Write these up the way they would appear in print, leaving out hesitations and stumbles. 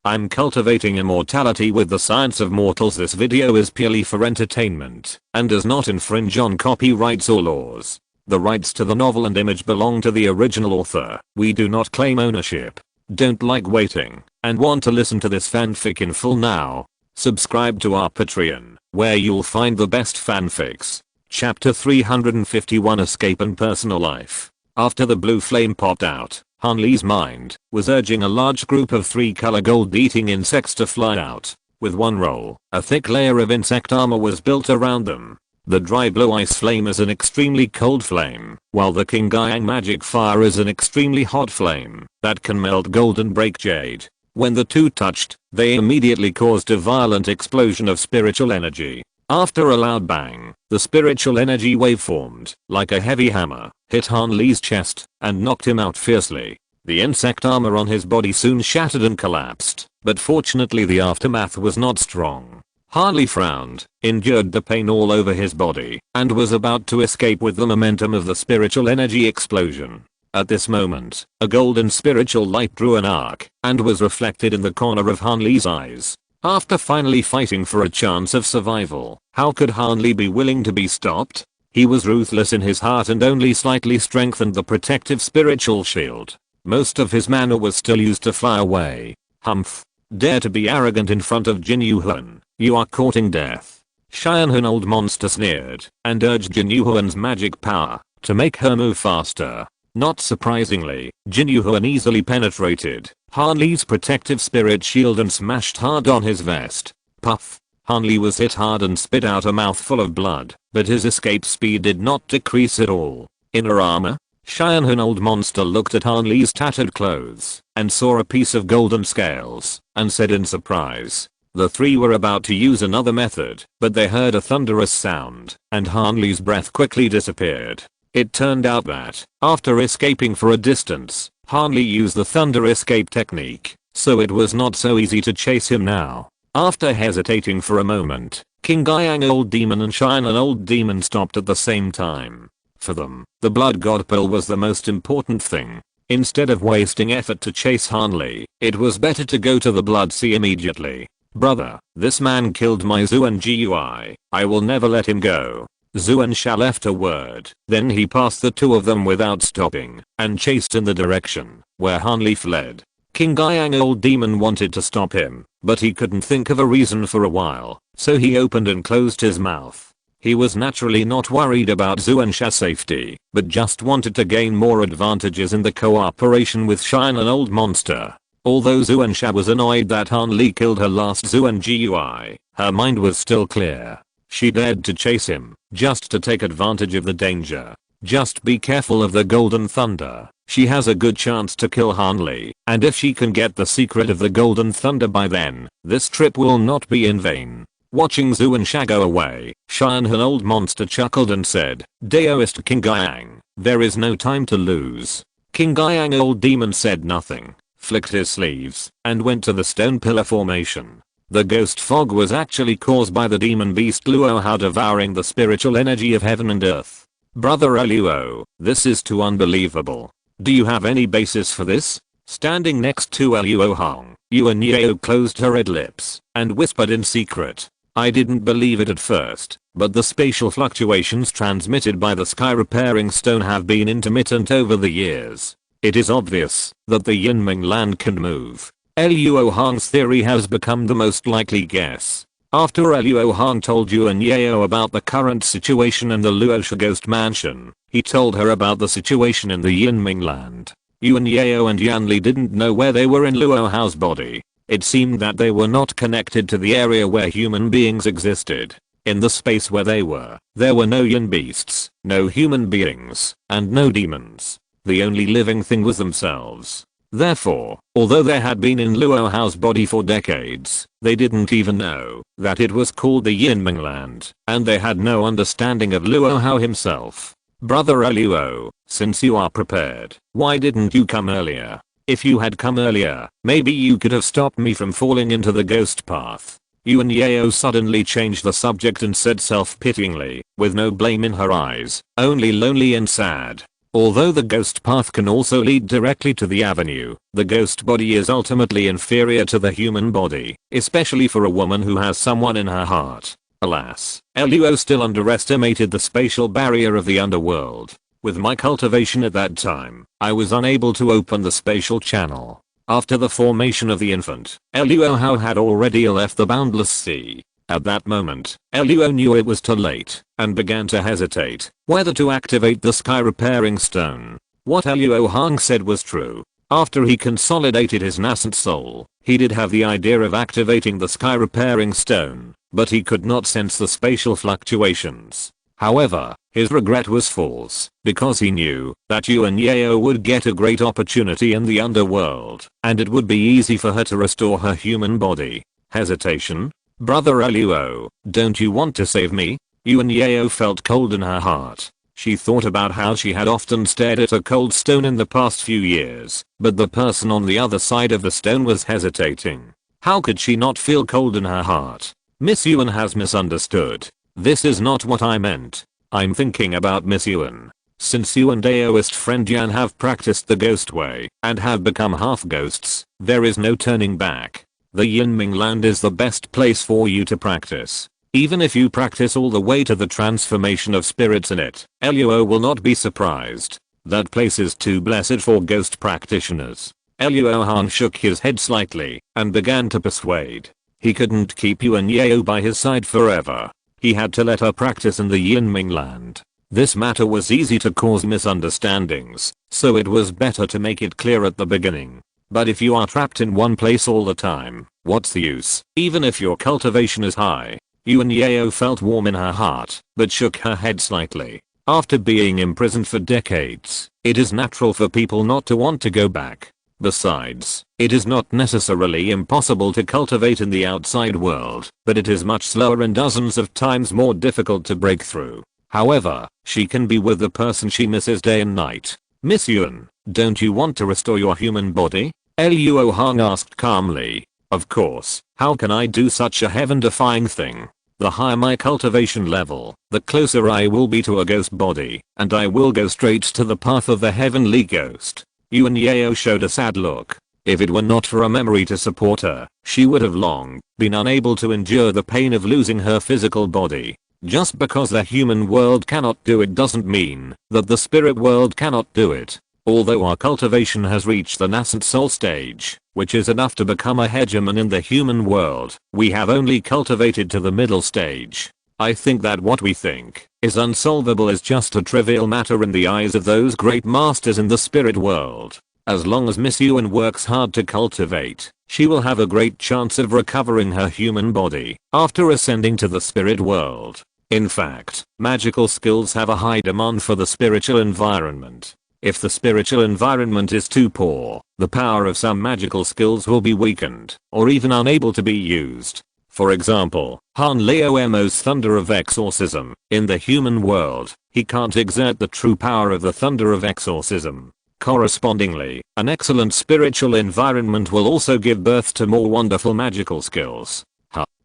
I'm cultivating immortality with the science of mortals. This video is purely for entertainment and does not infringe on copyrights or laws. The rights to the novel and image belong to the original author. We do not claim ownership. Don't like waiting and want to listen to this fanfic in full now? Subscribe to our Patreon, where you'll find the best fanfics. Chapter 351, Escape and Personal Life. After the blue flame popped out, Han Li's mind was urging a large group of 3-color gold-eating insects to fly out. With one roll, a thick layer of insect armor was built around them. The dry blue ice flame is an extremely cold flame, while the Qingyang magic fire is an extremely hot flame that can melt gold and break jade. When the two touched, they immediately caused a violent explosion of spiritual energy. After a loud bang, the spiritual energy wave formed like a heavy hammer, hit Han Li's chest, and knocked him out fiercely. The insect armor on his body soon shattered and collapsed, but fortunately the aftermath was not strong. Han Li frowned, endured the pain all over his body, and was about to escape with the momentum of the spiritual energy explosion. At this moment, a golden spiritual light drew an arc and was reflected in the corner of Han Li's eyes. After finally fighting for a chance of survival, how could Han Li be willing to be stopped? He was ruthless in his heart and only slightly strengthened the protective spiritual shield. Most of his mana was still used to fly away. Humph. Dare to be arrogant in front of Jin Yuhuan. You are courting death. Xianhun old monster sneered and urged Jin Yuhuan's magic power to make her move faster. Not surprisingly, Jin Yuhuan easily penetrated Han Li's protective spirit shield and smashed hard on his vest. Puff. Han Li was hit hard and spit out a mouthful of blood, but his escape speed did not decrease at all. Inner armor? Xianhun old monster looked at Han Li's tattered clothes and saw a piece of golden scales and said in surprise. The three were about to use another method, but they heard a thunderous sound, and Han Li's breath quickly disappeared. It turned out that, after escaping for a distance, Han Li used the thunder escape technique, so it was not so easy to chase him now. After hesitating for a moment, Qingyang old demon and Xianhun old demon stopped at the same time. For them, the blood god pill was the most important thing. Instead of wasting effort to chase Han Li, it was better to go to the blood sea immediately. Brother, this man killed my Zuan Gui. I will never let him go. Zuansha left a word, then he passed the two of them without stopping, and chased in the direction where Han Li fled. Qingyang old demon wanted to stop him, but he couldn't think of a reason for a while, so he opened and closed his mouth. He was naturally not worried about Zuansha's safety, but just wanted to gain more advantages in the cooperation with Xianhun old monster. Although Zuansha was annoyed that Han Li killed her last Zuan Gui, her mind was still clear. She dared to chase him, just to take advantage of the danger. Just be careful of the golden thunder. She has a good chance to kill Han Li, and if she can get the secret of the golden thunder by then, this trip will not be in vain. Watching Zuansha go away, Xianhun old monster chuckled and said, Daoist Qingyang, there is no time to lose. Qingyang old demon said nothing, flicked his sleeves, and went to the stone pillar formation. The ghost fog was actually caused by the demon beast Luo Hong devouring the spiritual energy of heaven and earth. Brother Luo, this is too unbelievable. Do you have any basis for this? Standing next to Luo Hong, Yuan Yao closed her red lips and whispered in secret. I didn't believe it at first, but the spatial fluctuations transmitted by the sky repairing stone have been intermittent over the years. It is obvious that the Yinming land can move. Luo Hong's theory has become the most likely guess. After Luo Hong told Yuan Yao about the current situation in the Luosha ghost mansion, he told her about the situation in the Yinming land. Yuan Yao and Yan Li didn't know where they were in Luo Hong's body. It seemed that they were not connected to the area where human beings existed. In the space where they were, there were no yin beasts, no human beings, and no demons. The only living thing was themselves. Therefore, although they had been in Luo Hong's body for decades, they didn't even know that it was called the Yinming land, and they had no understanding of Luo Hong himself. Brother Luo, since you are prepared, why didn't you come earlier? If you had come earlier, maybe you could have stopped me from falling into the ghost path. Yuan Yao suddenly changed the subject and said self-pityingly, with no blame in her eyes, only lonely and sad. Although the ghost path can also lead directly to the avenue, the ghost body is ultimately inferior to the human body, especially for a woman who has someone in her heart. Alas, Luo still underestimated the spatial barrier of the underworld. With my cultivation at that time, I was unable to open the spatial channel. After the formation of the infant, Luo Hong had already left the boundless sea. At that moment, Luo knew it was too late, and began to hesitate whether to activate the sky repairing stone. What Luo Hong said was true. After he consolidated his nascent soul, he did have the idea of activating the sky repairing stone, but he could not sense the spatial fluctuations. However, his regret was false, because he knew that Yuan Yao would get a great opportunity in the underworld, and it would be easy for her to restore her human body. Hesitation? Brother Luo, don't you want to save me? Yuan Yao felt cold in her heart. She thought about how she had often stared at a cold stone in the past few years, but the person on the other side of the stone was hesitating. How could she not feel cold in her heart? Miss Yuan has misunderstood. This is not what I meant. I'm thinking about Miss Yuan. Since you and Daoist friend Yan have practiced the ghost way and have become half ghosts, there is no turning back. The Yinming land is the best place for you to practice. Even if you practice all the way to the transformation of spirits in it, Luo will not be surprised. That place is too blessed for ghost practitioners. Luo Hong shook his head slightly and began to persuade. He couldn't keep Yuan Yao by his side forever. He had to let her practice in the Yinming land. This matter was easy to cause misunderstandings, so it was better to make it clear at the beginning. But if you are trapped in one place all the time, what's the use? Even if your cultivation is high. Yuan Yao felt warm in her heart, but shook her head slightly. After being imprisoned for decades, it is natural for people not to want to go back. Besides, it is not necessarily impossible to cultivate in the outside world, but it is much slower and dozens of times more difficult to break through. However, she can be with the person she misses day and night. Miss Yuan, don't you want to restore your human body? Luo Hong asked calmly. Of course, how can I do such a heaven-defying thing? The higher my cultivation level, the closer I will be to a ghost body, and I will go straight to the path of the heavenly ghost. Yuan Yao showed a sad look. If it were not for a memory to support her, she would have long been unable to endure the pain of losing her physical body. Just because the human world cannot do it doesn't mean that the spirit world cannot do it. Although our cultivation has reached the nascent soul stage, which is enough to become a hegemon in the human world, we have only cultivated to the middle stage. I think that what we think is unsolvable is just a trivial matter in the eyes of those great masters in the spirit world. As long as Miss Yuan works hard to cultivate, she will have a great chance of recovering her human body after ascending to the spirit world. In fact, magical skills have a high demand for the spiritual environment. If the spiritual environment is too poor, the power of some magical skills will be weakened, or even unable to be used. For example, Han Lao Mo's thunder of exorcism. In the human world, he can't exert the true power of the thunder of exorcism. Correspondingly, an excellent spiritual environment will also give birth to more wonderful magical skills.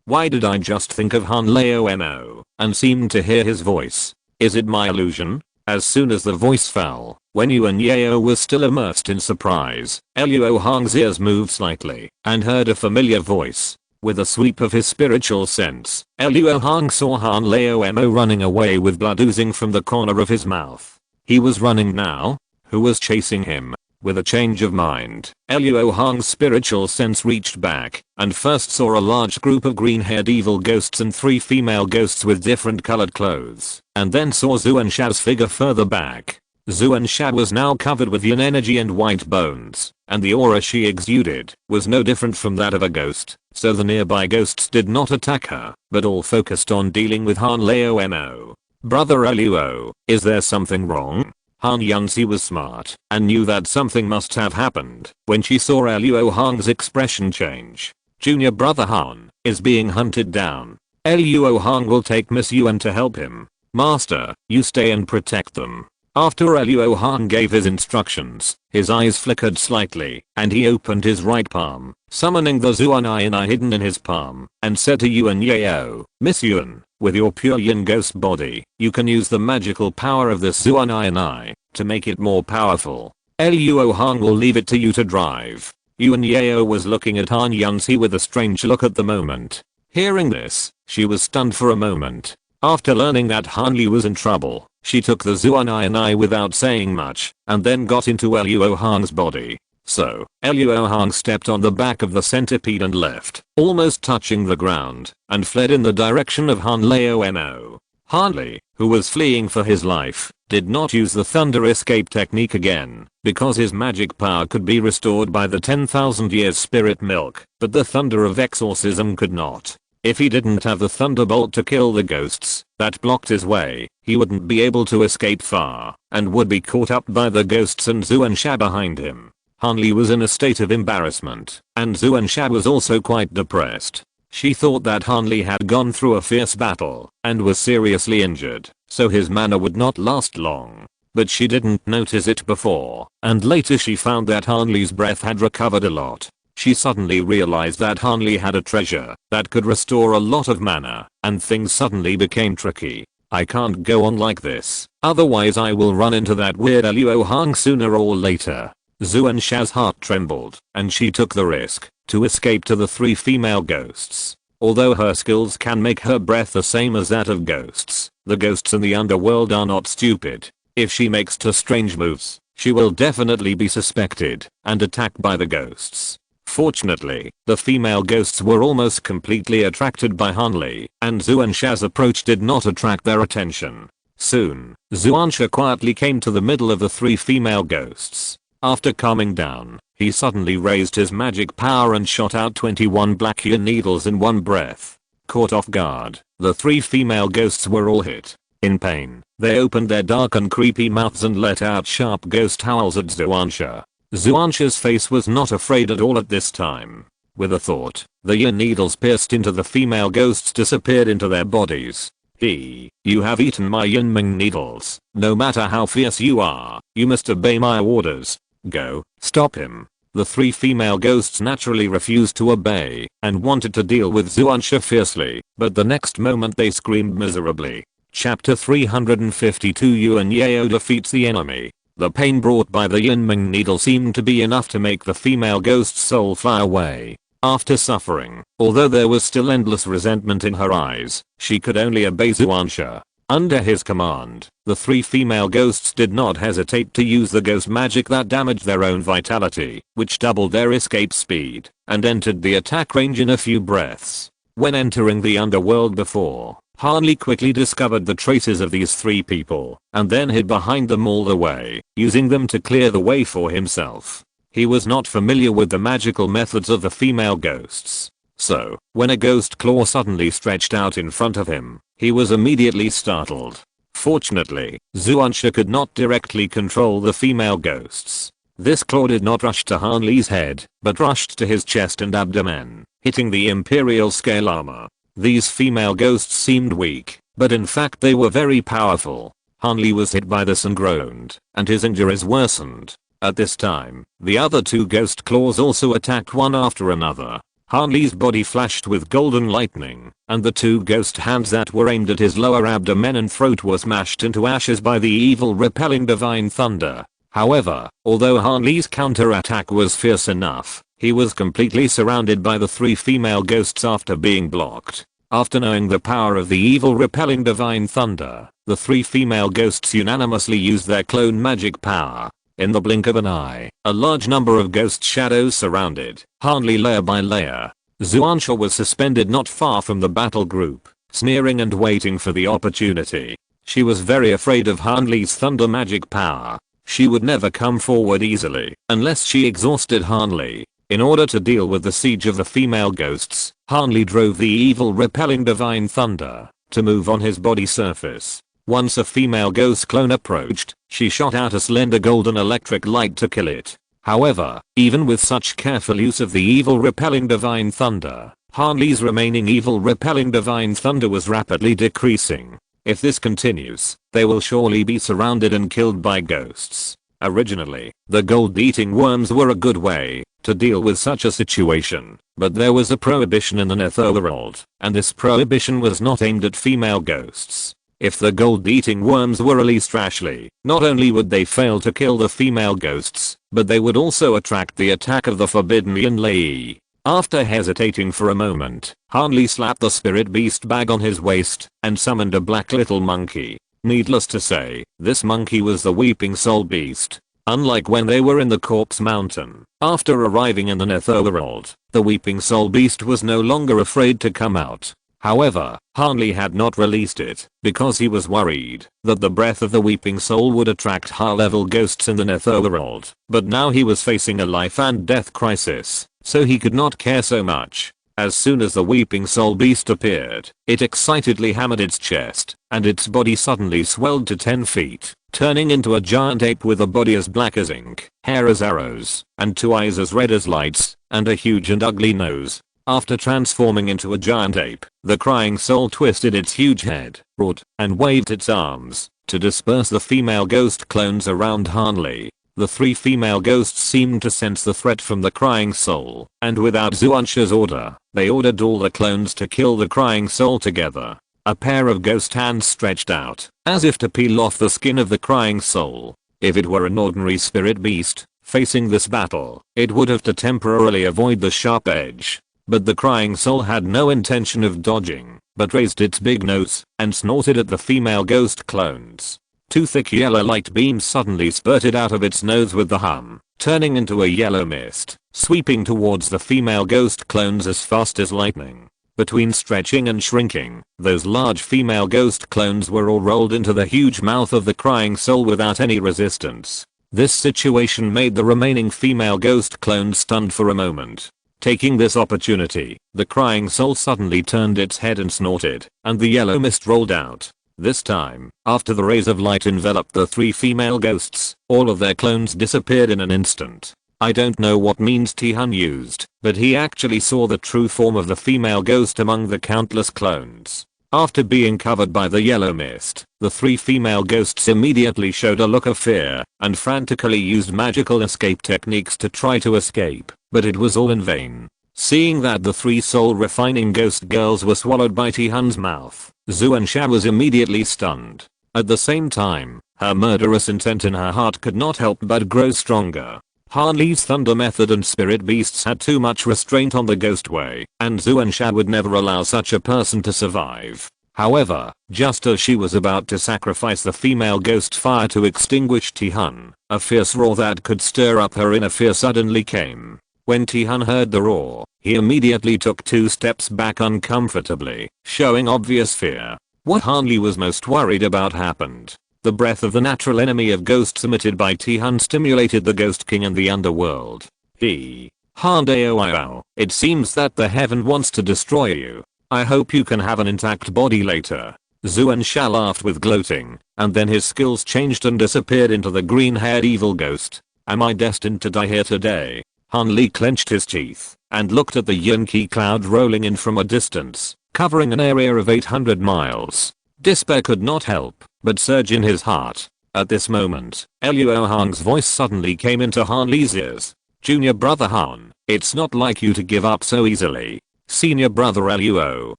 Why did I just think of Han Lao Mo and seem to hear his voice? Is it my illusion? As soon as the voice fell, when Yuan Yao was still immersed in surprise, Luo Hong's ears moved slightly and heard a familiar voice. With a sweep of his spiritual sense, Luo Hong saw Han Lao Mo running away with blood oozing from the corner of his mouth. He was running now? Who was chasing him? With a change of mind, Luo Hong's spiritual sense reached back and first saw a large group of green-haired evil ghosts and 3 female ghosts with different colored clothes, and then saw Xuansha's figure further back. Xuansha was now covered with yin energy and white bones, and the aura she exuded was no different from that of a ghost, so the nearby ghosts did not attack her, but all focused on dealing with Han Lao Mo. Brother Luo, is there something wrong? Han Yunzi was smart and knew that something must have happened when she saw Luo Hong's expression change. Junior brother Han is being hunted down. Luo Hong will take Miss Yuan to help him. Master, you stay and protect them. After Luo Hong gave his instructions, his eyes flickered slightly and he opened his right palm, summoning the Zuan Yin hidden in his palm, and said to Yuan Yao, Miss Yuan, with your pure yin ghost body, you can use the magical power of this Zuan Yin. to make it more powerful. Luo Hong will leave it to you to drive. Yuan Yao was looking at Han Yunzi with a strange look at the moment. Hearing this, she was stunned for a moment. After learning that Han Li was in trouble, she took the Zuan Eye without saying much, and then got into Luo Hong's body. So, Luo Hong stepped on the back of the centipede and left, almost touching the ground, and fled in the direction of Han Lao. Han Li, who was fleeing for his life, did not use the thunder escape technique again, because his magic power could be restored by the 10,000 years spirit milk, but the thunder of exorcism could not. If he didn't have the thunderbolt to kill the ghosts that blocked his way, he wouldn't be able to escape far, and would be caught up by the ghosts and Zuansha behind him. Han Li was in a state of embarrassment, and Zuansha was also quite depressed. She thought that Han Li had gone through a fierce battle, and was seriously injured, so his mana would not last long. But she didn't notice it before, and later she found that Han Li's breath had recovered a lot. She suddenly realized that Han Li had a treasure that could restore a lot of mana, and things suddenly became tricky. I can't go on like this, otherwise I will run into that weird Luo Hong sooner or later. Zuansha's heart trembled, and she took the risk to escape to the 3 female ghosts. Although her skills can make her breath the same as that of ghosts, the ghosts in the underworld are not stupid. If she makes 2 strange moves, she will definitely be suspected and attacked by the ghosts. Fortunately, the female ghosts were almost completely attracted by Han Li, and Zuansha's approach did not attract their attention. Soon, Zuansha quietly came to the middle of the 3 female ghosts. After calming down, he suddenly raised his magic power and shot out 21 black yin needles in one breath. Caught off guard, the 3 female ghosts were all hit. In pain, they opened their dark and creepy mouths and let out sharp ghost howls at Zuansha. Zuansha's face was not afraid at all at this time. With a thought, the yin needles pierced into the female ghosts disappeared into their bodies. You have eaten my yin ming needles. No matter how fierce you are, you must obey my orders. Go, stop him. The 3 female ghosts naturally refused to obey and wanted to deal with Zuansha fiercely, but the next moment they screamed miserably. Chapter 352 Yuan Yao defeats the enemy. The pain brought by the yin ming needle seemed to be enough to make the female ghost's soul fly away. After suffering, although there was still endless resentment in her eyes, she could only obey Zuansha. Under his command, the 3 female ghosts did not hesitate to use the ghost magic that damaged their own vitality, which doubled their escape speed, and entered the attack range in a few breaths. When entering the underworld before, Han Li quickly discovered the traces of these 3 people, and then hid behind them all the way, using them to clear the way for himself. He was not familiar with the magical methods of the female ghosts. So, when a ghost claw suddenly stretched out in front of him, he was immediately startled. Fortunately, Zuansha could not directly control the female ghosts. This claw did not rush to Han Li's head, but rushed to his chest and abdomen, hitting the imperial scale armor. These female ghosts seemed weak, but in fact they were very powerful. Han Li was hit by this and groaned, and his injuries worsened. At this time, the other 2 ghost claws also attacked one after another. Han Li's body flashed with golden lightning, and the 2 ghost hands that were aimed at his lower abdomen and throat were smashed into ashes by the evil repelling divine thunder. However, although Han Li's counterattack was fierce enough, he was completely surrounded by the 3 female ghosts after being blocked. After knowing the power of the evil repelling divine thunder, the 3 female ghosts unanimously used their clone magic power. In the blink of an eye, a large number of ghost shadows surrounded Han Li layer by layer. Zuansha was suspended not far from the battle group, sneering and waiting for the opportunity. She was very afraid of Han Li's thunder magic power. She would never come forward easily unless she exhausted Han Li. In order to deal with the siege of the female ghosts, Han Li drove the evil repelling divine thunder to move on his body surface. Once a female ghost clone approached, she shot out a slender golden electric light to kill it. However, even with such careful use of the evil repelling divine thunder, Han Li's remaining evil repelling divine thunder was rapidly decreasing. If this continues, they will surely be surrounded and killed by ghosts. Originally, the gold-eating worms were a good way to deal with such a situation, but there was a prohibition in the netherworld, and this prohibition was not aimed at female ghosts. If the gold-eating worms were released rashly, not only would they fail to kill the female ghosts, but they would also attract the attack of the forbidden Yunlei. After hesitating for a moment, Hanli slapped the spirit beast bag on his waist and summoned a black little monkey. Needless to say, this monkey was the Weeping Soul Beast. Unlike when they were in the Corpse Mountain, after arriving in the Netherworld, the Weeping Soul Beast was no longer afraid to come out. However, Hanli had not released it because he was worried that the breath of the Weeping Soul would attract high-level ghosts in the Netherworld, but now he was facing a life and death crisis, so he could not care so much. As soon as the Weeping Soul Beast appeared, it excitedly hammered its chest, and its body suddenly swelled to 10 feet, turning into a giant ape with a body as black as ink, hair as arrows, and 2 eyes as red as lights, and a huge and ugly nose. After transforming into a giant ape, the crying soul twisted its huge head, roared, and waved its arms to disperse the female ghost clones around Hanli. The 3 female ghosts seemed to sense the threat from the crying soul, and without Zuansha's order, they ordered all the clones to kill the crying soul together. A pair of ghost hands stretched out, as if to peel off the skin of the crying soul. If it were an ordinary spirit beast, facing this battle, it would have to temporarily avoid the sharp edge. But the crying soul had no intention of dodging, but raised its big nose and snorted at the female ghost clones. 2 thick yellow light beams suddenly spurted out of its nose with the hum, turning into a yellow mist, sweeping towards the female ghost clones as fast as lightning. Between stretching and shrinking, those large female ghost clones were all rolled into the huge mouth of the crying soul without any resistance. This situation made the remaining female ghost clones stunned for a moment. Taking this opportunity, the crying soul suddenly turned its head and snorted, and the yellow mist rolled out. This time, after the rays of light enveloped the 3 female ghosts, all of their clones disappeared in an instant. I don't know what means Tihan used, but he actually saw the true form of the female ghost among the countless clones. After being covered by the yellow mist, the 3 female ghosts immediately showed a look of fear and frantically used magical escape techniques to try to escape, but it was all in vain. Seeing that the 3 soul-refining ghost girls were swallowed by Tihan's mouth, Zuansha was immediately stunned. At the same time, her murderous intent in her heart could not help but grow stronger. Hanli's thunder method and spirit beasts had too much restraint on the ghost way, and Zuansha would never allow such a person to survive. However, just as she was about to sacrifice the female ghost fire to extinguish Tihan, a fierce roar that could stir up her inner fear suddenly came. When Tihan heard the roar, he immediately took 2 steps back uncomfortably, showing obvious fear. What Hanli was most worried about happened. The breath of the natural enemy of ghosts emitted by Tihan stimulated the Ghost King and the underworld. Handao, it seems that the heaven wants to destroy you. I hope you can have an intact body later. Zuansha laughed with gloating, and then his skills changed and disappeared into the green-haired evil ghost. Am I destined to die here today? Hanli clenched his teeth and looked at the Yunki cloud rolling in from a distance, covering an area of 800 miles. Despair could not help but surge in his heart. At this moment, Luo Hong's voice suddenly came into Hanli's ears. Junior brother Han, it's not like you to give up so easily. Senior brother Luo.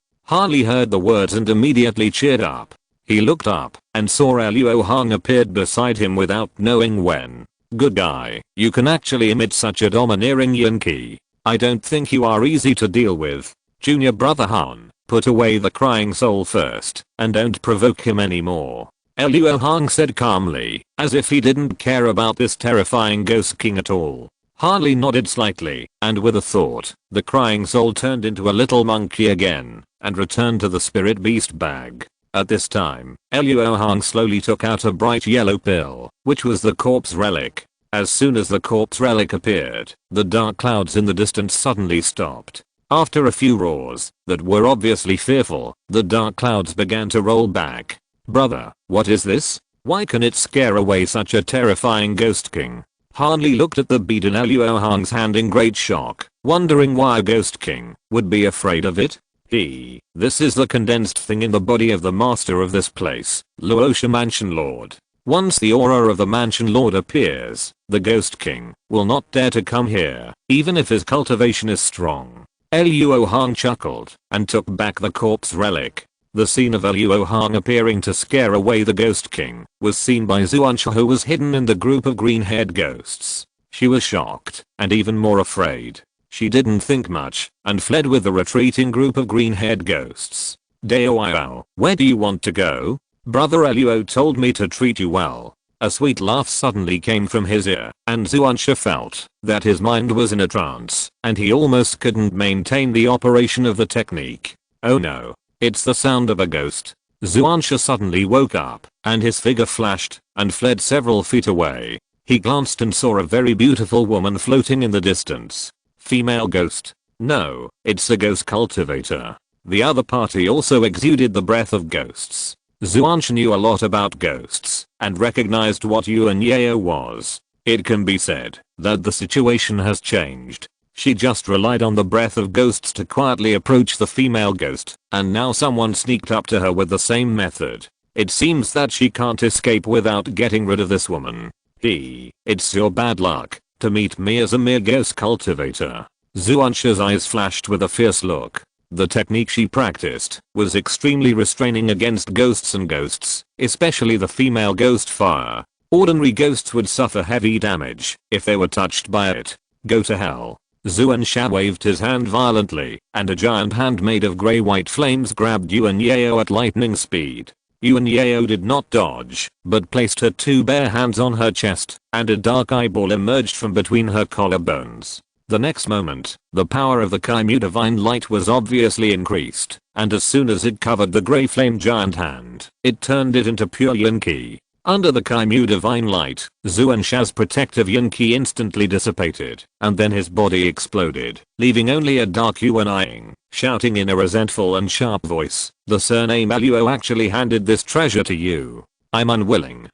Hanli heard the words and immediately cheered up. He looked up and saw Luo Hong appeared beside him without knowing when. Good guy, you can actually emit such a domineering Yunki. I don't think you are easy to deal with. Junior brother Han, put away the crying soul first, and don't provoke him anymore. Luo Hong said calmly, as if he didn't care about this terrifying Ghost King at all. Hanli nodded slightly, and with a thought, the crying soul turned into a little monkey again, and returned to the spirit beast bag. At this time, Luo Hong slowly took out a bright yellow pill, which was the corpse relic. As soon as the corpse relic appeared, the dark clouds in the distance suddenly stopped. After a few roars that were obviously fearful, the dark clouds began to roll back. Brother, what is this? Why can it scare away such a terrifying Ghost King? Hanli looked at the bead in Luo Hong's hand in great shock, wondering why a Ghost King would be afraid of it. This is the condensed thing in the body of the master of this place, Luosha Mansion Lord. Once the aura of the Mansion Lord appears, the Ghost King will not dare to come here, even if his cultivation is strong. Luo Hong chuckled and took back the corpse relic. The scene of Luo Hong appearing to scare away the Ghost King was seen by Xuanxia, who was hidden in the group of green-haired ghosts. She was shocked and even more afraid. She didn't think much and fled with the retreating group of green-haired ghosts. Dao, where do you want to go? Brother Luo told me to treat you well. A sweet laugh suddenly came from his ear, and Xuanxia felt that his mind was in a trance, and he almost couldn't maintain the operation of the technique. Oh no, it's the sound of a ghost. Xuanxia suddenly woke up, and his figure flashed and fled several feet away. He glanced and saw a very beautiful woman floating in the distance. Female ghost? No, it's a ghost cultivator. The other party also exuded the breath of ghosts. Xuanxia knew a lot about ghosts and recognized what Yuan Yao was. It can be said that the situation has changed. She just relied on the breath of ghosts to quietly approach the female ghost, and now someone sneaked up to her with the same method. It seems that she can't escape without getting rid of this woman. It's your bad luck to meet me as a mere ghost cultivator. Xuanxia's eyes flashed with a fierce look. The technique she practiced was extremely restraining against ghosts and ghosts, especially the female ghost fire. Ordinary ghosts would suffer heavy damage if they were touched by it. Go to hell. Xuanxia waved his hand violently, and a giant hand made of grey-white flames grabbed Yuan Yao at lightning speed. Yuan Yao did not dodge, but placed her two bare hands on her chest, and a dark eyeball emerged from between her collarbones. The next moment, the power of the Kaimu divine light was obviously increased, and as soon as it covered the grey flame giant hand, it turned it into pure yin qi. Under the Kaimu divine light, Xuanxia's protective yin qi instantly dissipated, and then his body exploded, leaving only a dark Yuan Ying, shouting in a resentful and sharp voice, "The surname Luo actually handed this treasure to you. I'm unwilling."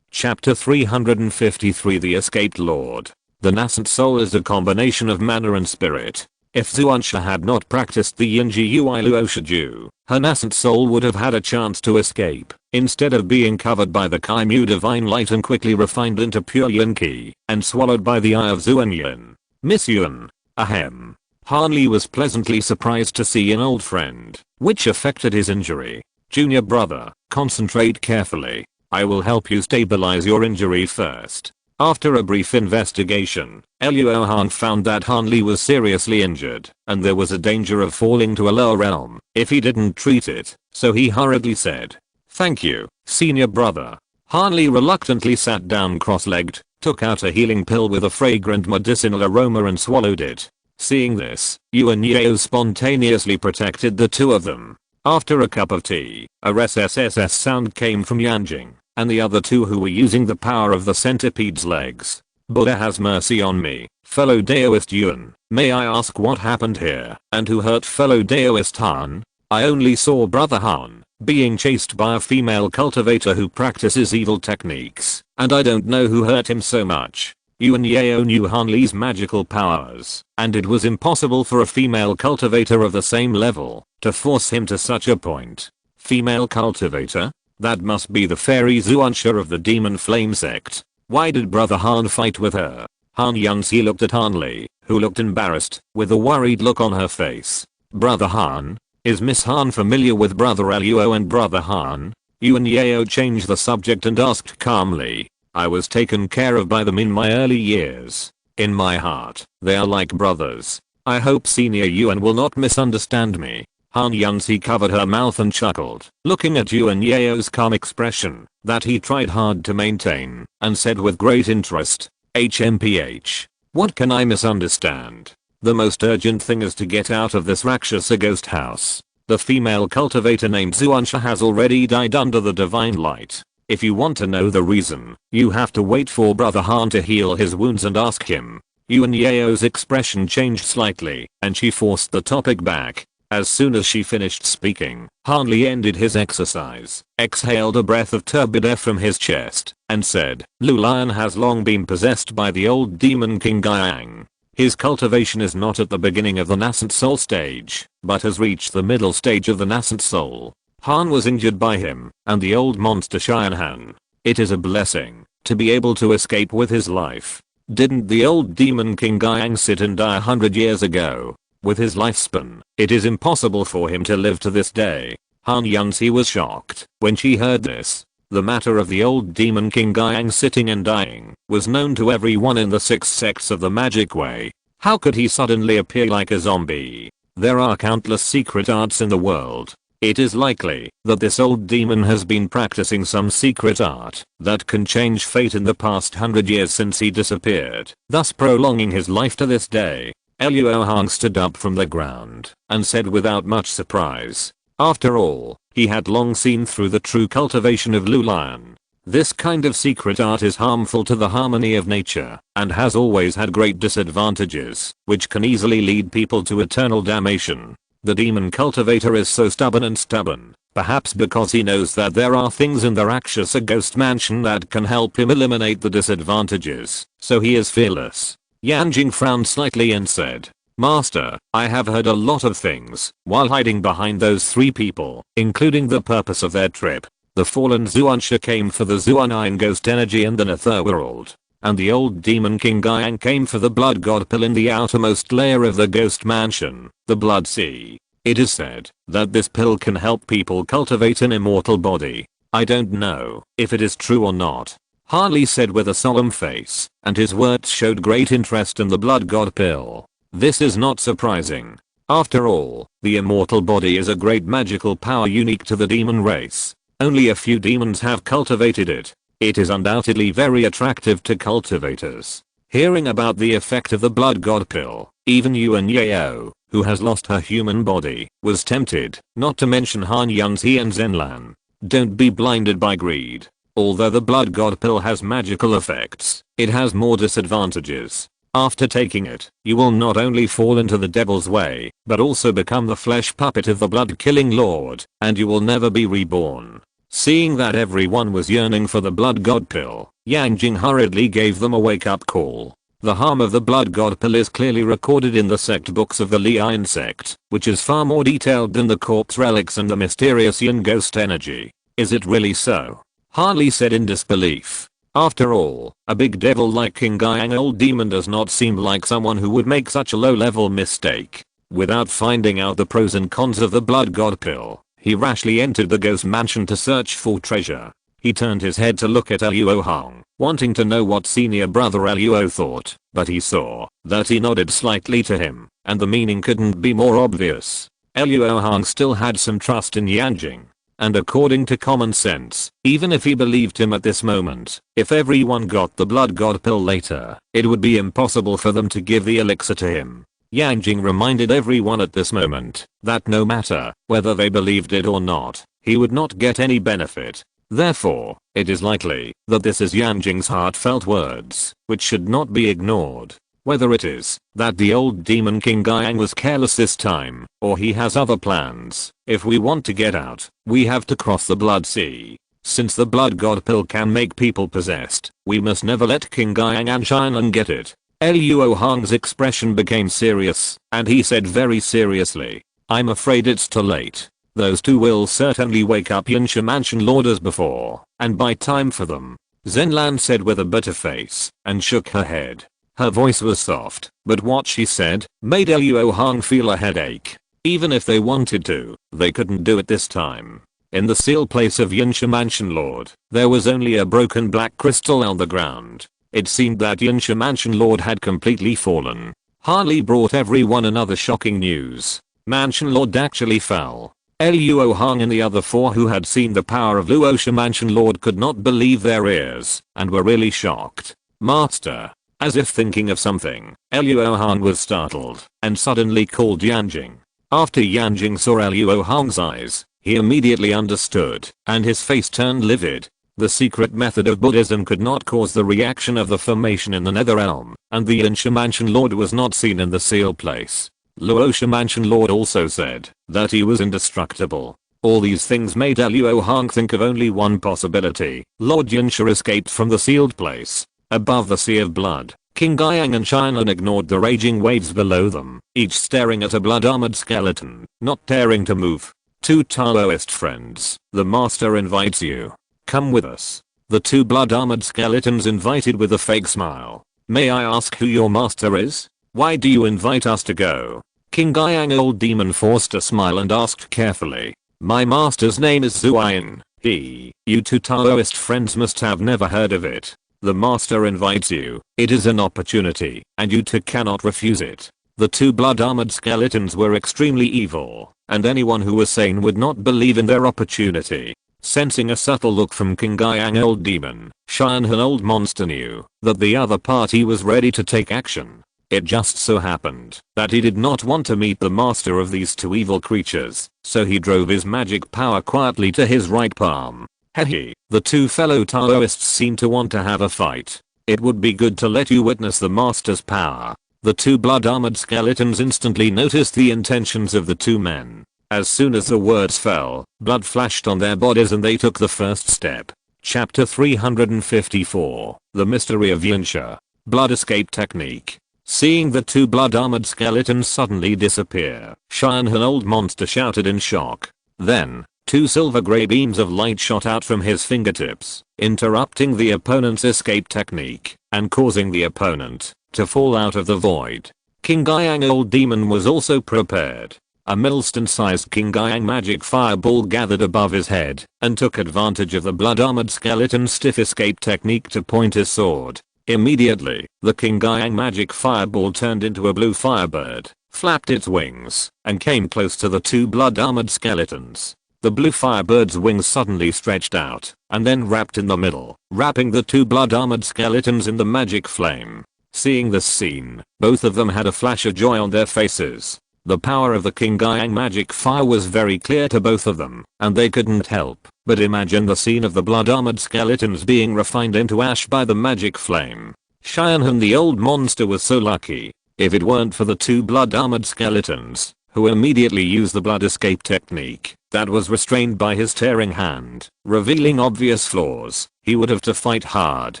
Chapter 353, The Escaped Lord. The nascent soul is a combination of mana and spirit. If Xuanxia had not practiced the Yinji Ui Luo Shiju, her nascent soul would have had a chance to escape, instead of being covered by the Kaimu divine light and quickly refined into pure yin qi, and swallowed by the eye of Xuanyin. Miss Yuan. Ahem. Han Li was pleasantly surprised to see an old friend, which affected his injury. Junior brother, concentrate carefully. I will help you stabilize your injury first. After a brief investigation, Luo Hong found that Han Li was seriously injured, and there was a danger of falling to a lower realm if he didn't treat it, so he hurriedly said, "Thank you, senior brother." Han Li reluctantly sat down cross-legged, took out a healing pill with a fragrant medicinal aroma and swallowed it. Seeing this, Yuan Yao spontaneously protected the two of them. After a cup of tea, a RSSS sound came from Yanjing and the other two who were using the power of the centipede's legs. Buddha has mercy on me, fellow Daoist Yuan. May I ask what happened here, and who hurt fellow Daoist Han? I only saw brother Han being chased by a female cultivator who practices evil techniques, and I don't know who hurt him so much. Yuan Yao knew Han Li's magical powers, and it was impossible for a female cultivator of the same level to force him to such a point. Female cultivator? That must be the fairy Xuanxia of the Demon Flame sect. Why did brother Han fight with her? Han Yangxi looked at Han Li, who looked embarrassed, with a worried look on her face. Brother Han? Is Miss Han familiar with brother Luo and brother Han? Yuan Yao changed the subject and asked calmly. I was taken care of by them in my early years. In my heart, they are like brothers. I hope senior Yuan will not misunderstand me. Han Yangxi covered her mouth and chuckled, looking at Yuan Yao's calm expression that he tried hard to maintain, and said with great interest, HMPH. What can I misunderstand? The most urgent thing is to get out of this Rakshasa ghost house. The female cultivator named Xuanxia has already died under the divine light. If you want to know the reason, you have to wait for brother Han to heal his wounds and ask him. Yuan Yao's expression changed slightly, and she forced the topic back. As soon as she finished speaking, Han Li ended his exercise, exhaled a breath of turbid air from his chest, and said, Lu Lion has long been possessed by the old demon King Guiyang. His cultivation is not at the beginning of the nascent soul stage, but has reached the middle stage of the nascent soul. Han was injured by him, and the old monster Xianhan. It is a blessing to be able to escape with his life. Didn't the old demon King Guiyang sit and die 100 years ago? With his lifespan, it is impossible for him to live to this day. Han Yunzi was shocked when she heard this. The matter of the old demon King Gyang sitting and dying was known to everyone in the 6 sects of the magic way. How could he suddenly appear like a zombie? There are countless secret arts in the world. It is likely that this old demon has been practicing some secret art that can change fate in the past 100 years since he disappeared, thus prolonging his life to this day. Luo Hong stood up from the ground and said without much surprise. After all, he had long seen through the true cultivation of Lu Lion. This kind of secret art is harmful to the harmony of nature and has always had great disadvantages, which can easily lead people to eternal damnation. The demon cultivator is so stubborn, perhaps because he knows that there are things in the Rakshasa ghost mansion that can help him eliminate the disadvantages, so he is fearless. Yanjing frowned slightly and said, Master, I have heard a lot of things while hiding behind those 3 people, including the purpose of their trip. The fallen Zuansha came for the Zuanayan ghost energy in the netherworld, and the old demon King Gyang came for the blood god pill in the outermost layer of the ghost mansion, the blood sea. It is said that this pill can help people cultivate an immortal body. I don't know if it is true or not, Harley said with a solemn face, and his words showed great interest in the blood god pill. This is not surprising. After all, the immortal body is a great magical power unique to the demon race. Only a few demons have cultivated it. It is undoubtedly very attractive to cultivators. Hearing about the effect of the blood god pill, even Yuan Yao, who has lost her human body, was tempted, not to mention Han Yunzi and Zenlan. Don't be blinded by greed. Although the blood god pill has magical effects, it has more disadvantages. After taking it, you will not only fall into the devil's way, but also become the flesh puppet of the blood-killing lord, and you will never be reborn. Seeing that everyone was yearning for the blood god pill, Yanjing hurriedly gave them a wake-up call. The harm of the blood god pill is clearly recorded in the sect books of the Lion sect, which is far more detailed than the corpse relics and the mysterious yin ghost energy. Is it really so? Harley said in disbelief. After all, a big devil like King Gyang old demon does not seem like someone who would make such a low-level mistake. Without finding out the pros and cons of the blood god pill, he rashly entered the ghost mansion to search for treasure. He turned his head to look at Luo Hong, wanting to know what senior brother Luo thought, but he saw that he nodded slightly to him, and the meaning couldn't be more obvious. Luo Hong still had some trust in Yanjing. And according to common sense, even if he believed him at this moment, if everyone got the blood god pill later, it would be impossible for them to give the elixir to him. Yanjing reminded everyone at this moment that no matter whether they believed it or not, he would not get any benefit. Therefore, it is likely that this is Yanjing's heartfelt words, which should not be ignored. Whether it is that the old demon King Gyang was careless this time, or he has other plans, if we want to get out, we have to cross the blood sea. Since the blood god pill can make people possessed, we must never let King Gyang and Shinlan get it. Luo Hong's expression became serious, and he said very seriously, I'm afraid it's too late. Those 2 will certainly wake up Yinsha Mansion Lord as before, and buy time for them. Zenlan said with a bitter face, and shook her head. Her voice was soft, but what she said made Luo Hong feel a headache. Even if they wanted to, they couldn't do it this time. In the seal place of Yinsha Mansion Lord, there was only a broken black crystal on the ground. It seemed that Yinsha Mansion Lord had completely fallen. Harley brought everyone another shocking news. Mansion Lord actually fell. Luo Hong and the other 4 who had seen the power of Luosha Mansion Lord could not believe their ears, and were really shocked. Master. As if thinking of something, Luo Hong was startled, and suddenly called Yanjing. After Yanjing saw Luo Hong's eyes, he immediately understood, and his face turned livid. The secret method of Buddhism could not cause the reaction of the formation in the Netherrealm, and the Yinsha Mansion Lord was not seen in the seal place. Luosha Mansion Lord also said that he was indestructible. All these things made Luo Hong think of only one possibility. Lord Yinsha escaped from the sealed place. Above the sea of blood, King Gyang and Shinlan ignored the raging waves below them, each staring at a blood-armored skeleton, not daring to move. 2 Taoist friends, the master invites you. Come with us. The 2 blood-armored skeletons invited with a fake smile. May I ask who your master is? Why do you invite us to go? King Gyang old demon forced a smile and asked carefully. My master's name is Zuayan. You two Taoist friends must have never heard of it. The master invites you. It is an opportunity, and you two cannot refuse it. The two blood-armored skeletons were extremely evil, and anyone who was sane would not believe in their opportunity. Sensing a subtle look from King Gyang Old Demon, Xianhan Old Monster knew that the other party was ready to take action. It just so happened that he did not want to meet the master of these two evil creatures, so he drove his magic power quietly to his right palm. Hehe, the two fellow Taoists seemed to want to have a fight. It would be good to let you witness the master's power. The two blood-armored skeletons instantly noticed the intentions of the two men. As soon as the words fell, blood flashed on their bodies and they took the first step. Chapter 354, The Mystery of Yinsha. Blood Escape Technique. Seeing the two blood-armored skeletons suddenly disappear, Xianhan Old Monster shouted in shock. Then, two silver grey beams of light shot out from his fingertips, interrupting the opponent's escape technique, and causing the opponent to fall out of the void. King Gyang Old Demon was also prepared. A millstone-sized King Gyang magic fireball gathered above his head, and took advantage of the blood-armored skeleton's stiff escape technique to point his sword. Immediately, the King Gyang magic fireball turned into a blue firebird, flapped its wings, and came close to the two blood-armored skeletons. The blue firebird's wings suddenly stretched out, and then wrapped in the middle, wrapping the two blood-armored skeletons in the magic flame. Seeing this scene, both of them had a flash of joy on their faces. The power of the King Gyang magic fire was very clear to both of them, and they couldn't help but imagine the scene of the blood-armored skeletons being refined into ash by the magic flame. Xianhan the Old Monster was so lucky. If it weren't for the two blood-armored skeletons, who immediately used the blood escape technique that was restrained by his tearing hand, revealing obvious flaws, he would have to fight hard.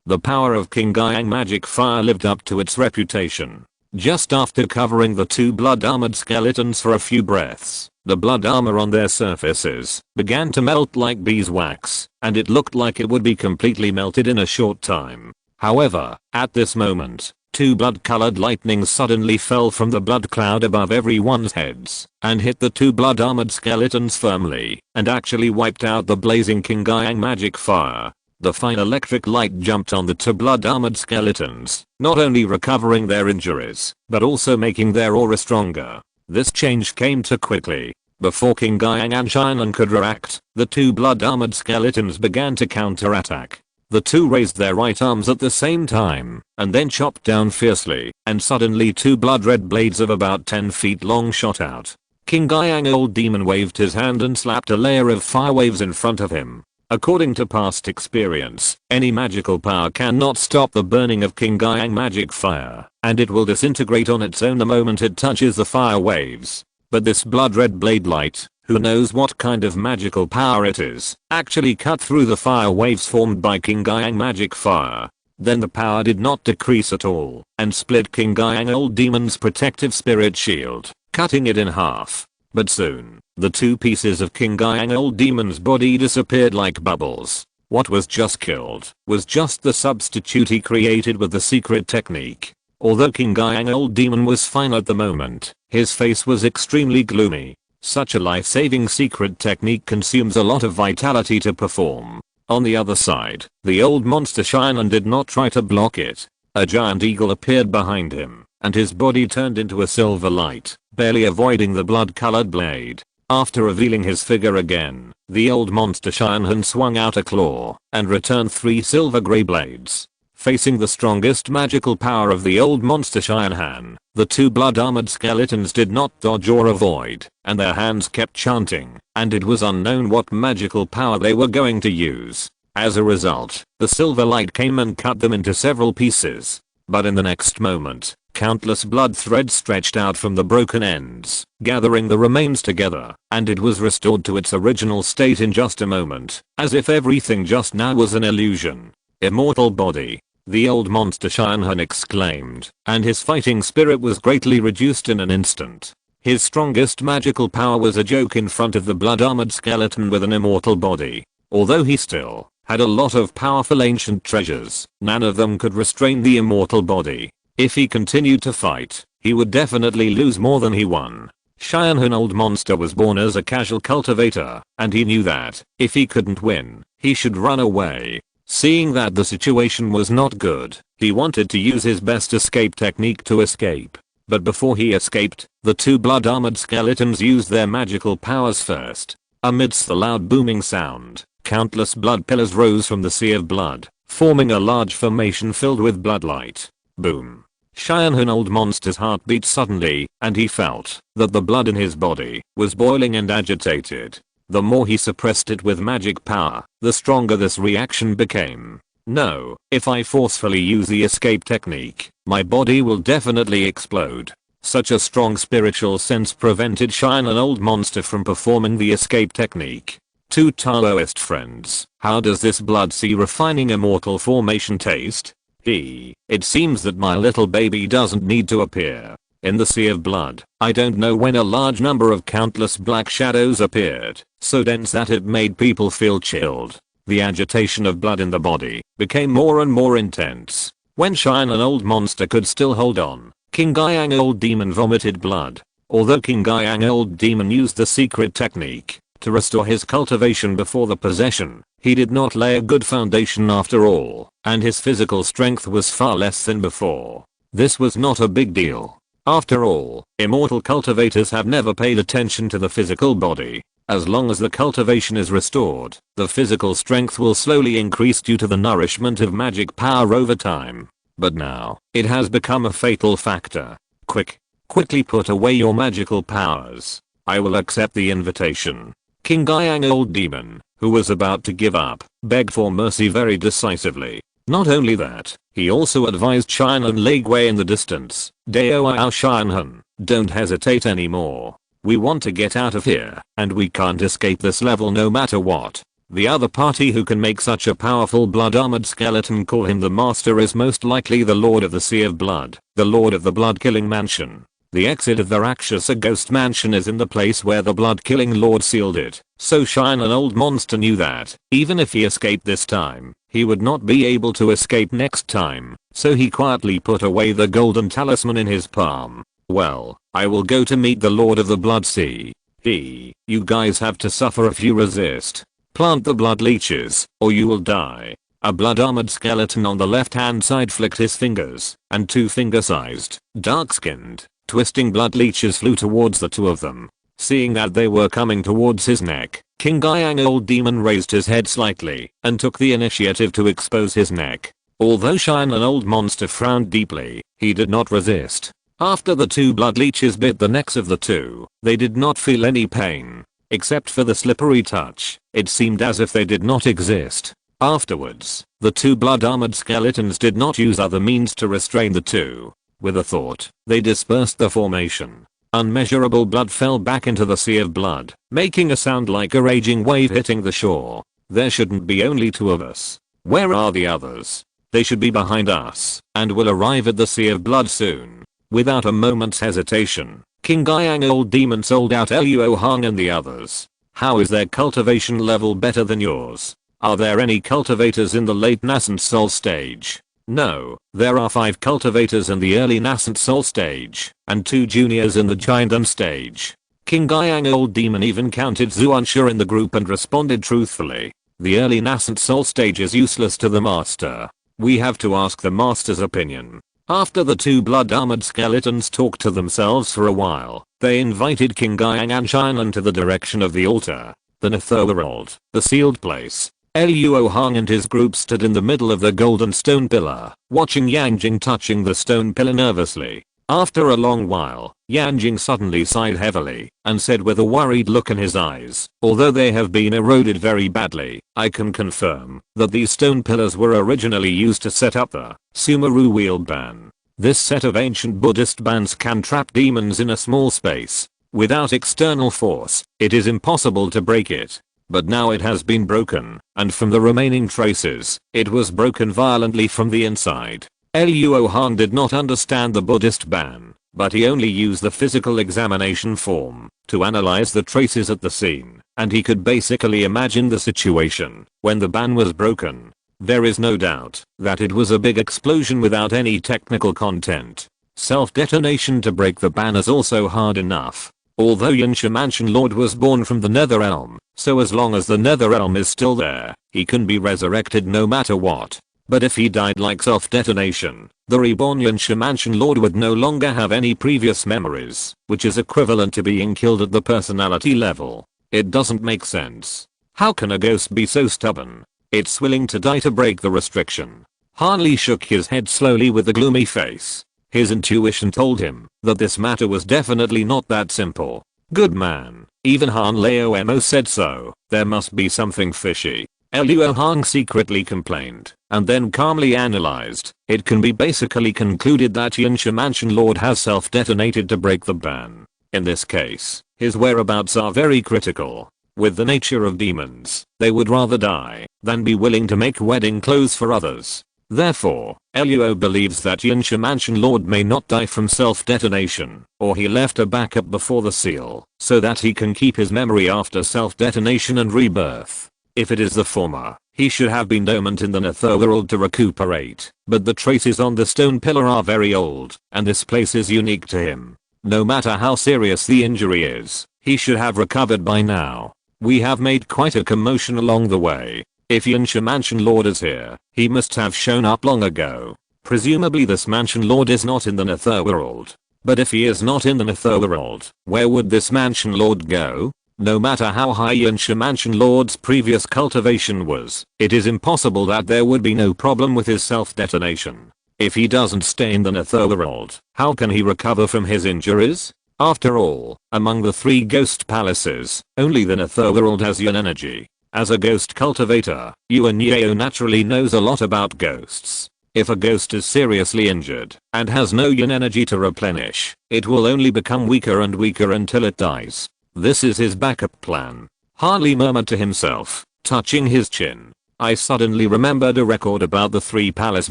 The power of King Gyang magic fire lived up to its reputation. Just after covering the two blood-armored skeletons for a few breaths, the blood armor on their surfaces began to melt like beeswax, and it looked like it would be completely melted in a short time. However, at this moment, two blood-colored lightnings suddenly fell from the blood cloud above everyone's heads, and hit the two blood-armored skeletons firmly, and actually wiped out the blazing King Gyang magic fire. The fine electric light jumped on the two blood-armored skeletons, not only recovering their injuries, but also making their aura stronger. This change came too quickly. Before King Gyang and Xianhan could react, the two blood-armored skeletons began to counterattack. The two raised their right arms at the same time, and then chopped down fiercely, and suddenly two blood-red blades of about 10 feet long shot out. King Gyang Old Demon waved his hand and slapped a layer of fire waves in front of him. According to past experience, any magical power cannot stop the burning of King Gyang magic fire, and it will disintegrate on its own the moment it touches the fire waves. But this blood-red blade light, who knows what kind of magical power it is, actually cut through the fire waves formed by King Gyang magic fire. Then the power did not decrease at all, and split King Gyang Old Demon's protective spirit shield, cutting it in half. But soon, the two pieces of King Gyang Old Demon's body disappeared like bubbles. What was just killed was just the substitute he created with the secret technique. Although King Gyang Old Demon was fine at the moment, his face was extremely gloomy. Such a life-saving secret technique consumes a lot of vitality to perform. On the other side, the old monster Xianhan did not try to block it. A giant eagle appeared behind him, and his body turned into a silver light, barely avoiding the blood-colored blade. After revealing his figure again, the old monster Xianhan swung out a claw, and returned 3 silver grey blades. Facing the strongest magical power of the old monster Xianhan, the two blood-armored skeletons did not dodge or avoid, and their hands kept chanting, and it was unknown what magical power they were going to use. As a result, the silver light came and cut them into several pieces. But in the next moment, countless blood threads stretched out from the broken ends, gathering the remains together, and it was restored to its original state in just a moment, as if everything just now was an illusion. Immortal body. The old monster Xianhan exclaimed, and his fighting spirit was greatly reduced in an instant. His strongest magical power was a joke in front of the blood-armored skeleton with an immortal body. Although he still had a lot of powerful ancient treasures, none of them could restrain the immortal body. If he continued to fight, he would definitely lose more than he won. Xian Hun Old Monster was born as a casual cultivator, and he knew that, if he couldn't win, he should run away. Seeing that the situation was not good, he wanted to use his best escape technique to escape. But before he escaped, the two blood-armored skeletons used their magical powers first. Amidst the loud booming sound, countless blood pillars rose from the sea of blood, forming a large formation filled with bloodlight. Boom. Xian Hun Old Monster's heart beat suddenly, and he felt that the blood in his body was boiling and agitated. The more he suppressed it with magic power, the stronger this reaction became. No, if I forcefully use the escape technique, my body will definitely explode. Such a strong spiritual sense prevented Xian Hun Old Monster from performing the escape technique. Two Taoist friends, how does this blood sea refining immortal formation taste? It seems that my little baby doesn't need to appear in the sea of blood. I don't know when a large number of countless black shadows appeared, so dense that it made people feel chilled. The agitation of blood in the body became more and more intense. When Xian Hun Old Monster could still hold on, King Gyang Old Demon vomited blood. Although King Gyang Old Demon used the secret technique to restore his cultivation before the possession, he did not lay a good foundation after all, and his physical strength was far less than before. This was not a big deal. After all, immortal cultivators have never paid attention to the physical body. As long as the cultivation is restored, the physical strength will slowly increase due to the nourishment of magic power over time. But now, it has become a fatal factor. Quickly put away your magical powers. I will accept the invitation. King Gyang Old Demon, who was about to give up, begged for mercy very decisively. Not only that, he also advised Xian Hun Legwei in the distance, Dao Xian Hun, don't hesitate anymore. We want to get out of here, and we can't escape this level no matter what. The other party who can make such a powerful blood-armored skeleton call him the master is most likely the Lord of the Sea of Blood, the Lord of the Blood-Killing Mansion. The exit of the Rakshasa Ghost Mansion is in the place where the blood-killing lord sealed it, so Xian Hun Old Monster knew that, even if he escaped this time, he would not be able to escape next time, so he quietly put away the golden talisman in his palm. Well, I will go to meet the Lord of the Blood Sea. You guys have to suffer if you resist. Plant the blood leeches, or you will die. A blood-armored skeleton on the left-hand side flicked his fingers, and two finger-sized, dark-skinned, twisting blood leeches flew towards the two of them. Seeing that they were coming towards his neck, King Gyang Old Demon raised his head slightly and took the initiative to expose his neck. Although Xian Hun Old Monster frowned deeply, he did not resist. After the two blood leeches bit the necks of the two, they did not feel any pain. Except for the slippery touch, it seemed as if they did not exist. Afterwards, the two blood-armored skeletons did not use other means to restrain the two. With a thought, they dispersed the formation. Unmeasurable blood fell back into the sea of blood, making a sound like a raging wave hitting the shore. There shouldn't be only two of us. Where are the others? They should be behind us, and will arrive at the sea of blood soon. Without a moment's hesitation, King Gyang Old Demon sold out Luo Hong and the others. How is their cultivation level better than yours? Are there any cultivators in the late nascent soul stage? No, there are 5 cultivators in the early nascent soul stage, and 2 juniors in the giant stage. King Gyang Old Demon even counted Zuansha in the group and responded truthfully. The early nascent soul stage is useless to the master. We have to ask the master's opinion. After the two blood-armored skeletons talked to themselves for a while, they invited King Gyang and Xian Hun to the direction of the altar, the Netherworld, the sealed place. Luo Hong and his group stood in the middle of the golden stone pillar, watching Yanjing touching the stone pillar nervously. After a long while, Yanjing suddenly sighed heavily and said with a worried look in his eyes, although they have been eroded very badly, I can confirm that these stone pillars were originally used to set up the Sumeru wheel ban. This set of ancient Buddhist bands can trap demons in a small space. Without external force, it is impossible to break it. But now it has been broken, and from the remaining traces, it was broken violently from the inside. Luo Hong did not understand the Buddhist ban, but he only used the physical examination form to analyze the traces at the scene, and he could basically imagine the situation when the ban was broken. There is no doubt that it was a big explosion without any technical content. Self-detonation to break the ban is also hard enough. Although Yinsha Mansion Lord was born from the Netherrealm, so as long as the Netherrealm is still there, he can be resurrected no matter what. But if he died like self-detonation, the reborn Yinsha Mansion Lord would no longer have any previous memories, which is equivalent to being killed at the personality level. It doesn't make sense. How can a ghost be so stubborn? It's willing to die to break the restriction. Harley shook his head slowly with a gloomy face. His intuition told him that this matter was definitely not that simple. Good man, even Han Leomo said so. There must be something fishy. Luo Hong secretly complained, and then calmly analyzed. It can be basically concluded that Yinsha Mansion Lord has self-detonated to break the ban. In this case, his whereabouts are very critical. With the nature of demons, they would rather die than be willing to make wedding clothes for others. Therefore, Luo believes that Yinsha Mansion Lord may not die from self-detonation, or he left a backup before the seal, so that he can keep his memory after self-detonation and rebirth. If it is the former, he should have been dormant in the netherworld to recuperate, but the traces on the stone pillar are very old, and this place is unique to him. No matter how serious the injury is, he should have recovered by now. We have made quite a commotion along the way. If Yinsha Mansion Lord is here, he must have shown up long ago. Presumably this Mansion Lord is not in the netherworld. But if he is not in the netherworld, where would this Mansion Lord go? No matter how high Yinsha Mansion Lord's previous cultivation was, it is impossible that there would be no problem with his self-detonation. If he doesn't stay in the netherworld, how can he recover from his injuries? After all, among the 3 ghost palaces, only the netherworld has yin energy. As a ghost cultivator, Yuan Yeo naturally knows a lot about ghosts. If a ghost is seriously injured and has no yin energy to replenish, it will only become weaker and weaker until it dies. This is his backup plan. Harley murmured to himself, touching his chin. I suddenly remembered a record about the 3 palace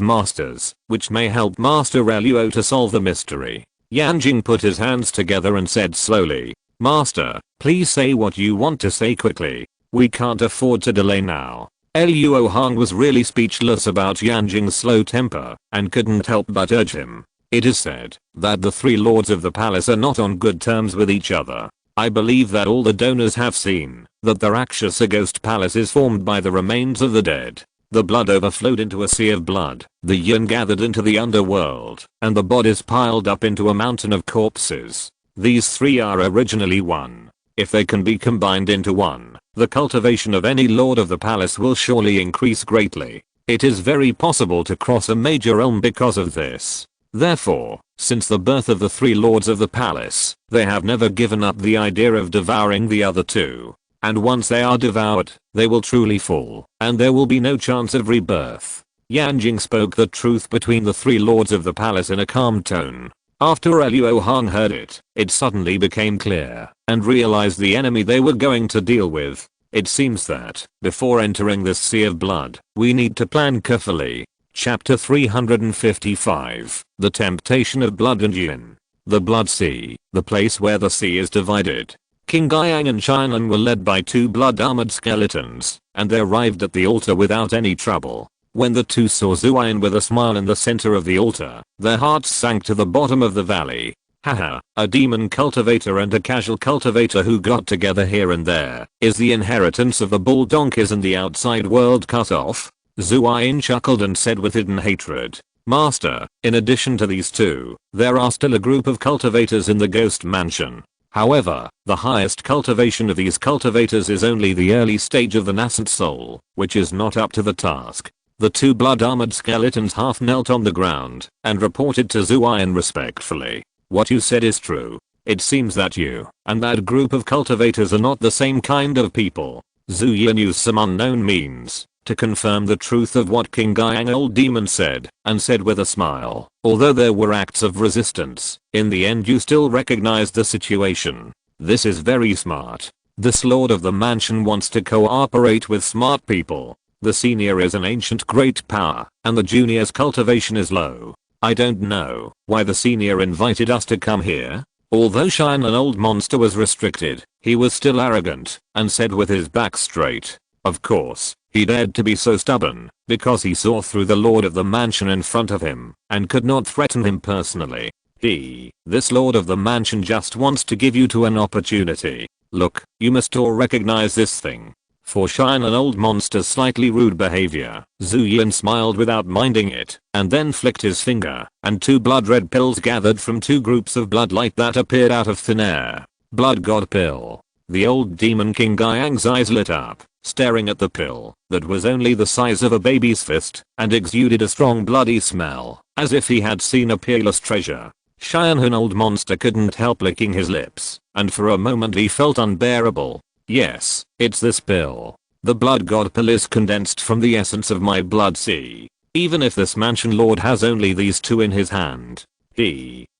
masters, which may help Master Luo to solve the mystery. Yanjing put his hands together and said slowly, Master, please say what you want to say quickly. We can't afford to delay now. Luo Hong was really speechless about Yanjing's slow temper and couldn't help but urge him. It is said that the 3 lords of the palace are not on good terms with each other. I believe that all the donors have seen that the Rakshasa ghost palace is formed by the remains of the dead. The blood overflowed into a sea of blood, the yin gathered into the underworld, and the bodies piled up into a mountain of corpses. These 3 are originally one. If they can be combined into one, the cultivation of any lord of the palace will surely increase greatly. It is very possible to cross a major realm because of this. Therefore, since the birth of the 3 lords of the palace, they have never given up the idea of devouring the other 2. And once they are devoured, they will truly fall, and there will be no chance of rebirth. Yanjing spoke the truth between the 3 lords of the palace in a calm tone. After Luo Hong heard it, it suddenly became clear, and realized the enemy they were going to deal with. It seems that, before entering this sea of blood, we need to plan carefully. Chapter 355, The Temptation of Blood and Yin. The Blood Sea, the place where the sea is divided. King Guiyang and Qianlong were led by 2 blood-armored skeletons, and they arrived at the altar without any trouble. When the 2 saw Zuayan with a smile in the center of the altar, their hearts sank to the bottom of the valley. Haha, a demon cultivator and a casual cultivator who got together here and there. Is the inheritance of the bull donkeys and the outside world cut off? Zuayan chuckled and said with hidden hatred. Master, in addition to these 2, there are still a group of cultivators in the ghost mansion. However, the highest cultivation of these cultivators is only the early stage of the nascent soul, which is not up to the task. The 2 blood-armored skeletons half knelt on the ground and reported to Zuayan respectfully. What you said is true. It seems that you and that group of cultivators are not the same kind of people. Zuyan used some unknown means to confirm the truth of what King Guiyang old demon said, and said with a smile, although there were acts of resistance, in the end you still recognized the situation. This is very smart. This lord of the mansion wants to cooperate with smart people. The senior is an ancient great power, and the junior's cultivation is low. I don't know why the senior invited us to come here. Although Shine an old monster was restricted, he was still arrogant, and said with his back straight. Of course, he dared to be so stubborn, because he saw through the lord of the mansion in front of him, and could not threaten him personally. This lord of the mansion just wants to give you an opportunity. Look, you must all recognize this thing. For Shine an old monster's slightly rude behavior, Zhu Yin smiled without minding it, and then flicked his finger, and 2 blood red pills gathered from 2 groups of blood light that appeared out of thin air. Blood god pill. The old demon King Gaiang's eyes lit up, staring at the pill that was only the size of a baby's fist and exuded a strong bloody smell, as if he had seen a peerless treasure. Cheyenne an old monster couldn't help licking his lips, and for a moment he felt unbearable. Yes, it's this pill. The blood god pill is condensed from the essence of my blood sea. Even if this mansion lord has only these 2 in his hand.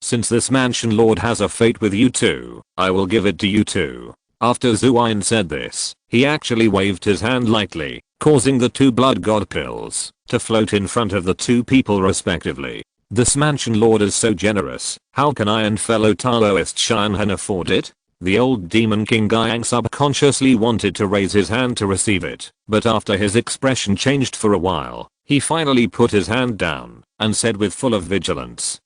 Since this mansion lord has a fate with you two, I will give it to you too. After Zuain said this, he actually waved his hand lightly, causing the 2 blood god pills to float in front of the 2 people respectively. This mansion lord is so generous, how can I and fellow Taoist Shanhan afford it? The old demon King Gaiang subconsciously wanted to raise his hand to receive it, but after his expression changed for a while, he finally put his hand down and said with full of vigilance,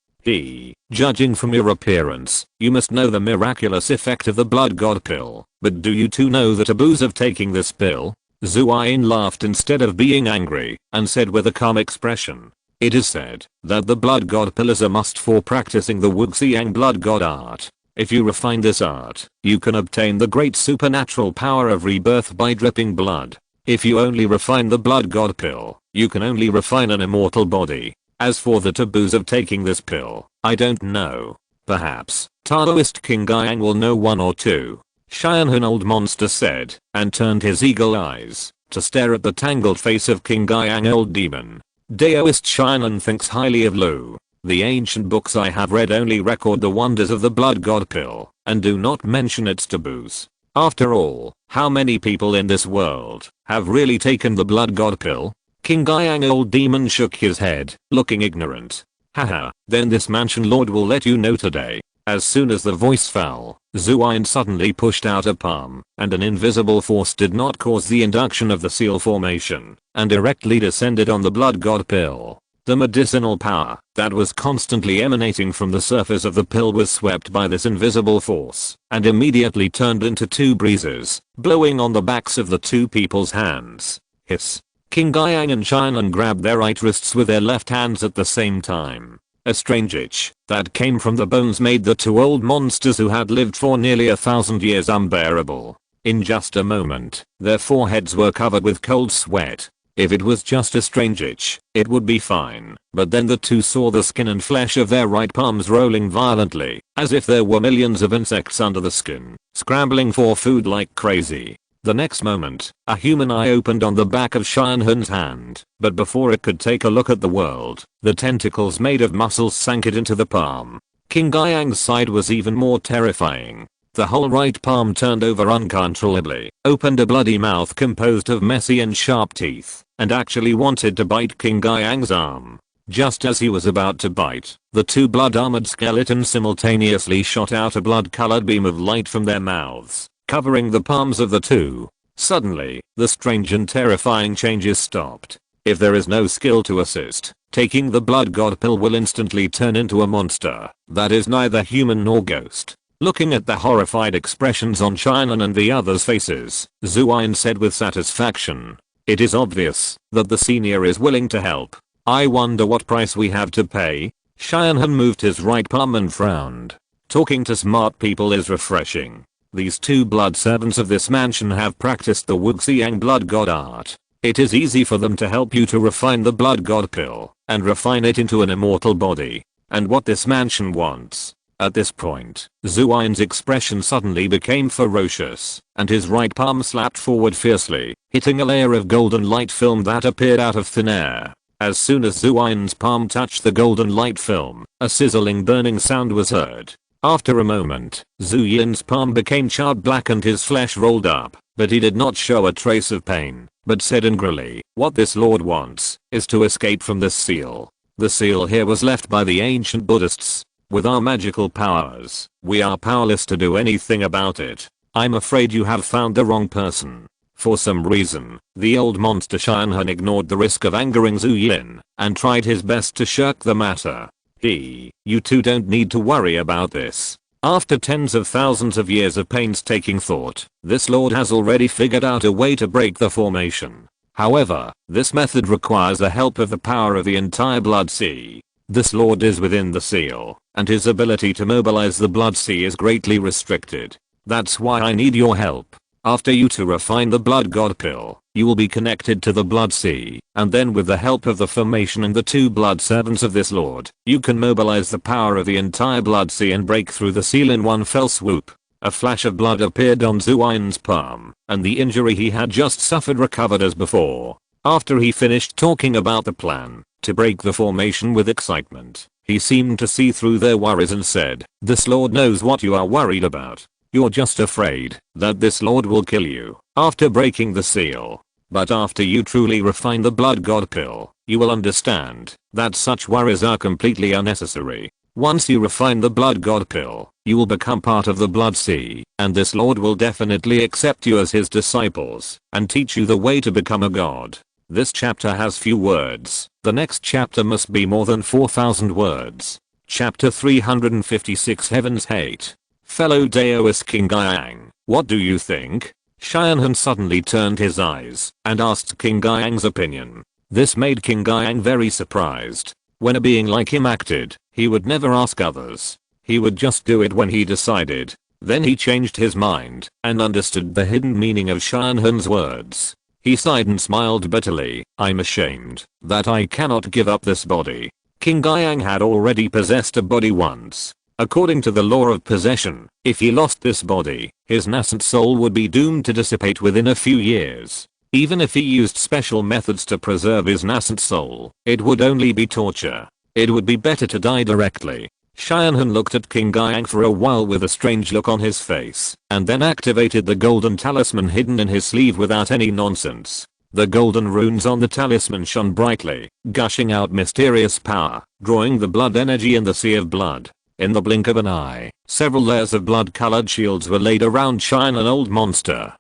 judging from your appearance, you must know the miraculous effect of the blood god pill, but do you two know the taboos of taking this pill? Zuain laughed instead of being angry, and said with a calm expression, it is said that the blood god pill is a must for practicing the Wuxiang blood god art. If you refine this art, you can obtain the great supernatural power of rebirth by dripping blood. If you only refine the blood god pill, you can only refine an immortal body. As for the taboos of taking this pill, I don't know. Perhaps Taoist King Gaiang will know 1 or 2. Cheyenne old monster said, and turned his eagle eyes to stare at the tangled face of King Gaiang old demon. Daoist Cheyenne thinks highly of Lu. The ancient books I have read only record the wonders of the blood god pill, and do not mention its taboos. After all, how many people in this world have really taken the blood god pill? King Gaiang old demon shook his head, looking ignorant. Haha, then this mansion lord will let you know today. As soon as the voice fell, Zuain suddenly pushed out a palm, and an invisible force did not cause the induction of the seal formation, and directly descended on the blood god pill. The medicinal power that was constantly emanating from the surface of the pill was swept by this invisible force, and immediately turned into 2 breezes, blowing on the backs of the 2 people's hands. Hiss. King Gaiang and Cheyenne grabbed their right wrists with their left hands at the same time. A strange itch that came from the bones made the 2 old monsters who had lived for nearly 1,000 years unbearable. In just a moment, their foreheads were covered with cold sweat. If it was just a strange itch, it would be fine, but then the 2 saw the skin and flesh of their right palms rolling violently, as if there were millions of insects under the skin, scrambling for food like crazy. The next moment, a human eye opened on the back of Cheyenne hand, but before it could take a look at the world, the tentacles made of muscles sank it into the palm. King Gaiang's side was even more terrifying. The whole right palm turned over uncontrollably, opened a bloody mouth composed of messy and sharp teeth, and actually wanted to bite King Gaiang's arm. Just as he was about to bite, the 2 blood-armored skeletons simultaneously shot out a blood-colored beam of light from their mouths, covering the palms of the 2. Suddenly, the strange and terrifying changes stopped. If there is no skill to assist, taking the blood god pill will instantly turn into a monster that is neither human nor ghost. Looking at the horrified expressions on Cheyenne and the others' faces, Zuain said with satisfaction, it is obvious that the senior is willing to help. I wonder what price we have to pay. Cheyenne moved his right palm and frowned. Talking to smart people is refreshing. These 2 blood servants of this mansion have practiced the Wuxiang blood god art. It is easy for them to help you to refine the blood god pill and refine it into an immortal body. And what this mansion wants. At this point, Zuain's expression suddenly became ferocious, and his right palm slapped forward fiercely, hitting a layer of golden light film that appeared out of thin air. As soon as Zuain's palm touched the golden light film, a sizzling burning sound was heard. After a moment, Zhu Yin's palm became charred black and his flesh rolled up, but he did not show a trace of pain, but said angrily, what this lord wants is to escape from this seal. The seal here was left by the ancient Buddhists. With our magical powers, we are powerless to do anything about it. I'm afraid you have found the wrong person. For some reason, the old monster Cheyenne ignored the risk of angering Zhu Yin and tried his best to shirk the matter. You two don't need to worry about this. After tens of thousands of years of painstaking thought, this lord has already figured out a way to break the formation. However, this method requires the help of the power of the entire Blood Sea. This lord is within the seal, and his ability to mobilize the Blood Sea is greatly restricted. That's why I need your help. After you two refine the Blood God Pill, you will be connected to the Blood Sea, and then with the help of the formation and the two blood servants of this lord, you can mobilize the power of the entire Blood Sea and break through the seal in one fell swoop. A flash of blood appeared on Zuain's palm, and the injury he had just suffered recovered as before. After he finished talking about the plan to break the formation with excitement, he seemed to see through their worries and said, "This lord knows what you are worried about. You're just afraid that this lord will kill you after breaking the seal. But after you truly refine the Blood God Pill, you will understand that such worries are completely unnecessary. Once you refine the Blood God Pill, you will become part of the Blood Sea, and this lord will definitely accept you as his disciples and teach you the way to become a god." This chapter has few words. The next chapter must be more than 4,000 words. Chapter 356 Heaven's Hate. Fellow Daoist King Gyang, what do you think? Xianhan suddenly turned his eyes and asked King Gyang's opinion. This made King Gyang very surprised. When a being like him acted, he would never ask others. He would just do it when he decided. Then he changed his mind and understood the hidden meaning of Xianhan's words. He sighed and smiled bitterly. "I'm ashamed that I cannot give up this body." King Gyang had already possessed a body once. According to the law of possession, if he lost this body, his nascent soul would be doomed to dissipate within a few years. Even if he used special methods to preserve his nascent soul, it would only be torture. It would be better to die directly. Xianhan looked at King Gyang for a while with a strange look on his face, and then activated the golden talisman hidden in his sleeve without any nonsense. The golden runes on the talisman shone brightly, gushing out mysterious power, drawing the blood energy in the sea of blood. In the blink of an eye, several layers of blood-colored shields were laid around Xianhan Old Monster.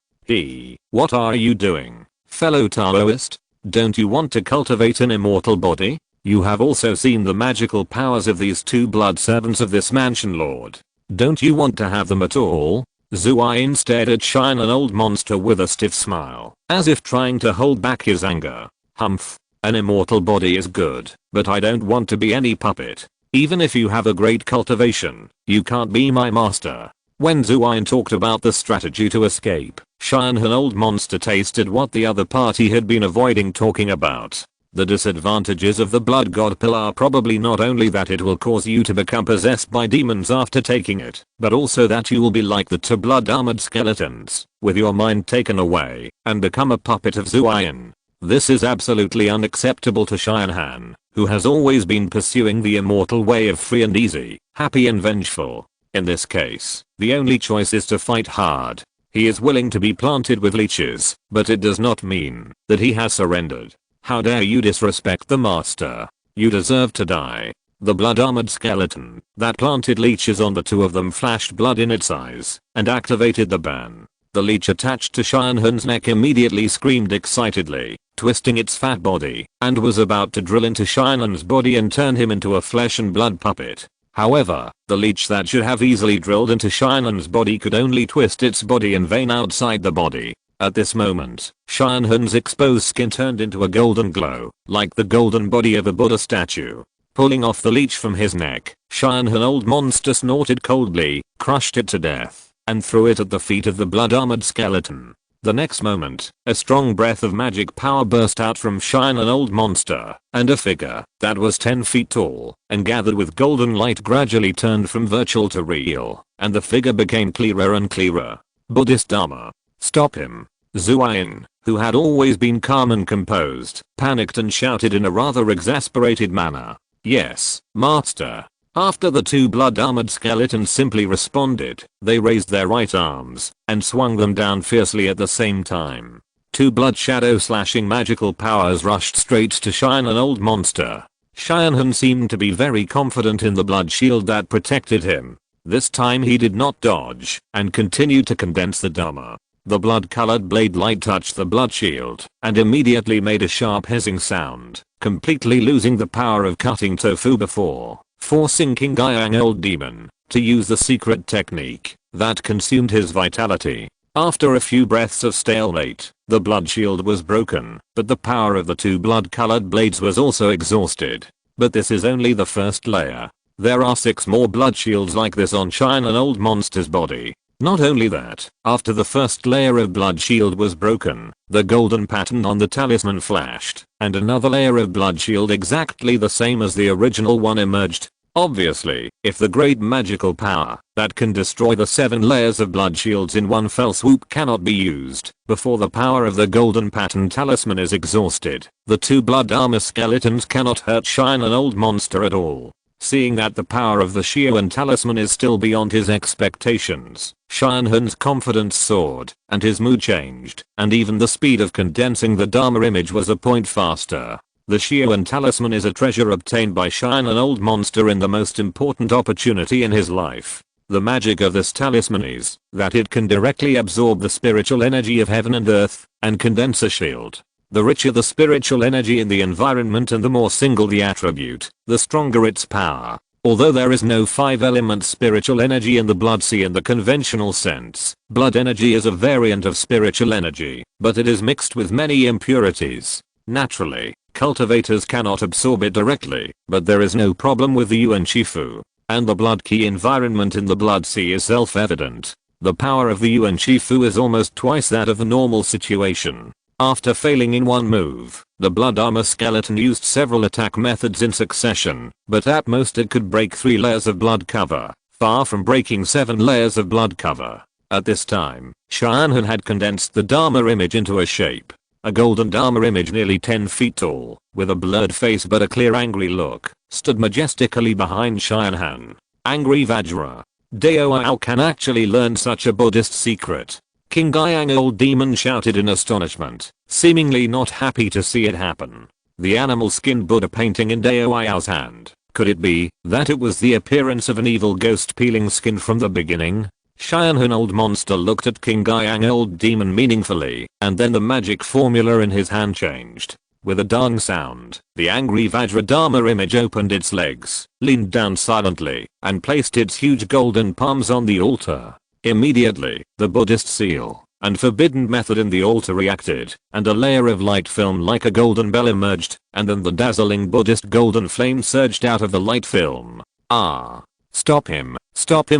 What are you doing, fellow Taoist? Don't you want to cultivate an immortal body? You have also seen the magical powers of these two blood servants of this mansion lord. Don't you want to have them at all? Zuain stared at Xianhan Old Monster with a stiff smile, as if trying to hold back his anger. Humph. An immortal body is good, but I don't want to be any puppet. Even if you have a great cultivation, you can't be my master. When Zuain talked about the strategy to escape, Xianhan Old Monster tasted what the other party had been avoiding talking about. The disadvantages of the Blood God Pill are probably not only that it will cause you to become possessed by demons after taking it, but also that you will be like the two blood armored skeletons, with your mind taken away, and become a puppet of Zuain. This is absolutely unacceptable to Xianhan, who has always been pursuing the immortal way of free and easy, happy and vengeful. In this case, the only choice is to fight hard. He is willing to be planted with leeches, but it does not mean that he has surrendered. How dare you disrespect the master? You deserve to die. The blood-armored skeleton that planted leeches on the two of them flashed blood in its eyes and activated the ban. The leech attached to Xianhan's neck immediately screamed excitedly, twisting its fat body, and was about to drill into Xianhan's body and turn him into a flesh and blood puppet. However, the leech that should have easily drilled into Xianhan's body could only twist its body and vein outside the body. At this moment, Xianhan's exposed skin turned into a golden glow, like the golden body of a Buddha statue. Pulling off the leech from his neck, Xianhan Old Monster snorted coldly, crushed it to death, and threw it at the feet of the blood-armored skeleton. The next moment, a strong breath of magic power burst out from Xianhan Old Monster, and a figure that was 10 feet tall and gathered with golden light gradually turned from virtual to real, and the figure became clearer and clearer. Buddhist Dharma. Stop him. Zuain, who had always been calm and composed, panicked and shouted in a rather exasperated manner. Yes, master. After the two blood-armored skeletons simply responded, they raised their right arms and swung them down fiercely at the same time. Two blood shadow slashing magical powers rushed straight to Xianhan Old Monster. Xianhan seemed to be very confident in the blood shield that protected him. This time he did not dodge and continued to condense the Dharma. The blood-colored blade light touched the blood shield and immediately made a sharp hissing sound, completely losing the power of cutting tofu before. forcing King Yang Old Demon to use the secret technique that consumed his vitality. After a few breaths of stalemate, the blood shield was broken, but the power of the two blood-colored blades was also exhausted. But this is only the first layer. There are 6 more blood shields like this on Shine and Old Monster's body. Not only that, after the first layer of blood shield was broken, the golden pattern on the talisman flashed, and another layer of blood shield exactly the same as the original one emerged. Obviously, if the great magical power that can destroy the 7 layers of blood shields in one fell swoop cannot be used before the power of the golden pattern talisman is exhausted, the 2 blood armor skeletons cannot hurt Shine and Old Monster at all. Seeing that the power of the Xian talisman is still beyond his expectations, Xianhun's confidence soared, and his mood changed, and even the speed of condensing the Dharma image was a point faster. The Xian talisman is a treasure obtained by Shine and Old Monster in the most important opportunity in his life. The magic of this talisman is that it can directly absorb the spiritual energy of heaven and earth and condense a shield. The richer the spiritual energy in the environment and the more single the attribute, the stronger its power. Although there is no 5-element spiritual energy in the blood sea in the conventional sense, blood energy is a variant of spiritual energy, but it is mixed with many impurities. Naturally, cultivators cannot absorb it directly, but there is no problem with the Yuan Shifu. And the blood key environment in the blood sea is self-evident. The power of the Yuan Shifu is almost twice that of the normal situation. After failing in one move, the blood armor skeleton used several attack methods in succession, but at most it could break 3 layers of blood cover, far from breaking 7 layers of blood cover. At this time, Xianhun had condensed the Dharma image into a shape. A golden Dharma image nearly 10 feet tall, with a blurred face but a clear angry look, stood majestically behind Xianhun. Angry Vajra. Daoao can actually learn such a Buddhist secret. King Yang Old Demon shouted in astonishment, seemingly not happy to see it happen. The animal-skinned Buddha painting in Daoao's hand. Could it be that it was the appearance of an evil ghost peeling skin from the beginning? Xianhun Old Monster looked at King Yang Old Demon meaningfully, and then the magic formula in his hand changed. With a dong sound, the angry Vajra Dharma image opened its legs, leaned down silently, and placed its huge golden palms on the altar. Immediately, the Buddhist seal and forbidden method in the altar reacted, and a layer of light film like a golden bell emerged, and then the dazzling Buddhist golden flame surged out of the light film. Ah! Stop him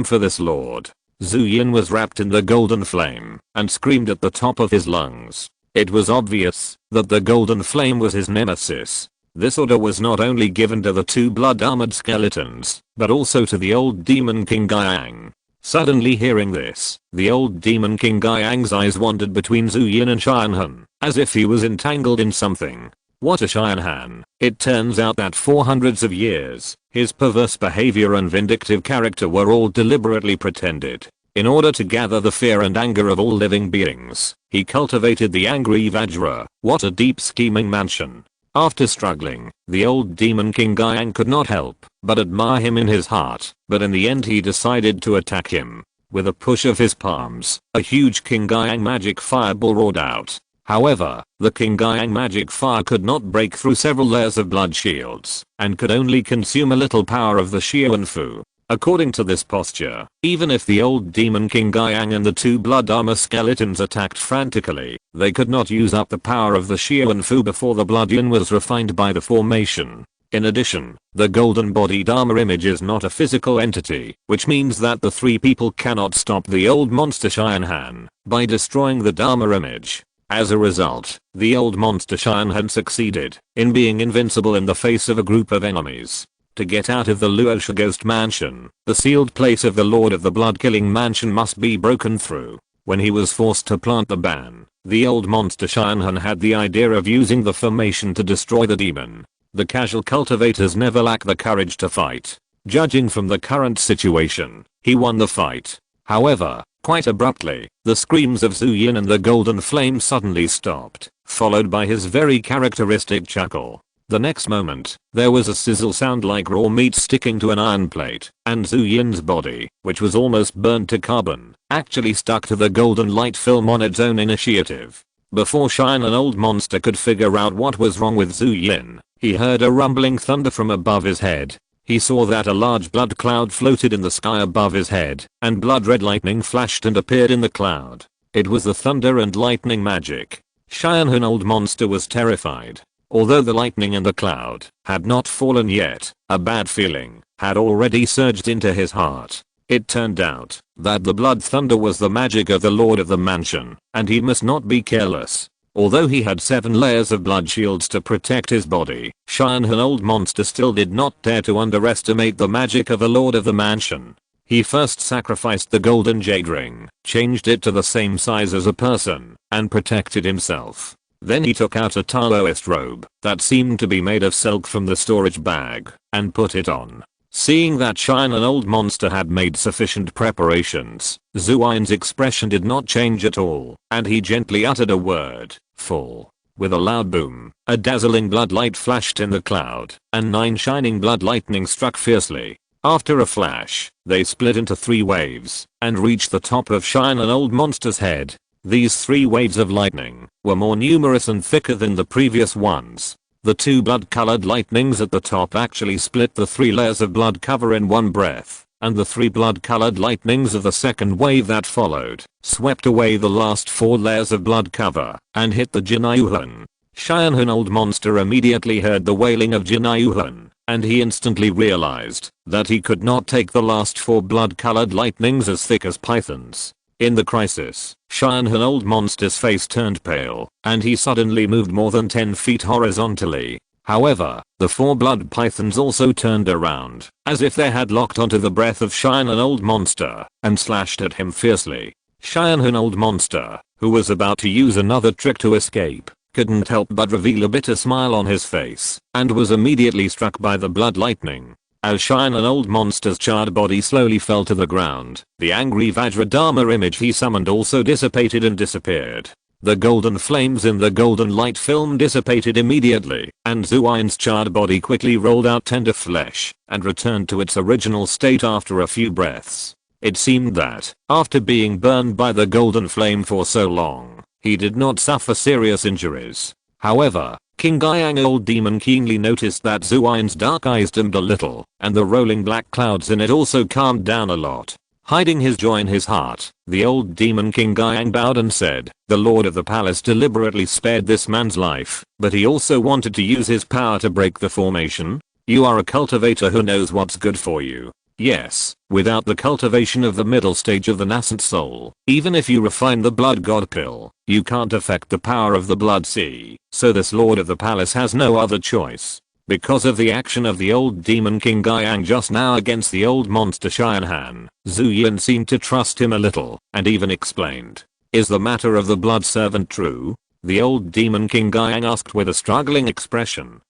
for this lord. Zhu Yin was wrapped in the golden flame and screamed at the top of his lungs. It was obvious that the golden flame was his nemesis. This order was not only given to the 2 blood-armored skeletons, but also to the old demon King Yang. Suddenly hearing this, the old demon King Yang's eyes wandered between Zhu Yin and Xianhun, as if he was entangled in something. What a Xianhun. It turns out that for hundreds of years, his perverse behavior and vindictive character were all deliberately pretended. In order to gather the fear and anger of all living beings, he cultivated the angry Vajra. What a deep scheming mansion. After struggling, the old demon King Yang could not help but admire him in his heart, but in the end he decided to attack him. With a push of his palms, a huge King Yang magic fireball roared out. However, the King Yang magic fire could not break through several layers of blood shields, and could only consume a little power of the Xian Fu. According to this posture, even if the old demon King Yang and the 2 blood armor skeletons attacked frantically, they could not use up the power of the Xian Fu before the blood yin was refined by the formation. In addition, the golden body Dharma image is not a physical entity, which means that the 3 people cannot stop the old monster Xianhun by destroying the Dharma image. As a result, the old monster Xianhun succeeded in being invincible in the face of a group of enemies. To get out of the Luo Ghost Mansion, the sealed place of the Lord of the Blood-Killing Mansion must be broken through. When he was forced to plant the ban, the old monster Xianhun had the idea of using the formation to destroy the demon. The casual cultivators never lack the courage to fight. Judging from the current situation, he won the fight. However, quite abruptly, the screams of Zhu Yin and the golden flame suddenly stopped, followed by his very characteristic chuckle. The next moment, there was a sizzle sound like raw meat sticking to an iron plate, and Zhu Yin's body, which was almost burnt to carbon, actually stuck to the golden light film on its own initiative. Before Shine and Old Monster could figure out what was wrong with Zhu Yin, he heard a rumbling thunder from above his head. he saw that a large blood cloud floated in the sky above his head, and blood red lightning flashed and appeared in the cloud. It was the thunder and lightning magic. Cheyenne Old Monster was terrified. Although the lightning in the cloud had not fallen yet, a bad feeling had already surged into his heart. It turned out that the blood thunder was the magic of the Lord of the Mansion, and he must not be careless. Although he had 7 layers of blood shields to protect his body, Cheyenne Old Monster still did not dare to underestimate the magic of the Lord of the Mansion. He first sacrificed the golden jade ring, changed it to the same size as a person, and protected himself. Then he took out a Taoist robe that seemed to be made of silk from the storage bag, and put it on. Seeing that Cheyenne Old Monster had made sufficient preparations, Zuine's expression did not change at all, and he gently uttered a word, "Fall." With a loud boom, a dazzling blood light flashed in the cloud, and 9 shining blood lightning struck fiercely. After a flash, they split into 3 waves, and reached the top of Cheyenne Old Monster's head. These 3 waves of lightning were more numerous and thicker than the previous ones. The 2 blood-colored lightnings at the top actually split the 3 layers of blood cover in one breath, and the 3 blood-colored lightnings of the second wave that followed swept away the last 4 layers of blood cover and hit the Jinayuhan. Cheyenne Old Monster immediately heard the wailing of Jinayuhan, and he instantly realized that he could not take the last 4 blood-colored lightnings as thick as pythons. In the crisis, Cheyenne Old Monster's face turned pale, and he suddenly moved more than 10 feet horizontally. However, the 4 blood pythons also turned around, as if they had locked onto the breath of Cheyenne Old Monster, and slashed at him fiercely. Cheyenne Old Monster, who was about to use another trick to escape, couldn't help but reveal a bitter smile on his face, and was immediately struck by the blood lightning. As Cheyenne Old Monster's charred body slowly fell to the ground, the angry Vajradharma image he summoned also dissipated and disappeared. The golden flames in the golden light film dissipated immediately, and Zuine's charred body quickly rolled out tender flesh, and returned to its original state after a few breaths. It seemed that, after being burned by the golden flame for so long, he did not suffer serious injuries. However, King Gaiang Old Demon keenly noticed that Zuine's dark eyes dimmed a little, and the rolling black clouds in it also calmed down a lot. Hiding his joy in his heart, the old demon King Gaiang bowed and said, "The Lord of the Palace deliberately spared this man's life, but he also wanted to use his power to break the formation. You are a cultivator who knows what's good for you. Yes, without the cultivation of the middle stage of the nascent soul, even if you refine the blood god pill, you can't affect the power of the blood sea, so this Lord of the Palace has no other choice." Because of the action of the old demon King Gaiang just now against the old monster Cheyenne, Zuyin seemed to trust him a little, and even explained, "Is the matter of the blood servant true?" The old demon King Gaiang asked with a struggling expression.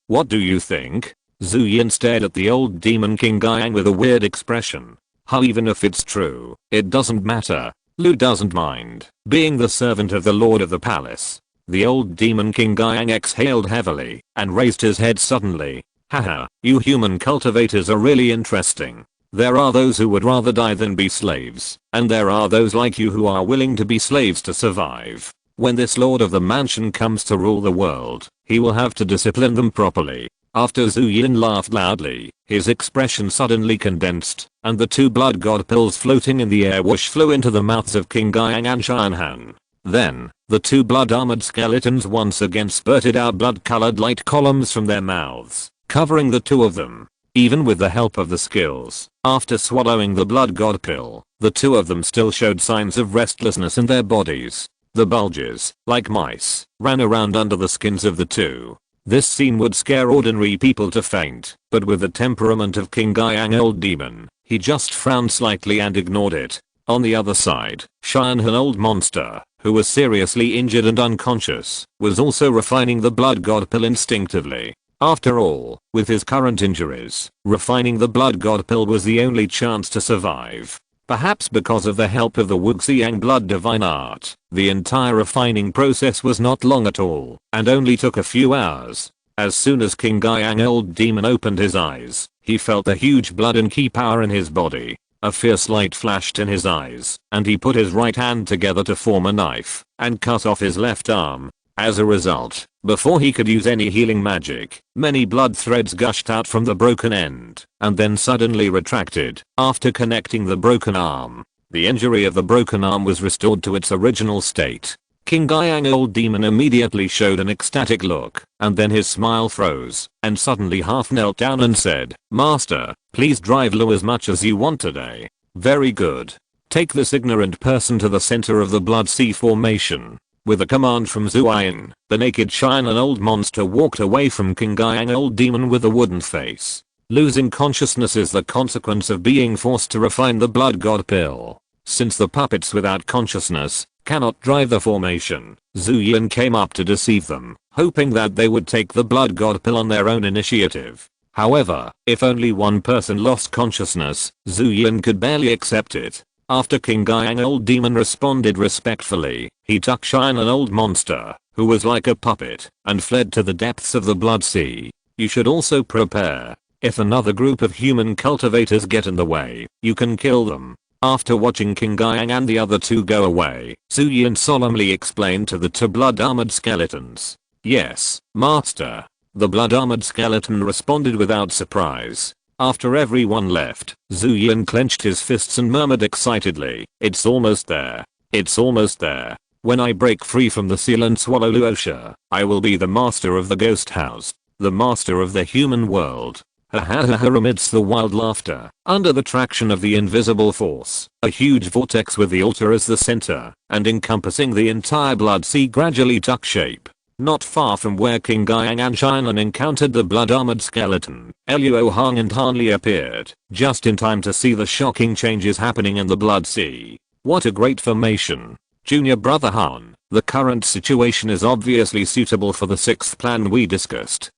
What do you think?" Zuyin stared at the old demon King Gaiang with a weird expression. "How even if it's true, it doesn't matter. Lu doesn't mind being the servant of the Lord of the Palace." The old demon King Gaiang exhaled heavily and raised his head suddenly. "Haha, you human cultivators are really interesting. There are those who would rather die than be slaves, and there are those like you who are willing to be slaves to survive. When this Lord of the Mansion comes to rule the world, he will have to discipline them properly." After Zuyin laughed loudly, his expression suddenly condensed, and the 2 blood god pills floating in the air whoosh flew into the mouths of King Gaiang and Cheyenne. Then, the 2 blood-armored skeletons once again spurted out blood-colored light columns from their mouths, covering the 2 of them. Even with the help of the skills, after swallowing the blood god pill, the 2 of them still showed signs of restlessness in their bodies. The bulges, like mice, ran around under the skins of the 2. This scene would scare ordinary people to faint, but with the temperament of King Gaiang Old Demon, he just frowned slightly and ignored it. On the other side, Cheyenne Old Monster, who was seriously injured and unconscious, was also refining the blood god pill instinctively. After all, with his current injuries, refining the blood god pill was the only chance to survive. Perhaps because of the help of the Wuxiang blood divine art, the entire refining process was not long at all, and only took a few hours. As soon as King Gaiang Old Demon opened his eyes, he felt a huge blood and ki power in his body. A fierce light flashed in his eyes, and he put his right hand together to form a knife, and cut off his left arm. As a result, Before he could use any healing magic, many blood threads gushed out from the broken end, and then suddenly retracted, after connecting the broken arm. The injury of the broken arm was restored to its original state. King Gyang Old Demon immediately showed an ecstatic look, and then his smile froze, and suddenly half knelt down and said, "Master, please drive Luo as much as you want today." "Very good. Take this ignorant person to the center of the Blood Sea formation." With a command from Zuayan, the naked Shinan old monster walked away from King Gyang Old Demon with a wooden face. Losing consciousness is the consequence of being forced to refine the Blood God pill. Since the puppets without consciousness cannot drive the formation, Zuyan came up to deceive them, hoping that they would take the Blood God pill on their own initiative. However, if only one person lost consciousness, Zuyan could barely accept it. After King Gyang Old Demon responded respectfully, he took Shinan Old Monster, who was like a puppet, and fled to the depths of the Blood Sea. You should also prepare. If another group of human cultivators get in the way, you can kill them. After watching King Gyang and the other two go away, Zuyan solemnly explained to the two blood-armored skeletons. "Yes, Master." The blood-armored skeleton responded without surprise. After everyone left, Zuyan clenched his fists and murmured excitedly, "It's almost there. It's almost there. When I break free from the seal and swallow Luosha, I will be the master of the ghost house, the master of the human world." Ha ha ha ha. Amidst the wild laughter, under the traction of the invisible force, a huge vortex with the altar as the center, and encompassing the entire Blood Sea gradually took shape. Not far from where King Gyang and Shinan encountered the blood-armored skeleton, Luo Hong and Hanli appeared, just in time to see the shocking changes happening in the Blood Sea. What a great formation. Junior brother Han, the current situation is obviously suitable for the sixth plan we discussed.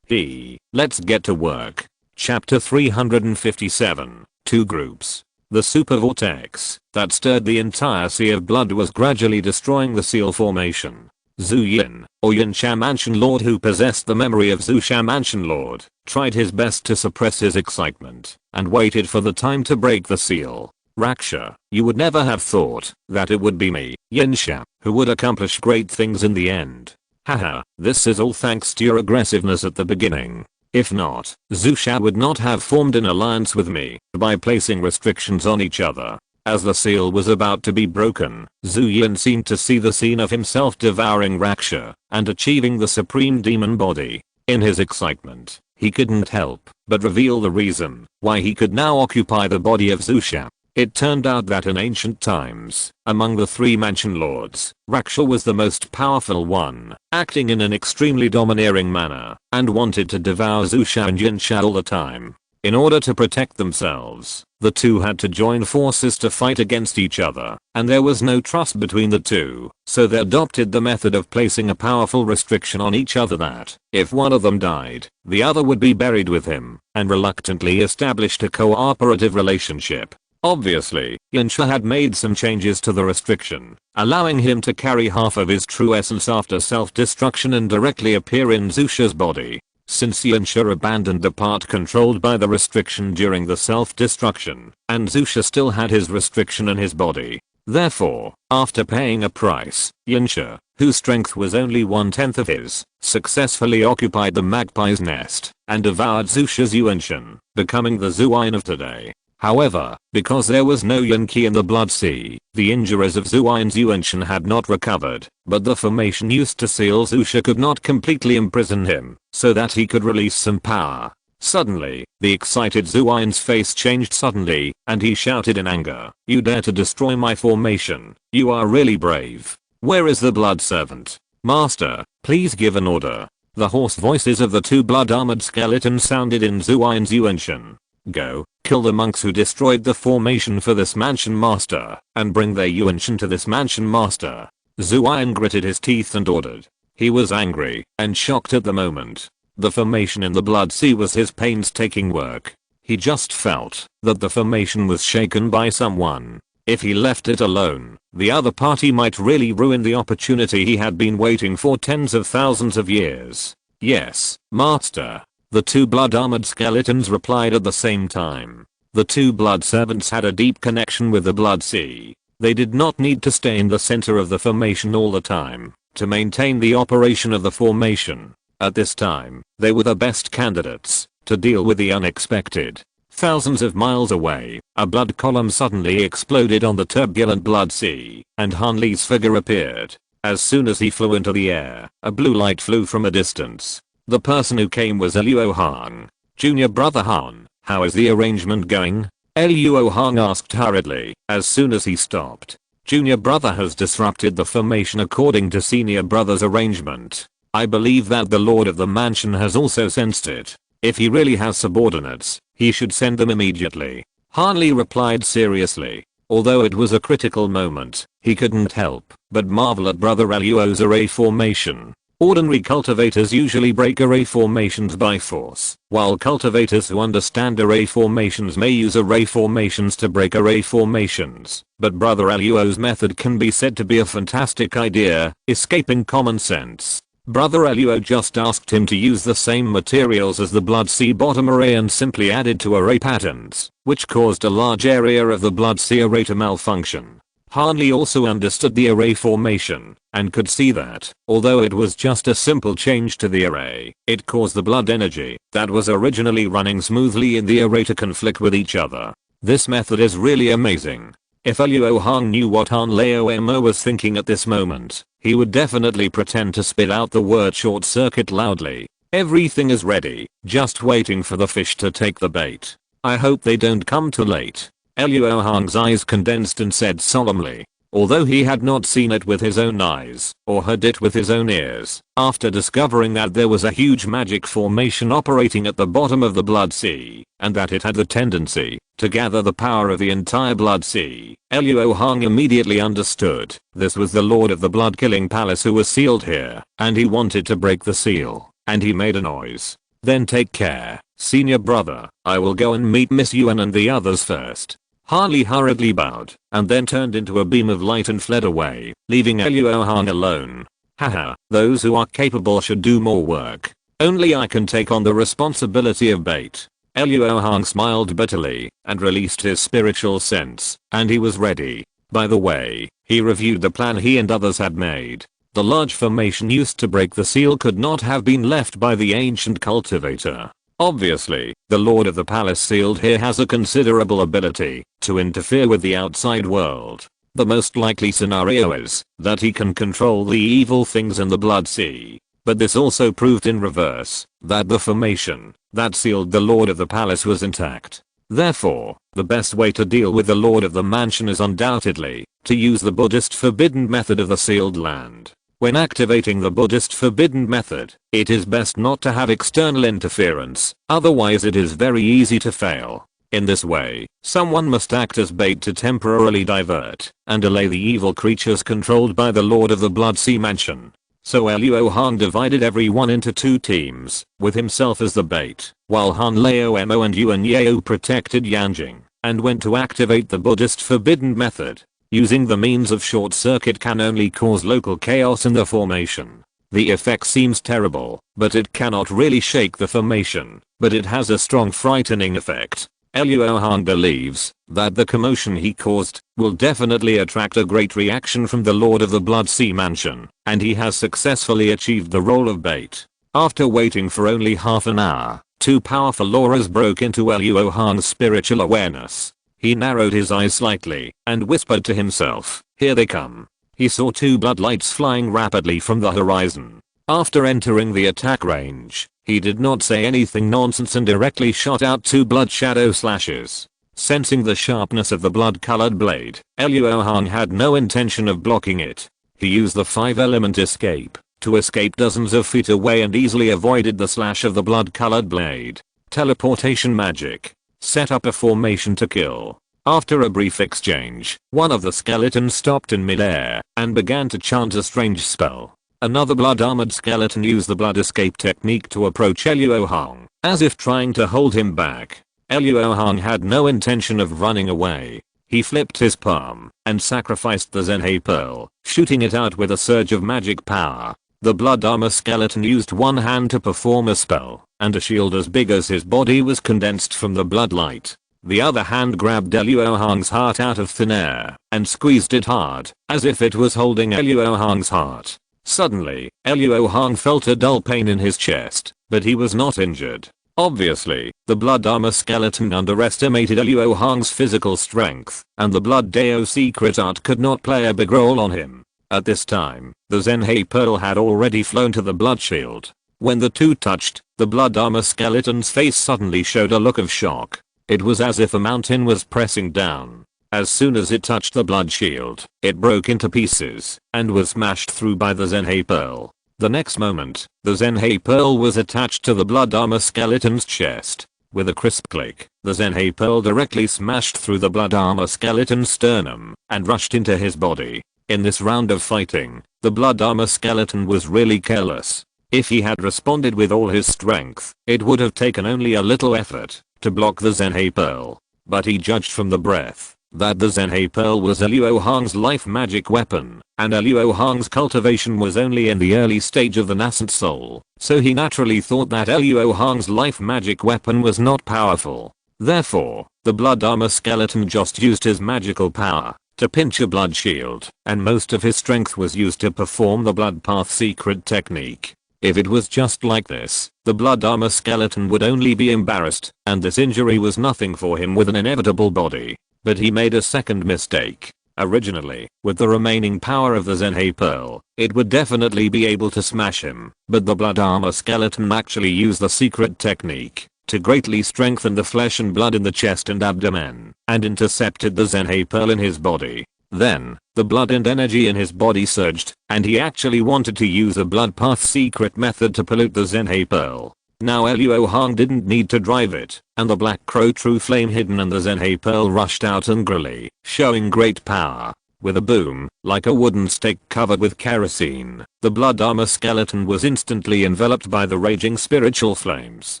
Let's get to work. Chapter 357, Two Groups. The super vortex that stirred the entire sea of blood was gradually destroying the seal formation. Zuyin, or Yinsha Mansion Lord who possessed the memory of Zusha Mansion Lord, tried his best to suppress his excitement, and waited for the time to break the seal. "Raksha, you would never have thought that it would be me, Yinsha, who would accomplish great things in the end. Haha, this is all thanks to your aggressiveness at the beginning. If not, Zusha would not have formed an alliance with me by placing restrictions on each other." As the seal was about to be broken, Zuyin seemed to see the scene of himself devouring Raksha and achieving the supreme demon body. In his excitement, he couldn't help but reveal the reason why he could now occupy the body of Zusha. It turned out that in ancient times, among the three mansion lords, Raksha was the most powerful one, acting in an extremely domineering manner, and wanted to devour Zusha and Yinsha all the time. In order to protect themselves, the two had to join forces to fight against each other, and there was no trust between the two, so they adopted the method of placing a powerful restriction on each other that, if one of them died, the other would be buried with him, and reluctantly established a cooperative relationship. Obviously, Yinsha had made some changes to the restriction, allowing him to carry half of his true essence after self-destruction and directly appear in Zusha's body. Since Yinsha abandoned the part controlled by the restriction during the self-destruction, and Zusha still had his restriction in his body. Therefore, after paying a price, Yinsha, whose strength was only 1/10 of his, successfully occupied the magpie's nest, and devoured Zusha's Yuanshan, becoming the Zuayan of today. However, because there was no Yanqi in the Blood Sea, the injuries of Zuayan's Yuanshan had not recovered, but the formation used to seal Zusha could not completely imprison him, so that he could release some power. Suddenly, the excited Zuayan's face changed suddenly, and he shouted in anger, "You dare to destroy my formation, you are really brave. Where is the blood servant? Master, please give an order." The hoarse voices of the two blood-armored skeletons sounded in Zuayan's Yuanshan. "Go, kill the monks who destroyed the formation for this mansion master, and bring their Yuanshan to this mansion master." Zuayan gritted his teeth and ordered. He was angry and shocked at the moment. The formation in the Blood Sea was his painstaking work. He just felt that the formation was shaken by someone. If he left it alone, the other party might really ruin the opportunity he had been waiting for tens of thousands of years. "Yes, master." The two blood-armored skeletons replied at the same time. The two blood servants had a deep connection with the Blood Sea. They did not need to stay in the center of the formation all the time to maintain the operation of the formation. At this time, they were the best candidates to deal with the unexpected. Thousands of miles away, a blood column suddenly exploded on the turbulent blood sea, and Han Li's figure appeared. As soon as he flew into the air, a blue light flew from a distance. The person who came was Luo Hong. "Junior brother Han, how is the arrangement going?" Luo Hong asked hurriedly, as soon as he stopped. "Junior brother has disrupted the formation according to senior brother's arrangement. I believe that the lord of the mansion has also sensed it. If he really has subordinates, he should send them immediately." Han Li replied seriously. Although it was a critical moment, he couldn't help but marvel at brother Luo's array formation. Ordinary cultivators usually break array formations by force, while cultivators who understand array formations may use array formations to break array formations. But brother Luo's method can be said to be a fantastic idea, escaping common sense. Brother Luo just asked him to use the same materials as the blood sea bottom array and simply added to array patterns, which caused a large area of the blood sea array to malfunction. Han Li also understood the array formation, and could see that, although it was just a simple change to the array, it caused the blood energy that was originally running smoothly in the array to conflict with each other. This method is really amazing. If Luo Hong knew what Han Lao was thinking at this moment, he would definitely pretend to spit out the word short circuit loudly. "Everything is ready, just waiting for the fish to take the bait. I hope they don't come too late." Luo Hong's eyes condensed and said solemnly. Although he had not seen it with his own eyes, or heard it with his own ears, after discovering that there was a huge magic formation operating at the bottom of the blood sea, and that it had the tendency to gather the power of the entire blood sea, Luo Hong immediately understood this was the lord of the blood-killing palace who was sealed here, and he wanted to break the seal, and he made a noise. "Then take care, senior brother, I will go and meet Miss Yuan and the others first." Han Li hurriedly bowed, and then turned into a beam of light and fled away, leaving Luo Hong alone. "Haha, those who are capable should do more work. Only I can take on the responsibility of bait." Luo Hong smiled bitterly, and released his spiritual sense, and he was ready. By the way, he reviewed the plan he and others had made. The large formation used to break the seal could not have been left by the ancient cultivator. Obviously, the lord of the palace sealed here has a considerable ability to interfere with the outside world. The most likely scenario is that he can control the evil things in the blood sea. But this also proved in reverse that the formation that sealed the lord of the palace was intact. Therefore, the best way to deal with the lord of the mansion is undoubtedly to use the Buddhist forbidden method of the sealed land. When activating the Buddhist forbidden method, it is best not to have external interference, otherwise it is very easy to fail. In this way, someone must act as bait to temporarily divert and delay the evil creatures controlled by the lord of the blood sea mansion. So Luo Hong divided everyone into two teams, with himself as the bait, while Han Lao and Yuan Yao protected Yanjing, and went to activate the Buddhist forbidden method. Using the means of short circuit can only cause local chaos in the formation. The effect seems terrible, but it cannot really shake the formation, but it has a strong frightening effect. Luo Hong believes that the commotion he caused will definitely attract a great reaction from the lord of the blood sea mansion, and he has successfully achieved the role of bait. After waiting for only half an hour, two powerful auras broke into Luo Hong's spiritual awareness. He narrowed his eyes slightly and whispered to himself, "Here they come." He saw two blood lights flying rapidly from the horizon. After entering the attack range, he did not say anything nonsense and directly shot out two blood shadow slashes. Sensing the sharpness of the blood-colored blade, Luo Hong had no intention of blocking it. He used the 5-element escape to escape dozens of feet away and easily avoided the slash of the blood-colored blade. Teleportation magic. Set up a formation to kill. After a brief exchange, one of the skeletons stopped in midair and began to chant a strange spell. Another blood-armored skeleton used the blood escape technique to approach Luo Hong, as if trying to hold him back. Luo Hong had no intention of running away. He flipped his palm and sacrificed the Zenhei pearl, shooting it out with a surge of magic power. The blood armor skeleton used one hand to perform a spell, and a shield as big as his body was condensed from the blood light. The other hand grabbed Luo Hong's heart out of thin air and squeezed it hard, as if it was holding Luo Hong's heart. Suddenly, Luo Hong felt a dull pain in his chest, but he was not injured. Obviously, the blood armor skeleton underestimated Luo Hong's physical strength, and the blood Dao secret art could not play a big role on him. At this time, the Zhenhe pearl had already flown to the blood shield. When the two touched, the blood armor skeleton's face suddenly showed a look of shock. It was as if a mountain was pressing down. As soon as it touched the blood shield, it broke into pieces and was smashed through by the Zhenhe pearl. The next moment, the Zhenhe pearl was attached to the blood armor skeleton's chest. With a crisp click, the Zhenhe pearl directly smashed through the blood armor skeleton's sternum and rushed into his body. In this round of fighting, the blood armor skeleton was really careless. If he had responded with all his strength, it would have taken only a little effort to block the Zhenhe pearl. But he judged from the breath that the Zhenhe pearl was Luo Hong's life magic weapon, and Luo Hong's cultivation was only in the early stage of the nascent soul, so he naturally thought that Luo Hong's life magic weapon was not powerful. Therefore, the blood armor skeleton just used his magical power to pinch a blood shield, and most of his strength was used to perform the blood path secret technique. If it was just like this, the blood armor skeleton would only be embarrassed, and this injury was nothing for him with an inevitable body. But he made a second mistake. Originally, with the remaining power of the Zhenhe pearl, it would definitely be able to smash him, but the blood armor skeleton actually used the secret technique to greatly strengthen the flesh and blood in the chest and abdomen, and intercepted the Zhenhe pearl in his body. Then, the blood and energy in his body surged, and he actually wanted to use a blood path secret method to pollute the Zhenhe pearl. Now Luo Hong didn't need to drive it, and the black crow true flame hidden and the Zhenhe pearl rushed out angrily, showing great power. With a boom, like a wooden stake covered with kerosene, the blood armor skeleton was instantly enveloped by the raging spiritual flames.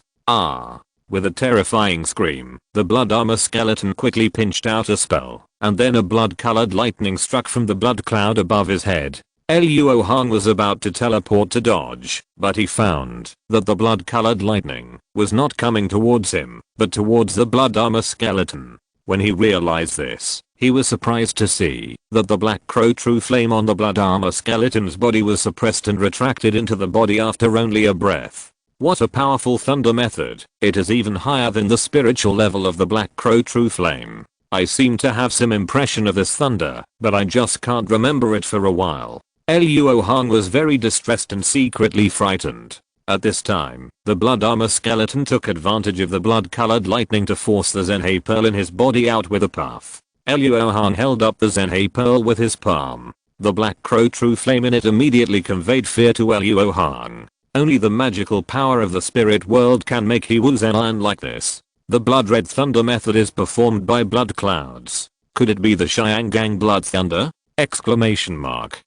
Ah! With a terrifying scream, the blood armor skeleton quickly pinched out a spell, and then a blood-colored lightning struck from the blood cloud above his head. Luo Hong was about to teleport to dodge, but he found that the blood-colored lightning was not coming towards him, but towards the blood armor skeleton. When he realized this, he was surprised to see that the black crow true flame on the blood armor skeleton's body was suppressed and retracted into the body after only a breath. What a powerful thunder method. It is even higher than the spiritual level of the black crow true flame. I seem to have some impression of this thunder, but I just can't remember it for a while. Luo Hong was very distressed and secretly frightened. At this time, the blood armor skeleton took advantage of the blood-colored lightning to force the Zhenhe pearl in his body out with a puff. Luo Hong held up the Zhenhe pearl with his palm. The black crow true flame in it immediately conveyed fear to Luo Hong. Only the magical power of the spirit world can make He Wu Zhen iron like this. The blood red thunder method is performed by blood clouds. Could it be the Xiangang blood thunder? Exclamation mark.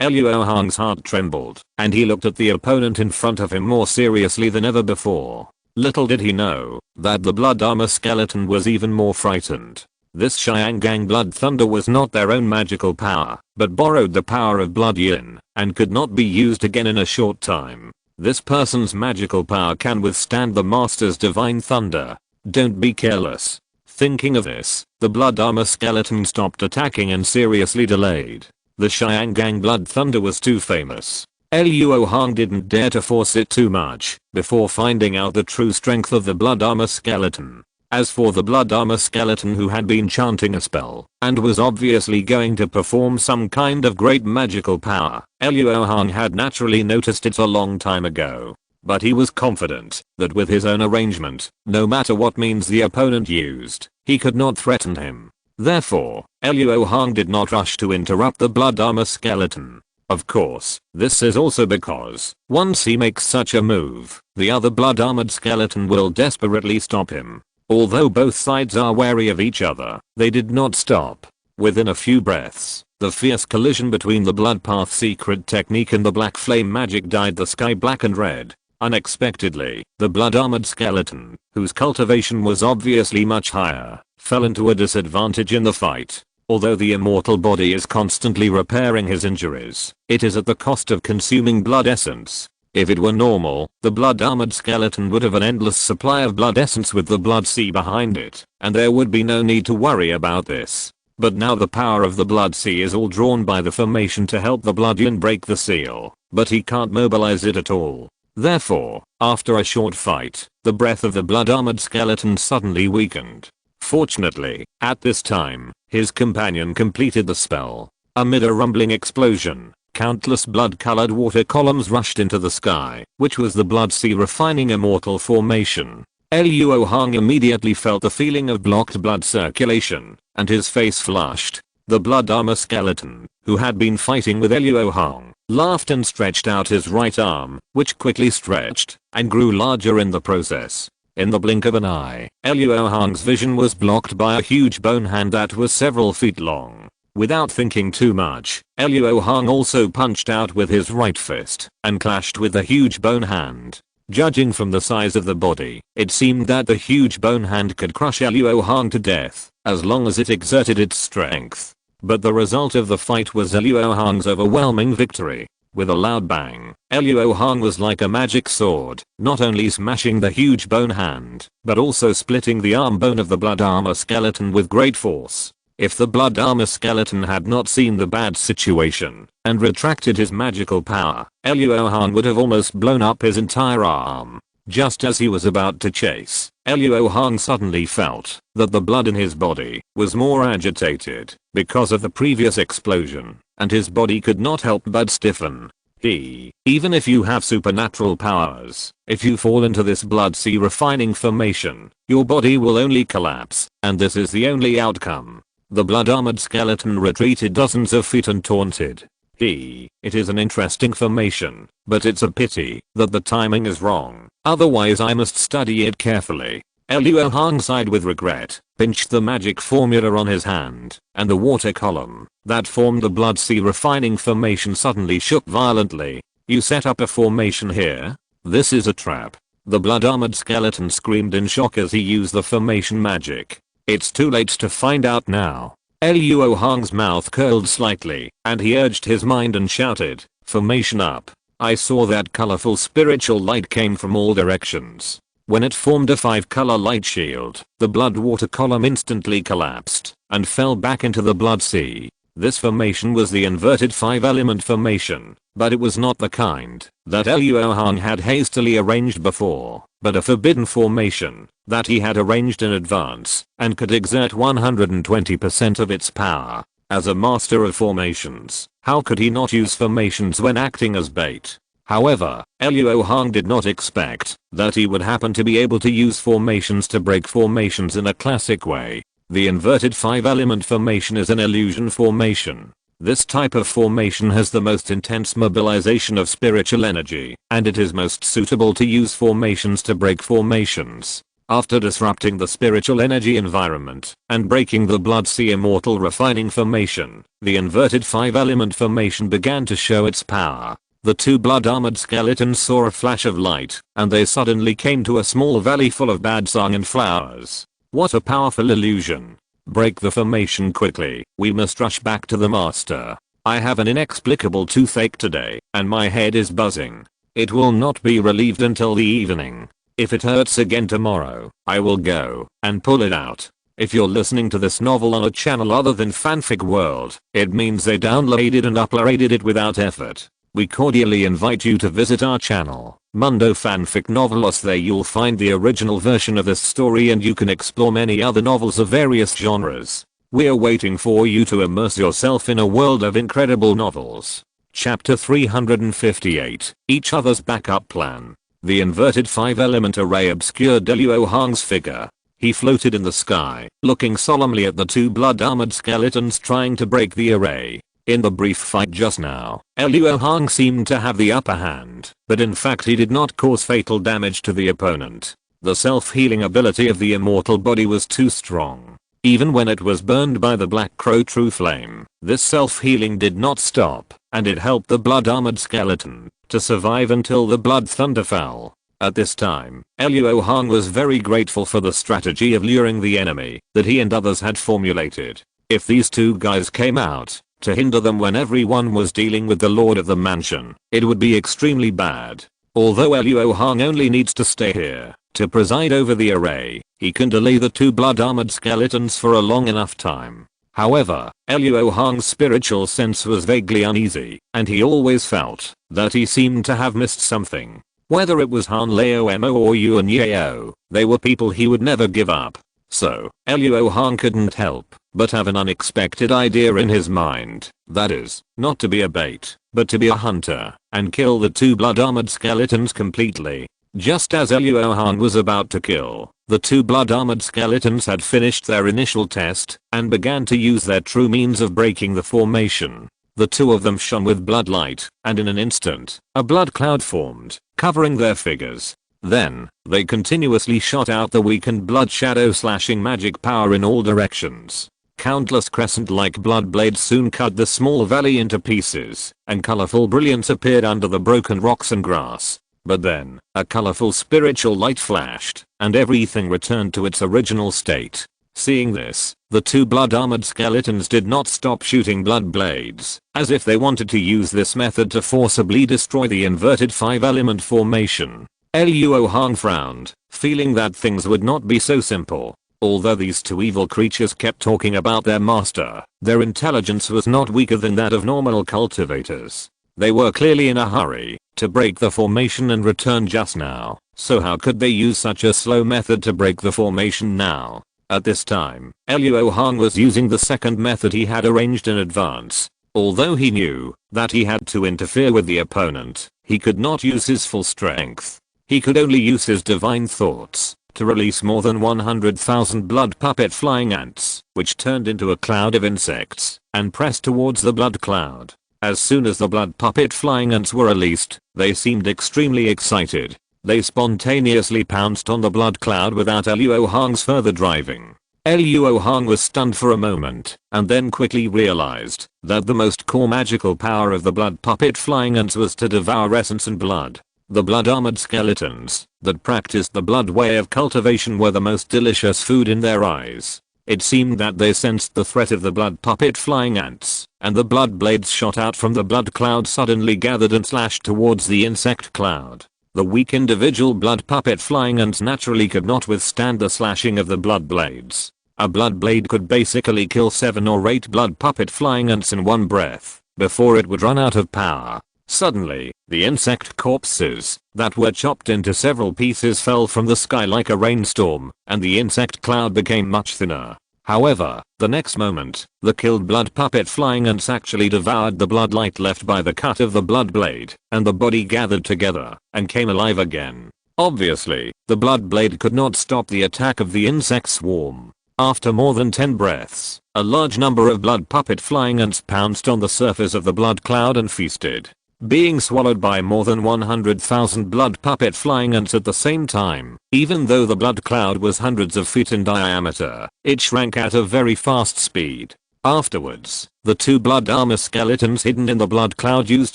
Luo Hong's heart trembled, and he looked at the opponent in front of him more seriously than ever before. Little did he know that the blood armor skeleton was even more frightened. This Xiangang blood thunder was not their own magical power, but borrowed the power of blood yin, and could not be used again in a short time. This person's magical power can withstand the master's divine thunder. Don't be careless. Thinking of this, the blood armor skeleton stopped attacking and seriously delayed. The Xiangang blood thunder was too famous. Luo Hong didn't dare to force it too much before finding out the true strength of the blood armor skeleton. As for the blood armor skeleton who had been chanting a spell and was obviously going to perform some kind of great magical power, Luo Hong had naturally noticed it a long time ago. But he was confident that with his own arrangement, no matter what means the opponent used, he could not threaten him. Therefore, Luo Hong did not rush to interrupt the blood armor skeleton. Of course, this is also because, once he makes such a move, the other blood armored skeleton will desperately stop him. Although both sides are wary of each other, they did not stop. Within a few breaths, the fierce collision between the blood path secret technique and the black flame magic dyed the sky black and red. Unexpectedly, the blood armored skeleton, whose cultivation was obviously much higher, fell into a disadvantage in the fight. Although the immortal body is constantly repairing his injuries, it is at the cost of consuming blood essence. If it were normal, the blood armored skeleton would have an endless supply of blood essence with the blood sea behind it, and there would be no need to worry about this. But now the power of the Blood Sea is all drawn by the formation to help the Bloodline break the seal, but he can't mobilize it at all. Therefore, after a short fight, the breath of the blood-armored skeleton suddenly weakened. Fortunately, at this time, his companion completed the spell. Amid a rumbling explosion, countless blood-colored water columns rushed into the sky, which was the Blood Sea refining immortal formation. Luo Hong immediately felt the feeling of blocked blood circulation, and his face flushed. The blood armor skeleton, who had been fighting with Luo Hong, laughed and stretched out his right arm, which quickly stretched and grew larger in the process. In the blink of an eye, Luo Hong's vision was blocked by a huge bone hand that was several feet long. Without thinking too much, Luo Hong also punched out with his right fist and clashed with the huge bone hand. Judging from the size of the body, it seemed that the huge bone hand could crush Luo Hong to death, as long as it exerted its strength. But the result of the fight was Luo Hong's overwhelming victory. With a loud bang, Luo Hong was like a magic sword, not only smashing the huge bone hand, but also splitting the arm bone of the blood armor skeleton with great force. If the blood armor skeleton had not seen the bad situation and retracted his magical power, Luo Hong would have almost blown up his entire arm. Just as he was about to chase, Luo Hong suddenly felt that the blood in his body was more agitated because of the previous explosion, and his body could not help but stiffen. Even if you have supernatural powers, if you fall into this Blood Sea refining formation, your body will only collapse, and this is the only outcome. The blood-armored skeleton retreated dozens of feet and taunted. It is an interesting formation, but it's a pity that the timing is wrong, otherwise I must study it carefully. Luo Hong sighed with regret, pinched the magic formula on his hand, and the water column that formed the Blood Sea refining formation suddenly shook violently. You set up a formation here? This is a trap. The blood-armored skeleton screamed in shock as he used the formation magic. It's too late to find out now. Luo Hong's mouth curled slightly, and he urged his mind and shouted, "Formation up." I saw that colorful spiritual light came from all directions. When it formed a 5-color light shield, the blood water column instantly collapsed and fell back into the Blood Sea. This formation was the inverted 5-element formation, but it was not the kind that Luo Hong had hastily arranged before, but a forbidden formation that he had arranged in advance and could exert 120% of its power. As a master of formations, how could he not use formations when acting as bait? However, Luo Hong did not expect that he would happen to be able to use formations to break formations in a classic way. The inverted 5-element formation is an illusion formation. This type of formation has the most intense mobilization of spiritual energy, and it is most suitable to use formations to break formations. After disrupting the spiritual energy environment and breaking the Blood Sea immortal refining formation, the inverted 5-element formation began to show its power. The two blood-armored skeletons saw a flash of light, and they suddenly came to a small valley full of bad song and flowers. What a powerful illusion. Break the formation quickly, we must rush back to the master. I have an inexplicable toothache today, and my head is buzzing. It will not be relieved until the evening. If it hurts again tomorrow, I will go and pull it out. If you're listening to this novel on a channel other than Fanfic World, it means they downloaded and uploaded it without effort. We cordially invite you to visit our channel, Mundo Fanfic Novelos. There you'll find the original version of this story and you can explore many other novels of various genres. We're waiting for you to immerse yourself in a world of incredible novels. Chapter 358, Each Other's Backup Plan. The inverted 5-element array obscured Luo Hong's figure. He floated in the sky, looking solemnly at the two blood-armored skeletons trying to break the array. In the brief fight just now, Luo Hong seemed to have the upper hand, but in fact he did not cause fatal damage to the opponent. The self-healing ability of the immortal body was too strong. Even when it was burned by the Black Crow True Flame, this self-healing did not stop, and it helped the blood-armored skeleton to survive until the Blood Thunder fell. At this time, Luo Hong was very grateful for the strategy of luring the enemy that he and others had formulated. If these two guys came out to hinder them when everyone was dealing with the Lord of the Mansion, it would be extremely bad. Although Luo Hong only needs to stay here to preside over the array, he can delay the two blood-armored skeletons for a long enough time. However, Luo Hong's spiritual sense was vaguely uneasy, and he always felt that he seemed to have missed something. Whether it was Han Lao Mo or Yuan Yao, they were people he would never give up. So, Luo Hong couldn't help but have an unexpected idea in his mind. That is, not to be a bait, but to be a hunter, and kill the two blood-armored skeletons completely. Just as Luo Hong was about to kill, the two blood-armored skeletons had finished their initial test and began to use their true means of breaking the formation. The two of them shone with blood light, and in an instant, a blood cloud formed, covering their figures. Then, they continuously shot out the weakened blood shadow, slashing magic power in all directions. Countless crescent-like blood blades soon cut the small valley into pieces, and colorful brilliance appeared under the broken rocks and grass. But then, a colorful spiritual light flashed, and everything returned to its original state. Seeing this, the two blood-armored skeletons did not stop shooting blood blades, as if they wanted to use this method to forcibly destroy the inverted five-element formation. Luo Hong frowned, feeling that things would not be so simple. Although these two evil creatures kept talking about their master, their intelligence was not weaker than that of normal cultivators. They were clearly in a hurry to break the formation and return just now, so how could they use such a slow method to break the formation now? At this time, Luo Hong was using the second method he had arranged in advance. Although he knew that he had to interfere with the opponent, he could not use his full strength. He could only use his divine thoughts to release more than 100,000 blood puppet flying ants, which turned into a cloud of insects and pressed towards the blood cloud. As soon as the blood puppet flying ants were released, they seemed extremely excited. They spontaneously pounced on the blood cloud without Luo Hong's further driving. Luo Hong was stunned for a moment, and then quickly realized that the most core magical power of the blood puppet flying ants was to devour essence and blood. The blood-armored skeletons that practiced the blood way of cultivation were the most delicious food in their eyes. It seemed that they sensed the threat of the blood puppet flying ants, and the blood blades shot out from the blood cloud suddenly gathered and slashed towards the insect cloud. The weak individual blood puppet flying ants naturally could not withstand the slashing of the blood blades. A blood blade could basically kill 7 or 8 blood puppet flying ants in one breath, before it would run out of power. Suddenly, the insect corpses that were chopped into several pieces fell from the sky like a rainstorm, and the insect cloud became much thinner. However, the next moment, the killed blood puppet flying ants actually devoured the blood light left by the cut of the blood blade, and the body gathered together and came alive again. Obviously, the blood blade could not stop the attack of the insect swarm. After more than 10 breaths, a large number of blood puppet flying ants pounced on the surface of the blood cloud and feasted. Being swallowed by more than 100,000 blood puppet flying ants at the same time. Even though the blood cloud was hundreds of feet in diameter, it shrank at a very fast speed. Afterwards, the two blood armor skeletons hidden in the blood cloud used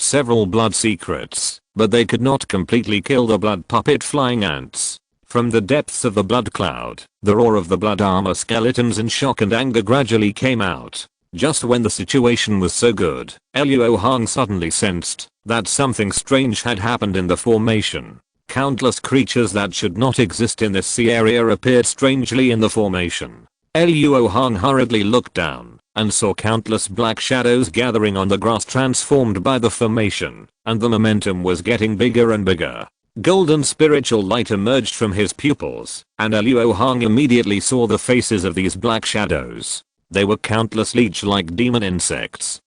several blood secrets, but they could not completely kill the blood puppet flying ants. From the depths of the blood cloud, the roar of the blood armor skeletons in shock and anger gradually came out. Just when the situation was so good, Luo Hong suddenly sensed that something strange had happened in the formation. Countless creatures that should not exist in this sea area appeared strangely in the formation. Luo Hong hurriedly looked down and saw countless black shadows gathering on the grass transformed by the formation, and the momentum was getting bigger and bigger. Golden spiritual light emerged from his pupils, and Luo Hong immediately saw the faces of these black shadows. They were countless leech-like demon insects.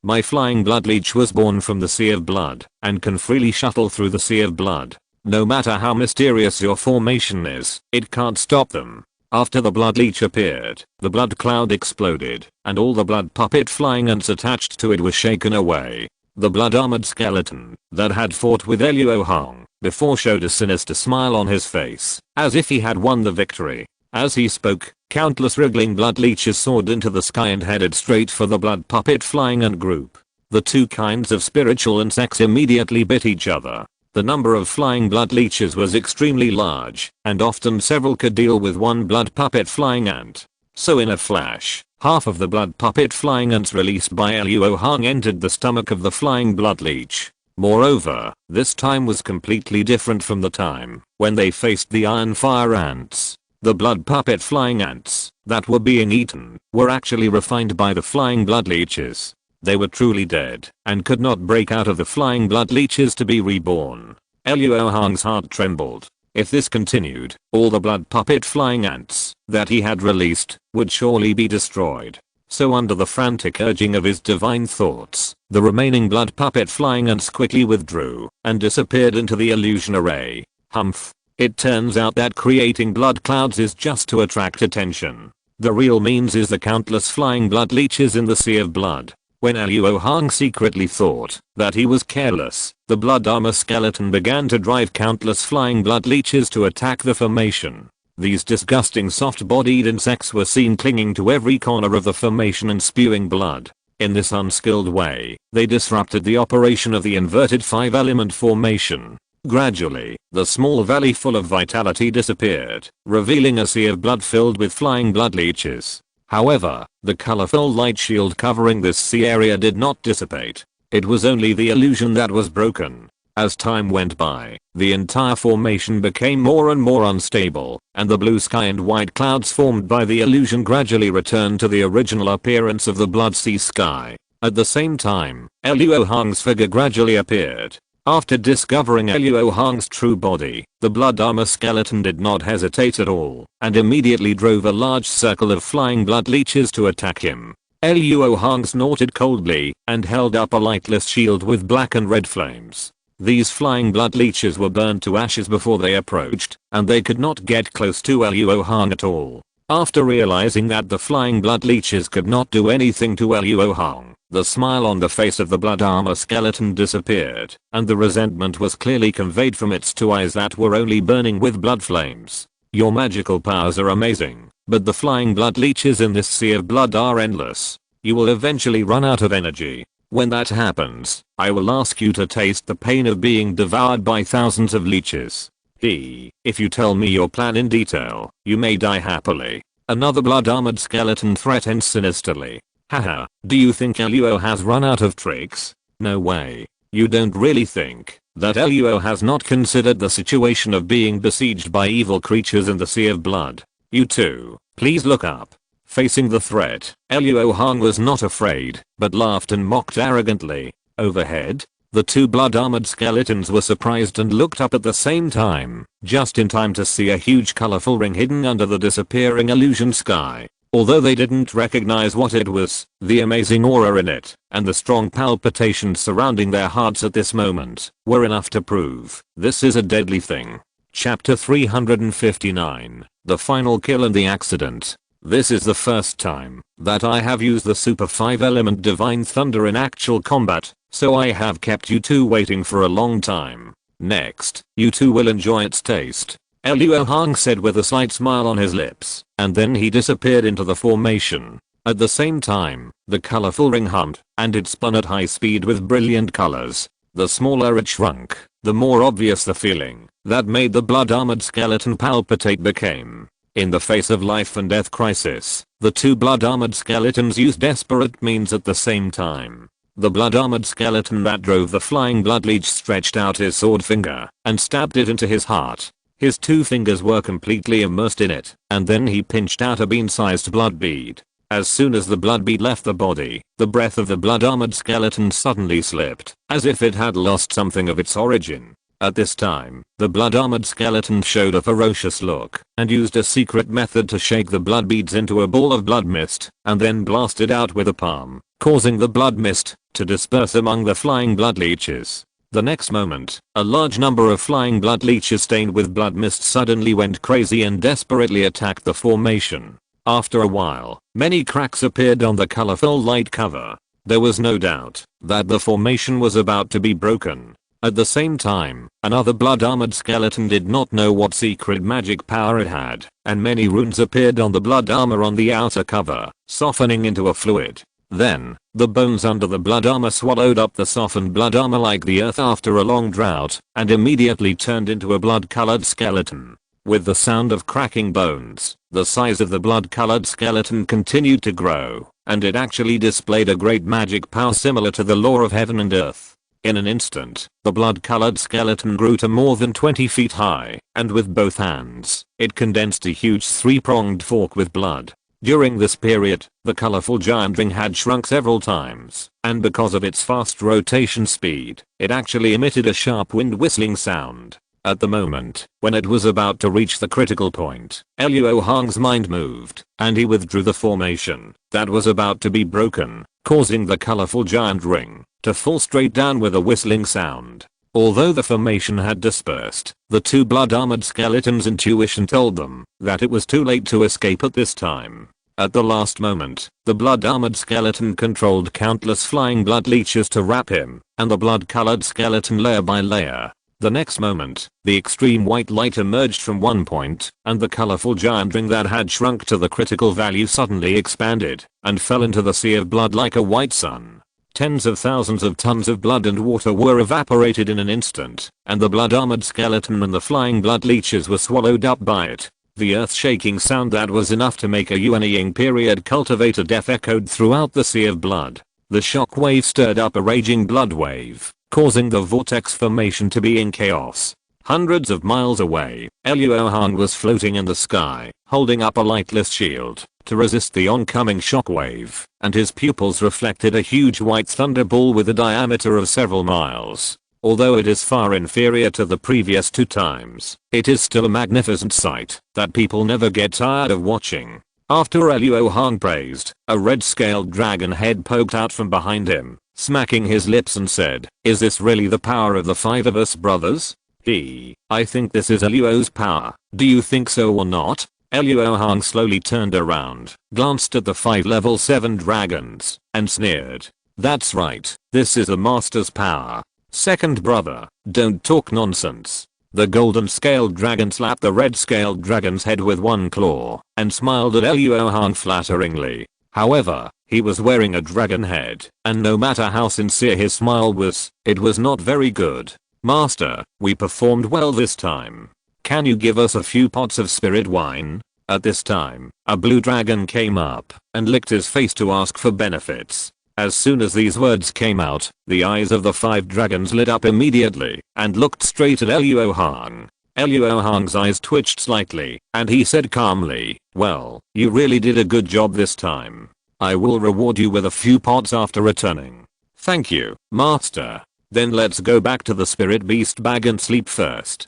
My flying blood leech was born from the sea of blood and can freely shuttle through the sea of blood. No matter how mysterious your formation is, it can't stop them. After the blood leech appeared, the blood cloud exploded, and all the blood puppet flying ants attached to it were shaken away. The blood-armored skeleton that had fought with Luo Hong before showed a sinister smile on his face, as if he had won the victory. As he spoke, countless wriggling blood leeches soared into the sky and headed straight for the blood puppet flying ant group. The two kinds of spiritual insects immediately bit each other. The number of flying blood leeches was extremely large, and often several could deal with one blood puppet flying ant. So in a flash, half of the blood puppet flying ants released by Luo Hong entered the stomach of the flying blood leech. Moreover, this time was completely different from the time when they faced the iron fire ants. The blood puppet flying ants that were being eaten were actually refined by the flying blood leeches. They were truly dead and could not break out of the flying blood leeches to be reborn. Luo Hong's heart trembled. If this continued, all the blood puppet flying ants that he had released would surely be destroyed. So under the frantic urging of his divine thoughts, the remaining blood puppet flying ants quickly withdrew and disappeared into the illusion array. Humph. It turns out that creating blood clouds is just to attract attention. The real means is the countless flying blood leeches in the sea of blood. When Luo Hong secretly thought that he was careless, the blood armor skeleton began to drive countless flying blood leeches to attack the formation. These disgusting soft-bodied insects were seen clinging to every corner of the formation and spewing blood. In this unskilled way, they disrupted the operation of the inverted 5-element formation. Gradually, the small valley full of vitality disappeared, revealing a sea of blood filled with flying blood leeches. However, the colorful light shield covering this sea area did not dissipate. It was only the illusion that was broken. As time went by, the entire formation became more and more unstable, and the blue sky and white clouds formed by the illusion gradually returned to the original appearance of the blood sea sky. At the same time, Luo Hong's figure gradually appeared. After discovering Luo Hong's true body, the blood armor skeleton did not hesitate at all, and immediately drove a large circle of flying blood leeches to attack him. Luo Hong snorted coldly and held up a lightless shield with black and red flames. These flying blood leeches were burned to ashes before they approached, and they could not get close to Luo Hong at all. After realizing that the flying blood leeches could not do anything to Luo Hong, the smile on the face of the blood armor skeleton disappeared, and the resentment was clearly conveyed from its two eyes that were only burning with blood flames. Your magical powers are amazing, but the flying blood leeches in this sea of blood are endless. You will eventually run out of energy. When that happens, I will ask you to taste the pain of being devoured by thousands of leeches. If you tell me your plan in detail, you may die happily. Another blood-armored skeleton threatened sinisterly. Haha, do you think Luo has run out of tricks? No way. You don't really think that Luo has not considered the situation of being besieged by evil creatures in the sea of blood. You too, please look up. Facing the threat, Luo Hong was not afraid, but laughed and mocked arrogantly. Overhead, the two blood-armored skeletons were surprised and looked up at the same time, just in time to see a huge colorful ring hidden under the disappearing illusion sky. Although they didn't recognize what it was, the amazing aura in it, and the strong palpitations surrounding their hearts at this moment, were enough to prove this is a deadly thing. Chapter 359, The Final Kill and the Accident. This is the first time that I have used the Super 5-element Divine Thunder in actual combat, so I have kept you two waiting for a long time. Next, you two will enjoy its taste. Luo Hong said with a slight smile on his lips, and then he disappeared into the formation. At the same time, the colorful ring hummed, and it spun at high speed with brilliant colors. The smaller it shrunk, the more obvious the feeling that made the blood-armored skeleton palpitate became. In the face of life and death crisis, the two blood-armored skeletons used desperate means at the same time. The blood-armored skeleton that drove the flying blood leech stretched out his sword finger and stabbed it into his heart. His two fingers were completely immersed in it, and then he pinched out a bean-sized blood bead. As soon as the blood bead left the body, the breath of the blood-armored skeleton suddenly slipped, as if it had lost something of its origin. At this time, the blood-armored skeleton showed a ferocious look, and used a secret method to shake the blood beads into a ball of blood mist, and then blast it out with a palm, causing the blood mist to disperse among the flying blood leeches. The next moment, a large number of flying blood leeches stained with blood mist suddenly went crazy and desperately attacked the formation. After a while, many cracks appeared on the colorful light cover. There was no doubt that the formation was about to be broken. At the same time, another blood-armored skeleton did not know what secret magic power it had, and many runes appeared on the blood armor on the outer cover, softening into a fluid. Then, the bones under the blood armor swallowed up the softened blood armor like the earth after a long drought, and immediately turned into a blood-colored skeleton. With the sound of cracking bones, the size of the blood-colored skeleton continued to grow, and it actually displayed a great magic power similar to the law of heaven and earth. In an instant, the blood-colored skeleton grew to more than 20 feet high, and with both hands, it condensed a huge three-pronged fork with blood. During this period, the colorful giant ring had shrunk several times, and because of its fast rotation speed, it actually emitted a sharp wind whistling sound. At the moment, when it was about to reach the critical point, Luo Hong's mind moved, and he withdrew the formation that was about to be broken, causing the colorful giant ring to fall straight down with a whistling sound. Although the formation had dispersed, the two blood-armored skeletons' intuition told them that it was too late to escape at this time. At the last moment, the blood-armored skeleton controlled countless flying blood leeches to wrap him and the blood-colored skeleton layer by layer. The next moment, the extreme white light emerged from one point, and the colorful giant ring that had shrunk to the critical value suddenly expanded and fell into the sea of blood like a white sun. Tens of thousands of tons of blood and water were evaporated in an instant, and the blood-armored skeleton and the flying blood leeches were swallowed up by it. The earth-shaking sound that was enough to make a Yuanying period cultivator death echoed throughout the sea of blood. The shock wave stirred up a raging blood wave, causing the vortex formation to be in chaos. Hundreds of miles away, Luo Hong was floating in the sky, holding up a lightless shield to resist the oncoming shockwave, and his pupils reflected a huge white thunderball with a diameter of several miles. Although it is far inferior to the previous two times, it is still a magnificent sight that people never get tired of watching. After Luo Hong praised, a red-scaled dragon head poked out from behind him, smacking his lips and said, "Is this really the power of the five of us brothers? I think this is Luo's power. Do you think so or not?" Luo Hong slowly turned around, glanced at the 5 level 7 dragons, and sneered. "That's right, this is the master's power. Second brother, don't talk nonsense." The golden scaled dragon slapped the red scaled dragon's head with one claw, and smiled at Luo Hong flatteringly. However, he was wearing a dragon head, and no matter how sincere his smile was, it was not very good. "Master, we performed well this time. Can you give us a few pots of spirit wine?" At this time, a blue dragon came up and licked his face to ask for benefits. As soon as these words came out, the eyes of the 5 dragons lit up immediately and looked straight at Luo Hong. Luo Hong's eyes twitched slightly, and he said calmly, "Well, you really did a good job this time. I will reward you with a few pots after returning." "Thank you, master. Then let's go back to the spirit beast bag and sleep first."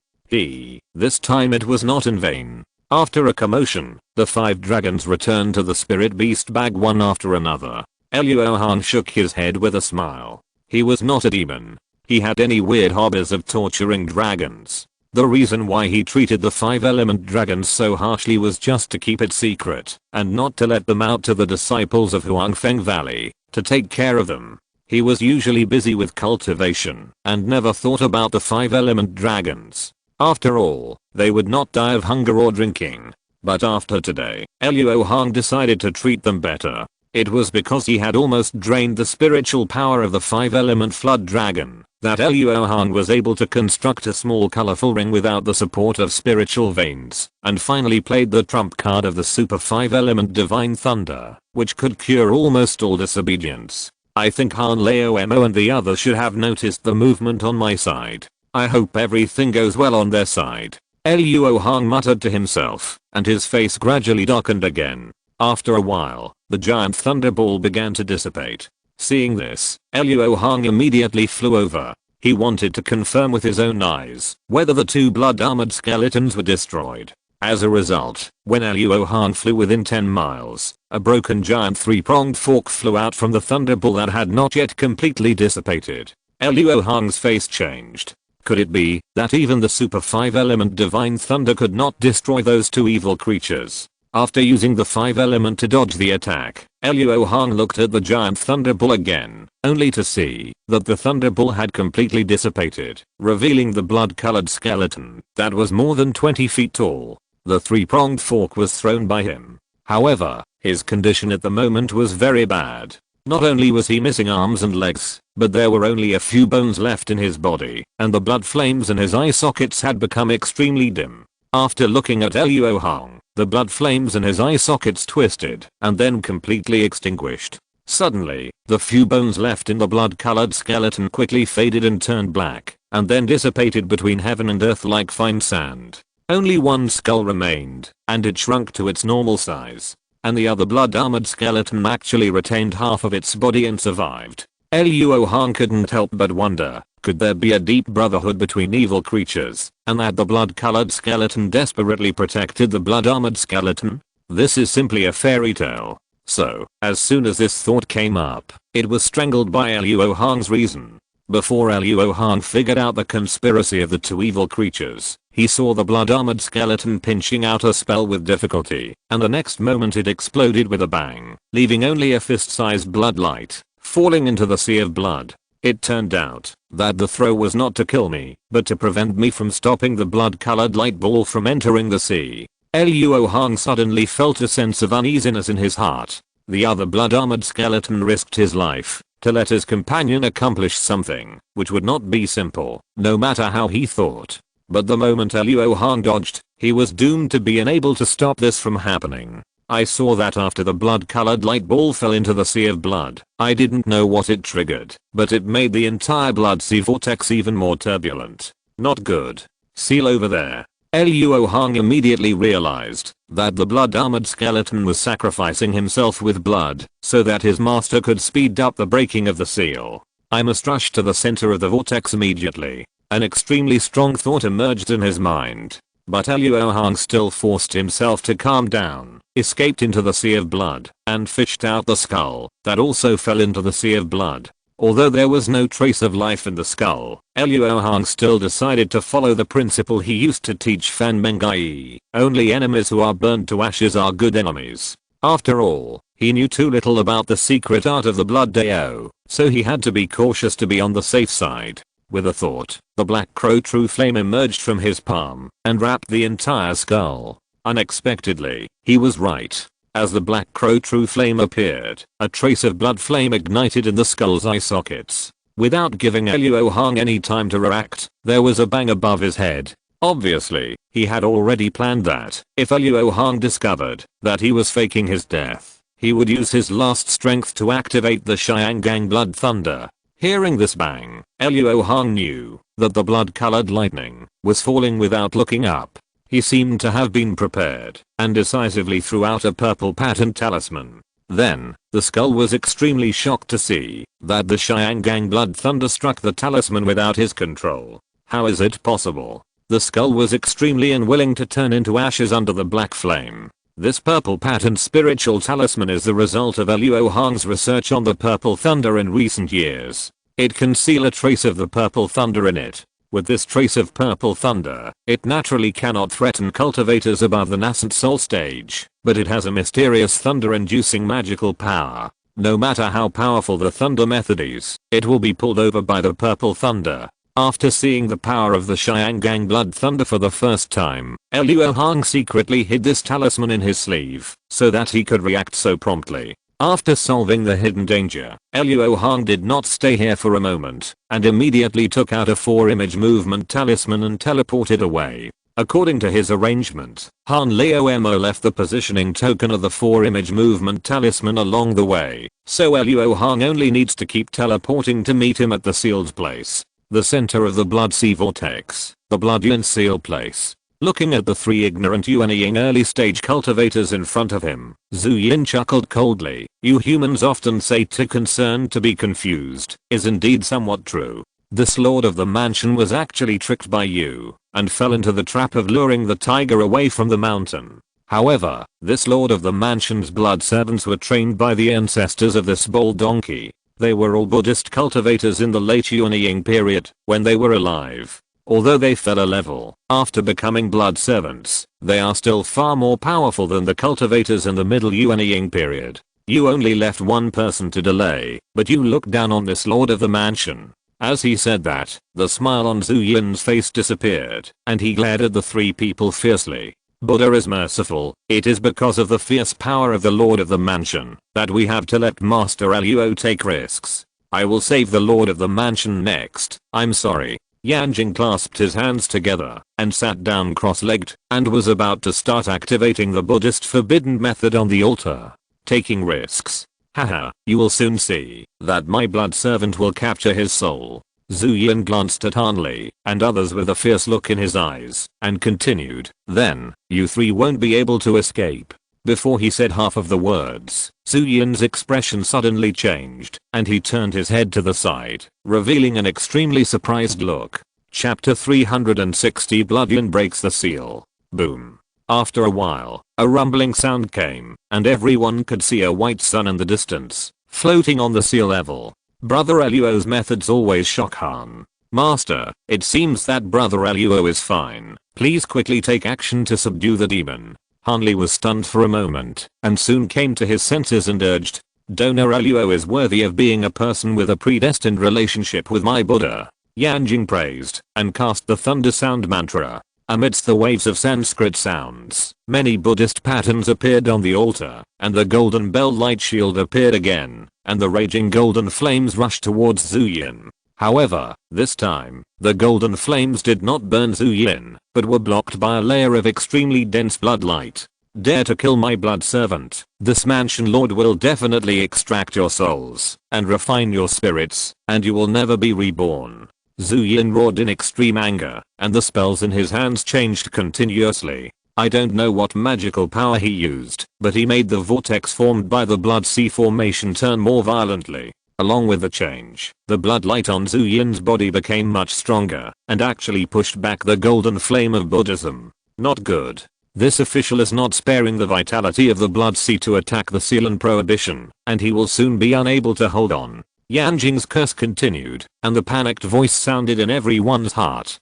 This time it was not in vain. After a commotion, the 5 dragons returned to the spirit beast bag one after another. Luo Hong shook his head with a smile. He was not a demon. He had any weird hobbies of torturing dragons. The reason why he treated the 5-element dragons so harshly was just to keep it secret, and not to let them out to the disciples of Huangfeng Valley to take care of them. He was usually busy with cultivation, and never thought about the 5-element dragons. After all, they would not die of hunger or drinking. But after today, Luo Hong decided to treat them better. It was because he had almost drained the spiritual power of the 5-element flood dragon that Luo Hong was able to construct a small colorful ring without the support of spiritual veins, and finally played the trump card of the super 5-element divine thunder, which could cure almost all disobedience. I think Han Lao Mo and the others should have noticed the movement on my side. I hope everything goes well on their side. Luo Hong muttered to himself, and his face gradually darkened again. After a while, the giant thunderball began to dissipate. Seeing this, Luo Hong immediately flew over. He wanted to confirm with his own eyes whether the 2 blood-armored skeletons were destroyed. As a result, when Luo Hong flew within 10 miles, a broken giant 3-pronged fork flew out from the thunderball that had not yet completely dissipated. Luo Hong's face changed. Could it be that even the super 5-element divine thunder could not destroy those 2 evil creatures? After using the 5-element to dodge the attack, Luo Hong looked at the giant thunderball again, only to see that the thunderball had completely dissipated, revealing the blood-colored skeleton that was more than 20 feet tall. The 3-pronged fork was thrown by him. However, his condition at the moment was very bad. Not only was he missing arms and legs, but there were only a few bones left in his body, and the blood flames in his eye sockets had become extremely dim. After looking at Luo Hong, the blood flames in his eye sockets twisted and then completely extinguished. Suddenly, the few bones left in the blood-colored skeleton quickly faded and turned black, and then dissipated between heaven and earth like fine sand. Only one skull remained, and it shrunk to its normal size. And the other blood-armored skeleton actually retained half of its body and survived. Luo Hong couldn't help but wonder, could there be a deep brotherhood between evil creatures, and that the blood-colored skeleton desperately protected the blood-armored skeleton? This is simply a fairy tale. So, as soon as this thought came up, it was strangled by Luo Hong's reason. Before Luo Hong figured out the conspiracy of the two evil creatures, he saw the blood-armored skeleton pinching out a spell with difficulty, and the next moment it exploded with a bang, leaving only a fist-sized blood light, falling into the sea of blood. It turned out that the throw was not to kill me, but to prevent me from stopping the blood-colored light ball from entering the sea. Luo Hong suddenly felt a sense of uneasiness in his heart. The other blood-armored skeleton risked his life to let his companion accomplish something which would not be simple, no matter how he thought. But the moment Luo Hong dodged, he was doomed to be unable to stop this from happening. I saw that after the blood-colored light ball fell into the sea of blood. I didn't know what it triggered, but it made the entire blood sea vortex even more turbulent. Not good. Seal over there. Luo Hong immediately realized that the blood-armored skeleton was sacrificing himself with blood so that his master could speed up the breaking of the seal. I must rush to the center of the vortex immediately. An extremely strong thought emerged in his mind. But Luo Hong still forced himself to calm down, escaped into the sea of blood, and fished out the skull that also fell into the sea of blood. Although there was no trace of life in the skull, Luo Hong still decided to follow the principle he used to teach Fan Mengai. Only enemies who are burned to ashes are good enemies. After all, he knew too little about the secret art of the blood Dao, so he had to be cautious to be on the safe side. With a thought, the black crow true flame emerged from his palm and wrapped the entire skull. Unexpectedly, he was right. As the black crow true flame appeared, a trace of blood flame ignited in the skull's eye sockets. Without giving Luo Hong any time to react, there was a bang above his head. Obviously, he had already planned that if Luo Hong discovered that he was faking his death, he would use his last strength to activate the Xiangang blood thunder. Hearing this bang, Luo Hong knew that the blood-colored lightning was falling without looking up. He seemed to have been prepared and decisively threw out a purple patterned talisman. Then, the skull was extremely shocked to see that the Xiangang blood thunder struck the talisman without his control. How is it possible? The skull was extremely unwilling to turn into ashes under the black flame. This purple patterned spiritual talisman is the result of Luo Hong's research on the purple thunder in recent years. It can seal a trace of the purple thunder in it. With this trace of purple thunder, it naturally cannot threaten cultivators above the nascent soul stage, but it has a mysterious thunder-inducing magical power. No matter how powerful the thunder method is, it will be pulled over by the purple thunder. After seeing the power of the Xiangang blood thunder for the first time, Luo Hong secretly hid this talisman in his sleeve, so that he could react so promptly. After solving the hidden danger, Luo Hong did not stay here for a moment, and immediately took out a 4-image movement talisman and teleported away. According to his arrangement, Han Leomo left the positioning token of the 4-image movement talisman along the way, so Luo Hong only needs to keep teleporting to meet him at the sealed place. The center of the blood sea vortex, the blood yin seal place. Looking at the 3 ignorant Yuanying early stage cultivators in front of him, Zhu Yin chuckled coldly. You humans often say too concerned to be confused, is indeed somewhat true. This lord of the mansion was actually tricked by you, and fell into the trap of luring the tiger away from the mountain. However, this lord of the mansion's blood servants were trained by the ancestors of this bold donkey. They were all Buddhist cultivators in the late Yuanying period, when they were alive. Although they fell a level after becoming blood servants, they are still far more powerful than the cultivators in the middle Yuanying period. You only left one person to delay, but you looked down on this lord of the mansion. As he said that, the smile on Zhu Yin's face disappeared, and he glared at the 3 people fiercely. Buddha is merciful. It is because of the fierce power of the lord of the mansion that we have to let Master Luo take risks. I will save the lord of the mansion next. I'm sorry. Yanjing clasped his hands together and sat down cross-legged and was about to start activating the Buddhist forbidden method on the altar. Taking risks. Haha, you will soon see that my blood servant will capture his soul. Zhu Yin glanced at Han Li and others with a fierce look in his eyes and continued, then, you three won't be able to escape. Before he said half of the words, Zhu Yin's expression suddenly changed and he turned his head to the side, revealing an extremely surprised look. Chapter 360 Blood Yin breaks the seal. Boom. After a while, a rumbling sound came, and everyone could see a white sun in the distance, floating on the sea level. Brother Luo's methods always shock Han. Master, it seems that Brother Luo is fine. Please quickly take action to subdue the demon. Han Li was stunned for a moment, and soon came to his senses and urged, Donor Luo is worthy of being a person with a predestined relationship with my Buddha. Yanjing praised, and cast the thunder sound mantra. Amidst the waves of Sanskrit sounds, many Buddhist patterns appeared on the altar, and the golden bell light shield appeared again, and the raging golden flames rushed towards Zhu Yin. However, this time, the golden flames did not burn Zhu Yin, but were blocked by a layer of extremely dense blood light. Dare to kill my blood servant, this mansion lord will definitely extract your souls, and refine your spirits, and you will never be reborn. Zhu Yin roared in extreme anger, and the spells in his hands changed continuously. I don't know what magical power he used, but he made the vortex formed by the blood sea formation turn more violently. Along with the change, the blood light on Zhu Yin's body became much stronger, and actually pushed back the golden flame of Buddhism. Not good. This official is not sparing the vitality of the blood sea to attack the seal and prohibition, and he will soon be unable to hold on. Yanjing's curse continued, and the panicked voice sounded in everyone's heart.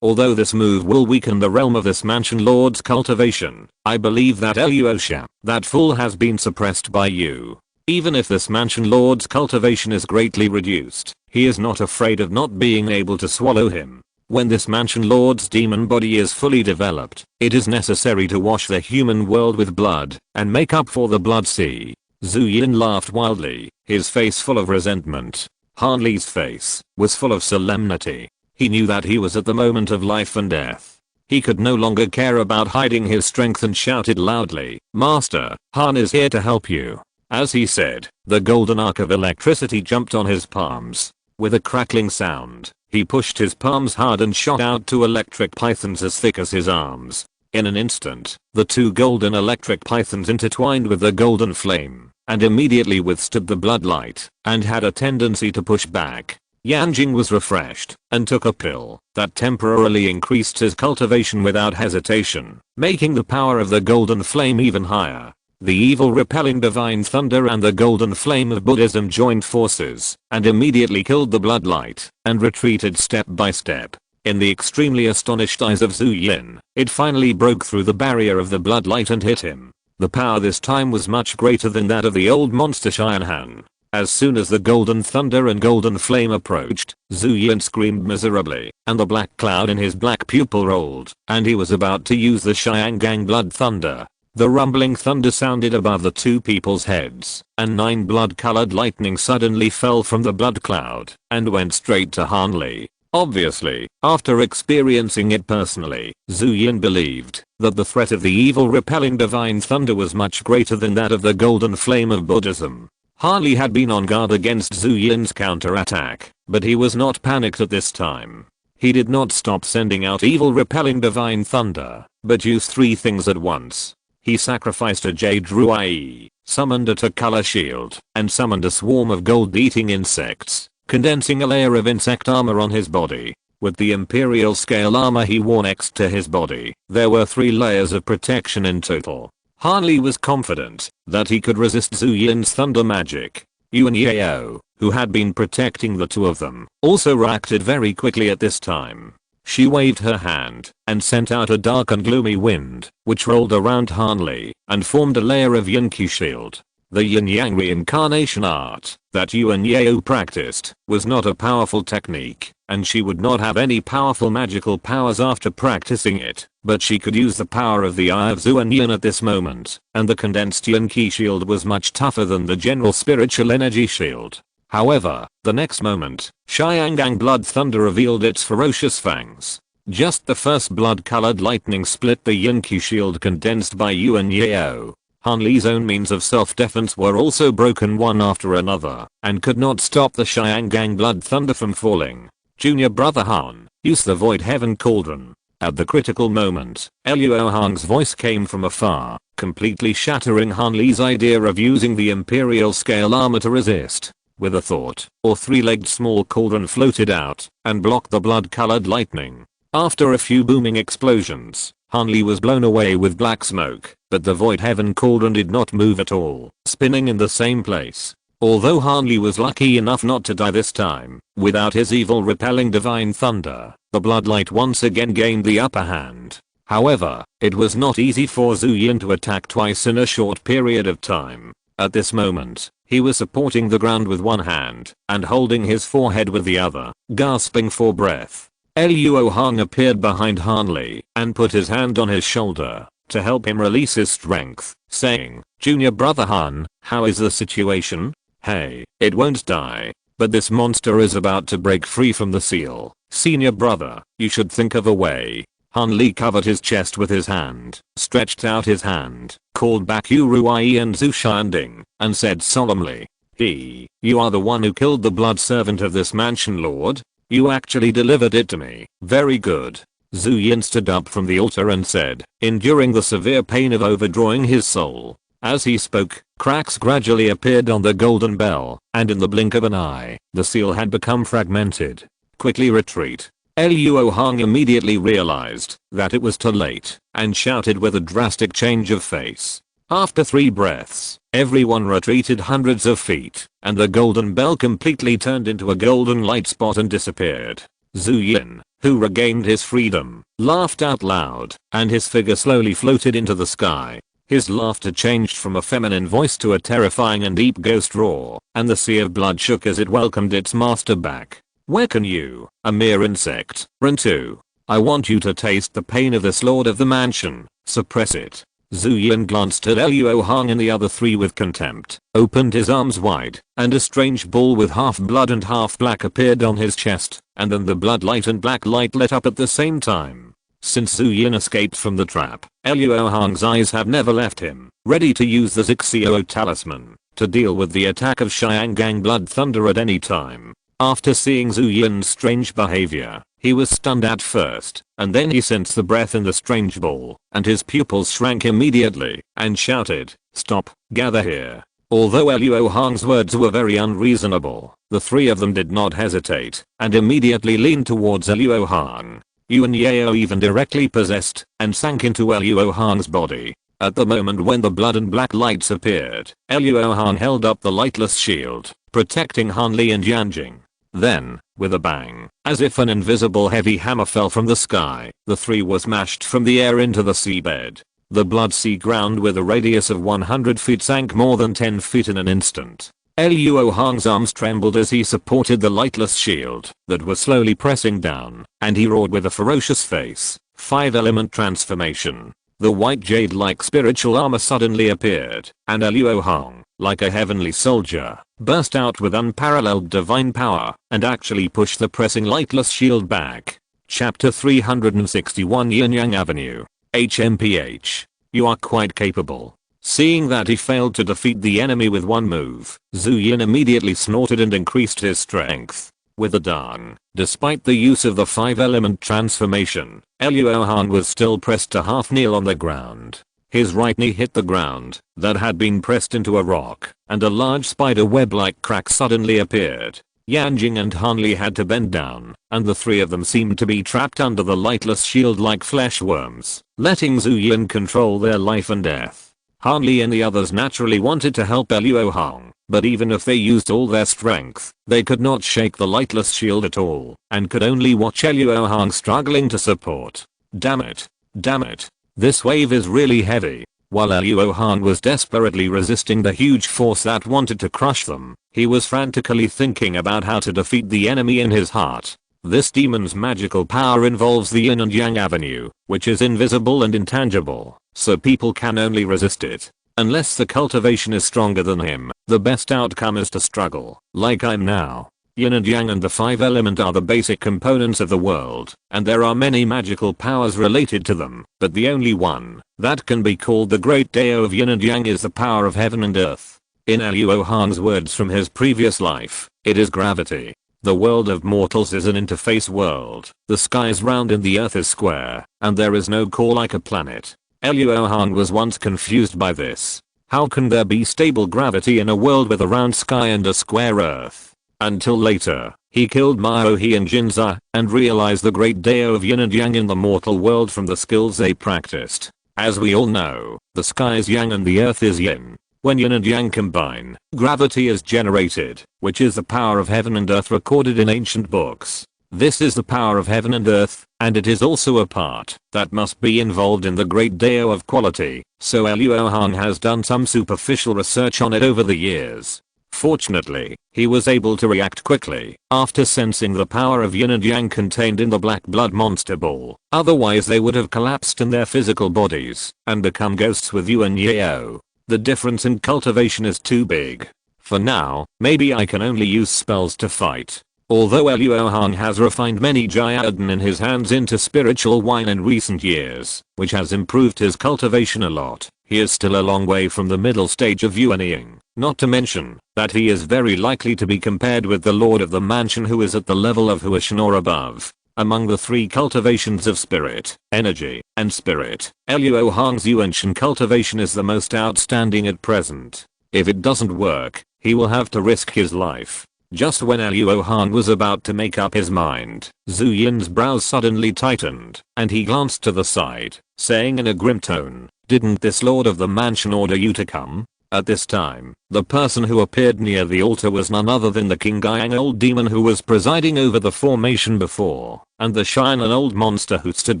Although this move will weaken the realm of this mansion lord's cultivation, I believe that Luo, that fool has been suppressed by you. Even if this mansion lord's cultivation is greatly reduced, he is not afraid of not being able to swallow him. When this mansion lord's demon body is fully developed, it is necessary to wash the human world with blood, and make up for the blood sea. Zhu Yin laughed wildly, his face full of resentment. Han Li's face was full of solemnity. He knew that he was at the moment of life and death. He could no longer care about hiding his strength and shouted loudly, Master, Han is here to help you. As he said, the golden arc of electricity jumped on his palms. With a crackling sound, he pushed his palms hard and shot out two electric pythons as thick as his arms. In an instant, the two golden electric pythons intertwined with the golden flame, and immediately withstood the blood light, and had a tendency to push back. Yanjing was refreshed, and took a pill that temporarily increased his cultivation without hesitation, making the power of the golden flame even higher. The evil repelling divine thunder and the golden flame of Buddhism joined forces, and immediately killed the blood light, and retreated step by step. In the extremely astonished eyes of Zhu Yin, it finally broke through the barrier of the blood light and hit him. The power this time was much greater than that of the old monster Xianhan. As soon as the golden thunder and golden flame approached, Zhu Yin screamed miserably, and the black cloud in his black pupil rolled, and he was about to use the Xiangang blood thunder. The rumbling thunder sounded above the two people's heads, and 9 blood-colored lightning suddenly fell from the blood cloud, and went straight to Han Li. Obviously, after experiencing it personally, Zhu Yin believed that the threat of the evil repelling divine thunder was much greater than that of the golden flame of Buddhism. Han Li had been on guard against Zhu Yin's counterattack, but he was not panicked at this time. He did not stop sending out evil repelling divine thunder, but used 3 things at once. He sacrificed a jade ruai, summoned a two-color shield, and summoned a swarm of gold-eating insects, condensing a layer of insect armor on his body. With the imperial scale armor he wore next to his body, there were 3 layers of protection in total. Han Li was confident that he could resist Zhu Yin's thunder magic. Yuan Yao, who had been protecting the two of them, also reacted very quickly at this time. She waved her hand and sent out a dark and gloomy wind, which rolled around Han Li and formed a layer of Yin-Qi shield. The yin-yang reincarnation art that Yuan Yao practiced was not a powerful technique, and she would not have any powerful magical powers after practicing it, but she could use the power of the Eye of Zhuan Yin at this moment, and the condensed Yin-Qi shield was much tougher than the general spiritual energy shield. However, the next moment, Xiangang blood thunder revealed its ferocious fangs. Just the first blood-colored lightning split the Yin-Qi shield condensed by Yuan Yao. Han Li's own means of self-defense were also broken one after another and could not stop the Xiangang Blood Thunder from falling. Junior brother Han, use the Void Heaven Cauldron. At the critical moment, Luo Hong's voice came from afar, completely shattering Han Li's idea of using the Imperial Scale Armor to resist. With a thought, or three-legged small cauldron floated out and blocked the blood-colored lightning. After a few booming explosions, Han Li was blown away with black smoke, but the Void Heaven Cauldron did not move at all, spinning in the same place. Although Han Li was lucky enough not to die this time, without his evil repelling divine thunder, the bloodlight once again gained the upper hand. However, it was not easy for Zhu Yin to attack twice in a short period of time. At this moment, he was supporting the ground with one hand and holding his forehead with the other, gasping for breath. Luo Hong appeared behind Han Li and put his hand on his shoulder to help him release his strength, saying, "Junior brother Han, how is the situation? Hey, it won't die, but this monster is about to break free from the seal. Senior brother, you should think of a way." Han Li covered his chest with his hand, stretched out his hand, called back Uruai and Zhu Shanding, and said solemnly, You are the one who killed the blood servant of this mansion, Lord? You actually delivered it to me. Very good." Zhu Yin stood up from the altar and said, enduring the severe pain of overdrawing his soul. As he spoke, cracks gradually appeared on the golden bell, and in the blink of an eye, the seal had become fragmented. Quickly retreat. Luo Hong immediately realized that it was too late and shouted with a drastic change of face. After 3 breaths, everyone retreated hundreds of feet, and the golden bell completely turned into a golden light spot and disappeared. Zhu Yin, who regained his freedom, laughed out loud, and his figure slowly floated into the sky. His laughter changed from a feminine voice to a terrifying and deep ghost roar, and the sea of blood shook as it welcomed its master back. "Where can you, a mere insect, run to? I want you to taste the pain of this lord of the mansion. Suppress it." Zhu Yin glanced at Luo Hong and the other 3 with contempt, opened his arms wide, and a strange ball with half blood and half black appeared on his chest, and then the blood light and black light lit up at the same time. Since Zhu Yin escaped from the trap, Luo Hong's eyes have never left him, ready to use the Zixio talisman to deal with the attack of Xiangang Blood Thunder at any time. After seeing Zhu Yin's strange behavior, he was stunned at first, and then he sensed the breath in the strange ball, and his pupils shrank immediately, and shouted, "Stop, gather here." Although Luo Hong's words were very unreasonable, the 3 of them did not hesitate, and immediately leaned towards Luo Hong. Yuan Yao even directly possessed, and sank into Luo Hong's body. At the moment when the blood and black lights appeared, Luo Hong held up the lightless shield, protecting Han Li and Yanjing. Then, with a bang, as if an invisible heavy hammer fell from the sky, the 3 were smashed from the air into the seabed. The blood sea ground with a radius of 100 feet sank more than 10 feet in an instant. Luo Hong's arms trembled as he supported the lightless shield that was slowly pressing down, and he roared with a ferocious face, 5-element transformation. The white jade-like spiritual armor suddenly appeared, and Luo Hong, like a heavenly soldier, burst out with unparalleled divine power and actually pushed the pressing lightless shield back. Chapter 361 Yin Yang Avenue. HMPH. You are quite capable. Seeing that he failed to defeat the enemy with one move, Zhu Yin immediately snorted and increased his strength. With a dang, despite the use of the 5-element transformation, Luo Hong was still pressed to half kneel on the ground. His right knee hit the ground that had been pressed into a rock, and a large spider web-like crack suddenly appeared. Yanjing and Han Li had to bend down, and the 3 of them seemed to be trapped under the lightless shield like flesh worms, letting Zhu Yin control their life and death. Han Li and the others naturally wanted to help Luo Hong, but even if they used all their strength, they could not shake the lightless shield at all, and could only watch Luo Hong struggling to support. Damn it. Damn it. This wave is really heavy. While Luo Hong was desperately resisting the huge force that wanted to crush them, he was frantically thinking about how to defeat the enemy in his heart. This demon's magical power involves the Yin and Yang Avenue, which is invisible and intangible, so people can only resist it. Unless the cultivation is stronger than him, the best outcome is to struggle, like I'm now. Yin and Yang and the five element are the basic components of the world, and there are many magical powers related to them, but the only one that can be called the great Dao of Yin and Yang is the power of heaven and earth. In Luo Hong's words from his previous life, it is gravity. The world of mortals is an interface world. The sky is round and the earth is square, and there is no core like a planet. Luo Hong was once confused by this. How can there be stable gravity in a world with a round sky and a square earth? Until later, he killed Mao He and Jinza, and realized the great Dao of Yin and Yang in the mortal world from the skills they practiced. As we all know, the sky is Yang and the earth is Yin. When Yin and Yang combine, gravity is generated, which is the power of heaven and earth recorded in ancient books. This is the power of heaven and earth, and it is also a part that must be involved in the great Dao of quality, so Luo Hong has done some superficial research on it over the years. Fortunately, he was able to react quickly after sensing the power of Yin and Yang contained in the black blood monster ball, otherwise they would have collapsed in their physical bodies and become ghosts with Yu and Yao. The difference in cultivation is too big. For now, maybe I can only use spells to fight. Although Luo Hong has refined many Jayadin in his hands into spiritual wine in recent years, which has improved his cultivation a lot, he is still a long way from the middle stage of Yuanying, not to mention that he is very likely to be compared with the Lord of the Mansion who is at the level of Huashan or above. Among the three cultivations of spirit, energy, and spirit, Luo Hong's Yuanshan cultivation is the most outstanding at present. If it doesn't work, he will have to risk his life. Just when Luo Hong was about to make up his mind, Zhu Yin's brows suddenly tightened, and he glanced to the side, saying in a grim tone, "Didn't this Lord of the Mansion order you to come?" At this time, the person who appeared near the altar was none other than the King Gyang old demon who was presiding over the formation before, and the Shinan old monster who stood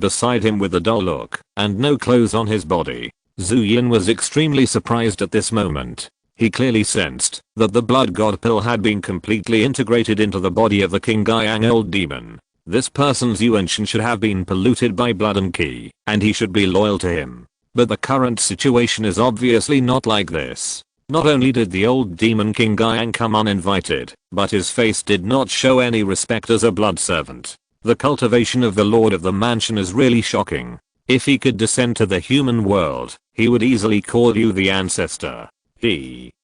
beside him with a dull look and no clothes on his body. Zhu Yin was extremely surprised at this moment. He clearly sensed that the blood god pill had been completely integrated into the body of the King Gyang old demon. This person's Yuanshan should have been polluted by blood and qi, and he should be loyal to him. But the current situation is obviously not like this. Not only did the old demon King Gyang come uninvited, but his face did not show any respect as a blood servant. The cultivation of the Lord of the Mansion is really shocking. If he could descend to the human world, he would easily call you the ancestor.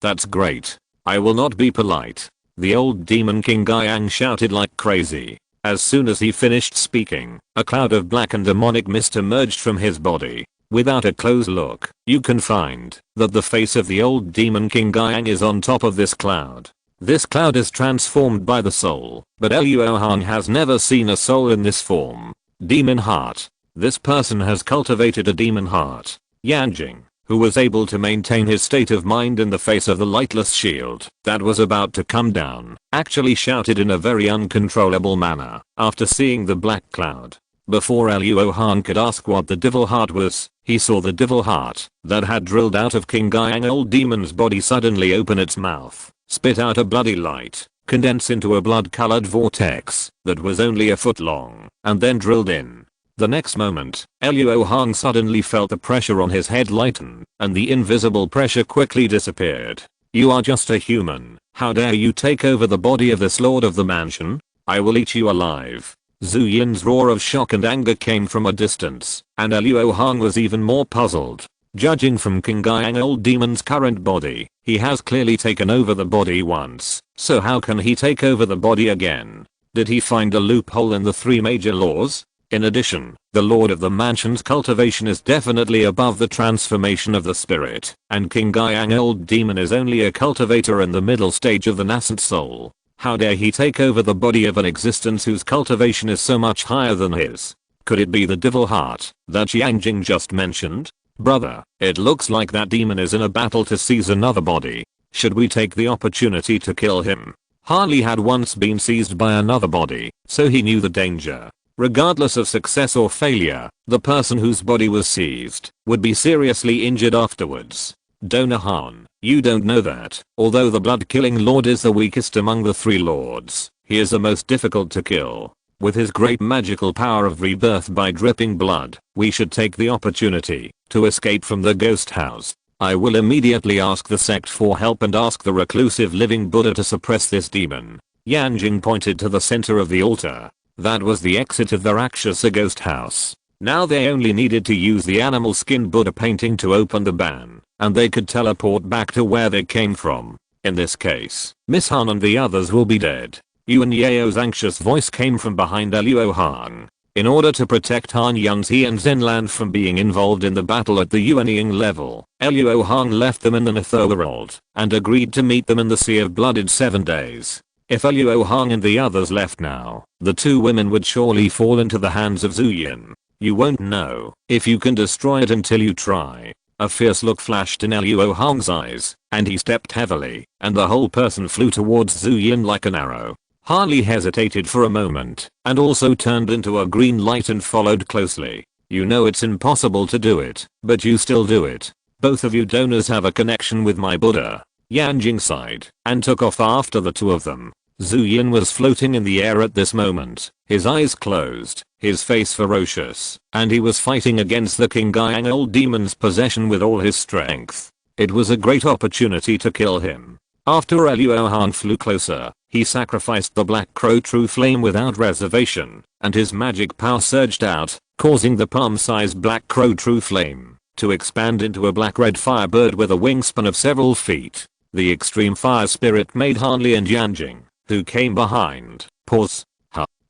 That's great. I will not be polite. The old demon King Gyang shouted like crazy. As soon as he finished speaking, a cloud of black and demonic mist emerged from his body. Without a close look, you can find that the face of the old demon King Gyang is on top of this cloud. This cloud is transformed by the soul, but Luo Hong has never seen a soul in this form. Demon heart. This person has cultivated a demon heart. Yanjing, who was able to maintain his state of mind in the face of the lightless shield that was about to come down, actually shouted in a very uncontrollable manner after seeing the black cloud. Before Luo Hong could ask what the devil heart was, he saw the devil heart that had drilled out of King Gyang old demon's body suddenly open its mouth, spit out a bloody light, condense into a blood-colored vortex that was only a foot long, and then drilled in. The next moment, Luo Hong suddenly felt the pressure on his head lighten, and the invisible pressure quickly disappeared. "You are just a human. How dare you take over the body of this Lord of the Mansion? I will eat you alive." Zhu Yin's roar of shock and anger came from a distance, and Luo Hong was even more puzzled. Judging from King Gyang old demon's current body, he has clearly taken over the body once, so how can he take over the body again? Did he find a loophole in the three major laws? In addition, the Lord of the Mansion's cultivation is definitely above the transformation of the spirit, and King Gyang old demon is only a cultivator in the middle stage of the nascent soul. How dare he take over the body of an existence whose cultivation is so much higher than his? Could it be the devil heart that Yanjing just mentioned? Brother, it looks like that demon is in a battle to seize another body. Should we take the opportunity to kill him? Harley had once been seized by another body, so he knew the danger. Regardless of success or failure, the person whose body was seized would be seriously injured afterwards. Donahan, you don't know that, although the blood-killing lord is the weakest among the three lords, he is the most difficult to kill. With his great magical power of rebirth by dripping blood, we should take the opportunity to escape from the ghost house. I will immediately ask the sect for help and ask the reclusive living Buddha to suppress this demon. Yanjing pointed to the center of the altar. That was the exit of the Rakshasa ghost house. Now they only needed to use the animal skin Buddha painting to open the ban, and they could teleport back to where they came from. In this case, Miss Han and the others will be dead. Yuan Yao's anxious voice came from behind Luo Hong. In order to protect Han Yunzi and Zenland from being involved in the battle at the Yuanying level, Luo Hong left them in the netherworld and agreed to meet them in the Sea of Blood in 7 days. If Luo Hong and the others left now, the two women would surely fall into the hands of Zuyin. You won't know if you can destroy it until you try. A fierce look flashed in Luo Hong's eyes, and he stepped heavily, and the whole person flew towards Zuyin like an arrow. Harley hesitated for a moment, and also turned into a green light and followed closely. You know it's impossible to do it, but you still do it. Both of you donors have a connection with my Buddha. Yanjing sighed, and took off after the two of them. Zuyin was floating in the air at this moment, his eyes closed, his face ferocious, and he was fighting against the King Gyang old demon's possession with all his strength. It was a great opportunity to kill him. After Luo Hong flew closer, he sacrificed the Black Crow True Flame without reservation, and his magic power surged out, causing the palm-sized Black Crow True Flame to expand into a black-red firebird with a wingspan of several feet. The extreme fire spirit made Hanli and Yanjing, who came behind, pause.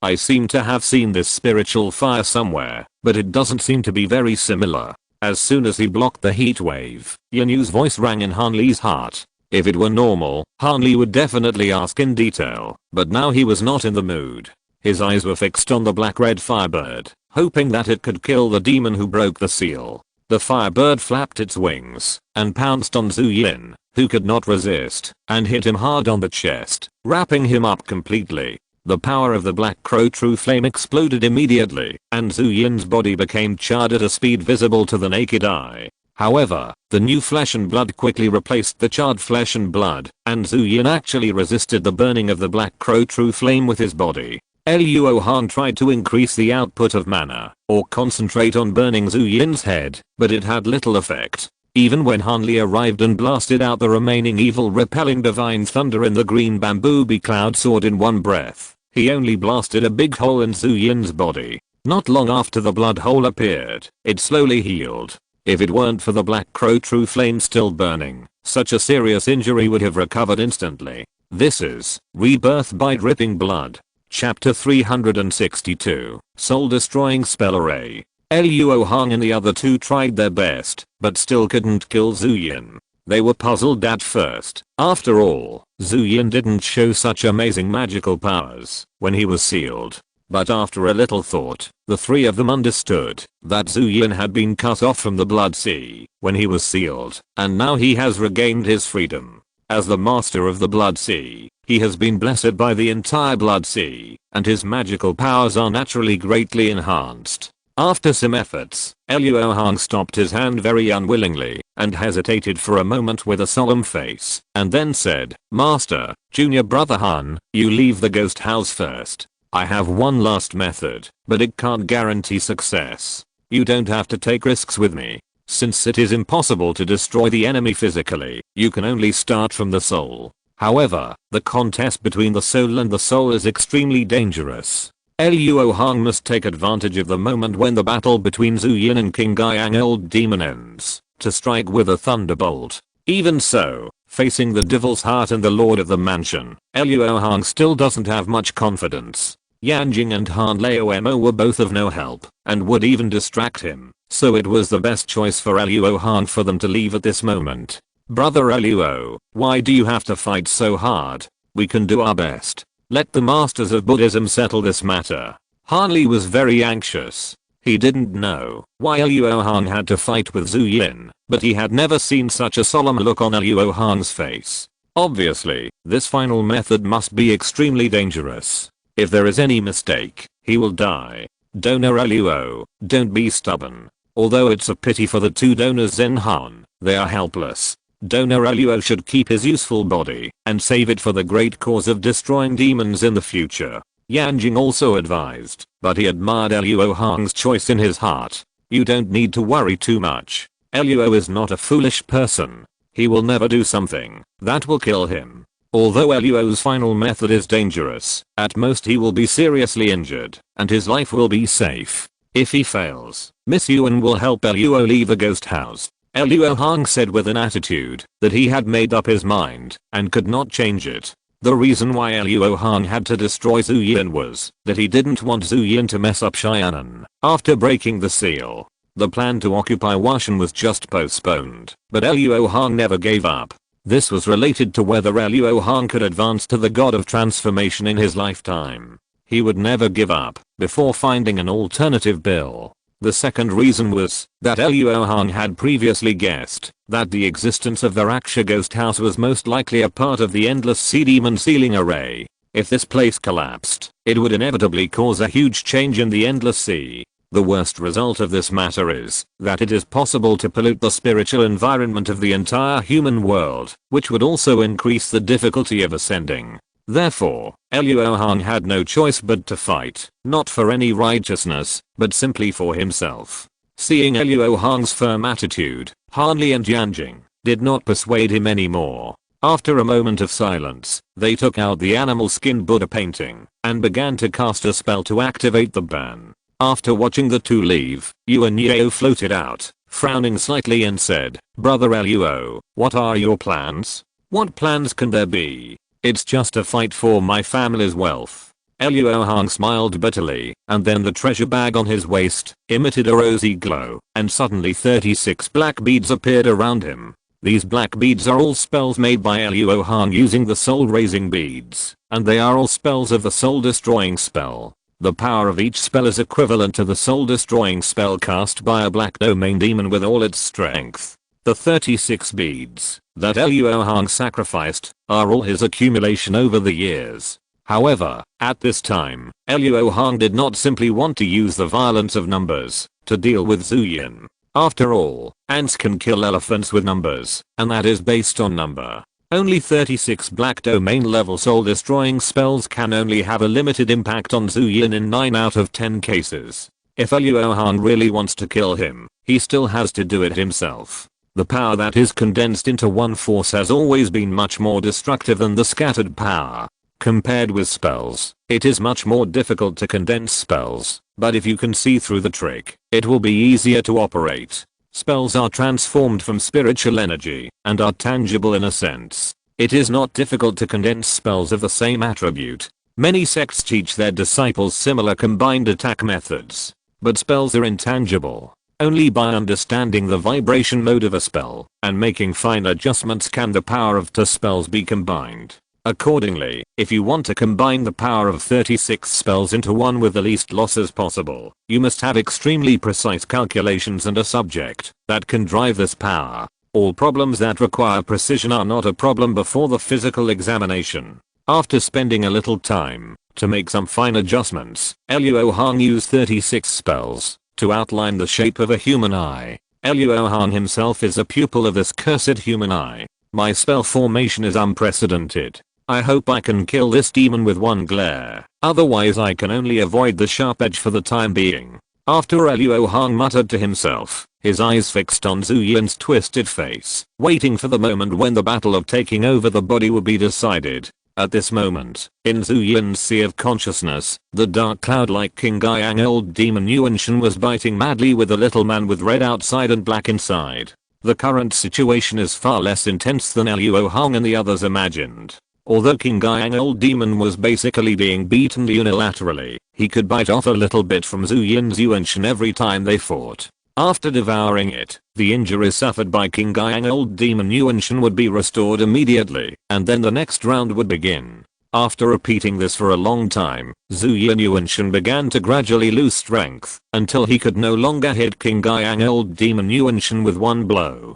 I seem to have seen this spiritual fire somewhere, but it doesn't seem to be very similar. As soon as he blocked the heat wave, Yanu's voice rang in Hanli's heart. If it were normal, Hanli would definitely ask in detail, but now he was not in the mood. His eyes were fixed on the black-red firebird, hoping that it could kill the demon who broke the seal. The firebird flapped its wings and pounced on Zuyin, who could not resist, and hit him hard on the chest, wrapping him up completely. The power of the Black Crow True Flame exploded immediately, and Zuyin's body became charred at a speed visible to the naked eye. However, the new flesh and blood quickly replaced the charred flesh and blood, and Zuyin actually resisted the burning of the Black Crow True Flame with his body. Luo Hong tried to increase the output of mana, or concentrate on burning Zuyin's head, but it had little effect. Even when Hanli arrived and blasted out the remaining evil repelling divine thunder in the green bamboo bee cloud sword in one breath, he only blasted a big hole in Zuyin's body. Not long after the blood hole appeared, it slowly healed. If it weren't for the Black Crow True Flame still burning, such a serious injury would have recovered instantly. This is Rebirth by Dripping Blood. Chapter 362, Soul Destroying Spell Array. Luo Hong and the other two tried their best, but still couldn't kill Zuyin. They were puzzled at first. After all, Zuyin didn't show such amazing magical powers when he was sealed. But after a little thought, the three of them understood that Zuyin had been cut off from the Blood Sea when he was sealed, and now he has regained his freedom. As the master of the Blood Sea, he has been blessed by the entire Blood Sea, and his magical powers are naturally greatly enhanced. After some efforts, Luo Hong stopped his hand very unwillingly, and hesitated for a moment with a solemn face, and then said, "Master, Junior Brother Han, you leave the ghost house first. I have one last method, but it can't guarantee success. You don't have to take risks with me. Since it is impossible to destroy the enemy physically, you can only start from the soul. However, the contest between the soul and the soul is extremely dangerous. Luo Hong must take advantage of the moment when the battle between Zuyin and King Gyang Old Demon ends, to strike with a thunderbolt. Even so, facing the Devil's Heart and the Lord of the Mansion, Luo Hong still doesn't have much confidence. Yanjing and Han Laomo were both of no help, and would even distract him, so it was the best choice for Luo Hong for them to leave at this moment. Brother Luo, why do you have to fight so hard? We can do our best. Let the masters of Buddhism settle this matter. Hanli was very anxious. He didn't know why Luo Hong had to fight with Zuyin, but he had never seen such a solemn look on Luo Hong's face. Obviously, this final method must be extremely dangerous. If there is any mistake, he will die. Donor Luo, don't be stubborn. Although it's a pity for the two donors Zen Han, they are helpless. Donor Luo should keep his useful body and save it for the great cause of destroying demons in the future. Yanjing also advised, but he admired Luo Hong's choice in his heart. You don't need to worry too much. Luo is not a foolish person. He will never do something that will kill him. Although Luo's final method is dangerous, at most he will be seriously injured, and his life will be safe. If he fails, Miss Yuan will help Luo leave the ghost house. Luo Hong said with an attitude that he had made up his mind and could not change it. The reason why Luo Hong had to destroy Zhu Yan was that he didn't want Zhu Yan to mess up Xianan. After breaking the seal, the plan to occupy Washan was just postponed, but Luo Hong never gave up. This was related to whether Luo Hong could advance to the god of transformation in his lifetime. He would never give up before finding an alternative bill. The second reason was that Luo Hong had previously guessed that the existence of the Raksha ghost house was most likely a part of the endless sea demon sealing array. If this place collapsed, it would inevitably cause a huge change in the endless sea. The worst result of this matter is that it is possible to pollute the spiritual environment of the entire human world, which would also increase the difficulty of ascending. Therefore, Luo Hong had no choice but to fight, not for any righteousness, but simply for himself. Seeing Luo Hong's firm attitude, Han Li and Yan Jing did not persuade him anymore. After a moment of silence, they took out the animal skin Buddha painting and began to cast a spell to activate the ban. After watching the two leave, Yuan Yao floated out, frowning slightly and said, "Brother Luo, what are your plans?" "What plans can there be? It's just a fight for my family's wealth." Luo Hong smiled bitterly, and then the treasure bag on his waist emitted a rosy glow, and suddenly 36 black beads appeared around him. These black beads are all spells made by Luo Hong using the soul-raising beads, and they are all spells of the soul-destroying spell. The power of each spell is equivalent to the soul-destroying spell cast by a black domain demon with all its strength. The 36 beads that Luo Hong sacrificed are all his accumulation over the years. However, at this time, Luo Hong did not simply want to use the violence of numbers to deal with Zhu Yan. After all, ants can kill elephants with numbers, and that is based on number. Only 36 black domain level soul destroying spells can only have a limited impact on Zhu Yan in 9 out of 10 cases. If Luo Hong really wants to kill him, he still has to do it himself. The power that is condensed into one force has always been much more destructive than the scattered power. Compared with spells, it is much more difficult to condense spells, but if you can see through the trick, it will be easier to operate. Spells are transformed from spiritual energy and are tangible in a sense. It is not difficult to condense spells of the same attribute. Many sects teach their disciples similar combined attack methods, but spells are intangible. Only by understanding the vibration mode of a spell and making fine adjustments can the power of two spells be combined. Accordingly, if you want to combine the power of 36 spells into one with the least losses possible, you must have extremely precise calculations and a subject that can drive this power. All problems that require precision are not a problem before the physical examination. After spending a little time to make some fine adjustments, Luo Hong used 36 spells to outline the shape of a human eye. Luo Hong himself is a pupil of this cursed human eye. My spell formation is unprecedented. I hope I can kill this demon with one glare, otherwise I can only avoid the sharp edge for the time being. After Luo Hong muttered to himself, his eyes fixed on Zhu Yan's twisted face, waiting for the moment when the battle of taking over the body would be decided. At this moment, in Zhu Yan's sea of consciousness, the dark cloud-like King Guiyang old demon Yuanshan was biting madly with a little man with red outside and black inside. The current situation is far less intense than Luo Hong and the others imagined. Although King Guiyang old demon was basically being beaten unilaterally, he could bite off a little bit from Zhu Yan's Yuanshan every time they fought. After devouring it, the injuries suffered by King Guiyang old demon Yuanshan would be restored immediately, and then the next round would begin. After repeating this for a long time, Zhu Yan Yuanshan began to gradually lose strength, until he could no longer hit King Guiyang old demon Yuanshan with one blow.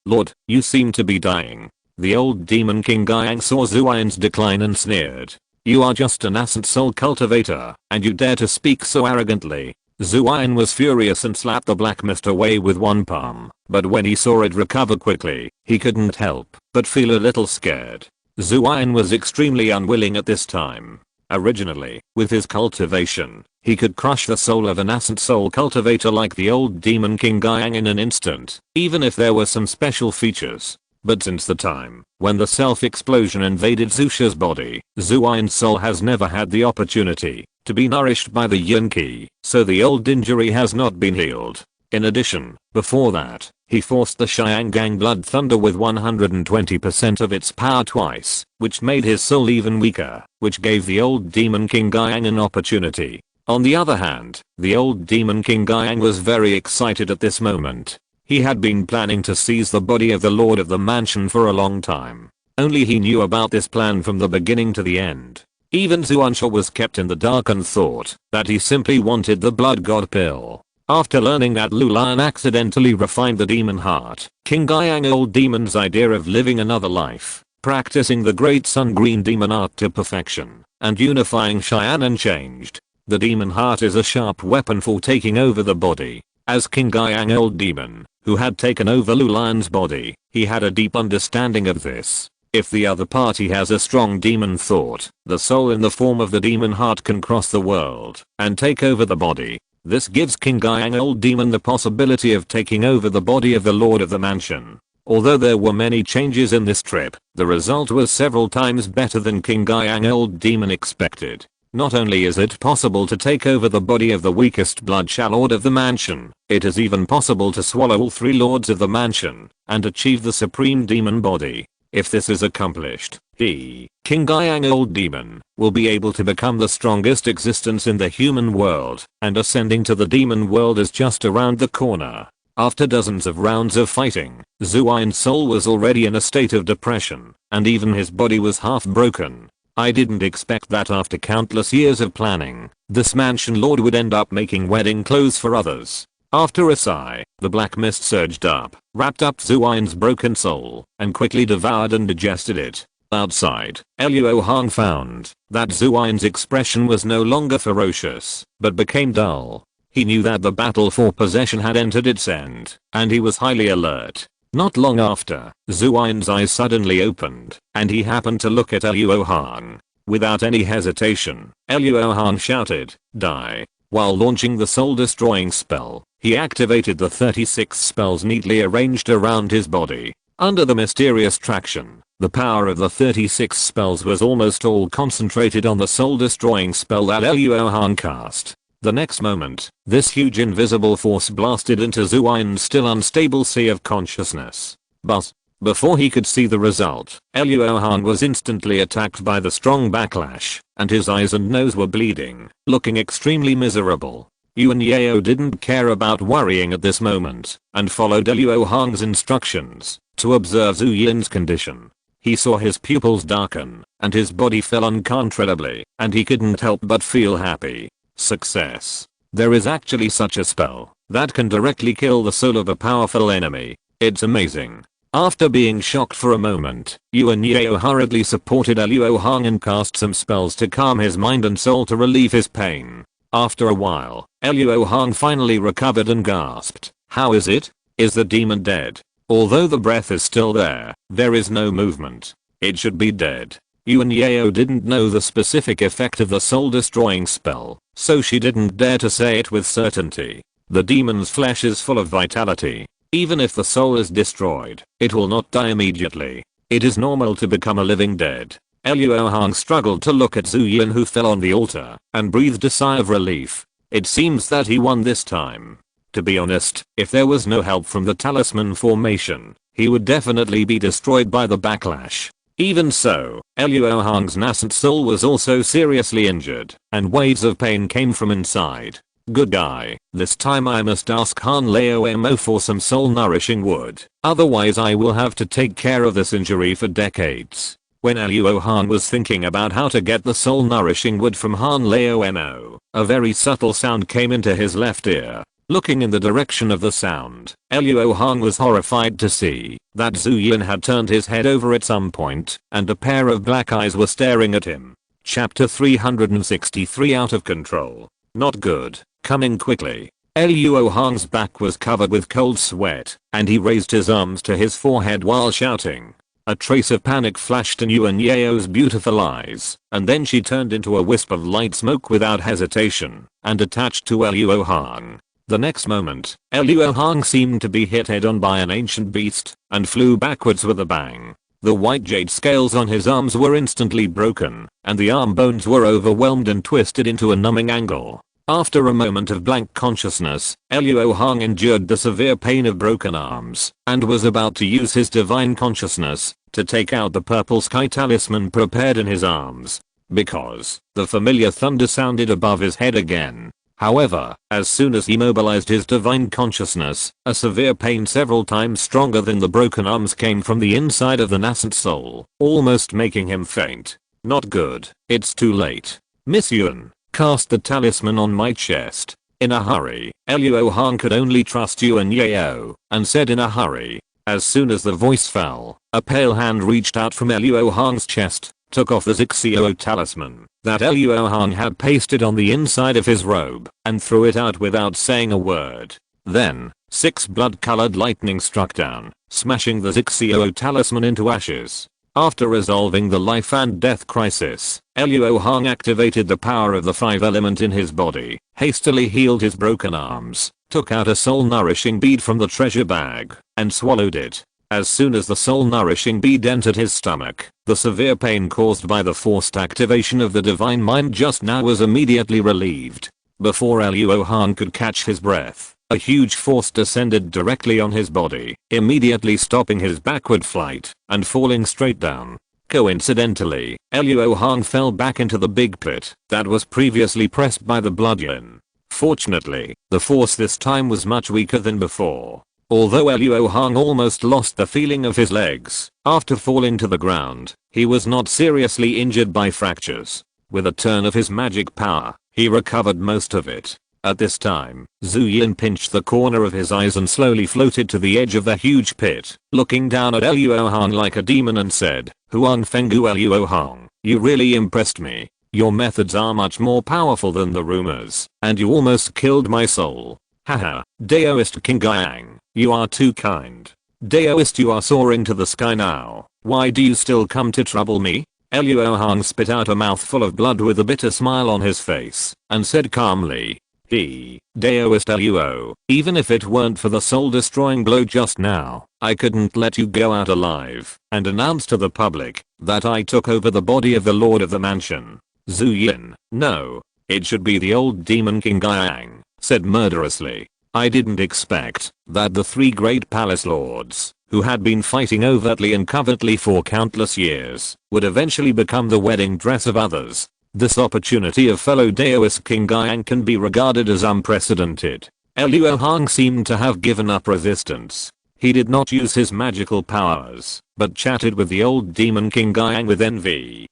Lord, you seem to be dying. The old demon King Guiyang saw Zhu Yan's decline and sneered. You are just an nascent soul cultivator, and you dare to speak so arrogantly. Zhu Yan was furious and slapped the black mist away with one palm, but when he saw it recover quickly, he couldn't help but feel a little scared. Zhu Yan was extremely unwilling at this time. Originally, with his cultivation, he could crush the soul of a nascent soul cultivator like the old demon King Guiyang in an instant, even if there were some special features. But since the time when the self-explosion invaded Zusha's body, Zuian's soul has never had the opportunity to be nourished by the yin qi, so the old injury has not been healed. In addition, before that, he forced the Xiangang Blood Thunder with 120% of its power twice, which made his soul even weaker, which gave the old Demon King Guiyang an opportunity. On the other hand, the old Demon King Guiyang was very excited at this moment. He had been planning to seize the body of the Lord of the Mansion for a long time. Only he knew about this plan from the beginning to the end. Even Zuansha was kept in the dark and thought that he simply wanted the Blood God pill. After learning that Lu Lian accidentally refined the demon heart, King Guiyang old demon's idea of living another life, practicing the great sun green demon art to perfection, and unifying Xianan changed. The demon heart is a sharp weapon for taking over the body. As King Guiyang old demon, who had taken over Lu Lian's body, he had a deep understanding of this. If the other party has a strong demon thought, the soul in the form of the demon heart can cross the world and take over the body. This gives King Guiyang old demon the possibility of taking over the body of the Lord of the Mansion. Although there were many changes in this trip, the result was several times better than King Guiyang old demon expected. Not only is it possible to take over the body of the weakest Bloodsha Lord of the Mansion, it is even possible to swallow all three Lords of the Mansion and achieve the supreme demon body. If this is accomplished, he, King Guiyang old demon, will be able to become the strongest existence in the human world, and ascending to the demon world is just around the corner. After dozens of rounds of fighting, Zuian's soul was already in a state of depression, and even his body was half broken. I didn't expect that after countless years of planning, this mansion lord would end up making wedding clothes for others. After a sigh, the black mist surged up, wrapped up Zuian's broken soul, and quickly devoured and digested it. Outside, Luo Hong found that Zuian's expression was no longer ferocious, but became dull. He knew that the battle for possession had entered its end, and he was highly alert. Not long after, Zuian's eyes suddenly opened, and he happened to look at Luo Hong. Without any hesitation, Luo Hong shouted, "Die!" While launching the soul-destroying spell, he activated the 36 spells neatly arranged around his body. Under the mysterious traction, the power of the 36 spells was almost all concentrated on the soul-destroying spell that Luo Hong cast. The next moment, this huge invisible force blasted into Zuian's still unstable sea of consciousness. But before he could see the result, Luo Hong was instantly attacked by the strong backlash, and his eyes and nose were bleeding, looking extremely miserable. Yuan Yao didn't care about worrying at this moment, and followed Luo Hong's instructions to observe Zhu Yin's condition. He saw his pupils darken, and his body fell uncontrollably, and he couldn't help but feel happy. Success. There is actually such a spell that can directly kill the soul of a powerful enemy. It's amazing. After being shocked for a moment, Yuan Yao hurriedly supported Luo Hong and cast some spells to calm his mind and soul to relieve his pain. After a while, Luo Hong finally recovered and gasped, "How is it? Is the demon dead?" Although the breath is still there is no movement. It should be dead. Yuan Yao didn't know the specific effect of the soul-destroying spell, so she didn't dare to say it with certainty. The demon's flesh is full of vitality. Even if the soul is destroyed, it will not die immediately. It is normal to become a living dead. Luo Hong struggled to look at Zhu Yin, who fell on the altar, and breathed a sigh of relief. It seems that he won this time. To be honest, if there was no help from the talisman formation, he would definitely be destroyed by the backlash. Even so, Luo Hong's nascent soul was also seriously injured, and waves of pain came from inside. Good guy, this time I must ask Han Lao Mo for some soul nourishing wood, otherwise I will have to take care of this injury for decades. When Luo Hong was thinking about how to get the soul nourishing wood from Han Lao Mo, a very subtle sound came into his left ear. Looking in the direction of the sound, Luo Hong was horrified to see that Zhu Yin had turned his head over at some point, and a pair of black eyes were staring at him. Chapter 363 Out of Control. Not good. Coming quickly. Luo Hong's back was covered with cold sweat, and he raised his arms to his forehead while shouting. A trace of panic flashed in Yuan Yao's beautiful eyes, and then she turned into a wisp of light smoke without hesitation, and attached to Luo Hong. The next moment, Luo Hong seemed to be hit head on by an ancient beast and flew backwards with a bang. The white jade scales on his arms were instantly broken, and the arm bones were overwhelmed and twisted into a numbing angle. After a moment of blank consciousness, Luo Hong endured the severe pain of broken arms, and was about to use his divine consciousness to take out the purple sky talisman prepared in his arms, because the familiar thunder sounded above his head again. However, as soon as he mobilized his divine consciousness, a severe pain several times stronger than the broken arms came from the inside of the nascent soul, almost making him faint. Not good. It's too late. Miss Yuan, cast the talisman on my chest. In a hurry. Luo Hong could only trust Yuan Yao, and said in a hurry. As soon as the voice fell, a pale hand reached out from Luo Hong's chest, took off the Zixio talisman that Luo Hong had pasted on the inside of his robe, and threw it out without saying a word. Then, 6 blood-colored lightning struck down, smashing the Zixio talisman into ashes. After resolving the life and death crisis, Luo Hong activated the power of the 5 element in his body, hastily healed his broken arms, took out a soul-nourishing bead from the treasure bag, and swallowed it. As soon as the soul-nourishing bead entered his stomach, the severe pain caused by the forced activation of the divine mind just now was immediately relieved. Before Luo Hong could catch his breath, a huge force descended directly on his body, immediately stopping his backward flight and falling straight down. Coincidentally, Luo Hong fell back into the big pit that was previously pressed by the blood yin. Fortunately, the force this time was much weaker than before. Although Luo Hong almost lost the feeling of his legs after falling to the ground, he was not seriously injured by fractures. With a turn of his magic power, he recovered most of it. At this time, Zhu Yin pinched the corner of his eyes and slowly floated to the edge of the huge pit, looking down at Luo Hong like a demon and said, "Huang Fenggu Luo Hong, you really impressed me. Your methods are much more powerful than the rumors, and you almost killed my soul. Haha, Daoist King Yang, you are too kind. Daoist, you are soaring to the sky now. Why do you still come to trouble me?" Luo Hong spit out a mouthful of blood with a bitter smile on his face, and said calmly, Daoist Luo, even if it weren't for the soul-destroying blow just now, I couldn't let you go out alive, and announce to the public that I took over the body of the Lord of the Mansion. Zhu Yin, no. It should be the old demon King Yang, said murderously. I didn't expect that the 3 great palace lords, who had been fighting overtly and covertly for countless years, would eventually become the wedding dress of others. This opportunity of fellow Daoist King Yang can be regarded as unprecedented. Luo Hong seemed to have given up resistance. He did not use his magical powers, but chatted with the old demon King Yang with envy.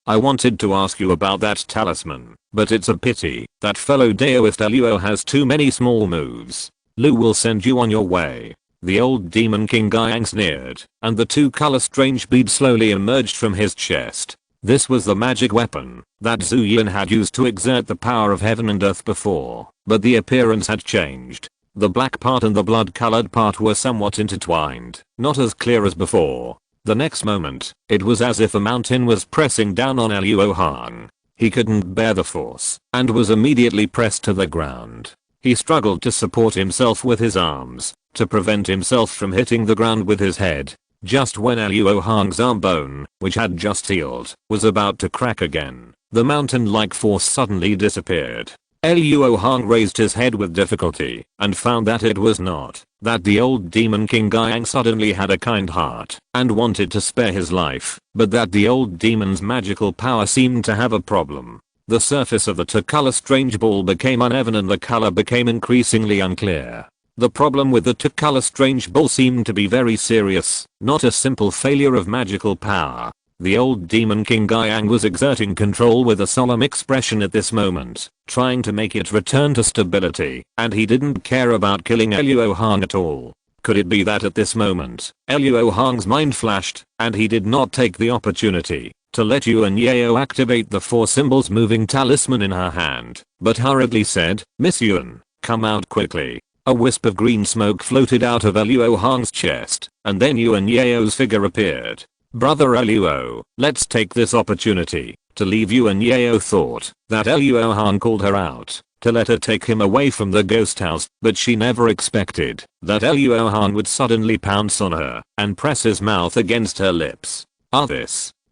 I wanted to ask you about that talisman, but it's a pity that fellow Daoist Luo has too many small moves. Lu will send you on your way. The old demon King Yang sneered, and the 2 color strange beads slowly emerged from his chest. This was the magic weapon that Zhu Yin had used to exert the power of heaven and earth before, but the appearance had changed. The black part and the blood-colored part were somewhat intertwined, not as clear as before. The next moment, it was as if a mountain was pressing down on Luo Hong. He couldn't bear the force, and was immediately pressed to the ground. He struggled to support himself with his arms, to prevent himself from hitting the ground with his head. Just when Luo Hong's arm bone, which had just healed, was about to crack again, the mountain-like force suddenly disappeared. Luo Hong raised his head with difficulty, and found that it was not that the old demon King Yang suddenly had a kind heart and wanted to spare his life, but that the old demon's magical power seemed to have a problem. The surface of the 2-color strange ball became uneven and the color became increasingly unclear. The problem with the 2-color strange ball seemed to be very serious, not a simple failure of magical power. The old demon King Yang was exerting control with a solemn expression at this moment, trying to make it return to stability, and he didn't care about killing Luo Hong at all. Could it be that at this moment, Luo Hong's mind flashed, and he did not take the opportunity to let Yuan Yao activate the 4 symbols moving talisman in her hand, but hurriedly said, Miss Yuan, come out quickly. A wisp of green smoke floated out of Luo Hong's chest, and then Yuan Yao's figure appeared. Brother Luo, let's take this opportunity to leave. Yuan Yao thought that Luo Hong called her out, to let her take him away from the ghost house, but she never expected that Luo Hong would suddenly pounce on her and press his mouth against her lips.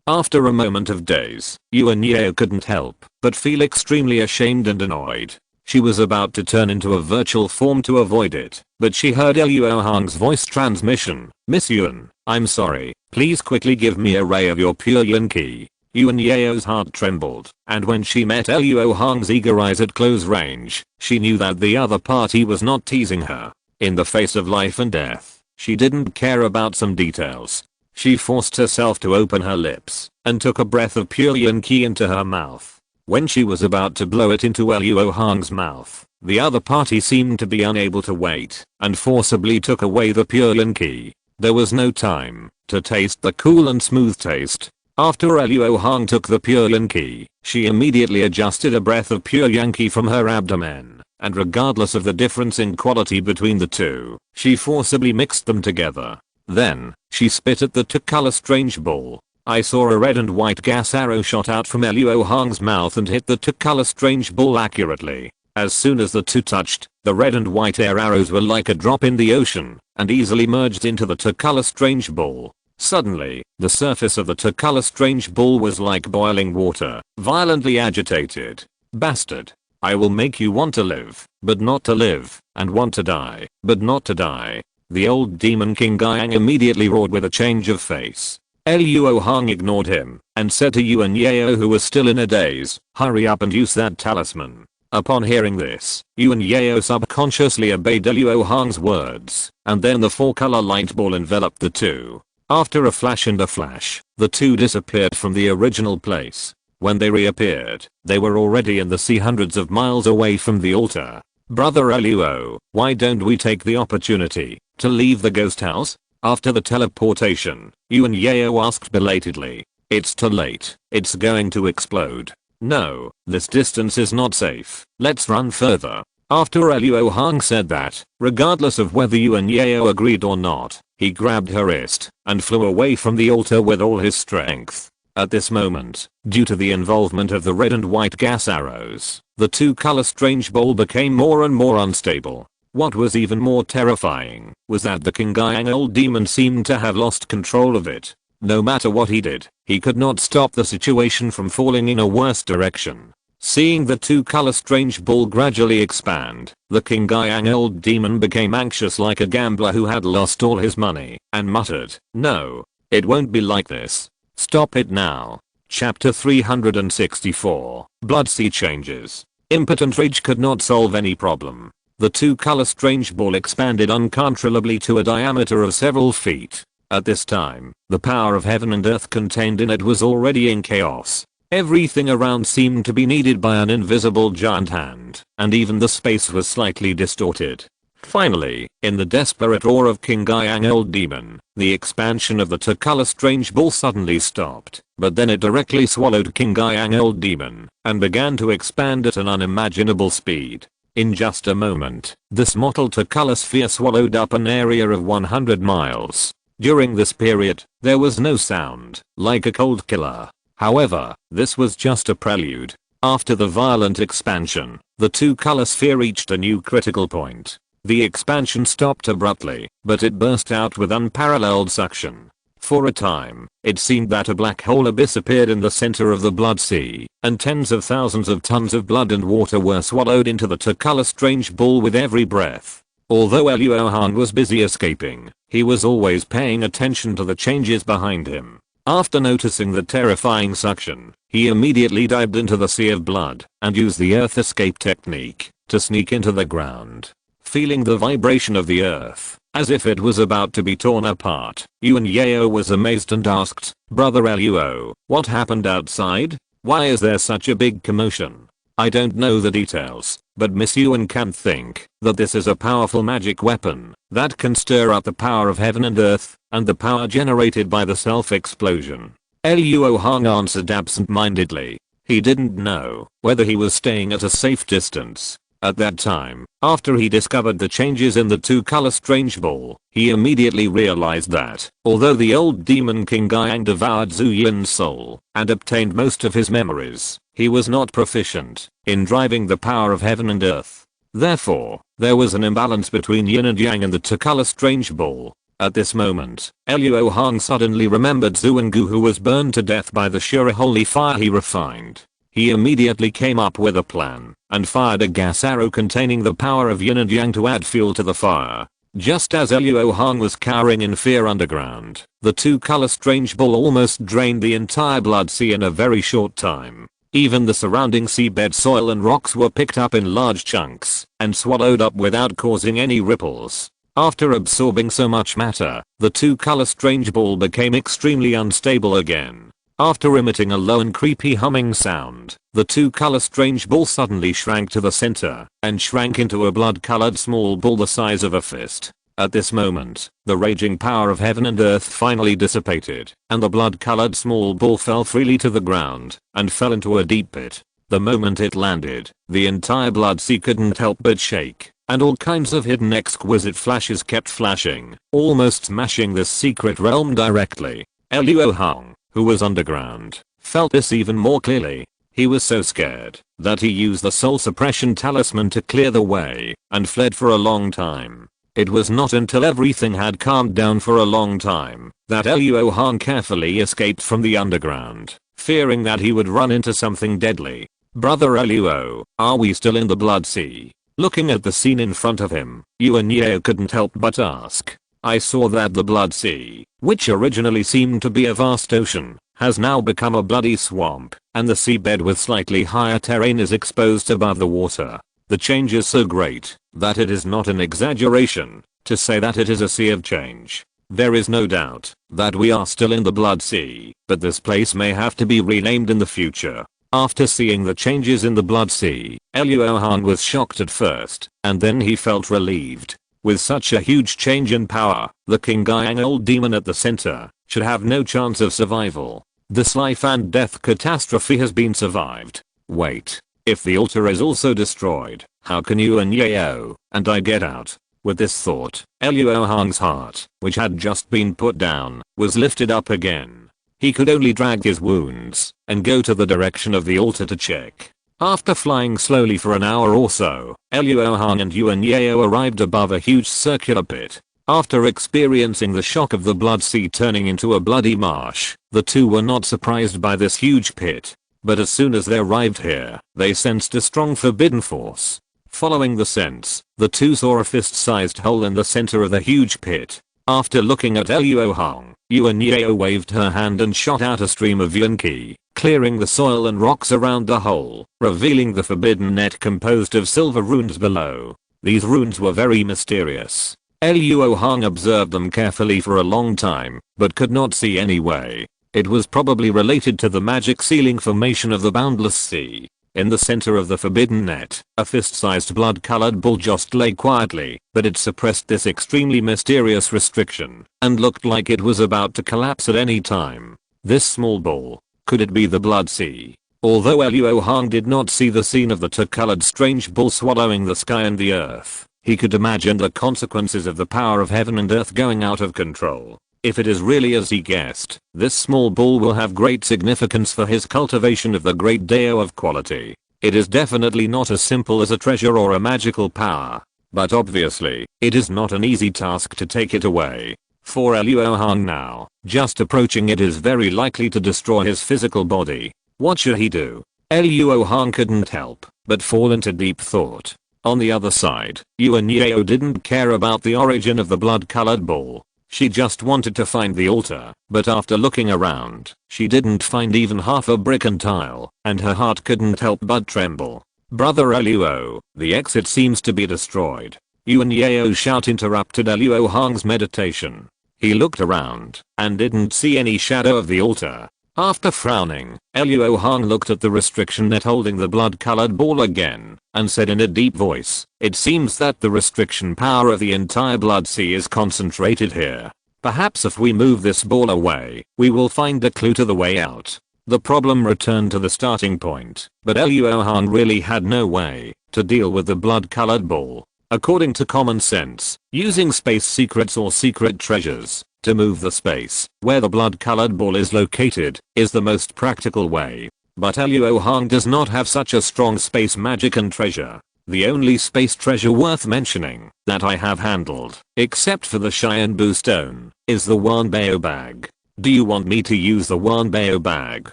After a moment of daze, Yuan Yao couldn't help but feel extremely ashamed and annoyed. She was about to turn into a virtual form to avoid it, but she heard Luo Hong's voice transmission. "Miss Yuan, I'm sorry, please quickly give me a ray of your pure Yuan Qi." Yuan Yao's heart trembled, and when she met Luo Hong's eager eyes at close range, she knew that the other party was not teasing her. In the face of life and death, she didn't care about some details. She forced herself to open her lips and took a breath of pure Yuan Qi into her mouth. When she was about to blow it into Luo Hong's mouth, the other party seemed to be unable to wait and forcibly took away the pure Yuan Qi. There was no time to taste the cool and smooth taste. After Luo Hong took the pure Yuan Qi, she immediately adjusted a breath of pure Yuan Qi from her abdomen, and regardless of the difference in quality between the two, she forcibly mixed them together. Then, she spit at the two-color strange ball. I saw a red and white gas arrow shot out from Luo Hong's mouth and hit the two-color strange ball accurately. As soon as the two touched, the red and white air arrows were like a drop in the ocean and easily merged into the two-color strange ball. Suddenly, the surface of the two-color strange ball was like boiling water, violently agitated. "Bastard. I will make you want to live, but not to live, and want to die, but not to die." The old demon King Gaiang immediately roared with a change of face. Luo Hong ignored him and said to Yuan Yao, who was still in a daze, "Hurry up and use that talisman." Upon hearing this, Yuan Yao subconsciously obeyed Luo Hong's words, and then the four-color light ball enveloped the two. After a flash and a flash, the two disappeared from the original place. When they reappeared, they were already in the sea hundreds of miles away from the altar. "Brother Luo, why don't we take the opportunity to leave the ghost house?" After the teleportation, Yuan Yao asked belatedly. "It's too late. It's going to explode." "No, this distance is not safe. Let's run further." After Luo Hong said that, regardless of whether Yuan Yao agreed or not, he grabbed her wrist and flew away from the altar with all his strength. At this moment, due to the involvement of the red and white gas arrows, the two-color strange ball became more and more unstable. What was even more terrifying was that the King Gaiang old demon seemed to have lost control of it. No matter what he did, he could not stop the situation from falling in a worse direction. Seeing the two-color strange ball gradually expand, the King Gaiang old demon became anxious like a gambler who had lost all his money, and muttered, "No, it won't be like this. Stop it now." Chapter 364. Blood Sea Changes. Impotent rage could not solve any problem. The two-color strange ball expanded uncontrollably to a diameter of several feet. At this time, the power of heaven and earth contained in it was already in chaos. Everything around seemed to be kneaded by an invisible giant hand, and even the space was slightly distorted. Finally, in the desperate roar of King Gaiang old demon, the expansion of the two-color strange ball suddenly stopped, but then it directly swallowed King Gaiang old demon, and began to expand at an unimaginable speed. In just a moment, this mottled two-color sphere swallowed up an area of 100 miles. During this period, there was no sound, like a cold killer. However, this was just a prelude. After the violent expansion, the two-color sphere reached a new critical point. The expansion stopped abruptly, but it burst out with unparalleled suction. For a time, it seemed that a black hole abyss appeared in the center of the blood sea, and tens of thousands of tons of blood and water were swallowed into the two-color strange ball with every breath. Although Luo Hong was busy escaping, he was always paying attention to the changes behind him. After noticing the terrifying suction, he immediately dived into the sea of blood and used the earth escape technique to sneak into the ground. Feeling the vibration of the earth, as if it was about to be torn apart, Yuan Yao was amazed and asked, "Brother Luo, what happened outside? Why is there such a big commotion?" "I don't know the details, but Miss Yuan can think that this is a powerful magic weapon that can stir up the power of heaven and earth, and the power generated by the self-explosion." Luo Hong answered absent-mindedly. He didn't know whether he was staying at a safe distance. At that time, after he discovered the changes in the two-color strange ball, he immediately realized that, although the old demon King Gaiang devoured Zhu Yin's soul and obtained most of his memories, He was not proficient in driving the power of heaven and earth. Therefore, there was an imbalance between yin and yang in the two-color strange ball. At this moment, Luo Hong suddenly remembered Zuangu, who was burned to death by the sure holy fire he refined. He immediately came up with a plan and fired a gas arrow containing the power of yin and yang to add fuel to the fire. Just as Luo Hong was cowering in fear underground, the two-color strange ball almost drained the entire Blood Sea in a very short time. Even the surrounding seabed soil and rocks were picked up in large chunks and swallowed up without causing any ripples. After absorbing so much matter, the two-color strange ball became extremely unstable again. After emitting a low and creepy humming sound, the two-color strange ball suddenly shrank to the center and shrank into a blood-colored small ball the size of a fist. At this moment, the raging power of heaven and earth finally dissipated, and the blood-colored small ball fell freely to the ground and fell into a deep pit. The moment it landed, the entire Blood Sea couldn't help but shake, and all kinds of hidden exquisite flashes kept flashing, almost smashing this secret realm directly. Luo Hong, who was underground, felt this even more clearly. He was so scared that he used the soul suppression talisman to clear the way and fled for a long time. It was not until everything had calmed down for a long time that Luo Hong carefully escaped from the underground, fearing that he would run into something deadly. Brother Luo, are we still in the Blood Sea? Looking at the scene in front of him, Yuan Yao couldn't help but ask. I saw that the Blood Sea, which originally seemed to be a vast ocean, has now become a bloody swamp, and the seabed with slightly higher terrain is exposed above the water. The change is so great that it is not an exaggeration to say that it is a sea of change. There is no doubt that we are still in the Blood Sea, but this place may have to be renamed in the future. After seeing the changes in the Blood Sea, Luo Hong was shocked at first, and then he felt relieved. With such a huge change in power, the King Gyang old demon at the center should have no chance of survival. This life and death catastrophe has been survived. Wait, if the altar is also destroyed, how can Yuan Yao and I get out? With this thought, Luo Hong's heart, which had just been put down, was lifted up again. He could only drag his wounds and go to the direction of the altar to check. After flying slowly for an hour or so, Luo Hong and Yuan Yao arrived above a huge circular pit. After experiencing the shock of the Blood Sea turning into a bloody marsh, the two were not surprised by this huge pit. But as soon as they arrived here, they sensed a strong forbidden force. Following the sense, the two saw a fist-sized hole in the center of the huge pit. After looking at Luo Hong, Yuan Yao waved her hand and shot out a stream of yuan qi, clearing the soil and rocks around the hole, revealing the forbidden net composed of silver runes below. These runes were very mysterious. Luo Hong observed them carefully for a long time, but could not see any way. It was probably related to the magic sealing formation of the boundless sea. In the center of the forbidden net, a fist-sized blood-colored ball just lay quietly, but it suppressed this extremely mysterious restriction, and looked like it was about to collapse at any time. This small ball, could it be the Blood Sea? Although Luo Hong did not see the scene of the two-colored strange ball swallowing the sky and the earth, he could imagine the consequences of the power of heaven and earth going out of control. If it is really as he guessed, this small ball will have great significance for his cultivation of the great Dao of quality. It is definitely not as simple as a treasure or a magical power, but obviously, it is not an easy task to take it away. For Luo Hong now, just approaching it is very likely to destroy his physical body. What should he do? Luo Hong couldn't help but fall into deep thought. On the other side, Yuan Yao didn't care about the origin of the blood-colored ball. She just wanted to find the altar, but after looking around, she didn't find even half a brick and tile, and her heart couldn't help but tremble. Brother Luo, the exit seems to be destroyed. Yuan Yao's shout interrupted Luo Hong's meditation. He looked around, and didn't see any shadow of the altar. After frowning, Luo Hong looked at the restriction net holding the blood-colored ball again, and said in a deep voice, "It seems that the restriction power of the entire Blood Sea is concentrated here. Perhaps if we move this ball away, we will find a clue to the way out." The problem returned to the starting point, but Luo Hong really had no way to deal with the blood-colored ball. According to common sense, using space secrets or secret treasures to move the space where the blood-colored ball is located is the most practical way. But Luo Hong does not have such a strong space magic and treasure. The only space treasure worth mentioning that I have handled, except for the Xianbu stone, is the Wanbao bag. Do you want me to use the Wanbao bag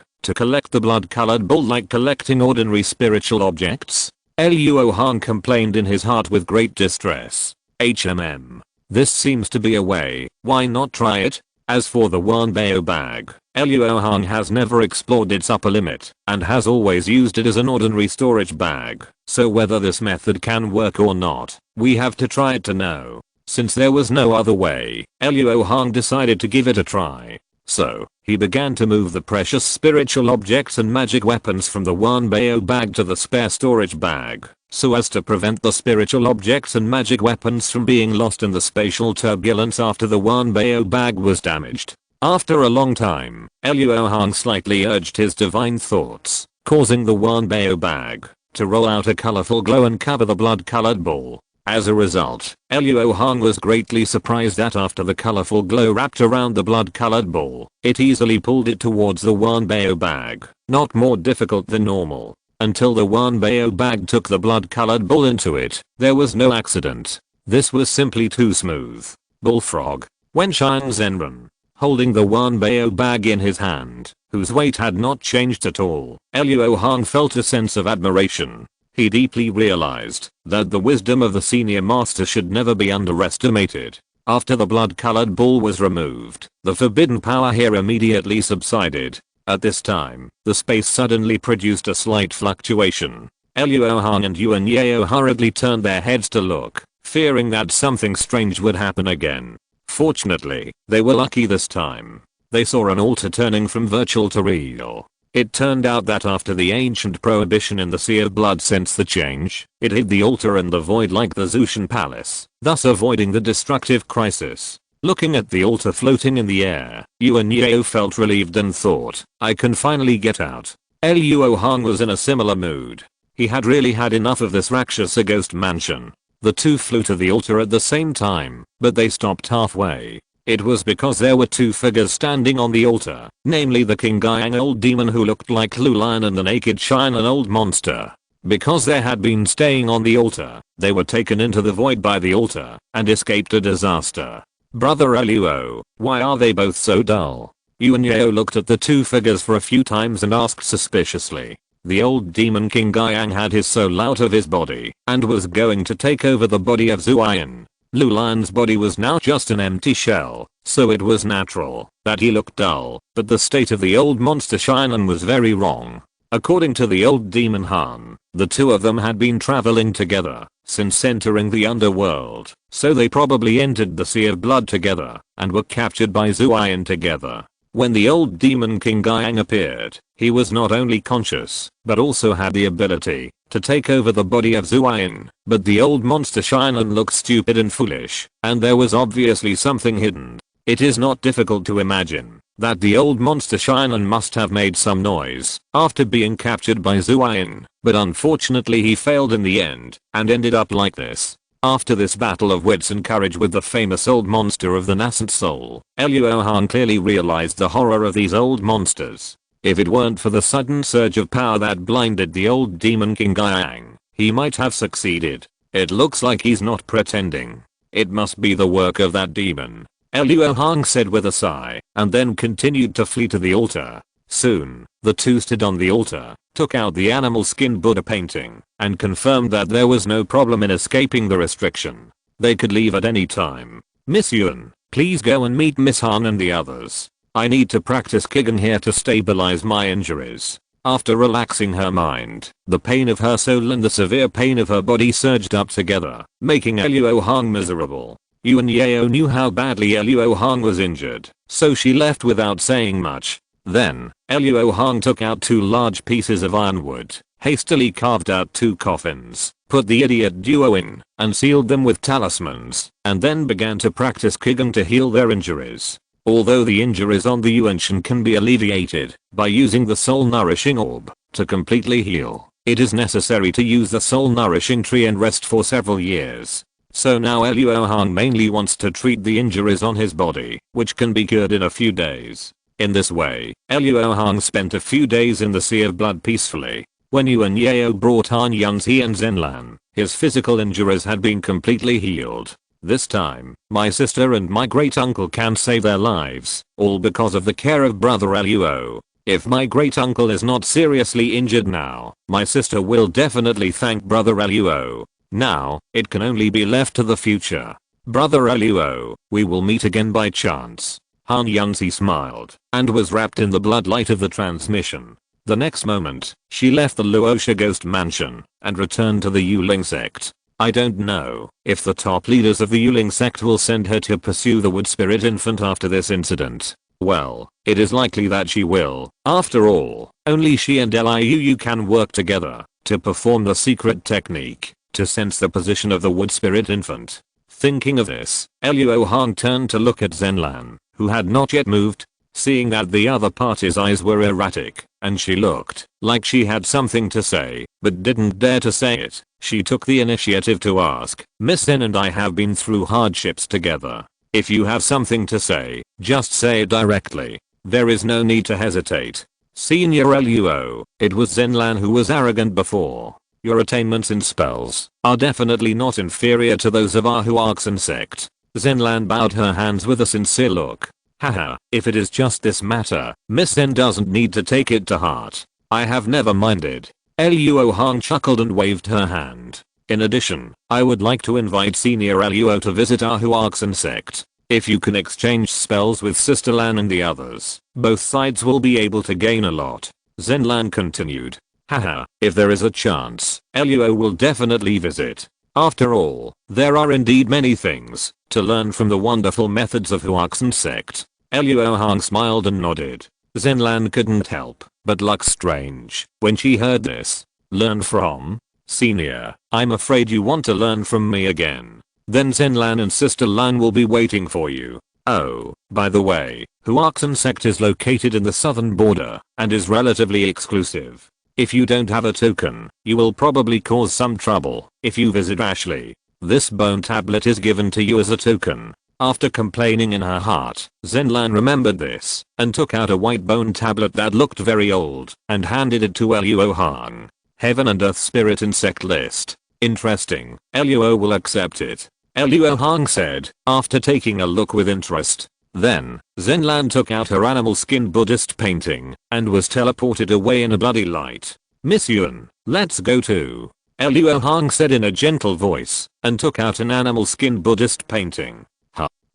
to collect the blood-colored bull like collecting ordinary spiritual objects? Luo Hong complained in his heart with great distress. This seems to be a way, why not try it? As for the Wanbao bag, Luo Hong has never explored its upper limit and has always used it as an ordinary storage bag, so whether this method can work or not, we have to try it to know. Since there was no other way, Luo Hong decided to give it a try. So, he began to move the precious spiritual objects and magic weapons from the Wanbao bag to the spare storage bag, so as to prevent the spiritual objects and magic weapons from being lost in the spatial turbulence after the Wanbao bag was damaged. After a long time, Luo Hong slightly urged his divine thoughts, causing the Wanbao bag to roll out a colorful glow and cover the blood-colored bull. As a result, Luo Hong was greatly surprised that after the colorful glow wrapped around the blood-colored bull, it easily pulled it towards the Wanbao bag, not more difficult than normal. Until the Wanbao bag took the blood-colored bull into it, there was no accident. This was simply too smooth. Bullfrog. Wen Zenren, holding the Wanbao bag in his hand, whose weight had not changed at all, Luo Hong felt a sense of admiration. He deeply realized that the wisdom of the senior master should never be underestimated. After the blood-colored bull was removed, the forbidden power here immediately subsided. At this time, the space suddenly produced a slight fluctuation. Luo Hong and Yuan Yao hurriedly turned their heads to look, fearing that something strange would happen again. Fortunately, they were lucky this time. They saw an altar turning from virtual to real. It turned out that after the ancient prohibition in the Sea of Blood sensed the change, it hid the altar in the void like the Zushan Palace, thus avoiding the destructive crisis. Looking at the altar floating in the air, Yuan Yao felt relieved and thought, I can finally get out. Luo Hong was in a similar mood. He had really had enough of this Rakshasa ghost mansion. The two flew to the altar at the same time, but they stopped halfway. It was because there were two figures standing on the altar, namely the King Gyang old demon who looked like Lu Lion and the naked Xianan old monster. Because they had been staying on the altar, they were taken into the void by the altar and escaped a disaster. Brother Luo, why are they both so dull? Yuan Yao looked at the two figures for a few times and asked suspiciously. The old demon King Gyang had his soul out of his body and was going to take over the body of Zuayan. Lu Lion's body was now just an empty shell, so it was natural that he looked dull, but the state of the old monster Xianan was very wrong. According to the old demon Han, the two of them had been traveling together since entering the underworld, so they probably entered the Sea of Blood together and were captured by Zuayan together. When the old demon King Gyang appeared, he was not only conscious, but also had the ability to take over the body of Zuayan, but the old monster Xianan looked stupid and foolish, and there was obviously something hidden. It is not difficult to imagine that the old monster Xianan must have made some noise after being captured by Zuayan, but unfortunately he failed in the end and ended up like this. After this battle of wits and courage with the famous old monster of the nascent soul, Luo Hong clearly realized the horror of these old monsters. If it weren't for the sudden surge of power that blinded the old demon King Gyang, he might have succeeded. It looks like he's not pretending. It must be the work of that demon. Luo Hong said with a sigh, and then continued to flee to the altar. Soon, the two stood on the altar, took out the animal skin Buddha painting, and confirmed that there was no problem in escaping the restriction. They could leave at any time. Miss Yuan, please go and meet Miss Han and the others. I need to practice Kigen here to stabilize my injuries. After relaxing her mind, the pain of her soul and the severe pain of her body surged up together, making Luo Hong miserable. Yuan Yao knew how badly Luo Hong was injured, so she left without saying much. Then, Luo Hong took out two large pieces of ironwood, hastily carved out two coffins, put the idiot duo in, and sealed them with talismans, and then began to practice Kigen to heal their injuries. Although the injuries on the Yuanshan can be alleviated by using the soul nourishing orb to completely heal, it is necessary to use the soul nourishing tree and rest for several years. So now Luo Hong mainly wants to treat the injuries on his body, which can be cured in a few days. In this way, Luo Hong spent a few days in the Sea of Blood peacefully. When Yuan Yao brought Han Yunzi and Zenlan, his physical injuries had been completely healed. This time, my sister and my great uncle can save their lives, all because of the care of brother Luo. If my great uncle is not seriously injured now, my sister will definitely thank brother Luo. Now, it can only be left to the future. Brother Luo, we will meet again by chance. Han Yunzi smiled and was wrapped in the blood light of the transmission. The next moment, she left the Luosha Ghost Mansion and returned to the Yuling sect. I don't know if the top leaders of the Yuling sect will send her to pursue the Wood Spirit Infant after this incident. Well, it is likely that she will. After all, only she and Liu can work together to perform the secret technique to sense the position of the Wood Spirit Infant. Thinking of this, Luo Hong turned to look at Zenlan, who had not yet moved. Seeing that the other party's eyes were erratic, and she looked like she had something to say, but didn't dare to say it, she took the initiative to ask, Miss Zen and I have been through hardships together. If you have something to say, just say it directly. There is no need to hesitate. Senior Luo, it was Zenlan who was arrogant before. Your attainments in spells are definitely not inferior to those of our Huaxin sect. Zenlan bowed her hands with a sincere look. Haha, if it is just this matter, Miss Zen doesn't need to take it to heart. I have never minded. Luo Hong chuckled and waved her hand. In addition, I would like to invite Senior Luo to visit our Huaxin sect. If you can exchange spells with Sister Lan and the others, both sides will be able to gain a lot. Zenlan continued. Haha, if there is a chance, Luo will definitely visit. After all, there are indeed many things to learn from the wonderful methods of Huaxin sect. Luo Hong smiled and nodded. Zenlan couldn't help but look strange when she heard this. Learn from? Senior, I'm afraid you want to learn from me again. Then Zenlan and Sister Lan will be waiting for you. Oh, by the way, Huaxin sect is located in the southern border and is relatively exclusive. If you don't have a token, you will probably cause some trouble if you visit Ashley. This bone tablet is given to you as a token. After complaining in her heart, Zenlan remembered this and took out a white bone tablet that looked very old and handed it to Luo Hong. Heaven and Earth Spirit Insect List. Interesting. Luo will accept it. Luo Hong said, after taking a look with interest. Then, Zenlan took out her animal skin Buddhist painting and was teleported away in a bloody light. Miss Yuan, let's go too. Luo Hong said in a gentle voice and took out an animal skin Buddhist painting.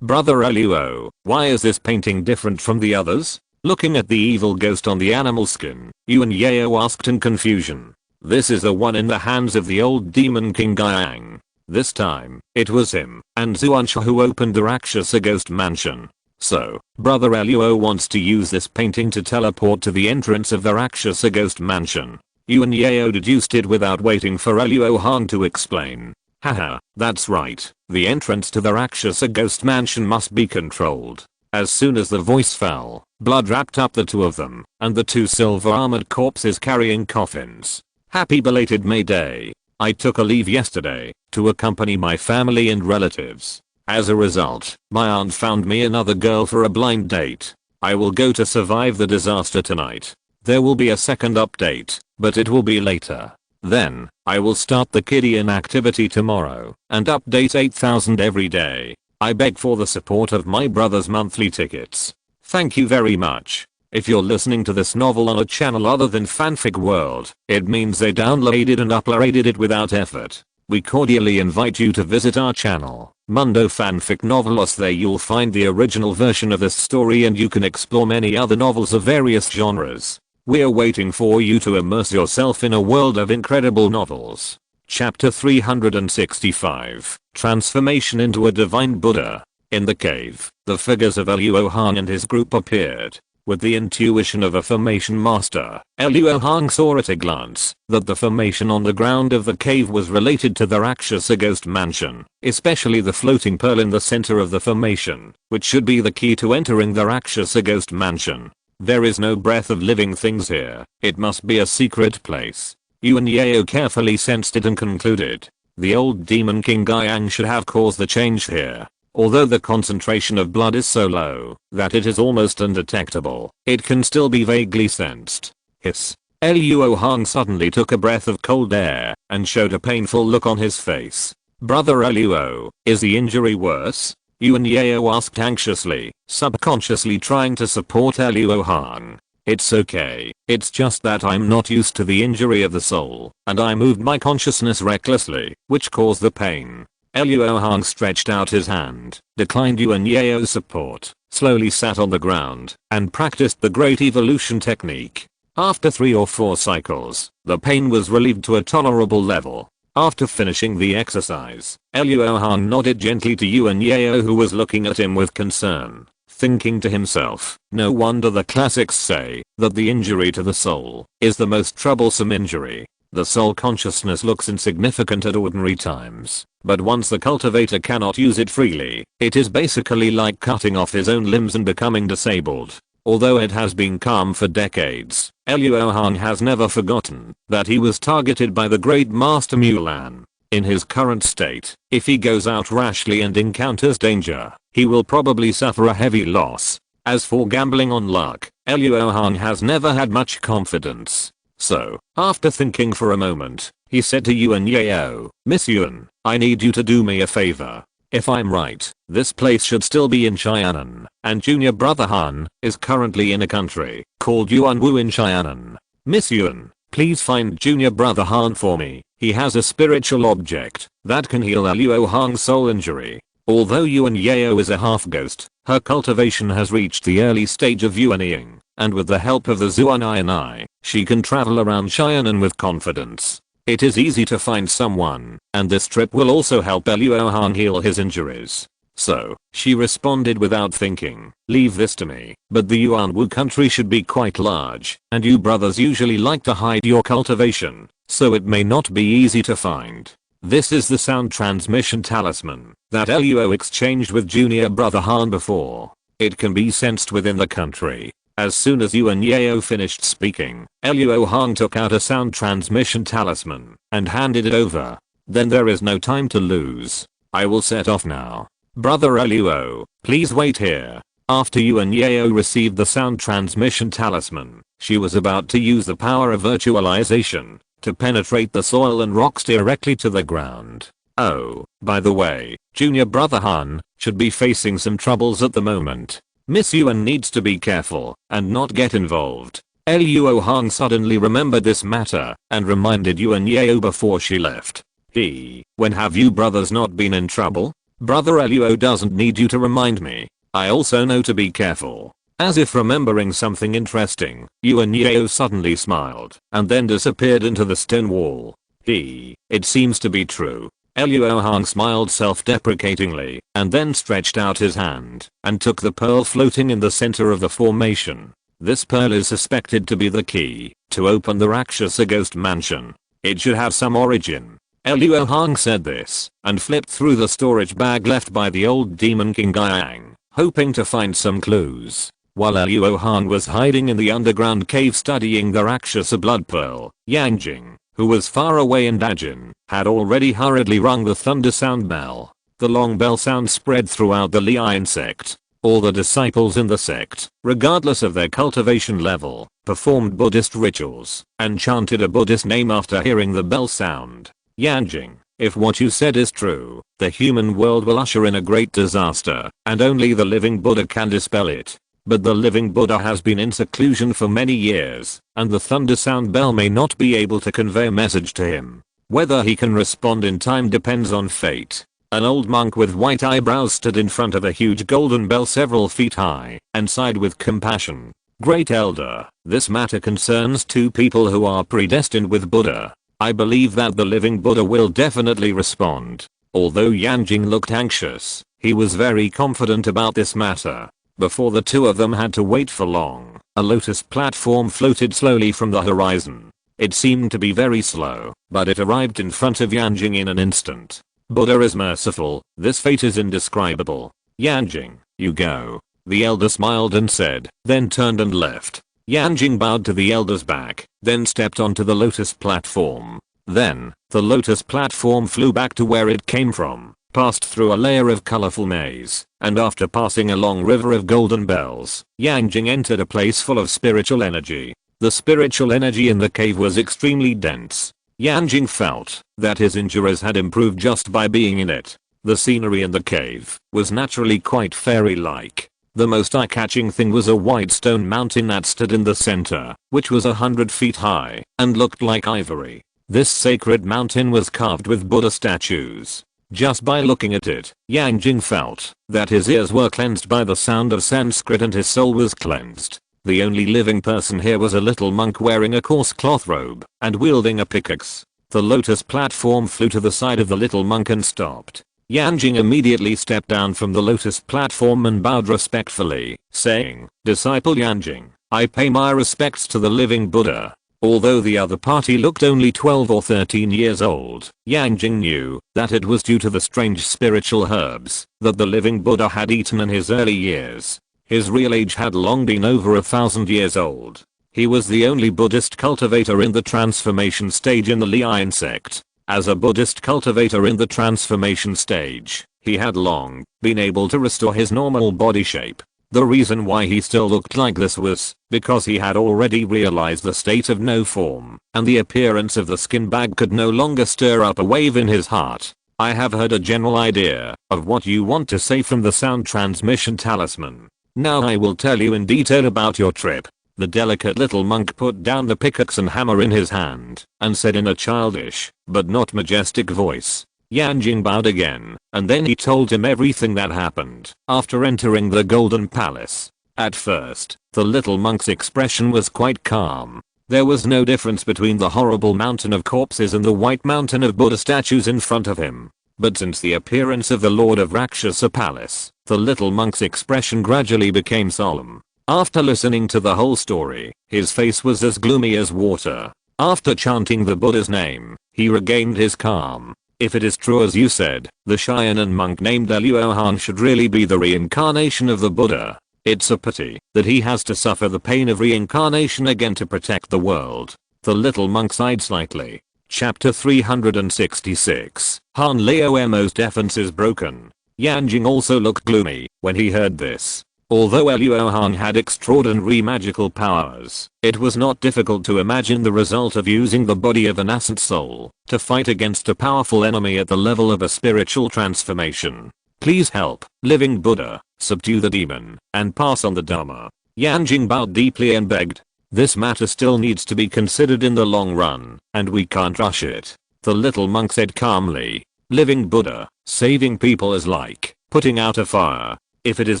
Brother Luo, why is this painting different from the others? Looking at the evil ghost on the animal skin, Yuan Yao asked in confusion. This is the one in the hands of the old demon King Guiyang. This time, it was him and Zuansha who opened the Rakshasa Ghost Mansion. So, Brother Luo wants to use this painting to teleport to the entrance of the Rakshasa Ghost Mansion. Yuan Yao deduced it without waiting for Luo Hong to explain. Haha, that's right. The entrance to the Rakshasa Ghost Mansion must be controlled. As soon as the voice fell, blood wrapped up the two of them, and the two silver armored corpses carrying coffins. Happy belated May Day. I took a leave yesterday to accompany my family and relatives. As a result, my aunt found me another girl for a blind date. I will go to survive the disaster tonight. There will be a second update, but it will be later. Then, I will start the Kidian activity tomorrow and update 8000 every day. I beg for the support of my brother's monthly tickets. Thank you very much. If you're listening to this novel on a channel other than Fanfic World, it means they downloaded and uploaded it without effort. We cordially invite you to visit our channel, Mundo Fanfic Novelos. There you'll find the original version of this story and you can explore many other novels of various genres. We're waiting for you to immerse yourself in a world of incredible novels. Chapter 365, Transformation into a Divine Buddha. In the cave, the figures of Luo Hong and his group appeared. With the intuition of a formation master, Luo Hong saw at a glance that the formation on the ground of the cave was related to the Rakshasa Ghost Mansion, especially the floating pearl in the center of the formation, which should be the key to entering the Rakshasa Ghost Mansion. There is no breath of living things here. It must be a secret place. Yuan Yao carefully sensed it and concluded. The old demon King Guiyang should have caused the change here. Although the concentration of blood is so low that it is almost undetectable, it can still be vaguely sensed. Hiss. Luo Hong suddenly took a breath of cold air and showed a painful look on his face. Brother Luo, is the injury worse? Yuan Yao asked anxiously, subconsciously trying to support Luo Hong. It's okay, it's just that I'm not used to the injury of the soul, and I moved my consciousness recklessly, which caused the pain. Luo Hong stretched out his hand, declined Yuan Yao's support, slowly sat on the ground, and practiced the Great Evolution technique. After 3 or 4 cycles, the pain was relieved to a tolerable level. After finishing the exercise, Luo Hong nodded gently to Yuan Yao, who was looking at him with concern, thinking to himself, no wonder the classics say that the injury to the soul is the most troublesome injury. The soul consciousness looks insignificant at ordinary times, but once the cultivator cannot use it freely, it is basically like cutting off his own limbs and becoming disabled. Although it has been calm for decades, Luo Hong has never forgotten that he was targeted by the great master Mulan. In his current state, if he goes out rashly and encounters danger, he will probably suffer a heavy loss. As for gambling on luck, Luo Hong has never had much confidence. So, after thinking for a moment, he said to Yuan Yao, Miss Yuan, I need you to do me a favor. If I'm right, this place should still be in Xianan, and junior brother Han is currently in a country called Yuanwu in Xianan. Miss Yuan, please find junior brother Han for me. He has a spiritual object that can heal Luo Hong's soul injury. Although Yuan Yao is a half-ghost, her cultivation has reached the early stage of Yuanying, and with the help of the Zuanai, she can travel around Xianan with confidence. It is easy to find someone, and this trip will also help Luo Hong heal his injuries. So, she responded without thinking, leave this to me. But the Yuanwu country should be quite large, and you brothers usually like to hide your cultivation, so it may not be easy to find. This is the sound transmission talisman that Luo exchanged with junior brother Han before. It can be sensed within the country. As soon as Yuan Yao finished speaking, Luo Hong took out a sound transmission talisman and handed it over. Then there is no time to lose. I will set off now. Brother Luo, please wait here. After Yuan Yao received the sound transmission talisman, she was about to use the power of virtualization to penetrate the soil and rocks directly to the ground. Oh, by the way, junior brother Han should be facing some troubles at the moment. Miss Yuan needs to be careful and not get involved. Luo Hong suddenly remembered this matter and reminded Yuan Yao before she left. When have you brothers not been in trouble? Brother Luo doesn't need you to remind me. I also know to be careful. As if remembering something interesting, Yuan Yao suddenly smiled and then disappeared into the stone wall. It seems to be true. Luo Hong smiled self-deprecatingly and then stretched out his hand and took the pearl floating in the center of the formation. This pearl is suspected to be the key to open the Rakshasa ghost mansion. It should have some origin. Luo Hong said this and flipped through the storage bag left by the old demon King Guiyang, hoping to find some clues. While Luo Hong was hiding in the underground cave studying the Rakshasa blood pearl, Yanjing, who was far away in Dajin, had already hurriedly rung the thunder sound bell. The long bell sound spread throughout the Lian sect. All the disciples in the sect, regardless of their cultivation level, performed Buddhist rituals and chanted a Buddhist name after hearing the bell sound. Yanjing, if what you said is true, the human world will usher in a great disaster, and only the living Buddha can dispel it. But the living Buddha has been in seclusion for many years, and the thunder sound bell may not be able to convey a message to him. Whether he can respond in time depends on fate. An old monk with white eyebrows stood in front of a huge golden bell several feet high, and sighed with compassion. Great Elder, this matter concerns 2 people who are predestined with Buddha. I believe that the living Buddha will definitely respond. Although Yanjing looked anxious, he was very confident about this matter. Before the 2 of them had to wait for long, a lotus platform floated slowly from the horizon. It seemed to be very slow, but it arrived in front of Yanjing in an instant. Buddha is merciful, this fate is indescribable. Yanjing, you go. The elder smiled and said, then turned and left. Yanjing bowed to the elder's back, then stepped onto the lotus platform. Then, the lotus platform flew back to where it came from, passed through a layer of colorful maze, and after passing a long river of golden bells, Yanjing entered a place full of spiritual energy. The spiritual energy in the cave was extremely dense. Yanjing felt that his injuries had improved just by being in it. The scenery in the cave was naturally quite fairy-like. The most eye-catching thing was a white stone mountain that stood in the center, which was 100 feet high and looked like ivory. This sacred mountain was carved with Buddha statues. Just by looking at it, Yanjing felt that his ears were cleansed by the sound of Sanskrit and his soul was cleansed. The only living person here was a little monk wearing a coarse cloth robe and wielding a pickaxe. The lotus platform flew to the side of the little monk and stopped. Yanjing immediately stepped down from the lotus platform and bowed respectfully, saying, "Disciple Yanjing, I pay my respects to the living Buddha." Although the other party looked only 12 or 13 years old, Yanjing knew that it was due to the strange spiritual herbs that the living Buddha had eaten in his early years. His real age had long been over 1,000 years old. He was the only Buddhist cultivator in the transformation stage in the Lion sect. As a Buddhist cultivator in the transformation stage, he had long been able to restore his normal body shape. The reason why he still looked like this was because he had already realized the state of no form, and the appearance of the skin bag could no longer stir up a wave in his heart. I have heard a general idea of what you want to say from the sound transmission talisman. Now I will tell you in detail about your trip. The delicate little monk put down the pickaxe and hammer in his hand and said in a childish but not majestic voice. Yanjing bowed again, and then he told him everything that happened after entering the golden palace. At first, the little monk's expression was quite calm. There was no difference between the horrible mountain of corpses and the white mountain of Buddha statues in front of him. But since the appearance of the Lord of Rakshasa Palace, the little monk's expression gradually became solemn. After listening to the whole story, his face was as gloomy as water. After chanting the Buddha's name, he regained his calm. If it is true as you said, the Cheyenne monk named Luo Hong should really be the reincarnation of the Buddha. It's a pity that he has to suffer the pain of reincarnation again to protect the world. The little monk sighed slightly. Chapter 366. Han Leo Mo's defense is broken. Yanjing also looked gloomy when he heard this. Although Luo Hong had extraordinary magical powers, it was not difficult to imagine the result of using the body of an nascent soul to fight against a powerful enemy at the level of a spiritual transformation. Please help, living Buddha, subdue the demon, and pass on the Dharma. Yanjing bowed deeply and begged. This matter still needs to be considered in the long run, and we can't rush it. The little monk said calmly. Living Buddha, saving people is like putting out a fire. If it is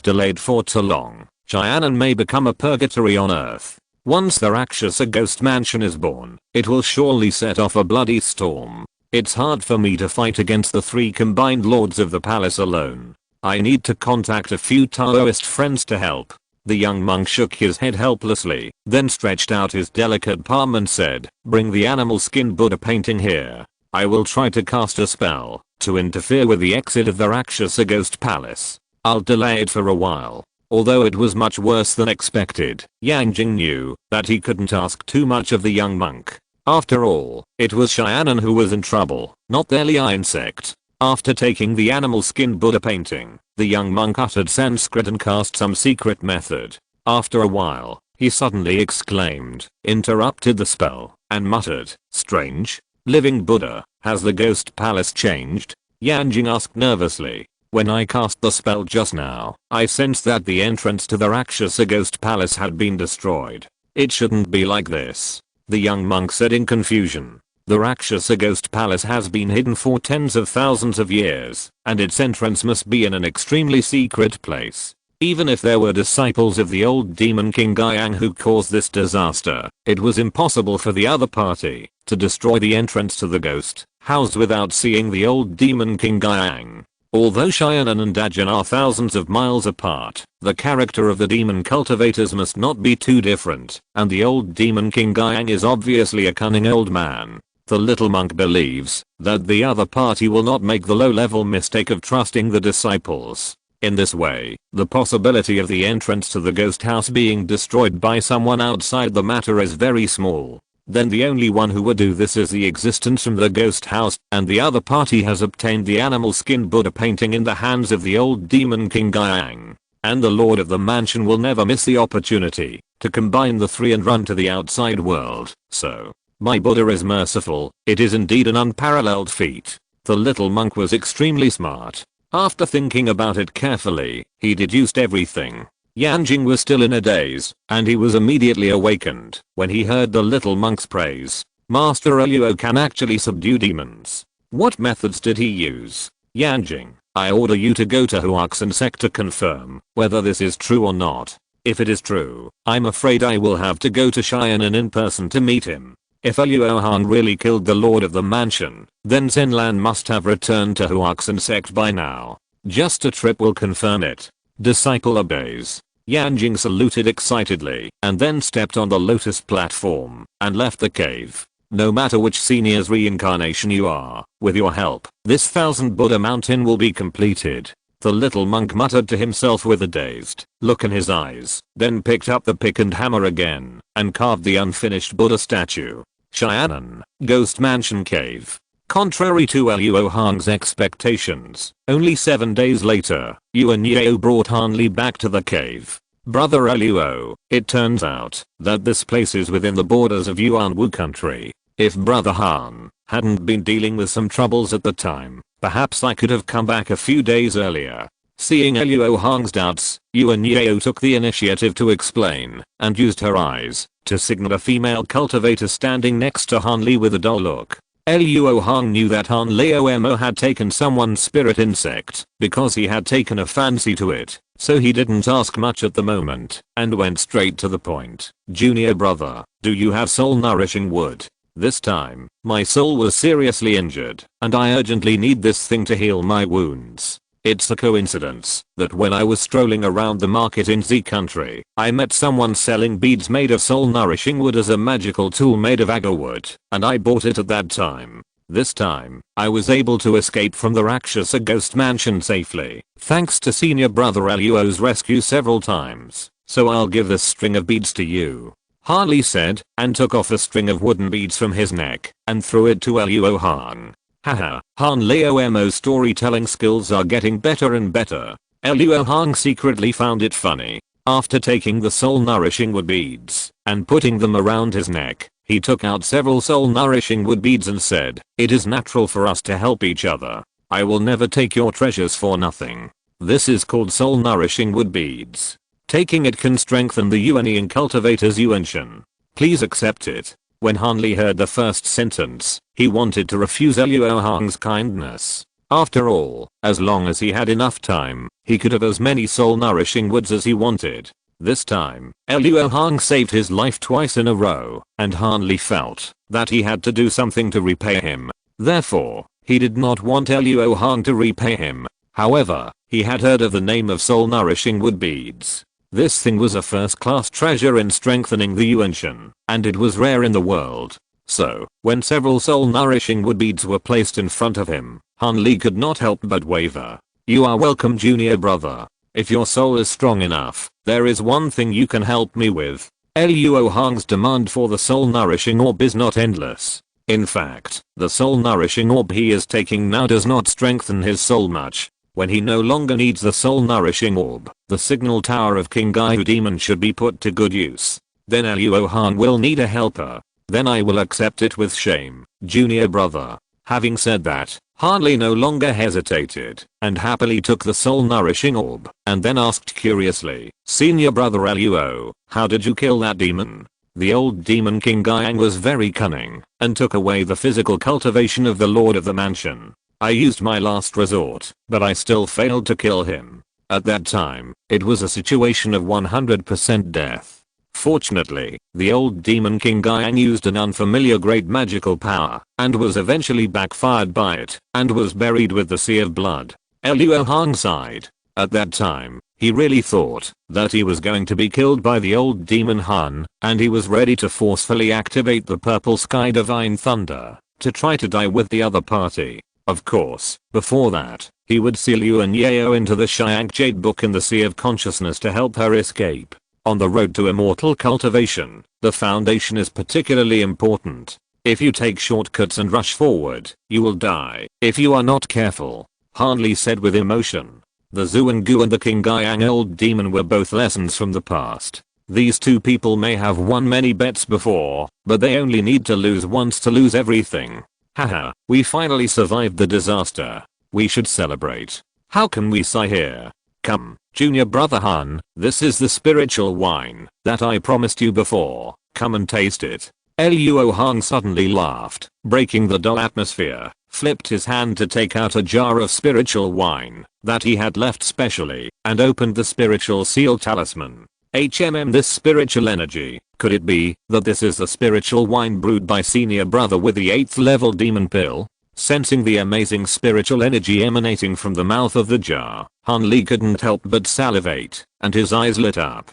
delayed for too long, Cheyenne may become a purgatory on earth. Once the Rakshasa ghost mansion is born, it will surely set off a bloody storm. It's hard for me to fight against the 3 combined lords of the palace alone. I need to contact a few Taoist friends to help. The young monk shook his head helplessly, then stretched out his delicate palm and said, "Bring the animal skin Buddha painting here. I will try to cast a spell to interfere with the exit of the Rakshasa ghost palace. I'll delay it for a while." Although it was much worse than expected, Yanjing knew that he couldn't ask too much of the young monk. After all, it was Cheyenne who was in trouble, not their Lion sect. After taking the animal skin Buddha painting, the young monk uttered Sanskrit and cast some secret method. After a while, he suddenly exclaimed, interrupted the spell, and muttered, "Strange. Living Buddha, has the ghost palace changed?" Yanjing asked nervously. "When I cast the spell just now, I sensed that the entrance to the Rakshasa ghost palace had been destroyed. It shouldn't be like this," the young monk said in confusion. "The Rakshasa ghost palace has been hidden for tens of thousands of years, and its entrance must be in an extremely secret place. Even if there were disciples of the old demon King Gaiang who caused this disaster, it was impossible for the other party to destroy the entrance to the ghost house without seeing the old demon King Gaiang. Although Cheyenne and Dajan are thousands of miles apart, the character of the demon cultivators must not be too different, and the old demon King Gaiang is obviously a cunning old man. The little monk believes that the other party will not make the low-level mistake of trusting the disciples. In this way, the possibility of the entrance to the ghost house being destroyed by someone outside the matter is very small. then the only one who would do this is the existence from the ghost house, and the other party has obtained the animal skin Buddha painting in the hands of the old demon King Gyang. And the lord of the mansion will never miss the opportunity to combine the three and run to the outside world. So, my Buddha is merciful. It is indeed an unparalleled feat. The little monk was extremely smart. After thinking about it carefully, he deduced everything. Yanjing was still in a daze, and he was immediately awakened when he heard the little monk's praise. Master Luo can actually subdue demons. What methods did he use? Yanjing, I order you to go to Huaxin Sect to confirm whether this is true or not. If it is true, I'm afraid I will have to go to Cheyenne in person to meet him. If Luo Hong really killed the lord of the mansion, then Zenlan must have returned to Huaxin Sect by now. Just a trip will confirm it. Disciple obeys. Yanjing saluted excitedly and then stepped on the lotus platform and left the cave. No matter which senior's reincarnation you are, with your help, this 1000 Buddha mountain will be completed. The little monk muttered to himself with a dazed look in his eyes, then picked up the pick and hammer again and carved the unfinished Buddha statue. Cheyenne, Ghost Mansion Cave. Contrary to Luo Hong's expectations, only 7 days later, Yuan Yao brought Han Li back to the cave. Brother Luo, it turns out that this place is within the borders of Yuan Wu country. If Brother Han hadn't been dealing with some troubles at the time, perhaps I could have come back a few days earlier. Seeing Luo Hong's doubts, Yuan Yao took the initiative to explain and used her eyes to signal a female cultivator standing next to Han Li with a dull look. Luo Hong knew that Han Leomo had taken someone's spirit insect because he had taken a fancy to it, so he didn't ask much at the moment and went straight to the point. Junior brother, do you have soul nourishing wood? This time, my soul was seriously injured and I urgently need this thing to heal my wounds. It's a coincidence that when I was strolling around the market in Z country, I met someone selling beads made of soul nourishing wood as a magical tool made of agar wood, and I bought it at that time. This time, I was able to escape from the Rakshasa ghost mansion safely, thanks to senior brother Luo's rescue several times, so I'll give this string of beads to you. Harley said, and took off a string of wooden beads from his neck and threw it to Luo Hong. Haha, Han Leomo's storytelling skills are getting better and better. Luo Hong secretly found it funny. After taking the soul nourishing wood beads and putting them around his neck, he took out several soul nourishing wood beads and said, it is natural for us to help each other. I will never take your treasures for nothing. This is called soul nourishing wood beads. Taking it can strengthen the Yuanian cultivator's Yuanshan. Please accept it. When Han Li heard the first sentence, he wanted to refuse Luo Hong's kindness. After all, as long as he had enough time, he could have as many soul nourishing woods as he wanted. This time, Luo Hong saved his life twice in a row, and Han Li felt that he had to do something to repay him. Therefore, he did not want Luo Hong to repay him. However, he had heard of the name of soul nourishing wood beads. This thing was a first-class treasure in strengthening the Yuanshan, and it was rare in the world. So, when several soul-nourishing wood beads were placed in front of him, Han Li could not help but waver. You are welcome, junior brother. If your soul is strong enough, there is one thing you can help me with. Luo Hong's demand for the soul-nourishing orb is not endless. In fact, the soul-nourishing orb he is taking now does not strengthen his soul much. When he no longer needs the soul-nourishing orb, the signal tower of King Gaihu Demon should be put to good use. Then Luo Hong will need a helper. Then I will accept it with shame, junior brother. Having said that, Han Li no longer hesitated and happily took the soul-nourishing orb and then asked curiously, senior brother Luo, how did you kill that demon? The old demon King Gyang was very cunning and took away the physical cultivation of the lord of the mansion. I used my last resort, but I still failed to kill him. At that time, it was a situation of 100% death. Fortunately, the old demon King Gyang used an unfamiliar great magical power and was eventually backfired by it and was buried with the sea of blood. Luo Hong sighed. At that time, he really thought that he was going to be killed by the old demon Han, and he was ready to forcefully activate the purple sky divine thunder to try to die with the other party. Of course, before that, he would seal Yuan Yao into the Shyang Jade book in the Sea of Consciousness to help her escape. On the road to immortal cultivation, The foundation is particularly important. If you take shortcuts and rush forward, you will die if you are not careful, Han Li said with emotion. The Zuan-gu and the King Guiyang old demon were both lessons from the past. These two people may have won many bets before, but they only need to lose once to lose everything. Haha, we finally survived the disaster. We should celebrate. How can we sigh here? Come, junior brother Han, this is the spiritual wine that I promised you before. Come and taste it. Luo Hong suddenly laughed, breaking the dull atmosphere, flipped his hand to take out a jar of spiritual wine that he had left specially, and opened the spiritual seal talisman. This spiritual energy, could it be that this is the spiritual wine brewed by senior brother with the 8th level demon pill? Sensing the amazing spiritual energy emanating from the mouth of the jar, Han Li couldn't help but salivate, and his eyes lit up.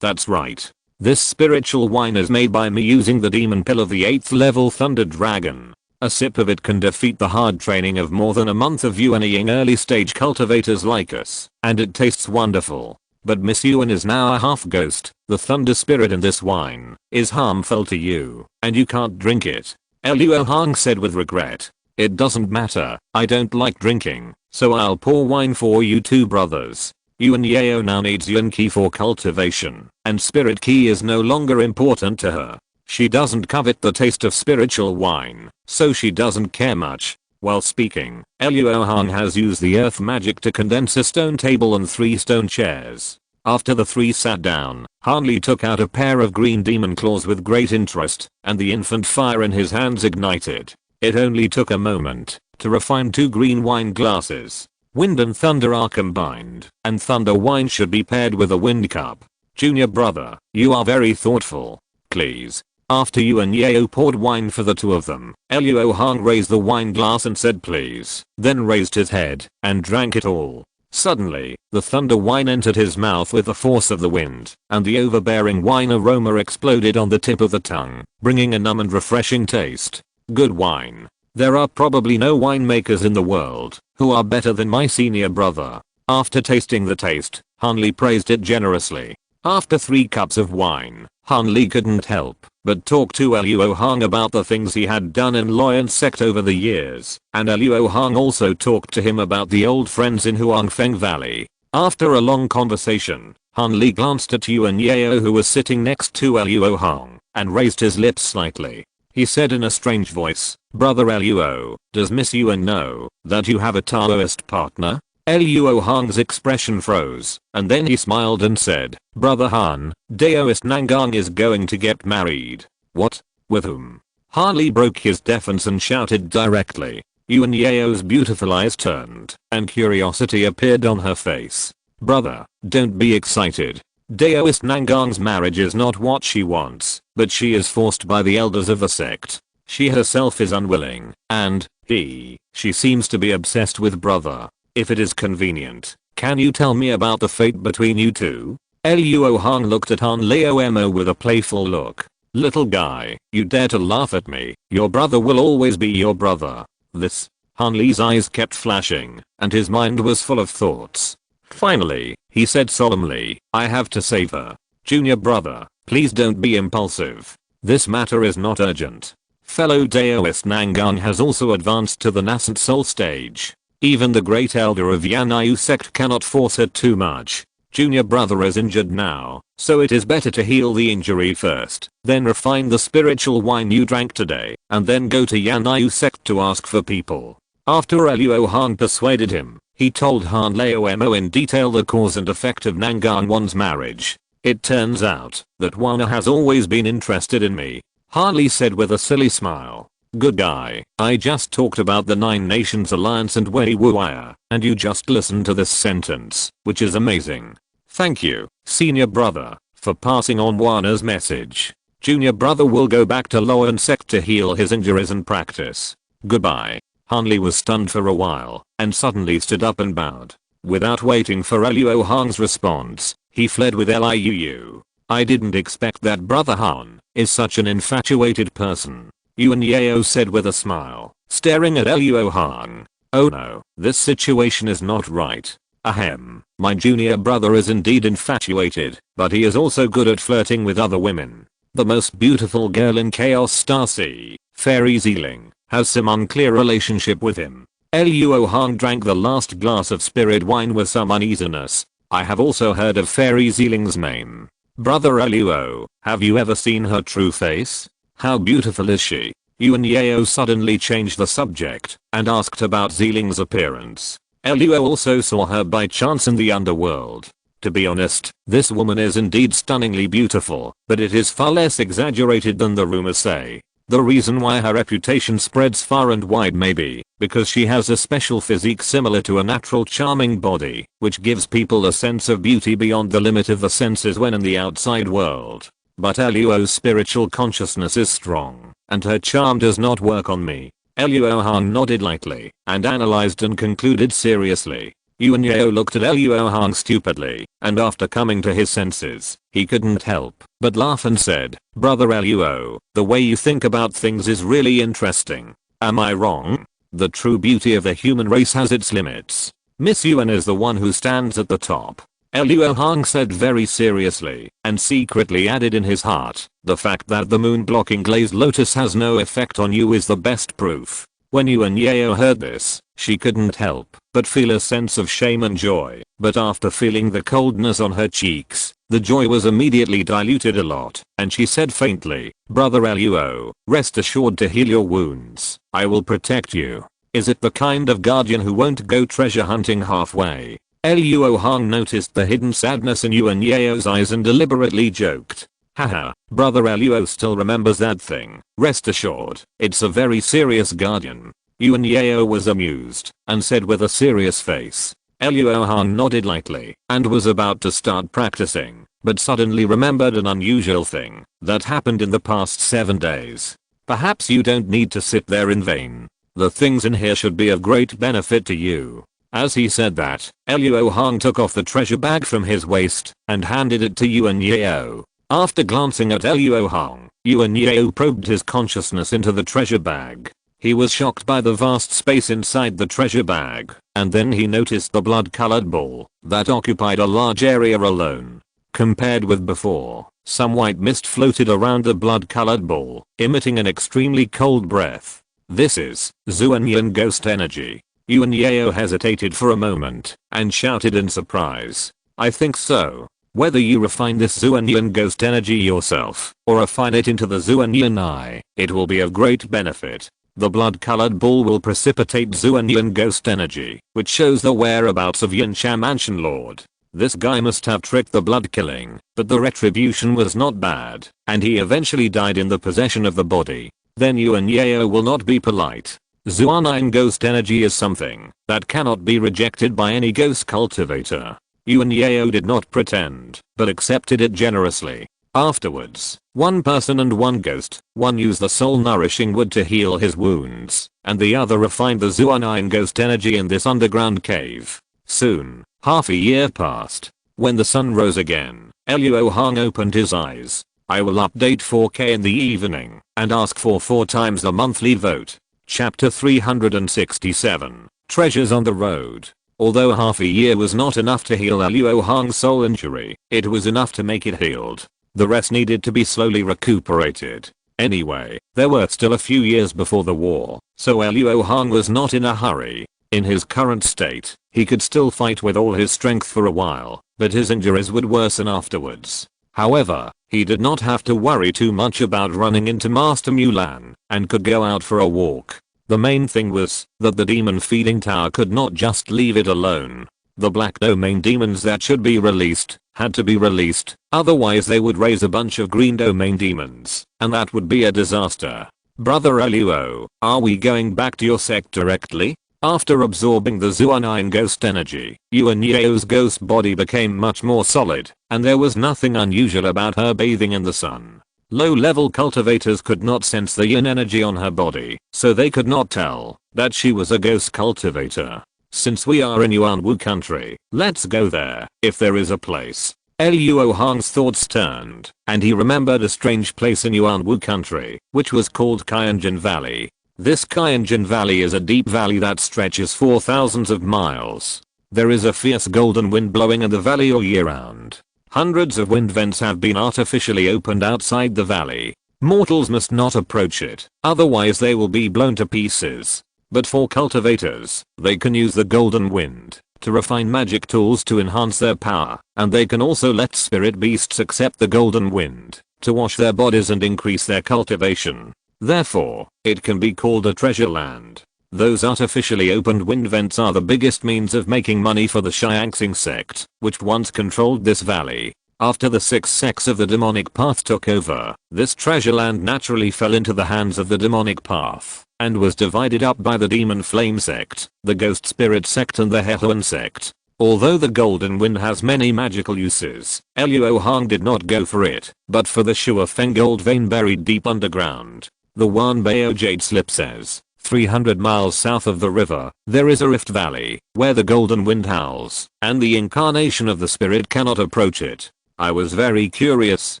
That's right. This spiritual wine is made by me using the demon pill of the 8th level Thunder Dragon. A sip of it can defeat the hard training of more than a month of Yuan early stage cultivators like us, and it tastes wonderful. But Miss Yuan is now a half ghost. The thunder spirit in this wine is harmful to you, and you can't drink it. Luo Hong said with regret. It doesn't matter, I don't like drinking, so I'll pour wine for you two brothers. Yuan Yao now needs Yuan Qi for cultivation, and spirit Qi is no longer important to her. She doesn't covet the taste of spiritual wine, so she doesn't care much. While speaking, Luo Hong has used the earth magic to condense a stone table and 3 stone chairs. After the 3 sat down, Han Li took out a pair of green demon claws with great interest, and the infant fire in his hands ignited. It only took a moment to refine 2 green wine glasses. Wind and thunder are combined, and thunder wine should be paired with a wind cup. Junior brother, you are very thoughtful. Please. After Yuan Yao poured wine for the two of them, Luo Hong raised the wine glass and said please, then raised his head and drank it all. Suddenly, the thunder wine entered his mouth with the force of the wind, and the overbearing wine aroma exploded on the tip of the tongue, bringing a numb and refreshing taste. Good wine. There are probably no winemakers in the world who are better than my senior brother. After tasting the taste, Han Li praised it generously. After 3 cups of wine, Han Li couldn't help but talk to Luo Hong about the things he had done in Luoyan sect over the years, and Luo Hong also talked to him about the old friends in Huangfeng Valley. After a long conversation, Han Li glanced at Yuan Yao who was sitting next to Luo Hong, and raised his lips slightly. He said in a strange voice, Brother Luo, does Miss Yuan know that you have a Taoist partner? Luo Hong's expression froze, and then he smiled and said, Brother Han, Daoist Nangang is going to get married. What? With whom? Han Li broke his defense and shouted directly. Yuan Yao's beautiful eyes turned, and curiosity appeared on her face. Brother, don't be excited. Daoist Nangang's marriage is not what she wants, but she is forced by the elders of the sect. She herself is unwilling, and, she seems to be obsessed with brother. If it is convenient, can you tell me about the fate between you two? Luo Hong looked at Han Leomo with a playful look. Little guy, you dare to laugh at me, your brother will always be your brother. This? Han Li's eyes kept flashing, and his mind was full of thoughts. Finally, he said solemnly, I have to save her. Junior brother, please don't be impulsive. This matter is not urgent. Fellow Daoist Nangang has also advanced to the nascent soul stage. Even the great elder of Yan'yu sect cannot force her too much. Junior brother is injured now, so it is better to heal the injury first, then refine the spiritual wine you drank today, and then go to Yan'yu sect to ask for people. After Luo Hong persuaded him, he told Han Leomo in detail the cause and effect of Nangang Wan's marriage. It turns out that Wana has always been interested in me, Han Li said with a silly smile. Good guy, I just talked about the 9 Nations Alliance and Wei Wuya, and you just listened to this sentence, which is amazing. Thank you, senior brother, for passing on Wana's message. Junior brother will go back to Luoyan sect to heal his injuries and practice. Goodbye. Han Li was stunned for a while, and suddenly stood up and bowed. Without waiting for Luo Hong's response, he fled with Liu. I didn't expect that brother Han is such an infatuated person. Yuan Yao said with a smile, staring at Luo Hong. Oh no, this situation is not right. Ahem, my junior brother is indeed infatuated, but he is also good at flirting with other women. The most beautiful girl in Chaos Star Sea, Fairy Zealing, has some unclear relationship with him. Luo Hong drank the last glass of spirit wine with some uneasiness. I have also heard of Fairy Zealing's name. Brother Luo, have you ever seen her true face? How beautiful is she? Yuan Yao suddenly changed the subject and asked about Zealing's appearance. Luo also saw her by chance in the underworld. To be honest, this woman is indeed stunningly beautiful, but it is far less exaggerated than the rumors say. The reason why her reputation spreads far and wide may be because she has a special physique similar to a natural charming body, which gives people a sense of beauty beyond the limit of the senses when in the outside world. But Luo's spiritual consciousness is strong, and her charm does not work on me. Luo Hong nodded lightly and analyzed and concluded seriously. Yuan Yao looked at Luo Hong stupidly, and after coming to his senses, he couldn't help but laugh and said, "Brother Luo, the way you think about things is really interesting. Am I wrong? The true beauty of the human race has its limits. Miss Yuan is the one who stands at the top." Luo Hong said very seriously, and secretly added in his heart, "The fact that the moon blocking glazed lotus has no effect on you is the best proof." When Yuan Yao heard this, she couldn't help but feel a sense of shame and joy, but after feeling the coldness on her cheeks, the joy was immediately diluted a lot, and she said faintly, "Brother Luo, rest assured to heal your wounds, I will protect you. Is it the kind of guardian who won't go treasure hunting halfway?" Luo Hong noticed the hidden sadness in Yuan Yao's eyes and deliberately joked, "Haha, Brother Luo still remembers that thing. Rest assured, it's a very serious guardian." Yuan Yao was amused and said with a serious face. Luo Hong nodded lightly and was about to start practicing, but suddenly remembered an unusual thing that happened in the past 7 days. "Perhaps you don't need to sit there in vain. The things in here should be of great benefit to you." As he said that, Luo Hong took off the treasure bag from his waist and handed it to Yuan Yao. After glancing at Luo Hong, Yuan Yao probed his consciousness into the treasure bag. He was shocked by the vast space inside the treasure bag, and then he noticed the blood-colored ball that occupied a large area alone. Compared with before, some white mist floated around the blood-colored ball, emitting an extremely cold breath. "This is Zuanyan ghost energy." Yuan Yao hesitated for a moment and shouted in surprise, "I think so. Whether you refine this Zuanyan ghost energy yourself or refine it into the Zuanyan eye, it will be of great benefit. The blood-colored ball will precipitate Zuanyan ghost energy, which shows the whereabouts of Yansha Mansion Lord. This guy must have tricked the blood killing, but the retribution was not bad, and he eventually died in the possession of the body. Then Yuan Yao will not be polite. Zuanyan ghost energy is something that cannot be rejected by any ghost cultivator." Yuan Yao did not pretend, but accepted it generously. Afterwards, one person and one ghost, one used the soul-nourishing wood to heal his wounds, and the other refined the Zuanyan ghost energy in this underground cave. Soon, half a year passed. When the sun rose again, Luo Hong opened his eyes. "I will update 4K in the evening and ask for 4 times the monthly vote." Chapter 367, Treasures on the Road. Although half a year was not enough to heal Luo Hong's soul injury, it was enough to make it healed. The rest needed to be slowly recuperated. Anyway, there were still a few years before the war, so Luo Hong was not in a hurry. In his current state, he could still fight with all his strength for a while, but his injuries would worsen afterwards. However, he did not have to worry too much about running into Master Mulan, and could go out for a walk. The main thing was that the demon feeding tower could not just leave it alone. The black domain demons that should be released had to be released, otherwise they would raise a bunch of green domain demons, and that would be a disaster. "Brother Luo, are we going back to your sect directly?" After absorbing the Zuanyan ghost energy, Yuan Yao's ghost body became much more solid, and there was nothing unusual about her bathing in the sun. Low-level cultivators could not sense the yin energy on her body, so they could not tell that she was a ghost cultivator. "Since we are in Yuanwu country, let's go there, if there is a place." Luo Hong's thoughts turned, and he remembered a strange place in Yuanwu country, which was called Kyanjin Valley. This Kyanjin Valley is a deep valley that stretches for thousands of miles. There is a fierce golden wind blowing in the valley all year round. Hundreds of wind vents have been artificially opened outside the valley. Mortals must not approach it, otherwise they will be blown to pieces. But for cultivators, they can use the golden wind to refine magic tools to enhance their power, and they can also let spirit beasts accept the golden wind to wash their bodies and increase their cultivation. Therefore, it can be called a treasure land. Those artificially opened wind vents are the biggest means of making money for the Xianxing sect, which once controlled this valley. After the 6 sects of the demonic path took over, this treasure land naturally fell into the hands of the demonic path, and was divided up by the demon flame sect, the ghost spirit sect and the Hehuan sect. Although the golden wind has many magical uses, Luo Hong did not go for it, but for the Shuafeng gold vein buried deep underground. The Wanbao Jade Slip says, 300 miles south of the river, there is a rift valley, where the golden wind howls, and the incarnation of the spirit cannot approach it. I was very curious,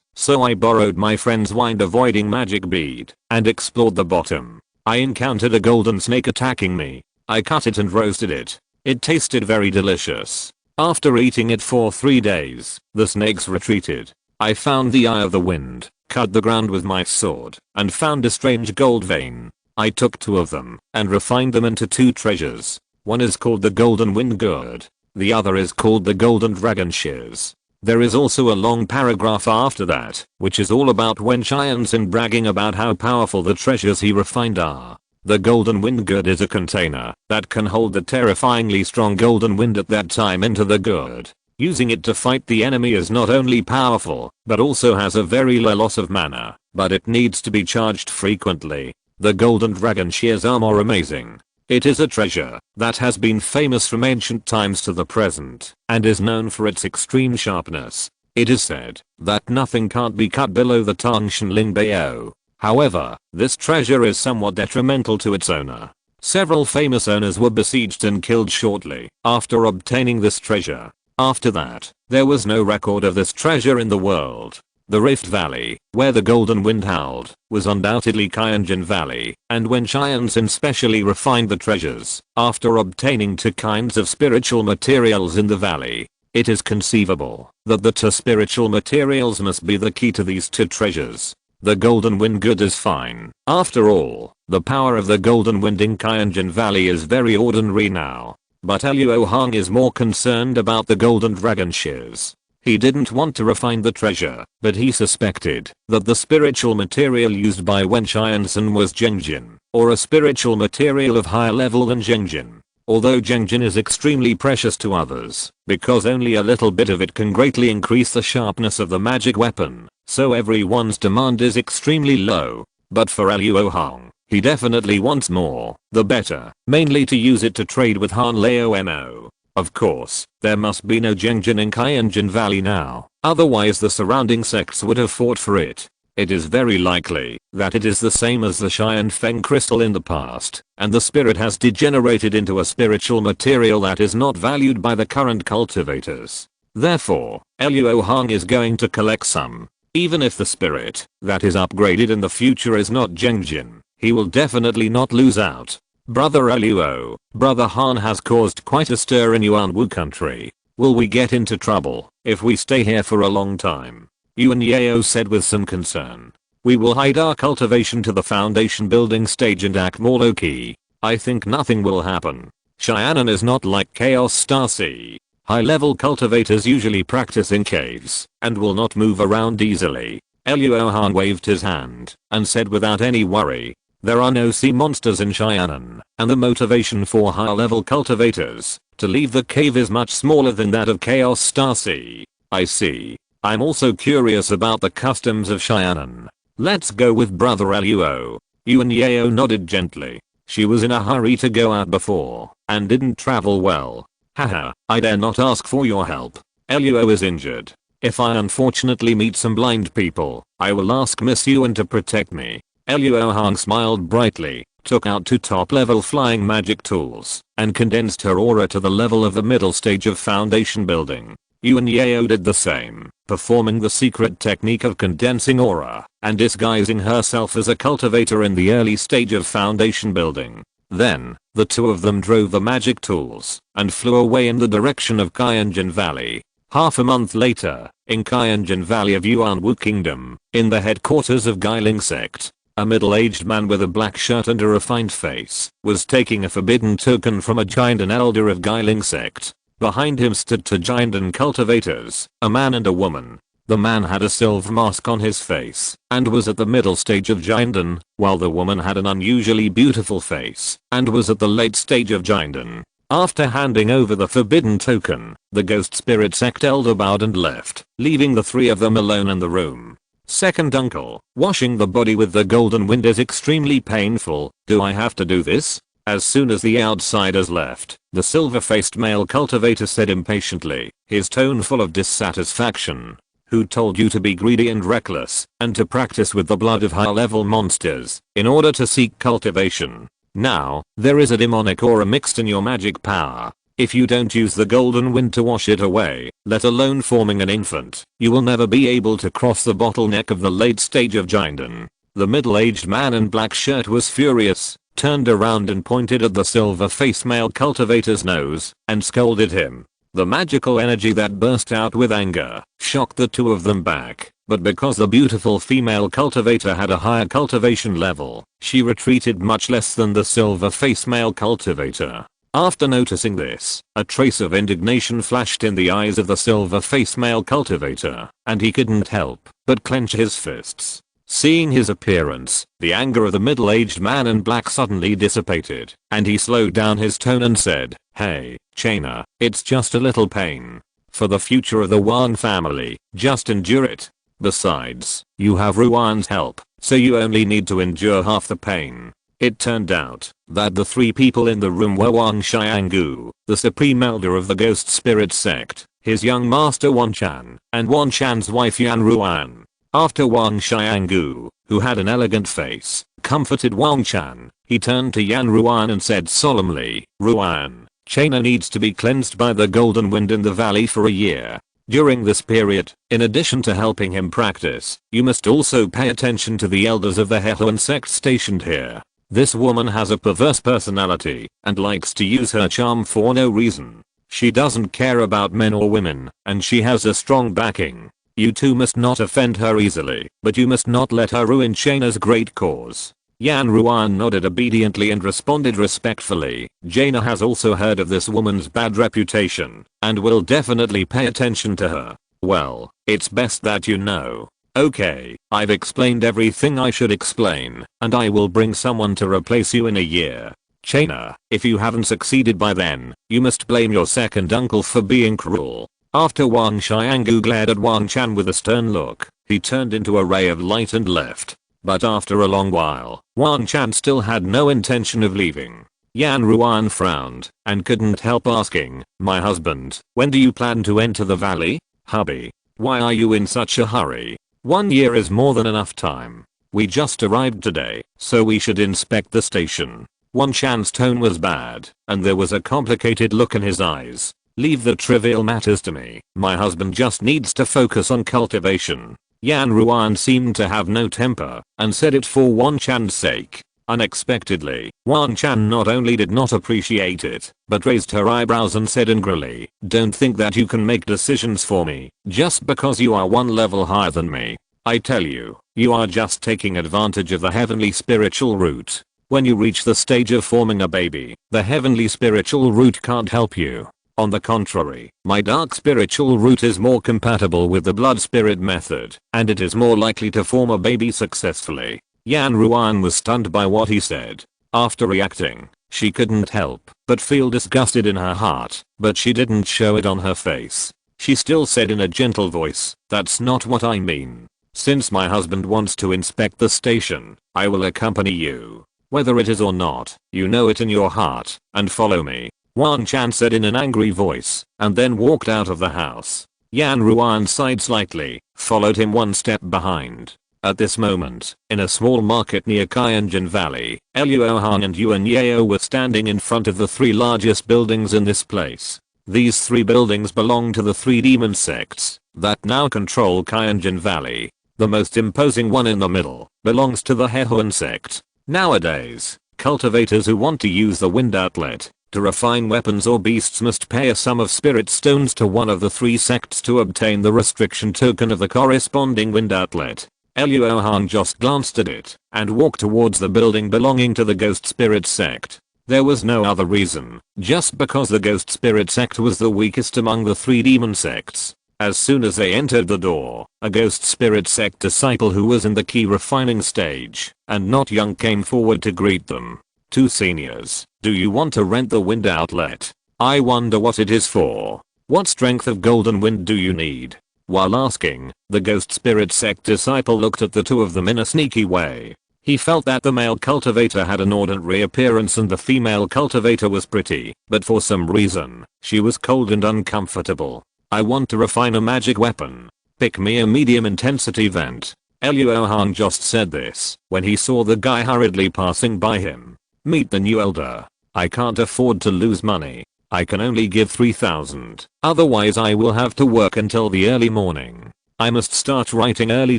so I borrowed my friend's wind avoiding magic bead, and explored the bottom. I encountered a golden snake attacking me. I cut it and roasted it. It tasted very delicious. After eating it for 3 days, the snakes retreated. I found the eye of the wind, cut the ground with my sword, and found a strange gold vein. I took 2 of them, and refined them into 2 treasures. One is called the Golden Wind Gourd. The other is called the Golden Dragon Shears. There is also a long paragraph after that, which is all about Wen Xianxin bragging about how powerful the treasures he refined are. The Golden Wind Gourd is a container that can hold the terrifyingly strong golden wind at that time into the gourd. Using it to fight the enemy is not only powerful, but also has a very low loss of mana, but it needs to be charged frequently. The Golden Dragon Shears are more amazing. It is a treasure that has been famous from ancient times to the present, and is known for its extreme sharpness. It is said that nothing can't be cut below the Tangshan Ling Bao. However, this treasure is somewhat detrimental to its owner. Several famous owners were besieged and killed shortly after obtaining this treasure. After that, there was no record of this treasure in the world. The Rift Valley, where the golden wind howled, was undoubtedly Qianjin Valley, and when Xianxin specially refined the treasures, after obtaining 2 kinds of spiritual materials in the valley, it is conceivable that the 2 spiritual materials must be the key to these 2 treasures. The golden wind good is fine. After all, the power of the golden wind in Qianjin Valley is very ordinary now. But Luo Hong is more concerned about the golden dragon shears. He didn't want to refine the treasure, but he suspected that the spiritual material used by Wen Xianxin was Zhengjin, or a spiritual material of higher level than Zhengjin. Although Zhengjin is extremely precious to others, because only a little bit of it can greatly increase the sharpness of the magic weapon, so everyone's demand is extremely low. But for Luo Hong, he definitely wants more, the better, mainly to use it to trade with Han Lao Mo. Of course, there must be no Zhengjin in Qianjin Valley now, otherwise the surrounding sects would have fought for it. It is very likely that it is the same as the Xianfeng crystal in the past, and the spirit has degenerated into a spiritual material that is not valued by the current cultivators. Therefore, Luo Hong is going to collect some. Even if the spirit that is upgraded in the future is not Zhengjin, he will definitely not lose out. Brother Luo, Brother Han has caused quite a stir in Yuanwu country. Will we get into trouble if we stay here for a long time? Yuan Yao said with some concern. We will hide our cultivation to the foundation building stage and act more low-key. I think nothing will happen. Xianan is not like Chaos Star Sea. High-level cultivators usually practice in caves and will not move around easily. Luo Han waved his hand and said without any worry, there are no sea monsters in Xianan, and the motivation for higher-level cultivators to leave the cave is much smaller than that of Chaos Star Sea. I see. I'm also curious about the customs of Xianan. Let's go with Brother Luo. Yuan Yao nodded gently. She was in a hurry to go out before, and didn't travel well. Haha, I dare not ask for your help. Luo is injured. If I unfortunately meet some blind people, I will ask Miss Yuan to protect me. Luo Hong smiled brightly, took out 2 top-level flying magic tools, and condensed her aura to the level of the middle stage of foundation building. Yuan Yao did the same, performing the secret technique of condensing aura and disguising herself as a cultivator in the early stage of foundation building. Then, the 2 of them drove the magic tools and flew away in the direction of Qianjin Valley. Half a month later, in Kyanjin Valley of Yuanwu Kingdom, in the headquarters of Guiling sect, a middle-aged man with a black shirt and a refined face was taking a forbidden token from a giant and elder of Guiling sect. Behind him stood two giant and cultivators, a man and a woman. The man had a silver mask on his face and was at the middle stage of Jinden, while the woman had an unusually beautiful face and was at the late stage of Jinden. After handing over the forbidden token, the ghost spirit sect elder bowed and left, leaving the three of them alone in the room. Second uncle, washing the body with the golden wind is extremely painful. Do I have to do this? As soon as the outsiders left, the silver-faced male cultivator said impatiently, his tone full of dissatisfaction. Who told you to be greedy and reckless, and to practice with the blood of high-level monsters, in order to seek cultivation? Now, there is a demonic aura mixed in your magic power. If you don't use the golden wind to wash it away, let alone forming an infant, you will never be able to cross the bottleneck of the late stage of Jinden. The middle-aged man in black shirt was furious, turned around and pointed at the silver-faced male cultivator's nose, and scolded him. The magical energy that burst out with anger shocked the two of them back, but because the beautiful female cultivator had a higher cultivation level, she retreated much less than the silver-faced male cultivator. After noticing this, a trace of indignation flashed in the eyes of the silver-faced male cultivator, and he couldn't help but clench his fists. Seeing his appearance, the anger of the middle-aged man in black suddenly dissipated, and he slowed down his tone and said, "Hey, Chaina, it's just a little pain. For the future of the Wan family, just endure it. Besides, you have Ruan's help, so you only need to endure half the pain." It turned out that the three people in the room were Wang Xianggu, the supreme elder of the ghost spirit sect, his young master Wan Chan, and Wan Chan's wife Yan Ruan. After Wang Xianggu, who had an elegant face, comforted Wang Chan, he turned to Yan Ruan and said solemnly, "Ruan, Chaina needs to be cleansed by the golden wind in the valley for a year. During this period, in addition to helping him practice, you must also pay attention to the elders of the Hehuan sect stationed here. This woman has a perverse personality and likes to use her charm for no reason. She doesn't care about men or women, and she has a strong backing. You two must not offend her easily, but you must not let her ruin Chaina's great cause." Yan Ruan nodded obediently and responded respectfully, "Jaina has also heard of this woman's bad reputation, and will definitely pay attention to her. Well, it's best that you know. Okay, I've explained everything I should explain, and I will bring someone to replace you in a year. Chaina, if you haven't succeeded by then, you must blame your second uncle for being cruel." After Wang Xianggu glared at Wang Chan with a stern look, he turned into a ray of light and left. But after a long while, Wang Chan still had no intention of leaving. Yan Ruan frowned, and couldn't help asking, "My husband, when do you plan to enter the valley? Hubby, why are you in such a hurry? 1 year is more than enough time. We just arrived today, so we should inspect the station." Wan Chan's tone was bad, and there was a complicated look in his eyes. "Leave the trivial matters to me. My husband just needs to focus on cultivation." Yan Ruan seemed to have no temper, and said it for Wan Chan's sake. Unexpectedly, Wan Chan not only did not appreciate it, but raised her eyebrows and said angrily, "Don't think that you can make decisions for me, just because you are one level higher than me. I tell you, you are just taking advantage of the heavenly spiritual root. When you reach the stage of forming a baby, the heavenly spiritual root can't help you. On the contrary, my dark spiritual root is more compatible with the blood spirit method, and it is more likely to form a baby successfully." Yan Ruan was stunned by what he said. After reacting, she couldn't help but feel disgusted in her heart, but she didn't show it on her face. She still said in a gentle voice, "That's not what I mean. Since my husband wants to inspect the station, I will accompany you. Whether it is or not, you know it in your heart, and follow me." Wan Chan said in an angry voice, and then walked out of the house. Yan Ruan sighed slightly, followed him one step behind. At this moment, in a small market near Kyanjin Valley, Luo Hong and Yuan Yao were standing in front of the three largest buildings in this place. These three buildings belong to the three demon sects that now control Kyanjin Valley. The most imposing one in the middle belongs to the Hehuan sect. Nowadays, cultivators who want to use the wind outlet To refine weapons or beasts must pay a sum of spirit stones to one of the 3 sects to obtain the restriction token of the corresponding wind outlet. Luo Hong just glanced at it and walked towards the building belonging to the ghost spirit sect. There was no other reason, just because the ghost spirit sect was the weakest among the 3 demon sects. As soon as they entered the door, a ghost spirit sect disciple who was in the key refining stage and not young came forward to greet them. 2 seniors, do you want to rent the wind outlet? I wonder what it is for. What strength of golden wind do you need? While asking, the ghost spirit sect disciple looked at the 2 of them in a sneaky way. He felt that the male cultivator had an ordinary appearance and the female cultivator was pretty, but for some reason, she was cold and uncomfortable. I want to refine a magic weapon. Pick me a medium intensity vent. Luo Hong just said this when he saw the guy hurriedly passing by him. Meet the new elder. I can't afford to lose money. I can only give 3,000. Otherwise I will have to work until the early morning. I must start writing early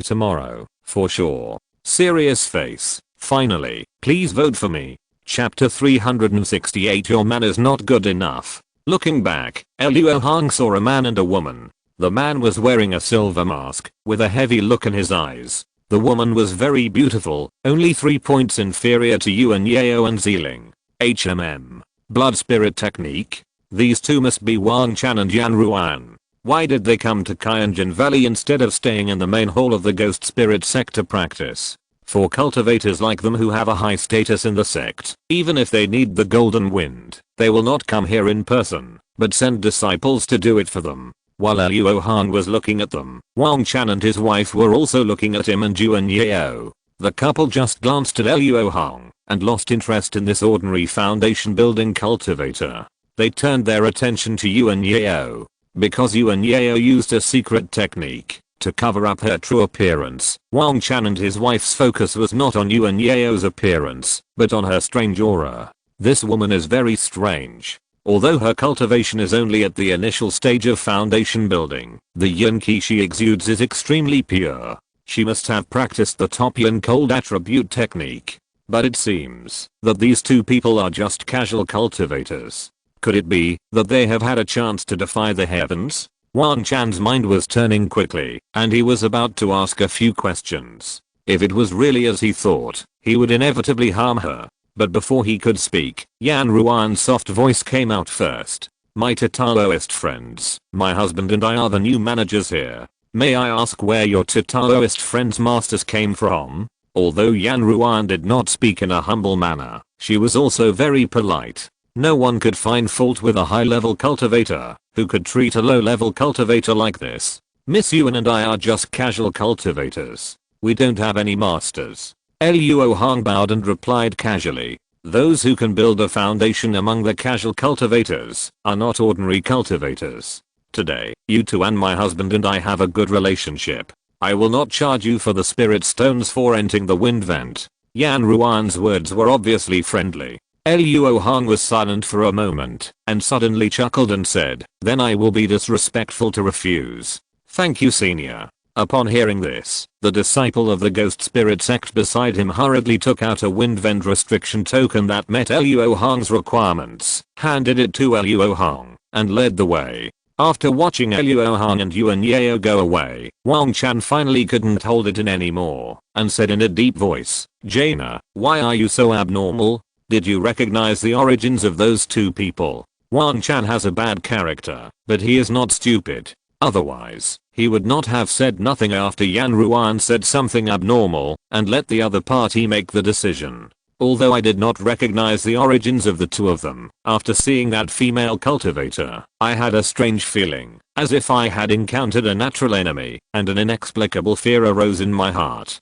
tomorrow, for sure. Serious face. Finally, please vote for me. Chapter 368. Your man is not good enough. Looking back, Luo Hong saw a man and a woman. The man was wearing a silver mask, with a heavy look in his eyes. The woman was very beautiful, only 3 points inferior to Yuan Yao and Ziling. Blood spirit technique? These 2 must be Wang Chan and Yan Ruan. Why did they come to Kyanjin Valley instead of staying in the main hall of the ghost spirit sect to practice? For cultivators like them who have a high status in the sect, even if they need the golden wind, they will not come here in person, but send disciples to do it for them. While Luo Hong was looking at them, Wang Chan and his wife were also looking at him and Yuan Yao. The couple just glanced at Luo Hong and lost interest in this ordinary foundation building cultivator. They turned their attention to Yuan Yao. Because Yuan Yao used a secret technique to cover up her true appearance, Wang Chan and his wife's focus was not on Yuan Yao's appearance, but on her strange aura. This woman is very strange. Although her cultivation is only at the initial stage of foundation building, the yin qi she exudes is extremely pure. She must have practiced the top yin cold attribute technique. But it seems that these 2 people are just casual cultivators. Could it be that they have had a chance to defy the heavens? Wang Chan's mind was turning quickly, and he was about to ask a few questions. If it was really as he thought, he would inevitably harm her. But before he could speak, Yan Ruan's soft voice came out first. My Taoist friends, my husband and I are the new managers here. May I ask where your Taoist friends' masters came from? Although Yan Ruan did not speak in a humble manner, she was also very polite. No one could find fault with a high-level cultivator who could treat a low-level cultivator like this. Miss Yuan and I are just casual cultivators. We don't have any masters. Luo Hong bowed and replied casually. Those who can build a foundation among the casual cultivators are not ordinary cultivators. Today, you 2 and my husband and I have a good relationship. I will not charge you for the spirit stones for entering the wind vent. Yan Ruan's words were obviously friendly. Luo Hong was silent for a moment and suddenly chuckled and said, then I will be disrespectful to refuse. Thank you, senior. Upon hearing this, the disciple of the ghost spirit sect beside him hurriedly took out a wind vent restriction token that met Luo Hong's requirements, handed it to Luo Hong, and led the way. After watching Luo Hong and Yuan Yao go away, Wang Chan finally couldn't hold it in anymore, and said in a deep voice, Jaina, why are you so abnormal? Did you recognize the origins of those 2 people? Wang Chan has a bad character, but he is not stupid. Otherwise, he would not have said nothing after Yan Ruan said something abnormal and let the other party make the decision. Although I did not recognize the origins of the 2 of them, after seeing that female cultivator, I had a strange feeling, as if I had encountered a natural enemy, and an inexplicable fear arose in my heart.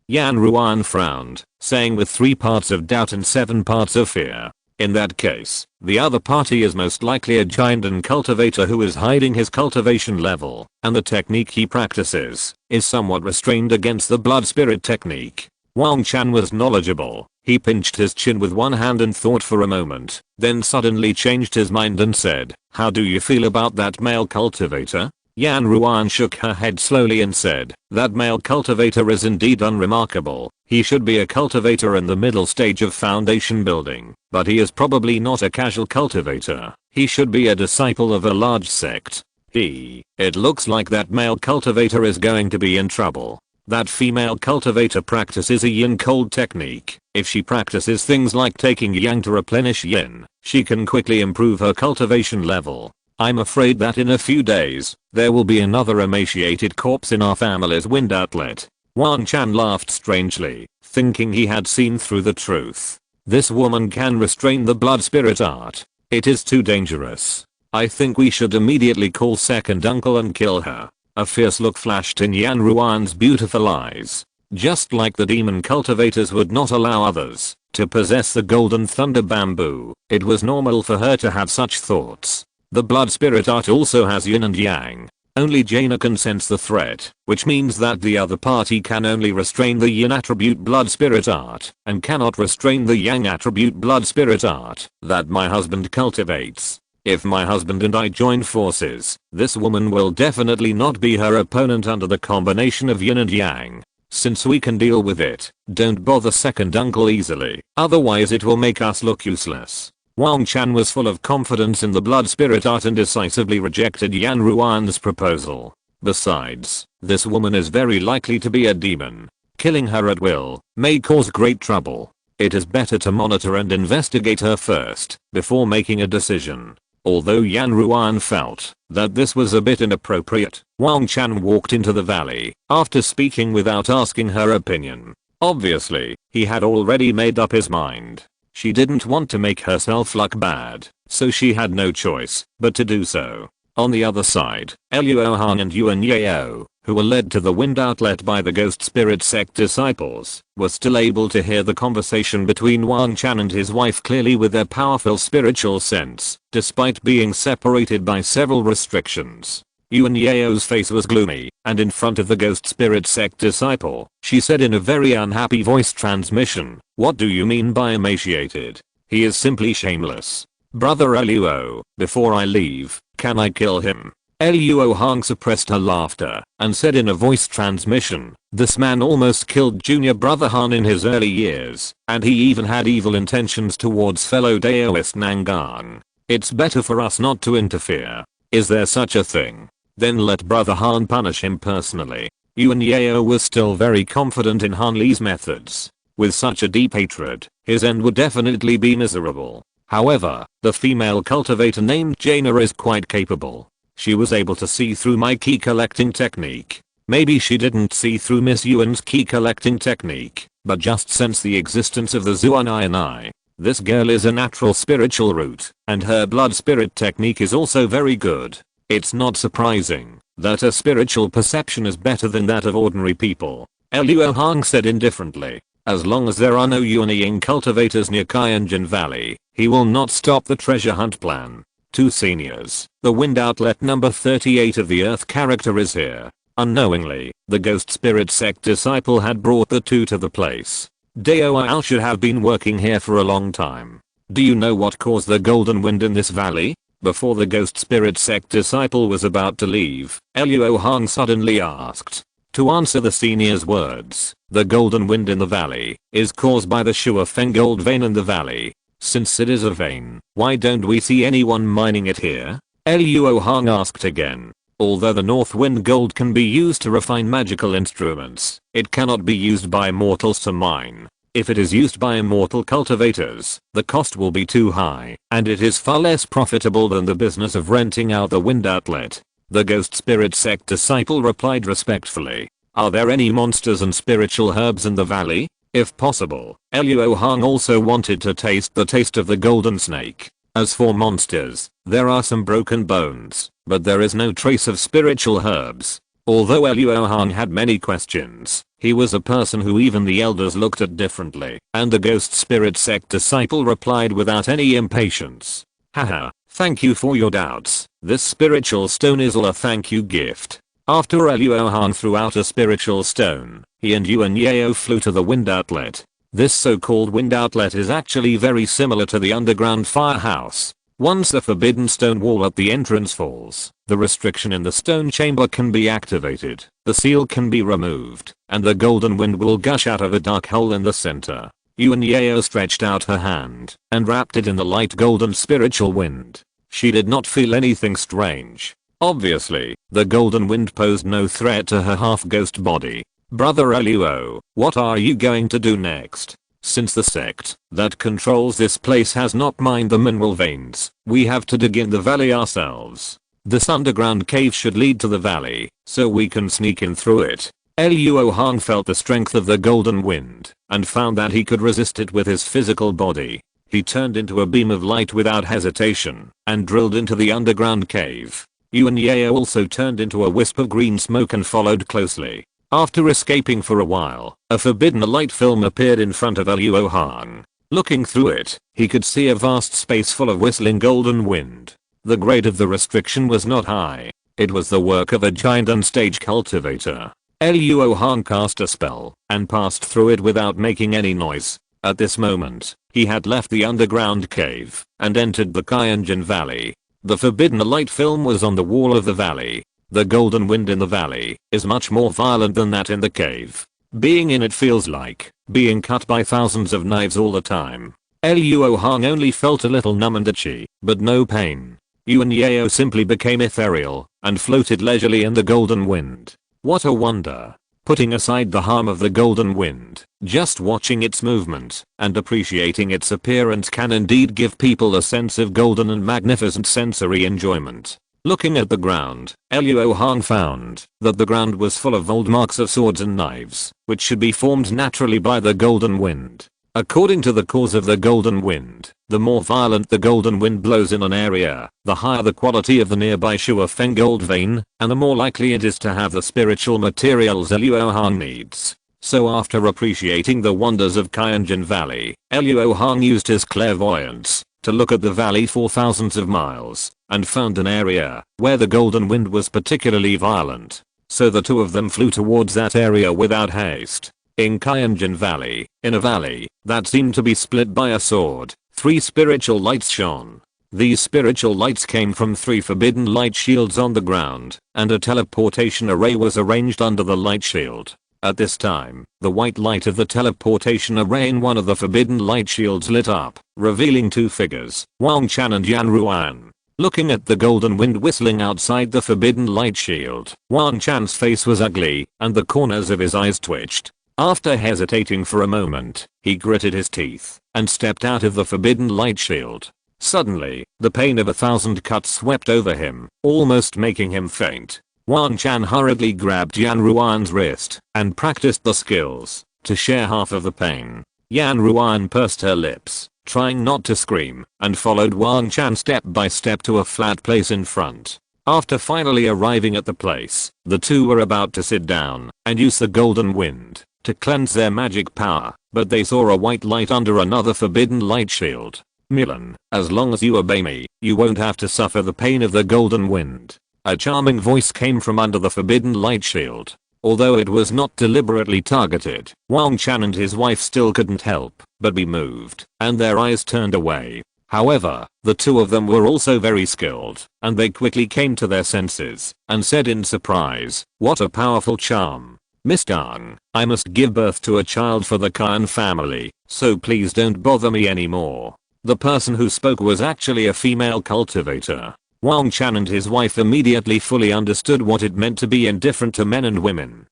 Yan Ruan frowned, saying with 3 parts of doubt and 7 parts of fear. In that case, the other party is most likely a giant and cultivator who is hiding his cultivation level, and the technique he practices is somewhat restrained against the blood spirit technique. Wang Chan was knowledgeable. He pinched his chin with one hand and thought for a moment, then suddenly changed his mind and said, how do you feel about that male cultivator? Yan Ruan shook her head slowly and said, that male cultivator is indeed unremarkable. He should be a cultivator in the middle stage of foundation building, but he is probably not a casual cultivator. He should be a disciple of a large sect. It looks like that male cultivator is going to be in trouble. That female cultivator practices a yin cold technique. If she practices things like taking yang to replenish yin, she can quickly improve her cultivation level. I'm afraid that in a few days, there will be another emaciated corpse in our family's wind outlet. Wang Chan laughed strangely, thinking he had seen through the truth. This woman can restrain the blood spirit art. It is too dangerous. I think we should immediately call second uncle and kill her. A fierce look flashed in Yan Ruan's beautiful eyes. Just like the demon cultivators would not allow others to possess the golden thunder bamboo, it was normal for her to have such thoughts. The blood spirit art also has yin and yang. Only Jaina can sense the threat, which means that the other party can only restrain the yin attribute blood spirit art, and cannot restrain the yang attribute blood spirit art that my husband cultivates. If my husband and I join forces, this woman will definitely not be her opponent under the combination of yin and yang. Since we can deal with it, don't bother second uncle easily, otherwise it will make us look useless. Wang Chan was full of confidence in the blood spirit art and decisively rejected Yan Ruan's proposal. Besides, this woman is very likely to be a demon. Killing her at will may cause great trouble. It is better to monitor and investigate her first, before making a decision. Although Yan Ruan felt that this was a bit inappropriate, Wang Chan walked into the valley, after speaking without asking her opinion. Obviously, he had already made up his mind. She didn't want to make herself look bad, so she had no choice but to do so. On the other side, Luo Hong and Yuan Yao, who were led to the wind outlet by the ghost spirit sect disciples, were still able to hear the conversation between Wang Chan and his wife clearly with their powerful spiritual sense, despite being separated by several restrictions. Yuan Yao's face was gloomy, and in front of the ghost spirit sect disciple, she said in a very unhappy voice transmission, "What do you mean by emaciated? He is simply shameless. Brother Luo, before I leave, can I kill him?" Luo Hong suppressed her laughter and said in a voice transmission, "This man almost killed junior brother Han in his early years, and he even had evil intentions towards fellow Daoist Nangang. It's better for us not to interfere. Is there such a thing? Then let brother Han punish him personally." Yuan Yao was still very confident in Han Li's methods. With such a deep hatred, his end would definitely be miserable. However, the female cultivator named Jaina is quite capable. She was able to see through my key collecting technique. Maybe she didn't see through Miss Yuan's key collecting technique, but just sensed the existence of the Zuan I. This girl is a natural spiritual root, and her blood spirit technique is also very good. It's not surprising that her spiritual perception is better than that of ordinary people. Luo Hong said indifferently. As long as there are no Yuanying cultivators near Kyanjin Valley, he will not stop the treasure hunt plan. Two seniors, the wind outlet number 38 of the earth character is here. Unknowingly, the ghost spirit sect disciple had brought the two to the place. Dao should have been working here for a long time. Do you know what caused the golden wind in this valley? Before the ghost spirit sect disciple was about to leave, Luo Hong suddenly asked. To answer the senior's words, the golden wind in the valley is caused by the Shua Feng gold vein in the valley. Since it is a vein, why don't we see anyone mining it here? Luo Hong asked again. Although the north wind gold can be used to refine magical instruments, it cannot be used by mortals to mine. If it is used by immortal cultivators, the cost will be too high, and it is far less profitable than the business of renting out the wind outlet. The ghost spirit sect disciple replied respectfully. Are there any monsters and spiritual herbs in the valley? If possible, Luo Hong also wanted to taste the taste of the golden snake. As for monsters, there are some broken bones, but there is no trace of spiritual herbs. Although Luo Hong had many questions, he was a person who even the elders looked at differently, and the ghost spirit sect disciple replied without any impatience. Haha, thank you for your doubts. This spiritual stone is all a thank you gift. After Luo Hong threw out a spiritual stone, he and Yuan Yao flew to the wind outlet. This so-called wind outlet is actually very similar to the underground firehouse. Once the forbidden stone wall at the entrance falls, the restriction in the stone chamber can be activated, the seal can be removed, and the golden wind will gush out of a dark hole in the center. Yuan Yao stretched out her hand and wrapped it in the light golden spiritual wind. She did not feel anything strange. Obviously, the golden wind posed no threat to her half-ghost body. Brother Luo, what are you going to do next? Since the sect that controls this place has not mined the mineral veins, we have to dig in the valley ourselves. This underground cave should lead to the valley, so we can sneak in through it. Luo Hong felt the strength of the golden wind and found that he could resist it with his physical body. He turned into a beam of light without hesitation and drilled into the underground cave. Yuan Yao also turned into a wisp of green smoke and followed closely. After escaping for a while, a forbidden light film appeared in front of Luo Hong. Looking through it, he could see a vast space full of whistling golden wind. The grade of the restriction was not high. It was the work of a giant unstage cultivator. Luo Hong cast a spell and passed through it without making any noise. At this moment, he had left the underground cave and entered the Qianjin Valley. The forbidden light film was on the wall of the valley. The golden wind in the valley is much more violent than that in the cave. Being in it feels like being cut by thousands of knives all the time. Luo Hong only felt a little numb and itchy, but no pain. Yuan Yao simply became ethereal and floated leisurely in the golden wind. What a wonder. Putting aside the harm of the golden wind, just watching its movement and appreciating its appearance can indeed give people a sense of golden and magnificent sensory enjoyment. Looking at the ground, Luo Hong found that the ground was full of old marks of swords and knives, which should be formed naturally by the golden wind. According to the cause of the golden wind, the more violent the golden wind blows in an area, the higher the quality of the nearby Shuafeng gold vein, and the more likely it is to have the spiritual materials Luo Hong needs. So after appreciating the wonders of Qianjin Valley, Luo Hong used his clairvoyance to look at the valley for thousands of miles, and found an area where the golden wind was particularly violent. So the two of them flew towards that area without haste. In Qianjin Valley, in a valley that seemed to be split by a sword, 3 spiritual lights shone. These spiritual lights came from 3 forbidden light shields on the ground, and a teleportation array was arranged under the light shield. At this time, the white light of the teleportation array in one of the forbidden light shields lit up, revealing 2 figures, Wang Chan and Yan Ruan. Looking at the golden wind whistling outside the forbidden light shield, Wang Chan's face was ugly, and the corners of his eyes twitched. After hesitating for a moment, he gritted his teeth and stepped out of the forbidden light shield. Suddenly, the pain of 1,000 cuts swept over him, almost making him faint. Wang Chan hurriedly grabbed Yan Ruan's wrist and practiced the skills to share half of the pain. Yan Ruan pursed her lips, trying not to scream, and followed Wang Chan step by step to a flat place in front. After finally arriving at the place, the two were about to sit down and use the golden wind to cleanse their magic power, but they saw a white light under another forbidden light shield. Milan, as long as you obey me, you won't have to suffer the pain of the golden wind. A charming voice came from under the forbidden light shield. Although it was not deliberately targeted, Wang Chan and his wife still couldn't help but be moved, and their eyes turned away. However, the two of them were also very skilled, and they quickly came to their senses and said in surprise, "What a powerful charm. Miss Dang, I must give birth to a child for the Qian family, so please don't bother me anymore." The person who spoke was actually a female cultivator. Wang Chan and his wife immediately fully understood what it meant to be indifferent to men and women.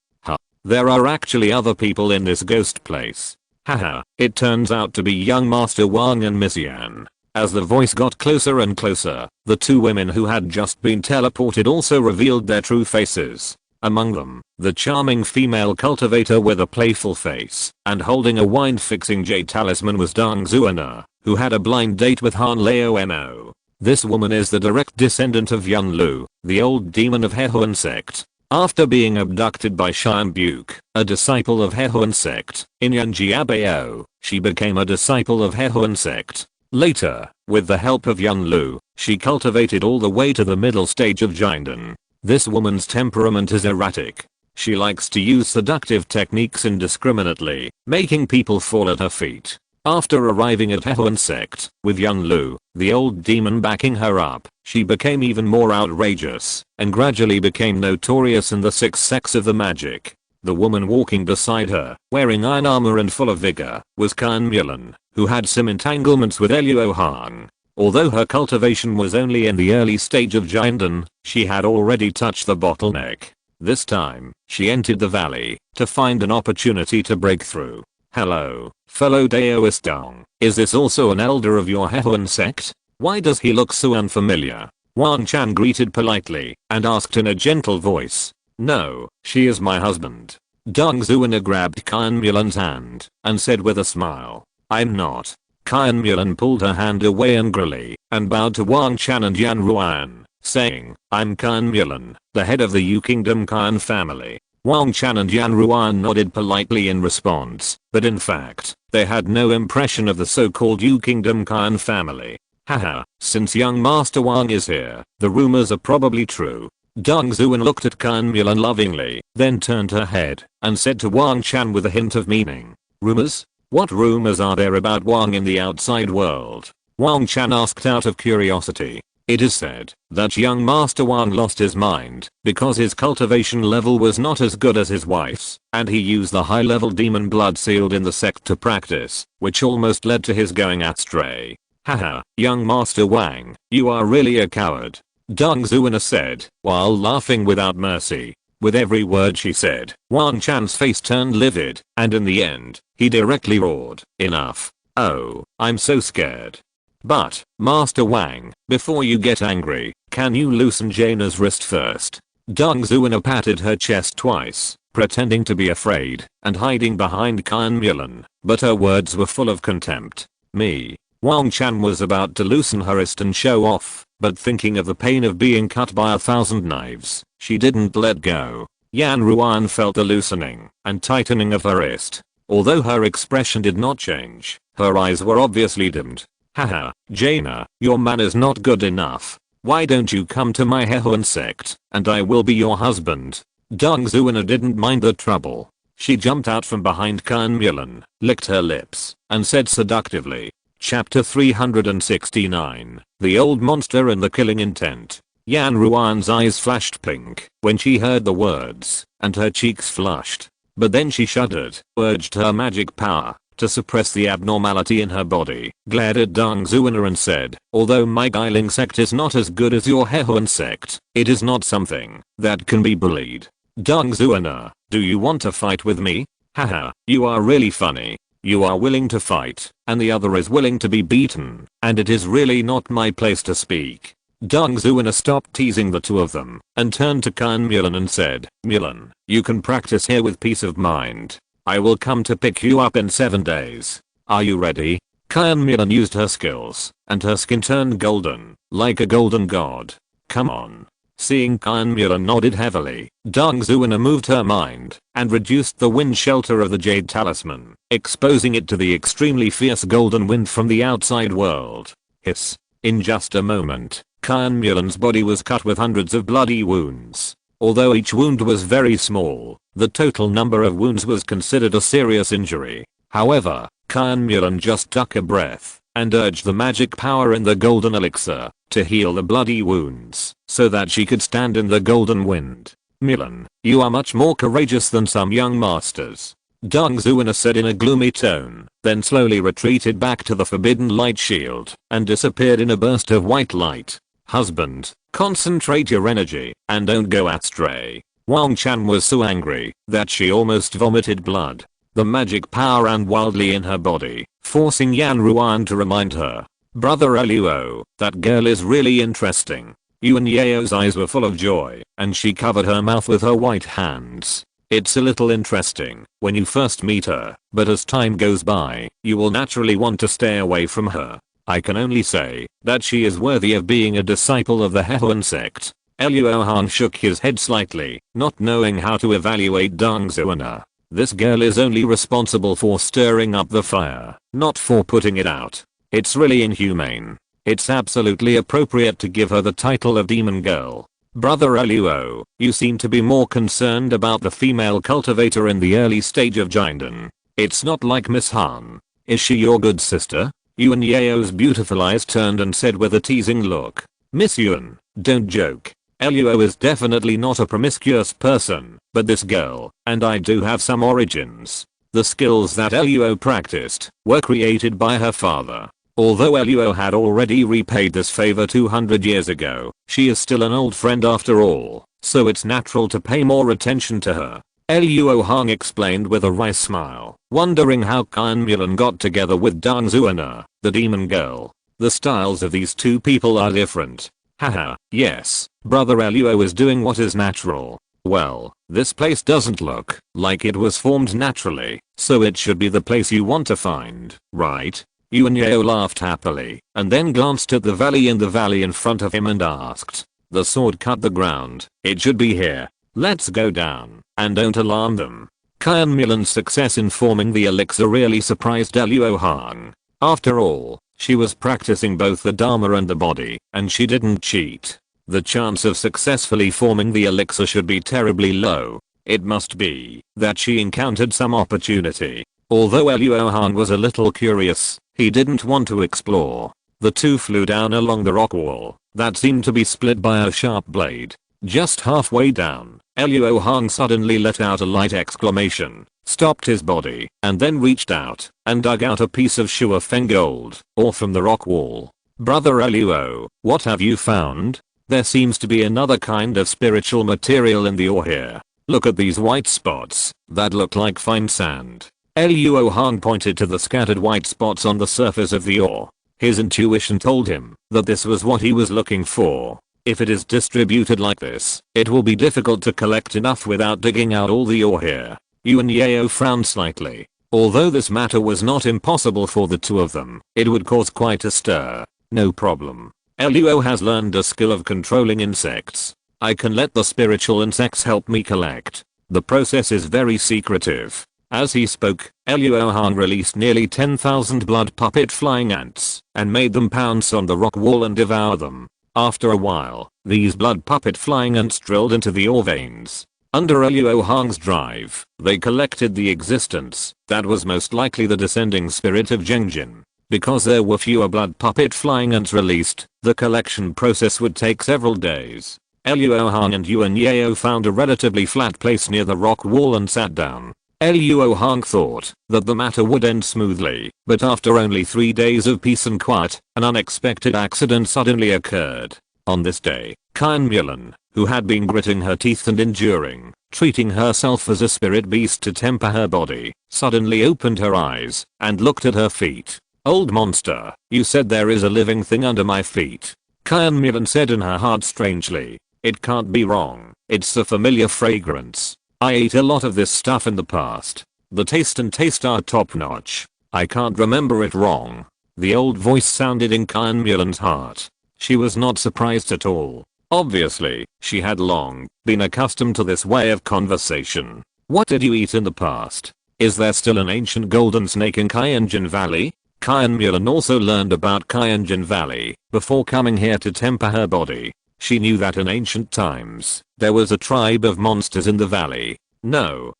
There are actually other people in this ghost place. Haha, it turns out to be young Master Wang and Miss Yan. As the voice got closer and closer, the 2 women who had just been teleported also revealed their true faces. Among them, the charming female cultivator with a playful face and holding a wind-fixing jade talisman was Dang Zuana, who had a blind date with Han Laono. This woman is the direct descendant of Yun Lu, the old demon of Hehuan sect. After being abducted by Shan Buke, a disciple of Hehuan sect, in Yanjiabao, she became a disciple of Hehuan sect. Later, with the help of Yun Lu, she cultivated all the way to the middle stage of Jinden. This woman's temperament is erratic. She likes to use seductive techniques indiscriminately, making people fall at her feet. After arriving at Hehuan sect, with young Lu, the old demon backing her up, she became even more outrageous, and gradually became notorious in the sixth sects of the magic. The woman walking beside her, wearing iron armor and full of vigor, was Kan Mulan, who had some entanglements with Luo Hong. Although her cultivation was only in the early stage of Jinden, she had already touched the bottleneck. This time, she entered the valley to find an opportunity to break through. Hello, fellow Daoist Dong, is this also an elder of your Hehuan sect? Why does he look so unfamiliar? Wang Chan greeted politely and asked in a gentle voice. No, she is my husband. Dong Zuina grabbed Kan Mulan's hand and said with a smile. I'm not. Kan Mulan pulled her hand away angrily and bowed to Wang Chan and Yan Ruan, saying, I'm Kan Mulan, the head of the Yu Kingdom Kan family. Wang Chan and Yan Ruan nodded politely in response, but in fact, they had no impression of the so-called Yu Kingdom Kan family. Haha, since young Master Wang is here, the rumors are probably true. Dong Zuan looked at Kan Mulan lovingly, then turned her head and said to Wang Chan with a hint of meaning. Rumors? What rumors are there about Wang in the outside world? Wang Chan asked out of curiosity. It is said that young Master Wang lost his mind because his cultivation level was not as good as his wife's, and he used the high-level demon blood sealed in the sect to practice, which almost led to his going astray. Haha, young Master Wang, you are really a coward. Dong Zuina said, while laughing without mercy. With every word she said, Wang Chan's face turned livid, and in the end, he directly roared, enough. Oh, I'm so scared. But, Master Wang, before you get angry, can you loosen Jaina's wrist first? Dong Zuina patted her chest twice, pretending to be afraid, and hiding behind Kan Mulan, but her words were full of contempt. Me. Wang Chan was about to loosen her wrist and show off, but thinking of the pain of being cut by 1,000 knives, she didn't let go. Yan Ruan felt the loosening and tightening of her wrist. Although her expression did not change, her eyes were obviously dimmed. Haha, Jaina, your man is not good enough. Why don't you come to my Hehuan sect, and I will be your husband? Dong Zuina didn't mind the trouble. She jumped out from behind Kan Mulan, licked her lips, and said seductively. Chapter 369, The Old Monster and the Killing Intent. Yan Ruan's eyes flashed pink when she heard the words, and her cheeks flushed. But then she shuddered, urged her magic power to suppress the abnormality in her body, glared at Dong Zuina and said, although my Guiling sect is not as good as your Hehuan sect, it is not something that can be bullied. Dong Zuina, do you want to fight with me? Haha, you are really funny. You are willing to fight, and the other is willing to be beaten, and it is really not my place to speak. Dong Zuina stopped teasing the two of them, and turned to Kan Mulan and said, Mulan, you can practice here with peace of mind. I will come to pick you up in 7 days. Are you ready? Kan Mulan used her skills, and her skin turned golden, like a golden god. Come on. Seeing Kan Mulan nodded heavily, Dong Zuina moved her mind and reduced the wind shelter of the Jade Talisman, exposing it to the extremely fierce golden wind from the outside world. Hiss. In just a moment, Kan Mulan's body was cut with hundreds of bloody wounds. Although each wound was very small, the total number of wounds was considered a serious injury. However, Kan Mulan just took a breath and urged the magic power in the golden elixir to heal the bloody wounds so that she could stand in the golden wind. Mulan, you are much more courageous than some young masters. Dong Zuina said in a gloomy tone, then slowly retreated back to the forbidden light shield and disappeared in a burst of white light. Husband, concentrate your energy and don't go astray. Wang Chan was so angry that she almost vomited blood. The magic power ran wildly in her body, forcing Yan Ruan to remind her. Brother Luo, that girl is really interesting. Yuan Yao's eyes were full of joy, and she covered her mouth with her white hands. It's a little interesting when you first meet her, but as time goes by, you will naturally want to stay away from her. I can only say that she is worthy of being a disciple of the Hehuan sect. Luo Hong shook his head slightly, not knowing how to evaluate Dong Zuina. This girl is only responsible for stirring up the fire, not for putting it out. It's really inhumane. It's absolutely appropriate to give her the title of Demon Girl. Brother Luo, you seem to be more concerned about the female cultivator in the early stage of Jinden. It's not like Miss Han. Is she your good sister? Yuan Yao's beautiful eyes turned and said with a teasing look. Miss Yuan, don't joke. Luo is definitely not a promiscuous person, but this girl, and I do have some origins. The skills that Luo practiced were created by her father. Although Luo had already repaid this favor 200 years ago, she is still an old friend after all, so it's natural to pay more attention to her. Luo Hong explained with a wry smile, wondering how Qian Mulan got together with Dang Zuana, the demon girl. The styles of these two people are different. Haha, yes, brother Luo is doing what is natural. Well, this place doesn't look like it was formed naturally, so it should be the place you want to find, right? Yuan Yao laughed happily, and then glanced at the valley in front of him and asked. The sword cut the ground, it should be here. Let's go down, and don't alarm them. Qian Mulan's success in forming the elixir really surprised Luo Hong. After all, she was practicing both the Dharma and the body, and she didn't cheat. The chance of successfully forming the elixir should be terribly low. It must be that she encountered some opportunity. Although Luo Hong was a little curious, he didn't want to explore. The two flew down along the rock wall that seemed to be split by a sharp blade. Just halfway down, Luo Hong suddenly let out a light exclamation, stopped his body, and then reached out and dug out a piece of Shuafeng gold ore from the rock wall. Brother Luo, what have you found? There seems to be another kind of spiritual material in the ore here. Look at these white spots that look like fine sand. Luo Hong pointed to the scattered white spots on the surface of the ore. His intuition told him that this was what he was looking for. If it is distributed like this, it will be difficult to collect enough without digging out all the ore here. Yuan Yao frowned slightly. Although this matter was not impossible for the two of them, it would cause quite a stir. No problem. Luo has learned a skill of controlling insects. I can let the spiritual insects help me collect. The process is very secretive. As he spoke, Luo Hong released nearly 10,000 blood puppet flying ants and made them pounce on the rock wall and devour them. After a while, these blood puppet flying ants drilled into the ore veins. Under Luo Hong's drive, they collected the existence that was most likely the descending spirit of Zhengjin. Because there were fewer blood puppet flying ants released, the collection process would take several days. Luo Hong and Yuan Yao found a relatively flat place near the rock wall and sat down. Luo Hong thought that the matter would end smoothly, but after only 3 days of peace and quiet, an unexpected accident suddenly occurred. On this day, Qian Mulan, who had been gritting her teeth and enduring, treating herself as a spirit beast to temper her body, suddenly opened her eyes and looked at her feet. Old monster, you said there is a living thing under my feet. Qian Mulan said in her heart strangely. It can't be wrong, it's a familiar fragrance. I ate a lot of this stuff in the past. The taste and taste are top notch. I can't remember it wrong. The old voice sounded in Qian Mulan's heart. She was not surprised at all. Obviously, she had long been accustomed to this way of conversation. What did you eat in the past? Is there still an ancient golden snake in Qianjin Valley? Qian Mulan also learned about Qianjin Valley before coming here to temper her body. She knew that in ancient times, there was a tribe of monsters in the valley. No,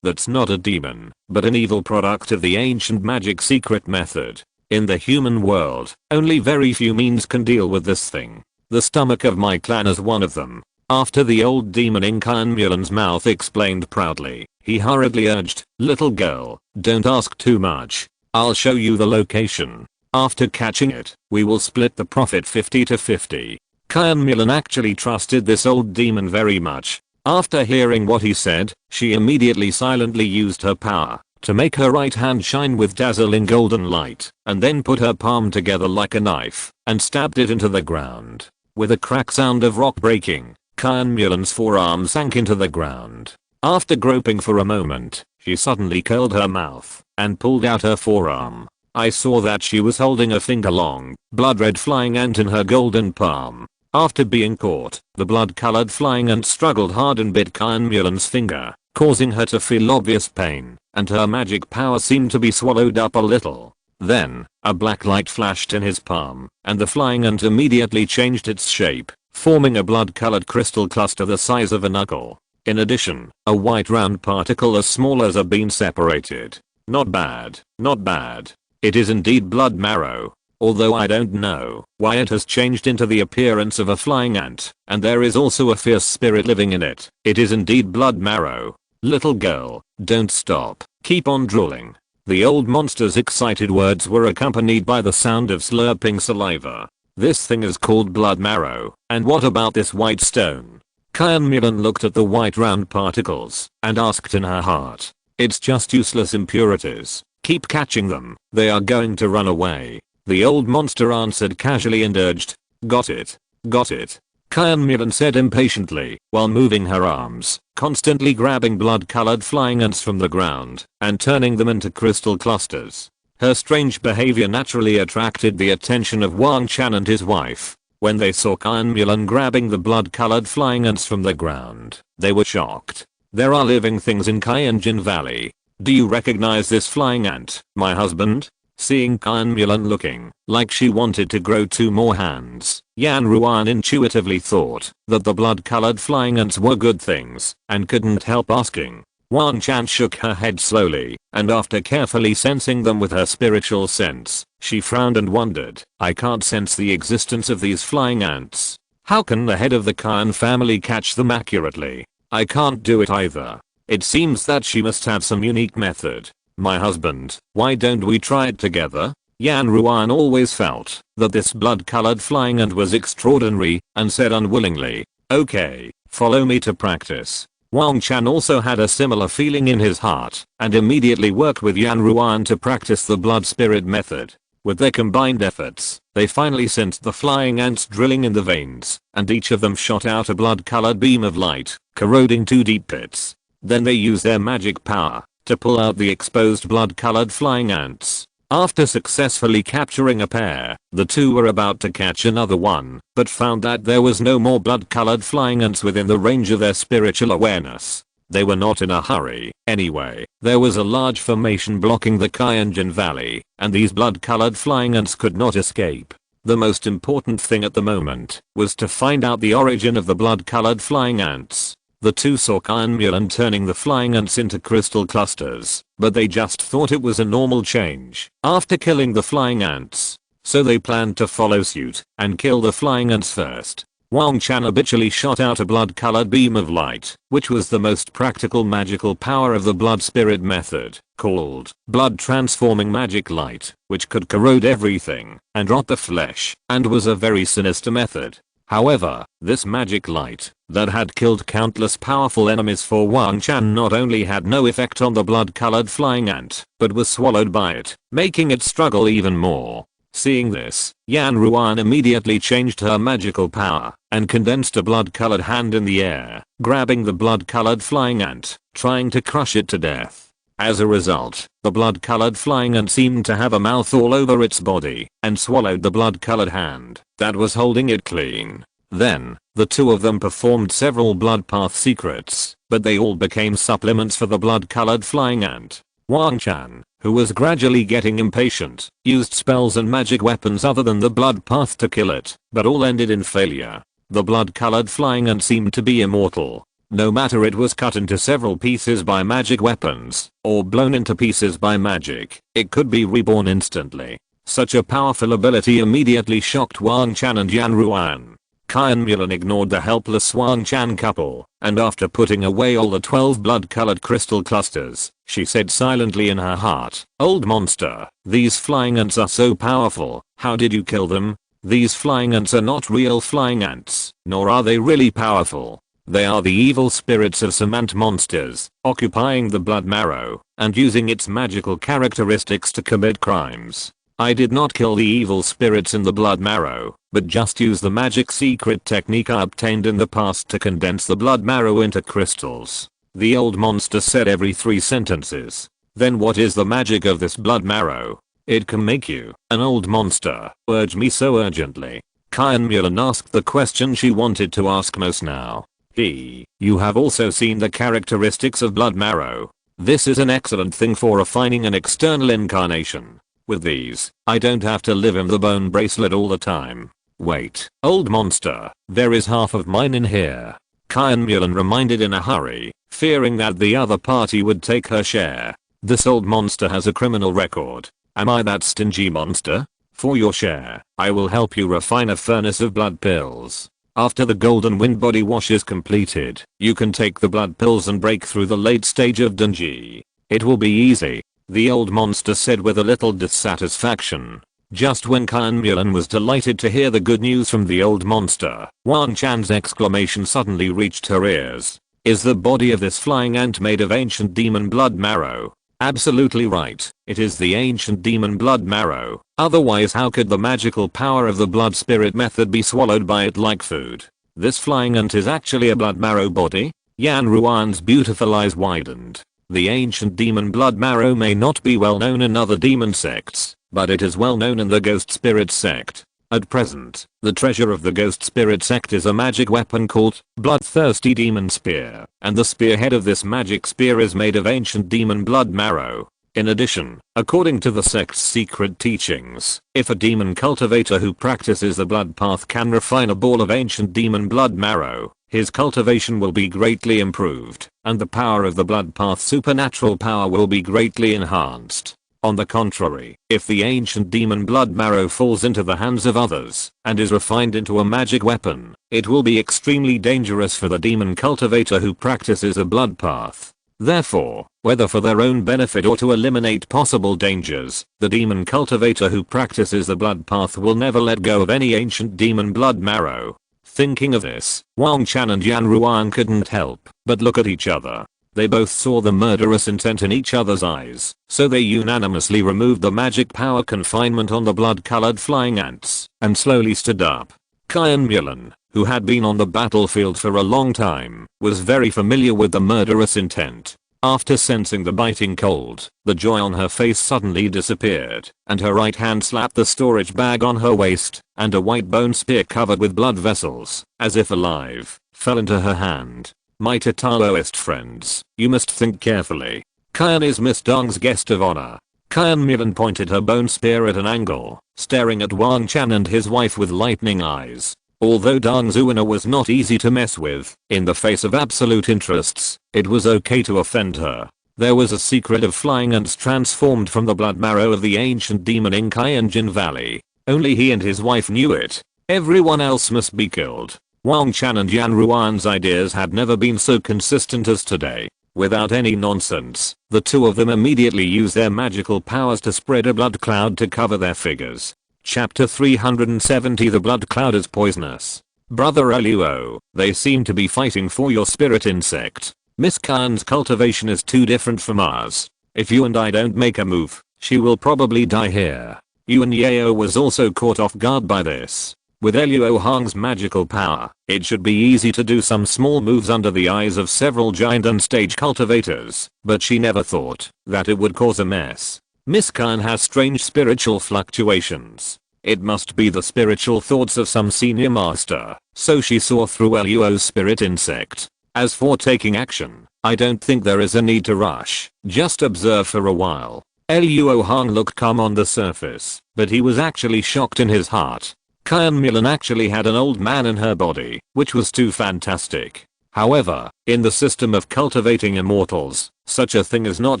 that's not a demon, but an evil product of the ancient magic secret method. In the human world, only very few means can deal with this thing. The stomach of my clan is one of them. After the old demon in Qian Mulan's mouth explained proudly, he hurriedly urged, little girl, don't ask too much. I'll show you the location. After catching it, we will split the profit 50 to 50. Qian Mulan actually trusted this old demon very much. After hearing what he said, she immediately silently used her power to make her right hand shine with dazzling golden light, and then put her palm together like a knife and stabbed it into the ground. With a crack sound of rock breaking, Qian Mulan's forearm sank into the ground. After groping for a moment, she suddenly curled her mouth and pulled out her forearm. I saw that she was holding a finger-long, blood-red flying ant in her golden palm. After being caught, the blood-colored flying ant struggled hard and bit Qian Mulan's finger, causing her to feel obvious pain, and her magic power seemed to be swallowed up a little. Then, a black light flashed in his palm, and the flying ant immediately changed its shape, forming a blood-colored crystal cluster the size of a knuckle. In addition, a white round particle as small as a bean separated. Not bad, not bad. It is indeed blood marrow. Although I don't know why it has changed into the appearance of a flying ant, and there is also a fierce spirit living in it. It is indeed blood marrow. Little girl, don't stop, keep on drooling. The old monster's excited words were accompanied by the sound of slurping saliva. This thing is called blood marrow, and what about this white stone? Kyan Mulan looked at the white round particles, and asked in her heart. It's just useless impurities. Keep catching them, they are going to run away. The old monster answered casually and urged, got it. Got it. Kyan Mulan said impatiently, while moving her arms, constantly grabbing blood-colored flying ants from the ground, and turning them into crystal clusters. Her strange behavior naturally attracted the attention of Wang Chan and his wife. When they saw Kyan Mulan grabbing the blood-colored flying ants from the ground, they were shocked. There are living things in Kyanjin Valley. Do you recognize this flying ant, my husband? Seeing Kyan Mulan looking like she wanted to grow 2 more hands, Yan Ruan intuitively thought that the blood-colored flying ants were good things and couldn't help asking. Wang Chan shook her head slowly, and after carefully sensing them with her spiritual sense, she frowned and wondered, I can't sense the existence of these flying ants. How can the head of the Kyan family catch them accurately? I can't do it either. It seems that she must have some unique method. My husband, why don't we try it together? Yan Ruan always felt that this blood-colored flying ant was extraordinary and said unwillingly, okay, follow me to practice. Wang Chan also had a similar feeling in his heart and immediately worked with Yan Ruan to practice the blood spirit method. With their combined efforts, they finally sensed the flying ants drilling in the veins, and each of them shot out a blood-colored beam of light, corroding 2 deep pits. Then they used their magic power to pull out the exposed blood-colored flying ants. After successfully capturing a pair, the 2 were about to catch another one, but found that there was no more blood-colored flying ants within the range of their spiritual awareness. They were not in a hurry. Anyway, there was a large formation blocking the Kyanjin Valley, and these blood-colored flying ants could not escape. The most important thing at the moment was to find out the origin of the blood-colored flying ants. The 2 saw Kyan Mulan turning the flying ants into crystal clusters, but they just thought it was a normal change after killing the flying ants. So they planned to follow suit and kill the flying ants first. Wang Chan habitually shot out a blood-colored beam of light, which was the most practical magical power of the blood spirit method, called blood transforming magic light, which could corrode everything and rot the flesh, and was a very sinister method. However, this magic light that had killed countless powerful enemies for Wang Chan not only had no effect on the blood-colored flying ant, but was swallowed by it, making it struggle even more. Seeing this, Yan Ruan immediately changed her magical power and condensed a blood-colored hand in the air, grabbing the blood-colored flying ant, trying to crush it to death. As a result, the blood-colored flying ant seemed to have a mouth all over its body and swallowed the blood-colored hand that was holding it clean. Then, the 2 of them performed several blood path secrets, but they all became supplements for the blood-colored flying ant. Wang Chan, who was gradually getting impatient, used spells and magic weapons other than the blood path to kill it, but all ended in failure. The blood-colored flying ant seemed to be immortal. No matter it was cut into several pieces by magic weapons, or blown into pieces by magic, it could be reborn instantly. Such a powerful ability immediately shocked Wang Chan and Yan Ruan. Kyan Mulan ignored the helpless Wang Chan couple, and after putting away all the 12 blood-colored crystal clusters, she said silently in her heart, "Old monster, these flying ants are so powerful, how did you kill them? These flying ants are not real flying ants, nor are they really powerful. They are the evil spirits of some ant monsters, occupying the blood marrow, and using its magical characteristics to commit crimes. I did not kill the evil spirits in the blood marrow, but just used the magic secret technique I obtained in the past to condense the blood marrow into crystals," the old monster said every 3 sentences. "Then what is the magic of this blood marrow? It can make you, an old monster, urge me so urgently." Kyan Mulan asked the question she wanted to ask most now. You have also seen the characteristics of blood marrow. This is an excellent thing for refining an external incarnation. With these, I don't have to live in the bone bracelet all the time. Wait, old monster, there is half of mine in here. Kyan Mulan reminded in a hurry, fearing that the other party would take her share. This old monster has a criminal record. Am I that stingy monster? For your share, I will help you refine a furnace of blood pills. After the golden wind body wash is completed, you can take the blood pills and break through the late stage of Dungeon. It will be easy, the old monster said with a little dissatisfaction. Just when Kyan Mulan was delighted to hear the good news from the old monster, Wang Chan's exclamation suddenly reached her ears. Is the body of this flying ant made of ancient demon blood marrow? Absolutely right, it is the ancient demon blood marrow. Otherwise how could the magical power of the blood spirit method be swallowed by it like food? This flying ant is actually a blood marrow body? Yan Ruan's beautiful eyes widened. The ancient demon blood marrow may not be well known in other demon sects, but it is well known in the ghost spirit sect. At present, the treasure of the ghost spirit sect is a magic weapon called Bloodthirsty Demon Spear, and the spearhead of this magic spear is made of ancient demon blood marrow. In addition, according to the sect's secret teachings, if a demon cultivator who practices the blood path can refine a ball of ancient demon blood marrow, his cultivation will be greatly improved, and the power of the blood path supernatural power will be greatly enhanced. On the contrary, if the ancient demon blood marrow falls into the hands of others and is refined into a magic weapon, it will be extremely dangerous for the demon cultivator who practices a blood path. Therefore, whether for their own benefit or to eliminate possible dangers, the demon cultivator who practices the blood path will never let go of any ancient demon blood marrow. Thinking of this, Wang Chan and Yan Ruan couldn't help but look at each other. They both saw the murderous intent in each other's eyes, so they unanimously removed the magic power confinement on the blood-colored flying ants, and slowly stood up. Kyan Mulan, who had been on the battlefield for a long time, was very familiar with the murderous intent. After sensing the biting cold, the joy on her face suddenly disappeared, and her right hand slapped the storage bag on her waist, and a white bone spear covered with blood vessels, as if alive, fell into her hand. My Taoist friends, you must think carefully. Kyan is Miss Dong's guest of honor. Kyan Mulan pointed her bone spear at an angle, staring at Wang Chan and his wife with lightning eyes. Although Dong Zuina was not easy to mess with, in the face of absolute interests, it was okay to offend her. There was a secret of flying ants transformed from the blood marrow of the ancient demon in Kyanjin Valley. Only he and his wife knew it. Everyone else must be killed. Wang Chan and Yan Ruan's ideas had never been so consistent as today. Without any nonsense, the two of them immediately used their magical powers to spread a blood cloud to cover their figures. Chapter 370 The blood cloud is poisonous. Brother Luo, they seem to be fighting for your spirit insect. Miss Khan's cultivation is too different from ours. If you and I don't make a move, she will probably die here. Yuan Yao was also caught off guard by this. With Luo Hong's magical power, it should be easy to do some small moves under the eyes of several giant and stage cultivators, but she never thought that it would cause a mess. Miss Khan has strange spiritual fluctuations. It must be the spiritual thoughts of some senior master, so she saw through Luo's spirit insect. As for taking action, I don't think there is a need to rush, just observe for a while. Luo Hong looked calm on the surface, but he was actually shocked in his heart. Kyan Mulan actually had an old man in her body, which was too fantastic. However, in the system of cultivating immortals, such a thing is not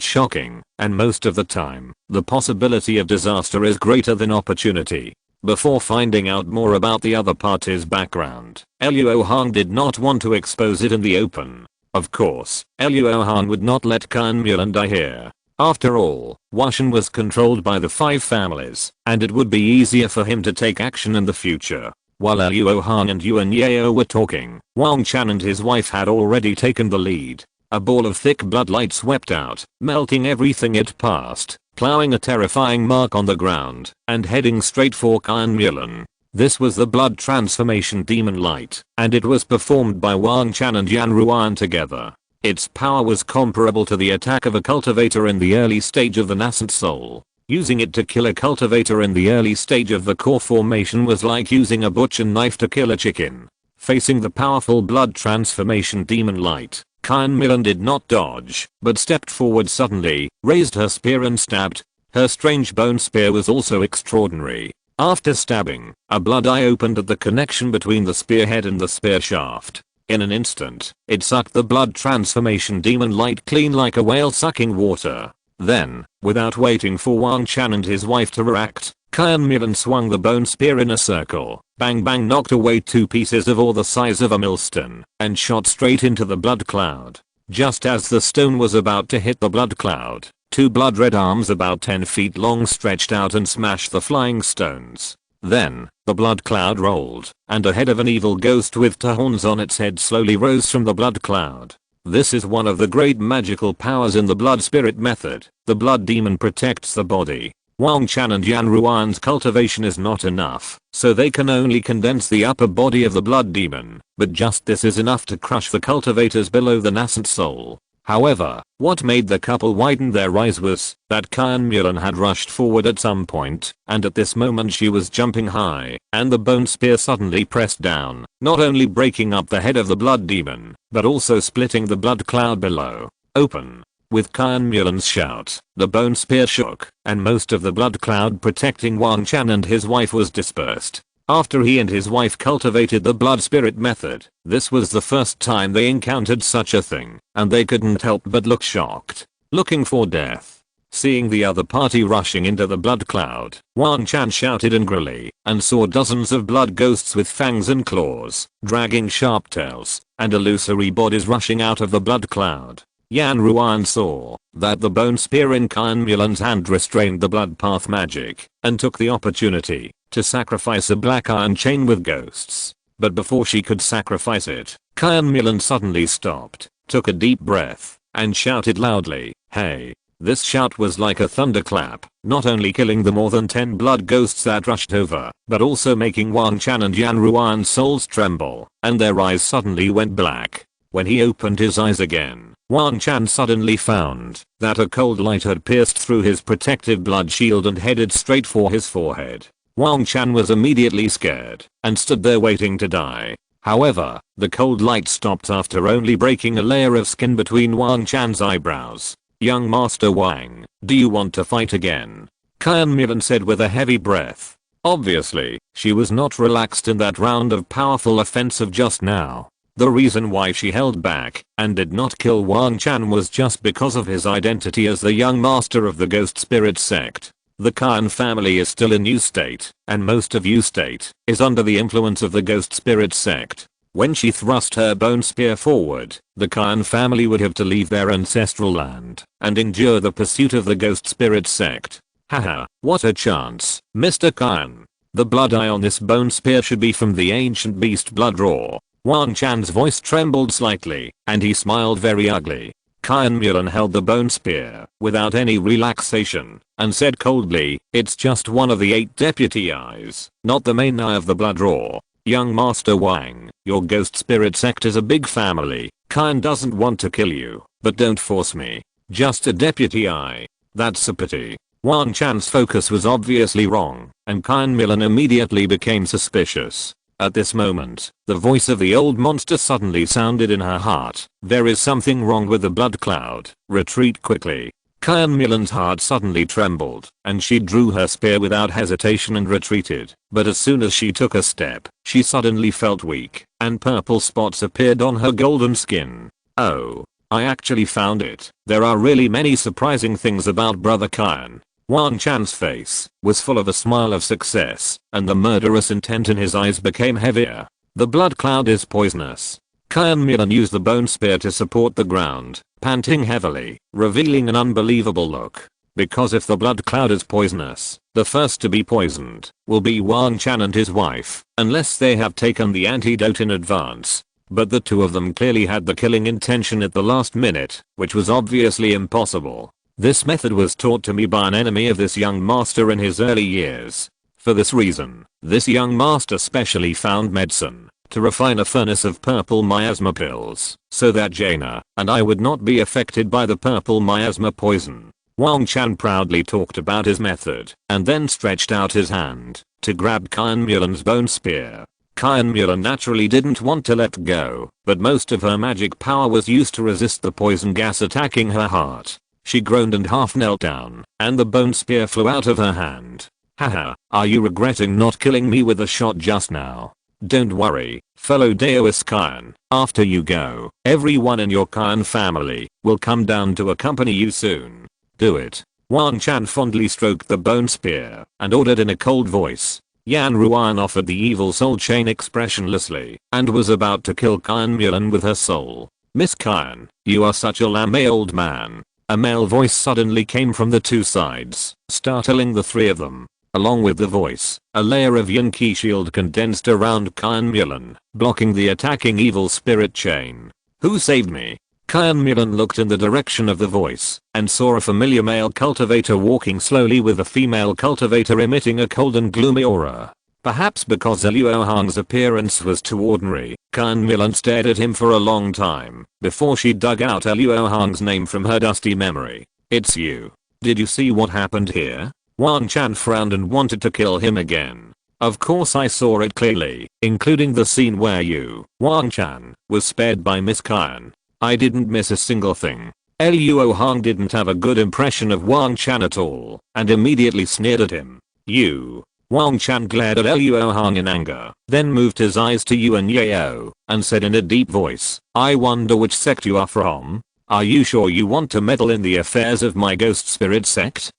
shocking, and most of the time, the possibility of disaster is greater than opportunity. Before finding out more about the other party's background, Luo Hong did not want to expose it in the open. Of course, Luo Hong would not let Kyan Mulan die here. After all, Washan was controlled by the 5 families, and it would be easier for him to take action in the future. While Luo Hong and Yuan Yao were talking, Wang Chan and his wife had already taken the lead. A ball of thick blood light swept out, melting everything it passed, plowing a terrifying mark on the ground, and heading straight for Kyan Mulan. This was the blood transformation demon light, and it was performed by Wang Chan and Yan Ruan together. Its power was comparable to the attack of a cultivator in the early stage of the nascent soul. Using it to kill a cultivator in the early stage of the core formation was like using a butcher knife to kill a chicken. Facing the powerful blood transformation demon light, Kyan Mulan did not dodge, but stepped forward suddenly, raised her spear and stabbed. Her strange bone spear was also extraordinary. After stabbing, a blood eye opened at the connection between the spearhead and the spear shaft. In an instant, it sucked the blood transformation demon light clean like a whale sucking water. Then, without waiting for Wang Chan and his wife to react, Kian Milan swung the bone spear in a circle, bang bang knocked away 2 pieces of ore the size of a millstone, and shot straight into the blood cloud. Just as the stone was about to hit the blood cloud, 2 blood-red arms about 10 feet long stretched out and smashed the flying stones. Then, the blood cloud rolled, and a head of an evil ghost with 2 horns on its head slowly rose from the blood cloud. This is one of the great magical powers in the blood spirit method. The blood demon protects the body. Wang Chan and Yan Ruan's cultivation is not enough, so they can only condense the upper body of the blood demon, but just this is enough to crush the cultivators below the nascent soul. However, what made the couple widen their eyes was that Kian Milan had rushed forward at some point, and at this moment she was jumping high, and the bone spear suddenly pressed down, not only breaking up the head of the blood demon, but also splitting the blood cloud below open. With Kian Milan's shout, the bone spear shook, and most of the blood cloud protecting Wang Chan and his wife was dispersed. After he and his wife cultivated the blood spirit method, this was the first time they encountered such a thing, and they couldn't help but look shocked, looking for death. Seeing the other party rushing into the blood cloud, Wang Chan shouted angrily, and saw dozens of blood ghosts with fangs and claws, dragging sharp tails, and illusory bodies rushing out of the blood cloud. Yan Ruan saw that the bone spear in Kian Milan's hand restrained the blood path magic, and took the opportunity to sacrifice a black iron chain with ghosts. But before she could sacrifice it, Kian Milan suddenly stopped, took a deep breath, and shouted loudly, "Hey!" This shout was like a thunderclap, not only killing the more than 10 blood ghosts that rushed over, but also making Wang Chan and Yan Ruan's souls tremble, and their eyes suddenly went black. When he opened his eyes again, Wang Chan suddenly found that a cold light had pierced through his protective blood shield and headed straight for his forehead. Wang Chan was immediately scared and stood there waiting to die. However, the cold light stopped after only breaking a layer of skin between Wang Chan's eyebrows. "Young Master Wang, do you want to fight again?" Kian Milan said with a heavy breath. Obviously, she was not relaxed in that round of powerful offensive just now. The reason why she held back and did not kill Wang Chan was just because of his identity as the young master of the Ghost Spirit sect. The Kian family is still in U State, and most of U State is under the influence of the Ghost Spirit sect. When she thrust her bone spear forward, the Kian family would have to leave their ancestral land and endure the pursuit of the Ghost Spirit sect. Haha, what a chance, Mr. Kian. The blood eye on this bone spear should be from the ancient beast blood raw. Wang Chan's voice trembled slightly, and he smiled very ugly. Kian Milan held the bone spear without any relaxation and said coldly, "It's just one of the 8 deputy eyes, not the main eye of the blood raw. Young Master Wang, your Ghost Spirit sect is a big family. Kian doesn't want to kill you, but don't force me. Just a deputy eye. That's a pity." Wang Chan's focus was obviously wrong, and Kian Milan immediately became suspicious. At this moment, the voice of the old monster suddenly sounded in her heart. "There is something wrong with the blood cloud. Retreat quickly." Kian Milan's heart suddenly trembled, and she drew her spear without hesitation and retreated. But as soon as she took a step, she suddenly felt weak, and purple spots appeared on her golden skin. "Oh, I actually found it. There are really many surprising things about Brother Kian." Wang Chan's face was full of a smile of success, and the murderous intent in his eyes became heavier. "The blood cloud is poisonous." Kian Milan used the bone spear to support the ground, panting heavily, revealing an unbelievable look. Because if the blood cloud is poisonous, the first to be poisoned will be Wang Chan and his wife, unless they have taken the antidote in advance. But the two of them clearly had the killing intention at the last minute, which was obviously impossible. This method was taught to me by an enemy of this young master in his early years. For this reason, this young master specially found medicine to refine a furnace of purple miasma pills, so that Jaina and I would not be affected by the purple miasma poison. Wang Chan proudly talked about his method, and then stretched out his hand to grab Kian Milan's bone spear. Kian Milan naturally didn't want to let go, but most of her magic power was used to resist the poison gas attacking her heart. She groaned and half knelt down, and the bone spear flew out of her hand. "Haha, are you regretting not killing me with a shot just now? Don't worry, fellow Daoist Kian, after you go, everyone in your Kian family will come down to accompany you soon." Do it. Wang Chan fondly stroked the bone spear and ordered in a cold voice. Yan Ruan offered the evil soul chain expressionlessly and was about to kill Qian Mulan with her soul. Miss Qian, you are such a lammy old man. A male voice suddenly came from the two sides, startling the three of them. Along with the voice, a layer of yin qi shield condensed around Qian Mulan, blocking the attacking evil spirit chain. Who saved me? Qian Mulan looked in the direction of the voice and saw a familiar male cultivator walking slowly with a female cultivator emitting a cold and gloomy aura. Perhaps because Luo Hong's appearance was too ordinary, Qian Mulan stared at him for a long time before she dug out Luo Hong's name from her dusty memory. It's you. Did you see what happened here? Wang Chan frowned and wanted to kill him again. Of course I saw it clearly, including the scene where you, Wang Chan, was spared by Miss Qian. I didn't miss a single thing. Luo Hong didn't have a good impression of Wang Chan at all and immediately sneered at him. You. Wang Chan glared at Luo Hong in anger, then moved his eyes to Yuan Yao and said in a deep voice, I wonder which sect you are from? Are you sure you want to meddle in the affairs of my ghost spirit sect?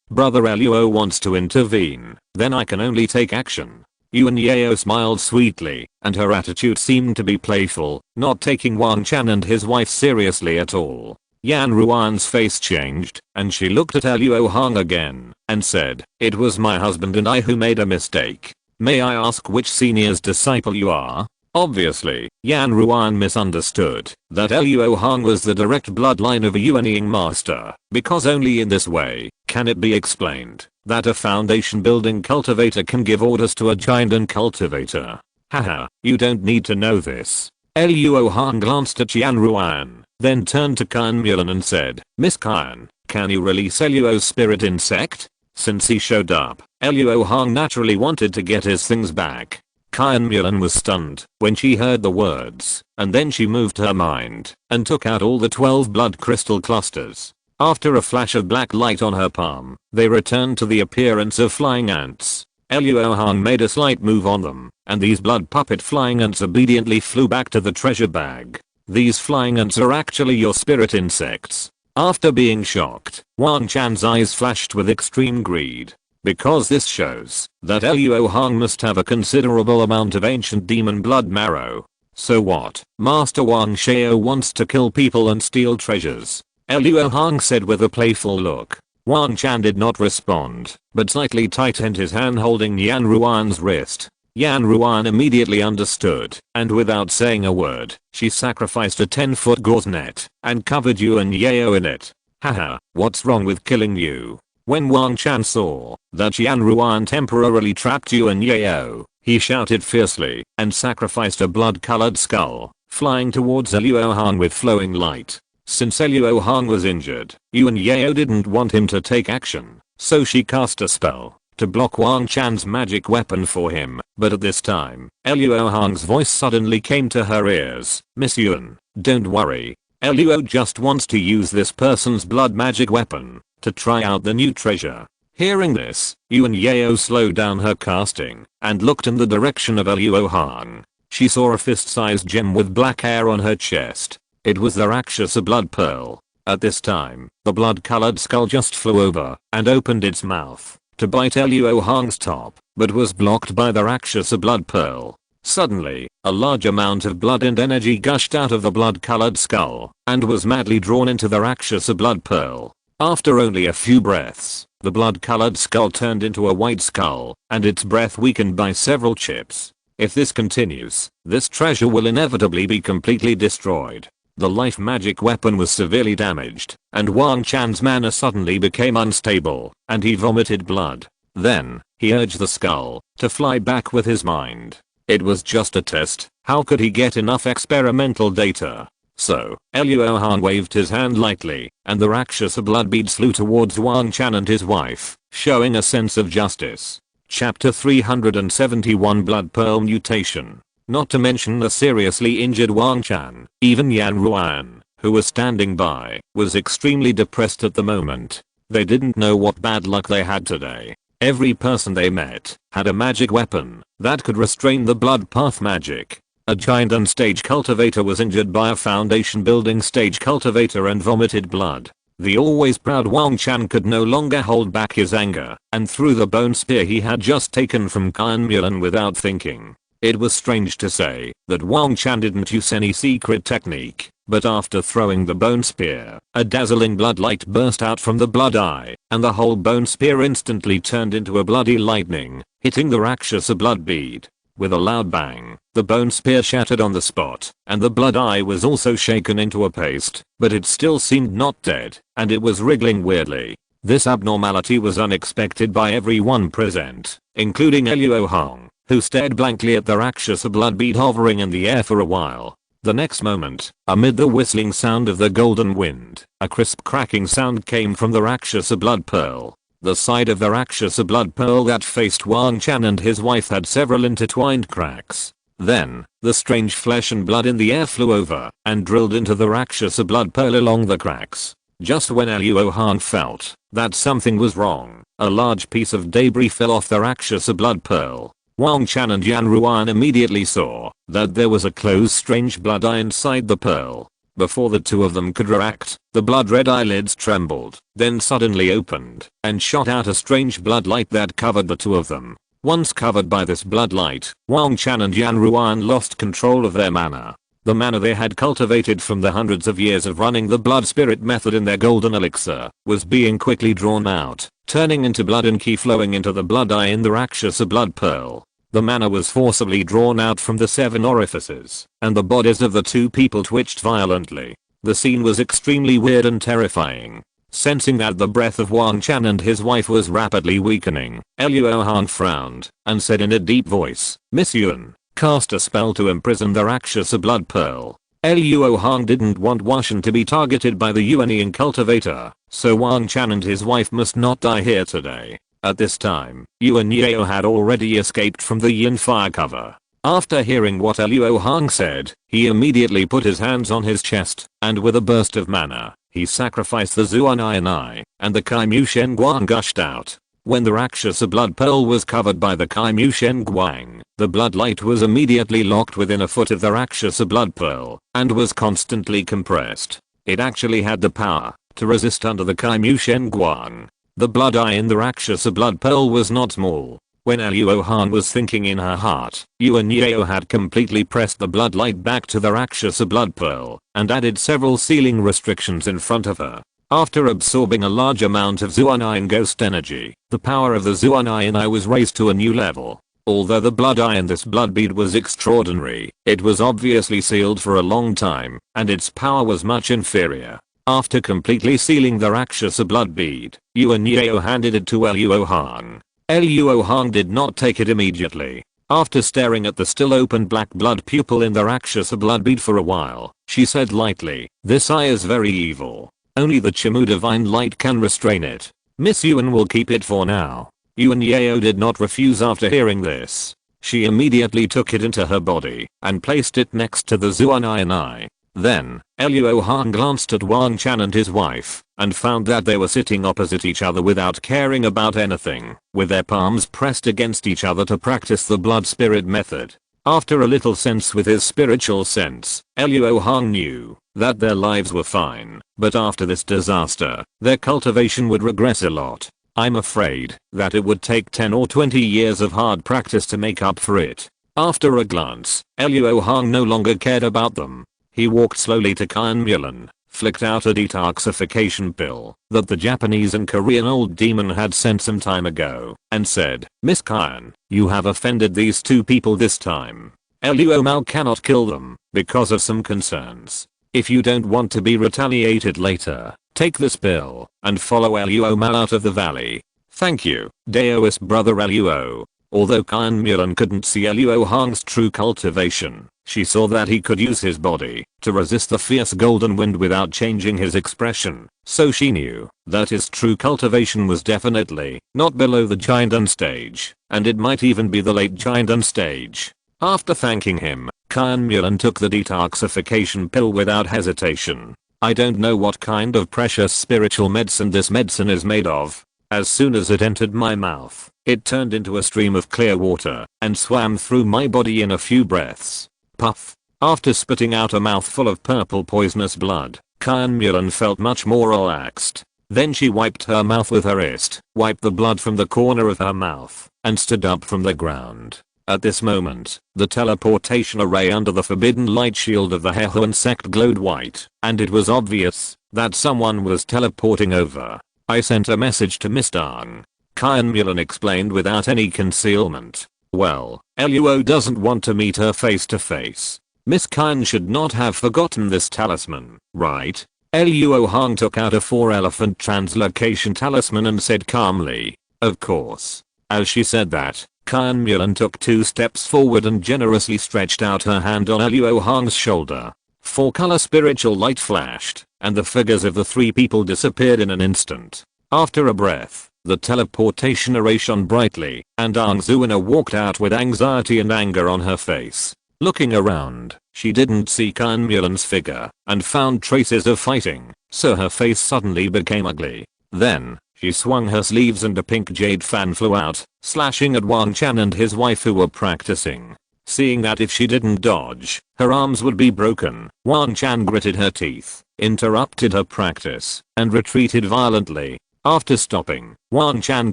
Brother Luo wants to intervene, then I can only take action. Yuan Yao smiled sweetly, and her attitude seemed to be playful, not taking Wang Chan and his wife seriously at all. Yan Ruan's face changed, and she looked at Luo Hong again, and said, it was my husband and I who made a mistake. May I ask which senior's disciple you are? Obviously, Yan Ruan misunderstood that Luo Hong was the direct bloodline of a Yuanying master, because only in this way can it be explained that a foundation building cultivator can give orders to a giant cultivator. Haha, you don't need to know this. Luo Hong glanced at Yan Ruan, then turned to Qian Mulan and said, Miss Qian, can you release Luo's spirit insect? Since he showed up, Luo Hong naturally wanted to get his things back. Qian Mulan was stunned when she heard the words, and then she moved her mind and took out all the 12 blood crystal clusters. After a flash of black light on her palm, they returned to the appearance of flying ants. Luo Hong made a slight move on them, and these blood puppet flying ants obediently flew back to the treasure bag. These flying ants are actually your spirit insects. After being shocked, Wang Chan's eyes flashed with extreme greed. Because this shows that Luo Hong must have a considerable amount of ancient demon blood marrow. So what? Master Wang Xiao wants to kill people and steal treasures. Luo Hong said with a playful look. Wang Chan did not respond, but slightly tightened his hand holding Yan Ruan's wrist. Yan Ruan immediately understood, and without saying a word, she sacrificed a 10-foot gauze net and covered Yuan Yao in it. Haha, what's wrong with killing you? When Wang Chan saw that Yan Ruan temporarily trapped Yuan Yao, he shouted fiercely and sacrificed a blood-colored skull, flying towards Luo Hong with flowing light. Since Luo Hong was injured, Yuan Yao didn't want him to take action, so she cast a spell to block Wang Chan's magic weapon for him, but at this time, Luo Hong's voice suddenly came to her ears. Miss Yuan, don't worry. Luo just wants to use this person's blood magic weapon to try out the new treasure. Hearing this, Yuan Yao slowed down her casting and looked in the direction of Luo Hong. She saw a fist-sized gem with black hair on her chest. It was the Rakshasa blood pearl. At this time, the blood-colored skull just flew over and opened its mouth to bite Luo Hong's top, but was blocked by the Rakshasa blood pearl. Suddenly, a large amount of blood and energy gushed out of the blood-colored skull and was madly drawn into the Rakshasa blood pearl. After only a few breaths, the blood-colored skull turned into a white skull, and its breath weakened by several chips. If this continues, this treasure will inevitably be completely destroyed. The life magic weapon was severely damaged, and Wang Chan's mana suddenly became unstable, and he vomited blood. Then, he urged the skull to fly back with his mind. It was just a test. How could he get enough experimental data? So, Luo Hong waved his hand lightly, and the Rakshasa blood beads flew towards Wang Chan and his wife, showing a sense of justice. Chapter 371 Blood Pearl Mutation. Not to mention the seriously injured Wang Chan, even Yan Ruan, who was standing by, was extremely depressed at the moment. They didn't know what bad luck they had today. Every person they met had a magic weapon that could restrain the blood path magic. A giant and stage cultivator was injured by a foundation building stage cultivator and vomited blood. The always proud Wang Chan could no longer hold back his anger and threw the bone spear he had just taken from Kan Mulan without thinking. It was strange to say that Wang Chan didn't use any secret technique, but after throwing the bone spear, a dazzling blood light burst out from the blood eye, and the whole bone spear instantly turned into a bloody lightning, hitting the Rakshasa blood bead. With a loud bang, the bone spear shattered on the spot, and the blood eye was also shaken into a paste, but it still seemed not dead, and it was wriggling weirdly. This abnormality was unexpected by everyone present, including Luo Hong, who stared blankly at the Rakshasa blood bead hovering in the air for a while. The next moment, amid the whistling sound of the golden wind, a crisp cracking sound came from the Rakshasa blood pearl. The side of the Rakshasa blood pearl that faced Wang Chan and his wife had several intertwined cracks. Then, the strange flesh and blood in the air flew over and drilled into the Rakshasa blood pearl along the cracks. Just when Luo Hong felt that something was wrong, a large piece of debris fell off the Rakshasa blood pearl. Wang Chan and Yan Ruan immediately saw that there was a closed strange blood eye inside the pearl. Before the two of them could react, the blood-red eyelids trembled, then suddenly opened, and shot out a strange blood light that covered the two of them. Once covered by this blood light, Wang Chan and Yan Ruan lost control of their mana. The mana they had cultivated from the hundreds of years of running the blood spirit method in their golden elixir was being quickly drawn out, turning into blood and ki flowing into the blood eye in the Rakshasa blood pearl. The mana was forcibly drawn out from the 7 orifices, and the bodies of the two people twitched violently. The scene was extremely weird and terrifying. Sensing that the breath of Wang Chan and his wife was rapidly weakening, Luo Hong frowned and said in a deep voice, "Miss Yuan, cast a spell to imprison the Rakshasa blood pearl." Luo Hong didn't want Washan to be targeted by the Yuanian cultivator, so Wang Chan and his wife must not die here today. At this time, Yuan Yao had already escaped from the Yin fire cover. After hearing what Luo Hong said, he immediately put his hands on his chest, and with a burst of mana, he sacrificed the Zuan Eye, and the Kai Mu Shen Guang gushed out. When the Rakshasa blood pearl was covered by the Kai Mu Shen Guang, the blood light was immediately locked within a foot of the Rakshasa blood pearl, and was constantly compressed. It actually had the power to resist under the Kai Mu Shen Guang. The blood eye in the Rakshasa blood pearl was not small. When Luo Hong was thinking in her heart, Yuan Yao had completely pressed the blood light back to the Rakshasa blood pearl and added several ceiling restrictions in front of her. After absorbing a large amount of Zuan ghost energy, the power of the Zuan Eye was raised to a new level. Although the blood eye in this blood bead was extraordinary, it was obviously sealed for a long time, and its power was much inferior. After completely sealing the Rakshasa blood bead, Yuan Yao handed it to Luo Hong. Luo Hong did not take it immediately. After staring at the still open black blood pupil in the Rakshasa blood bead for a while, she said lightly, "This eye is very evil. Only the Chimu divine light can restrain it. Miss Yuan will keep it for now." Yuan Yao did not refuse after hearing this. She immediately took it into her body and placed it next to the Zuan Eye. Then, Luo Hong glanced at Wang Chan and his wife, and found that they were sitting opposite each other without caring about anything, with their palms pressed against each other to practice the blood spirit method. After a little sense with his spiritual sense, Luo Hong knew that their lives were fine, but after this disaster, their cultivation would regress a lot. I'm afraid that it would take 10 or 20 years of hard practice to make up for it. After a glance, Luo Hong no longer cared about them. He walked slowly to Kan Mulan, flicked out a detoxification pill that the Japanese and Korean old demon had sent some time ago, and said, "Miss Kan, you have offended these two people this time. Luo Mao cannot kill them because of some concerns. If you don't want to be retaliated later, take this pill and follow Luo Mao out of the valley. Thank you, Daoist brother Luo." Although Kan Mulan couldn't see Luo Hong's true cultivation, she saw that he could use his body to resist the fierce golden wind without changing his expression, so she knew that his true cultivation was definitely not below the Jinden stage, and it might even be the late Jinden stage. After thanking him, Kan Mulan took the detoxification pill without hesitation. I don't know what kind of precious spiritual medicine this medicine is made of. As soon as it entered my mouth, it turned into a stream of clear water and swam through my body in a few breaths. Puff. After spitting out a mouthful of purple poisonous blood, Kyan Mulan felt much more relaxed. Then she wiped her mouth with her wrist, wiped the blood from the corner of her mouth, and stood up from the ground. At this moment, the teleportation array under the forbidden light shield of the Hehuan sect glowed white, and it was obvious that someone was teleporting over. I sent a message to Miss Dang. Kyan Mulan explained without any concealment. Well, Luo doesn't want to meet her face to face. Miss Kyan should not have forgotten this talisman, right? Luo Hong took out a 4-elephant translocation talisman and said calmly, "Of course." As she said that, Kyan Mulan took 2 steps forward and generously stretched out her hand on Luo Hong's shoulder. 4-color spiritual light flashed, and the figures of the 3 people disappeared in an instant. After a breath, the teleportation array shone brightly, and Dang Zuina walked out with anxiety and anger on her face. Looking around, she didn't see Kyan Mulan's figure, and found traces of fighting, so her face suddenly became ugly. Then, she swung her sleeves and a pink jade fan flew out, slashing at Wang Chan and his wife who were practicing. Seeing that if she didn't dodge, her arms would be broken, Wang Chan gritted her teeth, interrupted her practice, and retreated violently. After stopping, Wang Chan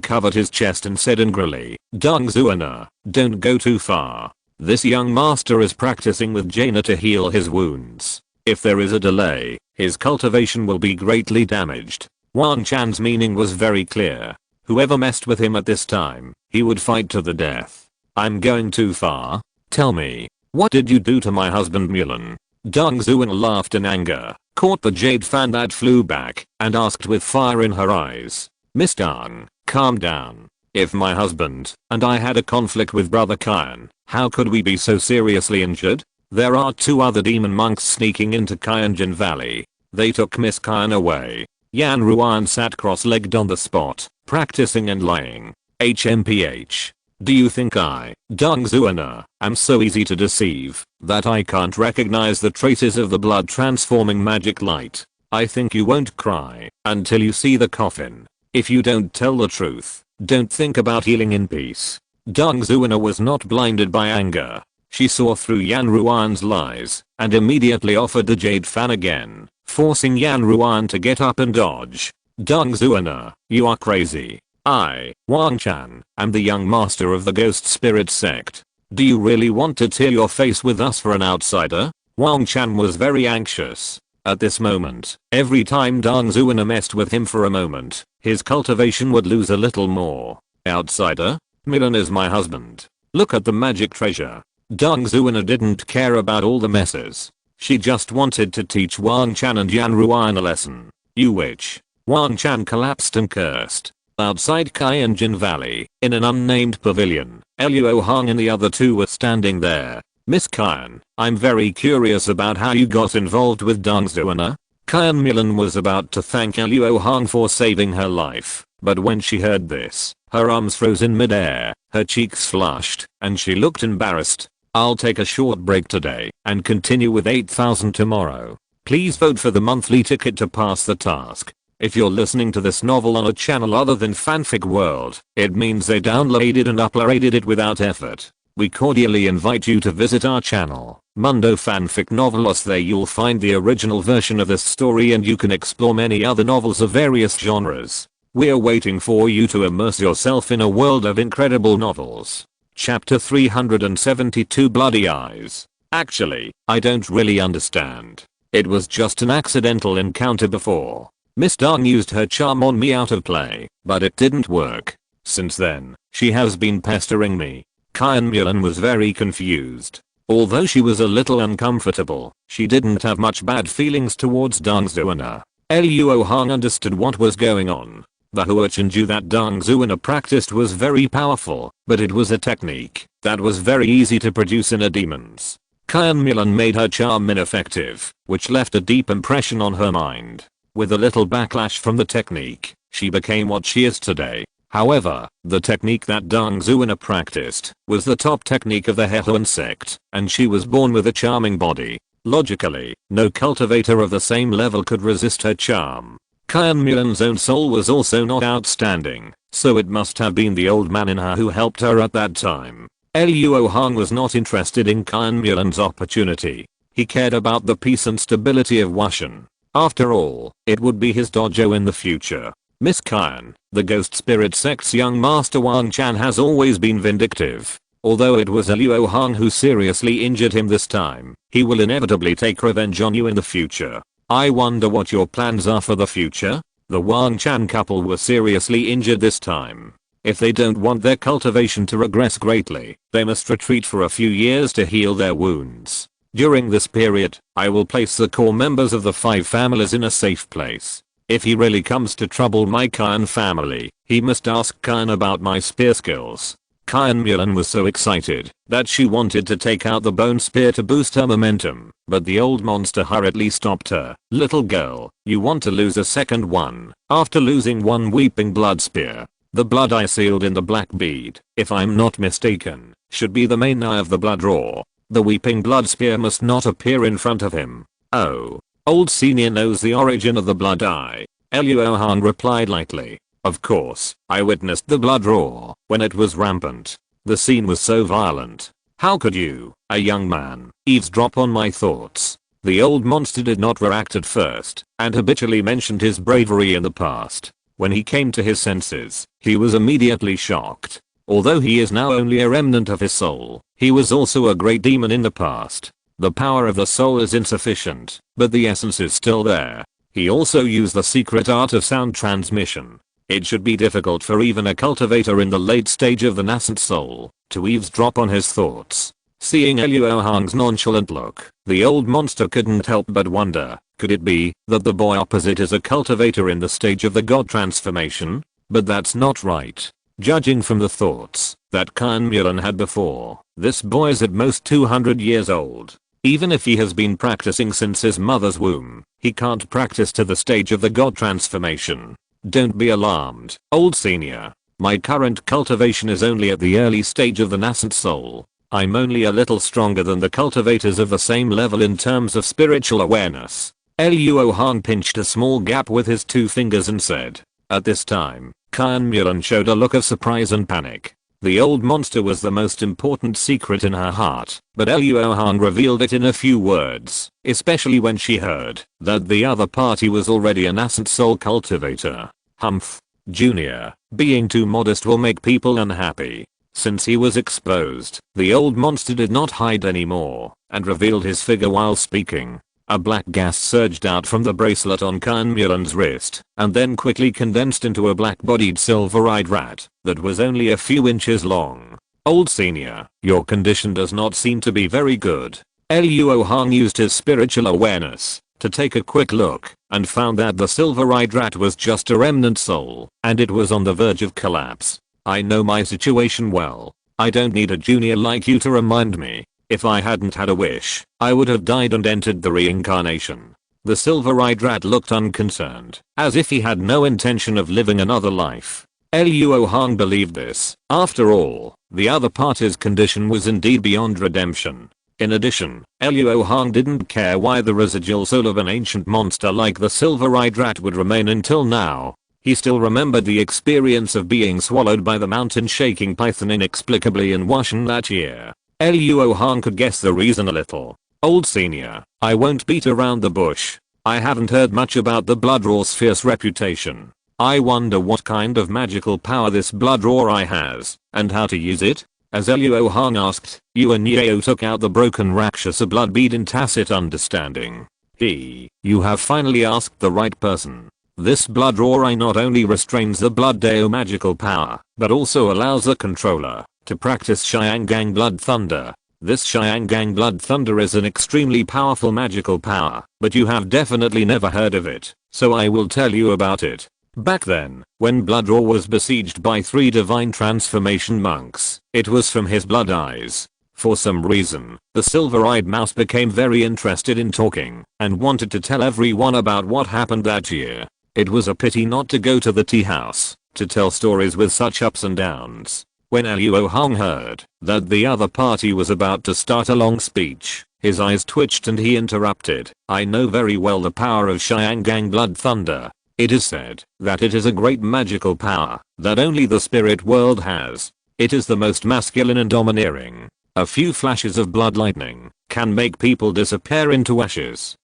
covered his chest and said angrily, "Dang Zuina, don't go too far. This young master is practicing with Jaina to heal his wounds. If there is a delay, his cultivation will be greatly damaged." Wang Chan's meaning was very clear. Whoever messed with him at this time, he would fight to the death. "I'm going too far? Tell me, what did you do to my husband Mulan?" Dang Zuina laughed in anger, caught the jade fan that flew back, and asked with fire in her eyes, "Miss Dang, calm down. If my husband and I had a conflict with Brother Kyan, how could we be so seriously injured? There are 2 other demon monks sneaking into Kyanjin Valley. They took Miss Kyan away." Yan Ruan sat cross-legged on the spot, practicing and lying. HMPH. Do you think I, Dang Zuina, am so easy to deceive that I can't recognize the traces of the blood transforming magic light? I think you won't cry until you see the coffin. If you don't tell the truth, don't think about healing in peace. Dang Zuina was not blinded by anger. She saw through Yan Ruan's lies and immediately offered the jade fan again, forcing Yan Ruan to get up and dodge. "Dang Zuina, you are crazy. I, Wang Chan, am the young master of the ghost spirit sect. Do you really want to tear your face with us for an outsider?" Wang Chan was very anxious. At this moment, every time Dang Zuina messed with him for a moment, his cultivation would lose a little more. "Outsider? Mulan is my husband. Look at the magic treasure." Dang Zuina didn't care about all the messes. She just wanted to teach Wang Chan and Yan Ruan a lesson. "You witch." Wang Chan collapsed and cursed. Outside Kyanjin Valley, in an unnamed pavilion, Luo Hong and the other 2 were standing there. "Miss Kyan, I'm very curious about how you got involved with Dang Zuina." Kyan Mulan was about to thank Luo Hong for saving her life, but when she heard this, her arms froze in midair, her cheeks flushed, and she looked embarrassed. "I'll take a short break today and continue with 8000 tomorrow. Please vote for the monthly ticket to pass the task." If you're listening to this novel on a channel other than Fanfic World, it means they downloaded and uploaded it without effort. We cordially invite you to visit our channel, Mundo Fanfic Novelos. There you'll find the original version of this story and you can explore many other novels of various genres. We're waiting for you to immerse yourself in a world of incredible novels. Chapter 372 Bloody Eyes. Actually, I don't really understand. It was just an accidental encounter before. Miss Dang used her charm on me out of play, but it didn't work. Since then, she has been pestering me. Kyan Mulan was very confused. Although she was a little uncomfortable, she didn't have much bad feelings towards Dang Zuina. Luo Hong understood what was going on. The Huachinju that Dang Zuina practiced was very powerful, but it was a technique that was very easy to produce in a demons. Kyan Mulan made her charm ineffective, which left a deep impression on her mind. With a little backlash from the technique, she became what she is today. However, the technique that Dang Zuina practiced was the top technique of the Hehuan sect, and she was born with a charming body. Logically, no cultivator of the same level could resist her charm. Kyan Mulan's own soul was also not outstanding, so it must have been the old man in her who helped her at that time. Luo Hong was not interested in Kyan Mulan's opportunity. He cared about the peace and stability of Washan. After all, it would be his dojo in the future. Miss Kyan, the ghost spirit sect's young master Wang Chan has always been vindictive. Although it was Luo Hong who seriously injured him this time, he will inevitably take revenge on you in the future. I wonder what your plans are for the future? The Wang Chan couple were seriously injured this time. If they don't want their cultivation to regress greatly, they must retreat for a few years to heal their wounds. During this period, I will place the core members of the 5 families in a safe place. If he really comes to trouble my Kyan family, he must ask Kyan about my spear skills. Kyan Mulan was so excited that she wanted to take out the bone spear to boost her momentum, but the old monster hurriedly stopped her. Little girl, you want to lose a second one, after losing one weeping blood spear. The blood eye sealed in the black bead, if I'm not mistaken, should be the main eye of the blood roar. The weeping blood spear must not appear in front of him. Oh. Old senior knows the origin of the blood eye. Luo Hong replied lightly. Of course, I witnessed the blood roar when it was rampant. The scene was so violent. How could you, a young man, eavesdrop on my thoughts? The old monster did not react at first, and habitually mentioned his bravery in the past. When he came to his senses, he was immediately shocked. Although he is now only a remnant of his soul, he was also a great demon in the past. The power of the soul is insufficient, but the essence is still there. He also used the secret art of sound transmission. It should be difficult for even a cultivator in the late stage of the nascent soul to eavesdrop on his thoughts. Seeing Luo Hong's nonchalant look, the old monster couldn't help but wonder, could it be that the boy opposite is a cultivator in the stage of the god transformation? But that's not right. Judging from the thoughts that Kyan Mulan had before, this boy is at most 200 years old. Even if he has been practicing since his mother's womb, he can't practice to the stage of the god transformation. Don't be alarmed, old senior. My current cultivation is only at the early stage of the nascent soul. I'm only a little stronger than the cultivators of the same level in terms of spiritual awareness. Luo Hong pinched a small gap with his 2 fingers and said. At this time, Kyan Mulan showed a look of surprise and panic. The old monster was the most important secret in her heart, but Luo Hong revealed it in a few words, especially when she heard that the other party was already a nascent soul cultivator. Humph. Junior, being too modest will make people unhappy. Since he was exposed, the old monster did not hide anymore, and revealed his figure while speaking. A black gas surged out from the bracelet on Kyan Mulan's wrist, and then quickly condensed into a black-bodied silver-eyed rat that was only a few inches long. Old senior, your condition does not seem to be very good. Luo Hong used his spiritual awareness to take a quick look, and found that the silver-eyed rat was just a remnant soul, and it was on the verge of collapse. I know my situation well. I don't need a junior like you to remind me. If I hadn't had a wish, I would have died and entered the reincarnation. The silver-eyed rat looked unconcerned, as if he had no intention of living another life. Luo Hong believed this. After all, the other party's condition was indeed beyond redemption. In addition, Luo Hong didn't care why the residual soul of an ancient monster like the silver-eyed rat would remain until now. He still remembered the experience of being swallowed by the mountain-shaking python inexplicably in Washan that year. Luo Hong could guess the reason a little. Old senior, I won't beat around the bush. I haven't heard much about the blood roar's fierce reputation. I wonder what kind of magical power this blood roar eye has, and how to use it? As Luo Hong asked, Yuan Yeo took out the broken Rakshasa blood bead in tacit understanding. You have finally asked the right person. This blood roar eye not only restrains the blood deo magical power, but also allows the controller to practice Xiangang blood thunder. This Xiangang blood thunder is an extremely powerful magical power, but you have definitely never heard of it, so I will tell you about it. Back then, when Blood Roar was besieged by 3 divine transformation monks, it was from his blood eyes. For some reason, the silver-eyed mouse became very interested in talking, and wanted to tell everyone about what happened that year. It was a pity not to go to the tea house to tell stories with such ups and downs. When Luo Hong heard that the other party was about to start a long speech, his eyes twitched and he interrupted. I know very well the power of Xiangang blood thunder. It is said that it is a great magical power that only the spirit world has. It is the most masculine and domineering. A few flashes of blood lightning can make people disappear into ashes.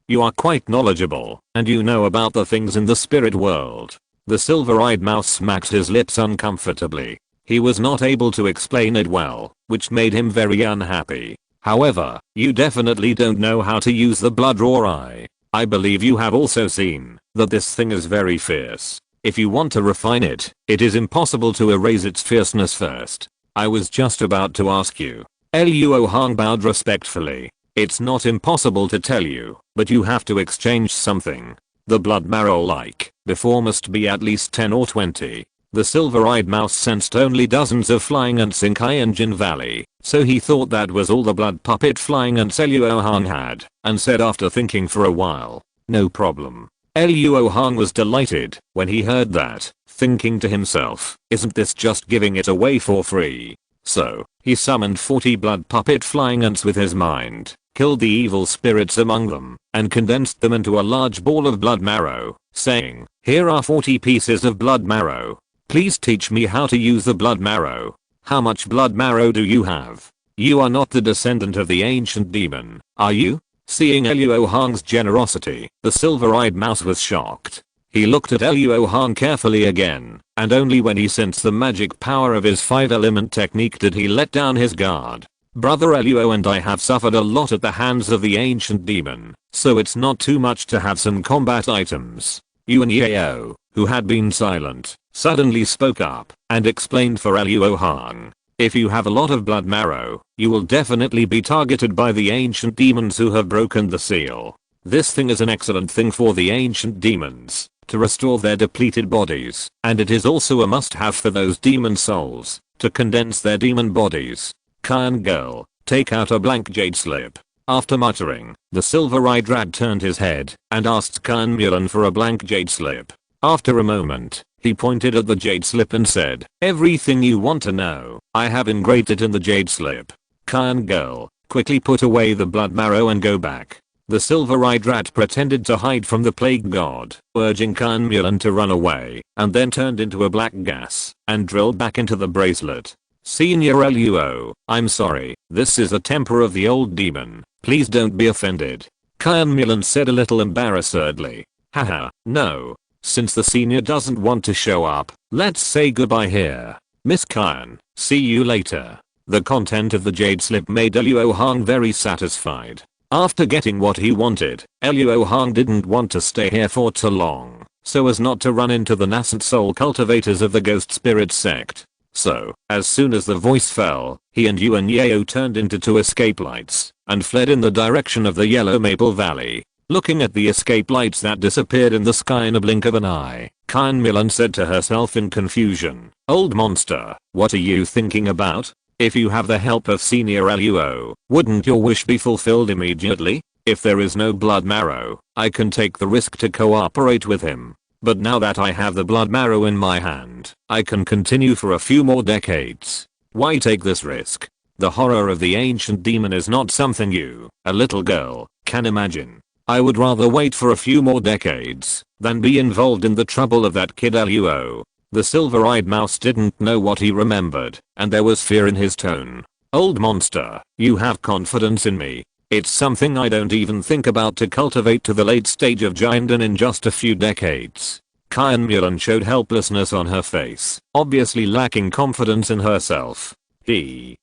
You are quite knowledgeable, and you know about the things in the spirit world. The silver-eyed mouse smacked his lips uncomfortably. He was not able to explain it well, which made him very unhappy. However, you definitely don't know how to use the blood roar eye. I believe you have also seen that this thing is very fierce. If you want to refine it, it is impossible to erase its fierceness first. I was just about to ask you. Luo Hong bowed respectfully. It's not impossible to tell you, but you have to exchange something. The blood marrow like before must be at least 10 or 20. The silver-eyed mouse sensed only dozens of flying ants in Kyanjin Valley, so he thought that was all the blood puppet flying ants Luo Hong had, and said after thinking for a while, "No problem." Luo Hong was delighted when he heard that, thinking to himself, isn't this just giving it away for free? So, he summoned 40 blood puppet flying ants with his mind, killed the evil spirits among them, and condensed them into a large ball of blood marrow, saying, "Here are 40 pieces of blood marrow. Please teach me how to use the blood marrow. How much blood marrow do you have? You are not the descendant of the ancient demon, are you?" Seeing Luo Hong's generosity, the silver-eyed mouse was shocked. He looked at Luo Hong carefully again, and only when he sensed the magic power of his 5-element technique did he let down his guard. "Brother Luo and I have suffered a lot at the hands of the ancient demon, so it's not too much to have some combat items." Yuan Yao, who had been silent, suddenly spoke up and explained for Luo Hong. "If you have a lot of blood marrow, you will definitely be targeted by the ancient demons who have broken the seal. This thing is an excellent thing for the ancient demons to restore their depleted bodies, and it is also a must-have for those demon souls to condense their demon bodies. Kyan girl, take out a blank jade slip." After muttering, the silver-eyed rat turned his head and asked Kyan Mulan for a blank jade slip. After a moment, he pointed at the jade slip and said, "Everything you want to know, I have engraved it in the jade slip. Kyan girl, quickly put away the blood marrow and go back." The silver-eyed rat pretended to hide from the plague god, urging Kyan Mulan to run away, and then turned into a black gas and drilled back into the bracelet. "Senior Luo, I'm sorry, this is the temper of the old demon. Please don't be offended." Kyan Mulan said a little embarrassedly. "Haha, no. Since the senior doesn't want to show up, let's say goodbye here. Miss Kyan, see you later." The content of the jade slip made Luo Hong very satisfied. After getting what he wanted, Luo Hong didn't want to stay here for too long, so as not to run into the nascent soul cultivators of the ghost spirit sect. So, as soon as the voice fell, he and Yuan Yao turned into 2 escape lights and fled in the direction of the Yellow Maple Valley. Looking at the escape lights that disappeared in the sky in a blink of an eye, Kyan Mulan said to herself in confusion, "Old monster, what are you thinking about? If you have the help of Senior Luo, wouldn't your wish be fulfilled immediately? If there is no blood marrow, I can take the risk to cooperate with him. But now that I have the blood marrow in my hand, I can continue for a few more decades. Why take this risk? The horror of the ancient demon is not something you, a little girl, can imagine. I would rather wait for a few more decades than be involved in the trouble of that kid Luo." The silver-eyed mouse didn't know what he remembered, and there was fear in his tone. "Old monster, you have confidence in me. It's something I don't even think about to cultivate to the late stage of Jinden in just a few decades." Kyan Mulan showed helplessness on her face, obviously lacking confidence in herself.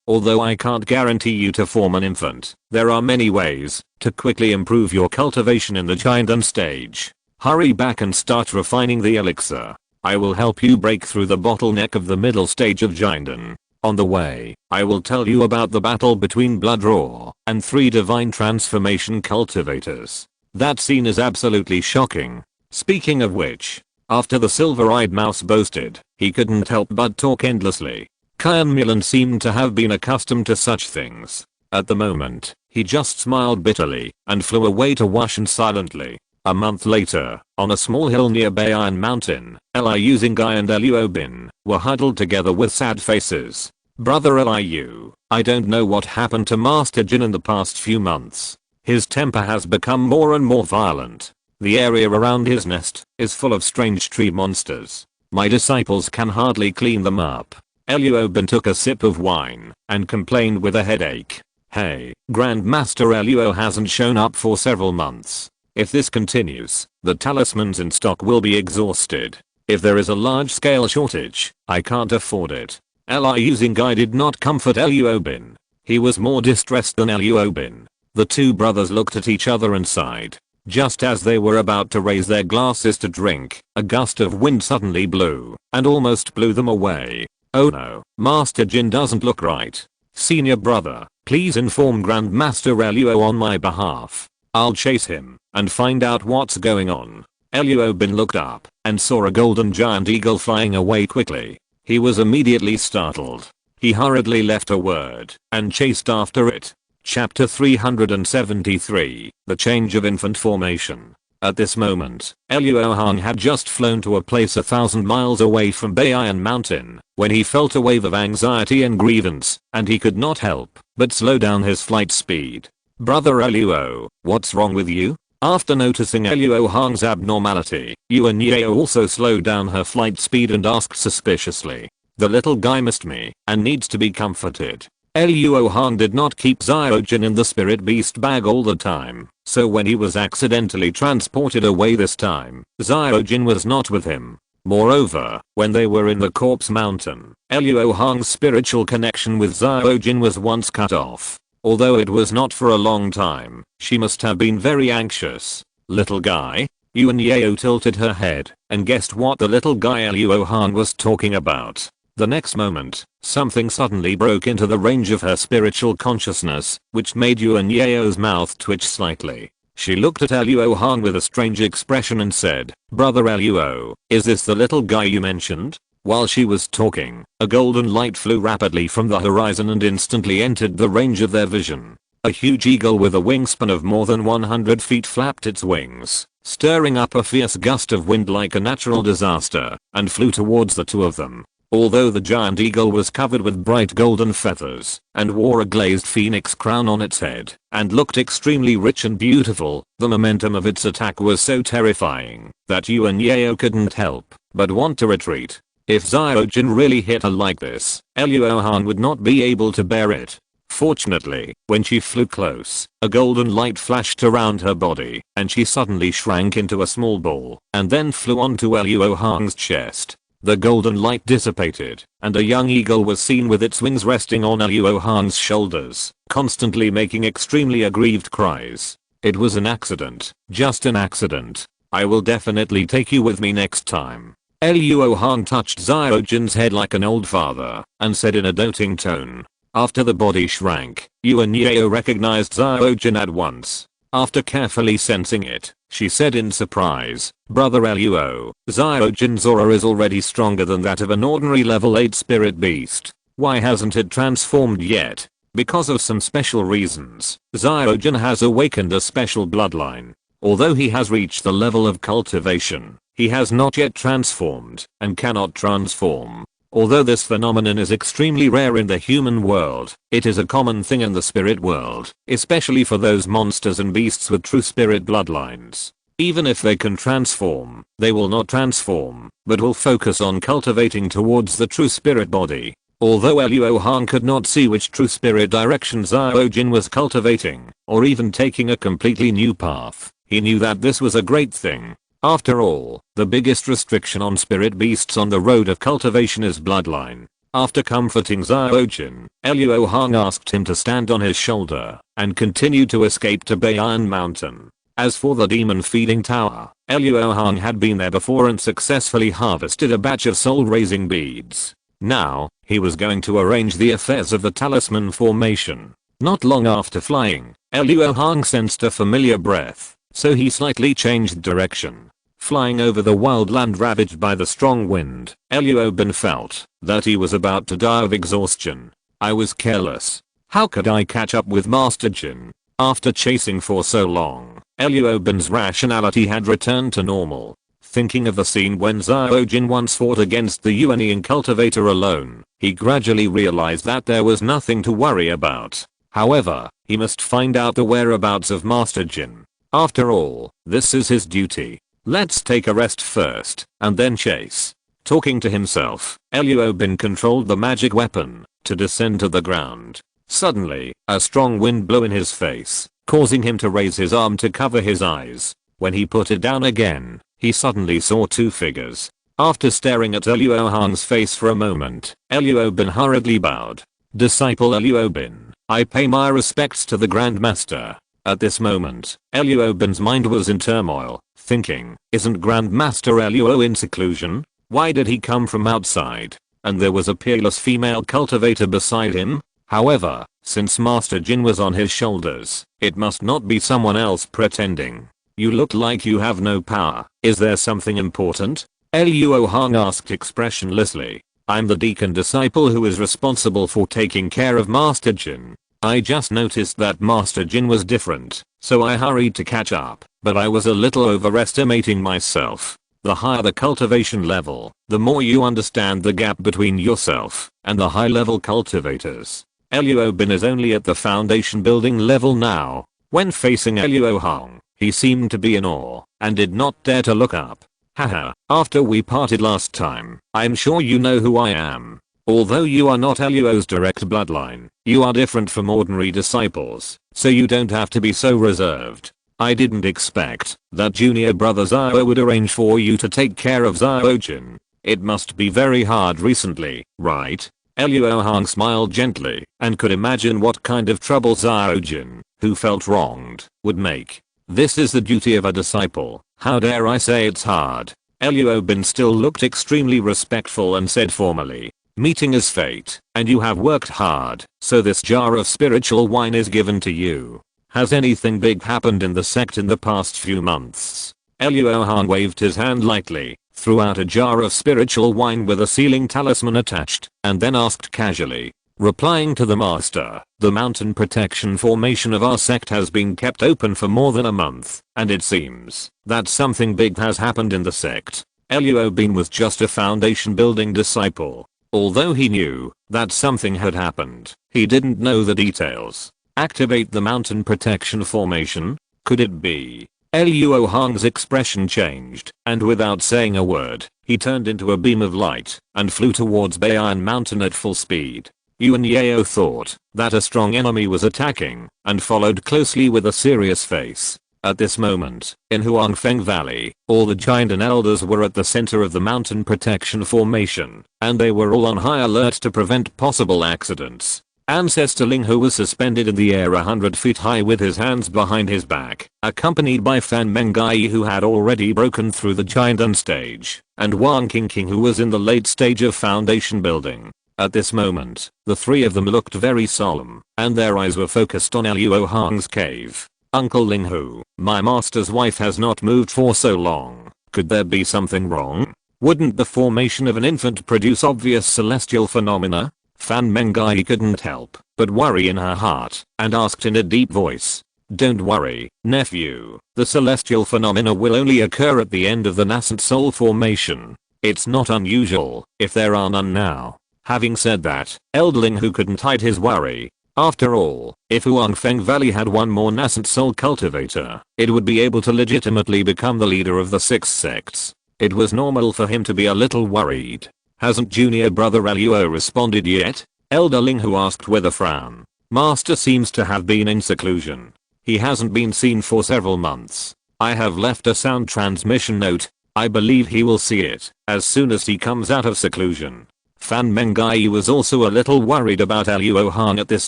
"Although I can't guarantee you to form an infant, there are many ways to quickly improve your cultivation in the Jinden stage. Hurry back and start refining the elixir. I will help you break through the bottleneck of the middle stage of Jinden. On the way, I will tell you about the battle between Blood Roar and 3 divine transformation cultivators." That scene is absolutely shocking. Speaking of which, after the silver-eyed mouse boasted, he couldn't help but talk endlessly. Kyan Mulan seemed to have been accustomed to such things. At the moment, he just smiled bitterly and flew away to Washan silently. A month later, on a small hill near Bayan Mountain, Liu Xinggai and Luo Bin were huddled together with sad faces. "Brother Liu, I don't know what happened to Master Jin in the past few months. His temper has become more and more violent. The area around his nest is full of strange tree monsters. My disciples can hardly clean them up." Luo Bin took a sip of wine and complained with a headache. "Hey, Grandmaster Luo hasn't shown up for several months. If this continues, the talismans in stock will be exhausted. If there is a large-scale shortage, I can't afford it. Liu Xinggai did not comfort Luo Bin. He was more distressed than Luo Bin. The two brothers looked at each other and sighed. Just as they were about to raise their glasses to drink, a gust of wind suddenly blew, and almost blew them away. Oh no, Master Jin doesn't look right. Senior brother, please inform Grandmaster Luo on my behalf. I'll chase him and find out what's going on. Luo Bin looked up and saw a golden giant eagle flying away quickly. He was immediately startled. He hurriedly left a word and chased after it. Chapter 373, The Change of Infant Formation. At this moment, Luo Hong had just flown to a place 1,000 miles away from Bayan Mountain when he felt a wave of anxiety and grievance, and he could not help but slow down his flight speed. Brother Luo, what's wrong with you? After noticing Luo Hong's abnormality, Yuan Yao also slowed down her flight speed and asked suspiciously. The little guy missed me and needs to be comforted. Luo Hong did not keep Xiaojin in the spirit beast bag all the time, so when he was accidentally transported away this time, Xiaojin was not with him. Moreover, when they were in the Corpse Mountain, Luo Hong's spiritual connection with Xiaojin was once cut off. Although it was not for a long time, she must have been very anxious. Little guy? Yuan Yao tilted her head and guessed what the little guy Luo Hong was talking about. The next moment, something suddenly broke into the range of her spiritual consciousness, which made Yuan Yao's mouth twitch slightly. She looked at Luo Hong with a strange expression and said, Brother Luo, is this the little guy you mentioned? While she was talking, a golden light flew rapidly from the horizon and instantly entered the range of their vision. A huge eagle with a wingspan of more than 100 feet flapped its wings, stirring up a fierce gust of wind like a natural disaster, and flew towards the two of them. Although the giant eagle was covered with bright golden feathers and wore a glazed phoenix crown on its head and looked extremely rich and beautiful, the momentum of its attack was so terrifying that Yuan Yao couldn't help but want to retreat. If Xiaojin really hit her like this, Luo Hong would not be able to bear it. Fortunately, when she flew close, a golden light flashed around her body and she suddenly shrank into a small ball and then flew onto Luo Hong's chest. The golden light dissipated, and a young eagle was seen with its wings resting on Luo Hong's shoulders, constantly making extremely aggrieved cries. It was an accident, just an accident. I will definitely take you with me next time. Luo Hong touched Xiaojin's head like an old father, and said in a doting tone. After the body shrank, Yuan Yao recognized Xiaojin at once. After carefully sensing it, she said in surprise, Brother Luo, Xiaojin's aura is already stronger than that of an ordinary level 8 spirit beast. Why hasn't it transformed yet? Because of some special reasons, Xiaojin has awakened a special bloodline. Although he has reached the level of cultivation, he has not yet transformed and cannot transform. Although this phenomenon is extremely rare in the human world, it is a common thing in the spirit world, especially for those monsters and beasts with true spirit bloodlines. Even if they can transform, they will not transform, but will focus on cultivating towards the true spirit body. Although Luo Hong could not see which true spirit direction Xiaojin was cultivating, or even taking a completely new path, he knew that this was a great thing. After all, the biggest restriction on spirit beasts on the road of cultivation is bloodline. After comforting Xiaojin, Luo Hong asked him to stand on his shoulder and continue to escape to Bayan Mountain. As for the demon feeding tower, Luo Hong had been there before and successfully harvested a batch of soul-raising beads. Now, he was going to arrange the affairs of the talisman formation. Not long after flying, Luo Hong sensed a familiar breath, so he slightly changed direction. Flying over the wild land ravaged by the strong wind, Luo Bin felt that he was about to die of exhaustion. I was careless. How could I catch up with Master Jin? After chasing for so long, Luo Bin's rationality had returned to normal. Thinking of the scene when Xiaojin once fought against the Yuan cultivator alone, he gradually realized that there was nothing to worry about. However, he must find out the whereabouts of Master Jin. After all, this is his duty. Let's take a rest first, and then chase. Talking to himself, Luo Bin controlled the magic weapon to descend to the ground. Suddenly, a strong wind blew in his face, causing him to raise his arm to cover his eyes. When he put it down again, he suddenly saw two figures. After staring at Luo Hong's face for a moment, Luo Bin hurriedly bowed. Disciple Luo Bin, I pay my respects to the Grand Master. At this moment, Luo Bin's mind was in turmoil, thinking, isn't Grand Master Luo in seclusion? Why did he come from outside? And there was a peerless female cultivator beside him? However, since Master Jin was on his shoulders, it must not be someone else pretending. You look like you have no power. Is there something important? Luo Hong asked expressionlessly. I'm the deacon disciple who is responsible for taking care of Master Jin. I just noticed that Master Jin was different, so I hurried to catch up, but I was a little overestimating myself. The higher the cultivation level, the more you understand the gap between yourself and the high level cultivators. Luo Bin is only at the foundation building level now. When facing Luo Hong, he seemed to be in awe and did not dare to look up. Haha, after we parted last time, I'm sure you know who I am. Although you are not Luo's direct bloodline, you are different from ordinary disciples, so you don't have to be so reserved. I didn't expect that junior brother Zhao would arrange for you to take care of Zhao Jin. It must be very hard recently, right? Luo Hong smiled gently and could imagine what kind of trouble Zhao Jin, who felt wronged, would make. This is the duty of a disciple. How dare I say it's hard? Luo Bin still looked extremely respectful and said formally, meeting is fate, and you have worked hard, so this jar of spiritual wine is given to you. Has anything big happened in the sect in the past few months? Luo Hong waved his hand lightly, threw out a jar of spiritual wine with a sealing talisman attached, and then asked casually, replying to the master, the mountain protection formation of our sect has been kept open for more than a month, and it seems that something big has happened in the sect. Luo Bin was just a foundation building disciple. Although he knew that something had happened, he didn't know the details. Activate the mountain protection formation? Could it be? Luo Hong's expression changed, and without saying a word, he turned into a beam of light and flew towards Bayan Mountain at full speed. Yuan Yao thought that a strong enemy was attacking and followed closely with a serious face. At this moment, in Huangfeng Valley, all the giant and elders were at the center of the mountain protection formation, and they were all on high alert to prevent possible accidents. Ancestor Ling Hu was suspended in the air 100 feet high with his hands behind his back, accompanied by Fan Mengai who had already broken through the giant stage, and Wang Qingqing who was in the late stage of foundation building. At this moment, the three of them looked very solemn, and their eyes were focused on Luo Hong's cave. Uncle Ling Hu, my master's wife has not moved for so long. Could there be something wrong? Wouldn't the formation of an infant produce obvious celestial phenomena? Fan Mengai couldn't help but worry in her heart, and asked in a deep voice. Don't worry, nephew, the celestial phenomena will only occur at the end of the nascent soul formation. It's not unusual if there are none now. Having said that, Eldling who couldn't hide his worry. After all, if Huangfeng Valley had one more nascent soul cultivator, it would be able to legitimately become the leader of the 6 sects. It was normal for him to be a little worried. Hasn't junior brother Luo responded yet? Elder Ling Hu asked with a frown. Master seems to have been in seclusion. He hasn't been seen for several months. I have left a sound transmission note. I believe he will see it as soon as he comes out of seclusion. Fan Mengai was also a little worried about Luo Hong at this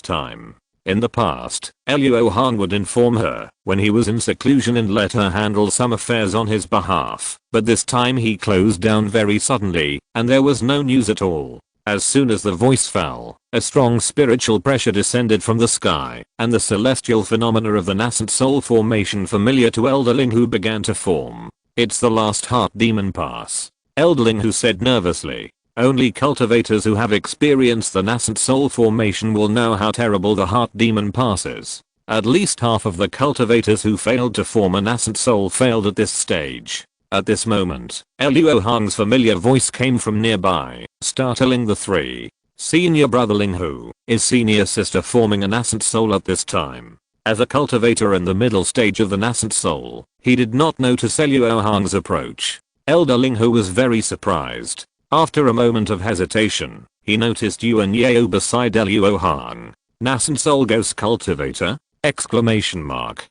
time. In the past, Luo Hong would inform her when he was in seclusion and let her handle some affairs on his behalf, but this time he closed down very suddenly, and there was no news at all. As soon as the voice fell, a strong spiritual pressure descended from the sky, and the celestial phenomena of the nascent soul formation familiar to Elder Ling Hu began to form. It's the last heart demon pass. Elder Ling Hu said nervously. Only cultivators who have experienced the nascent soul formation will know how terrible the heart demon pass is. At least half of the cultivators who failed to form a nascent soul failed at this stage. At this moment, Luo Hong's familiar voice came from nearby, startling the three. Senior brother Ling Hu, is senior sister forming a nascent soul at this time? As a cultivator in the middle stage of the nascent soul, he did not notice Luo Hong's approach. Elder Ling Hu was very surprised. After a moment of hesitation, he noticed Yuan Yao beside Luo Hong. Nascent soul ghost cultivator? Exclamation mark.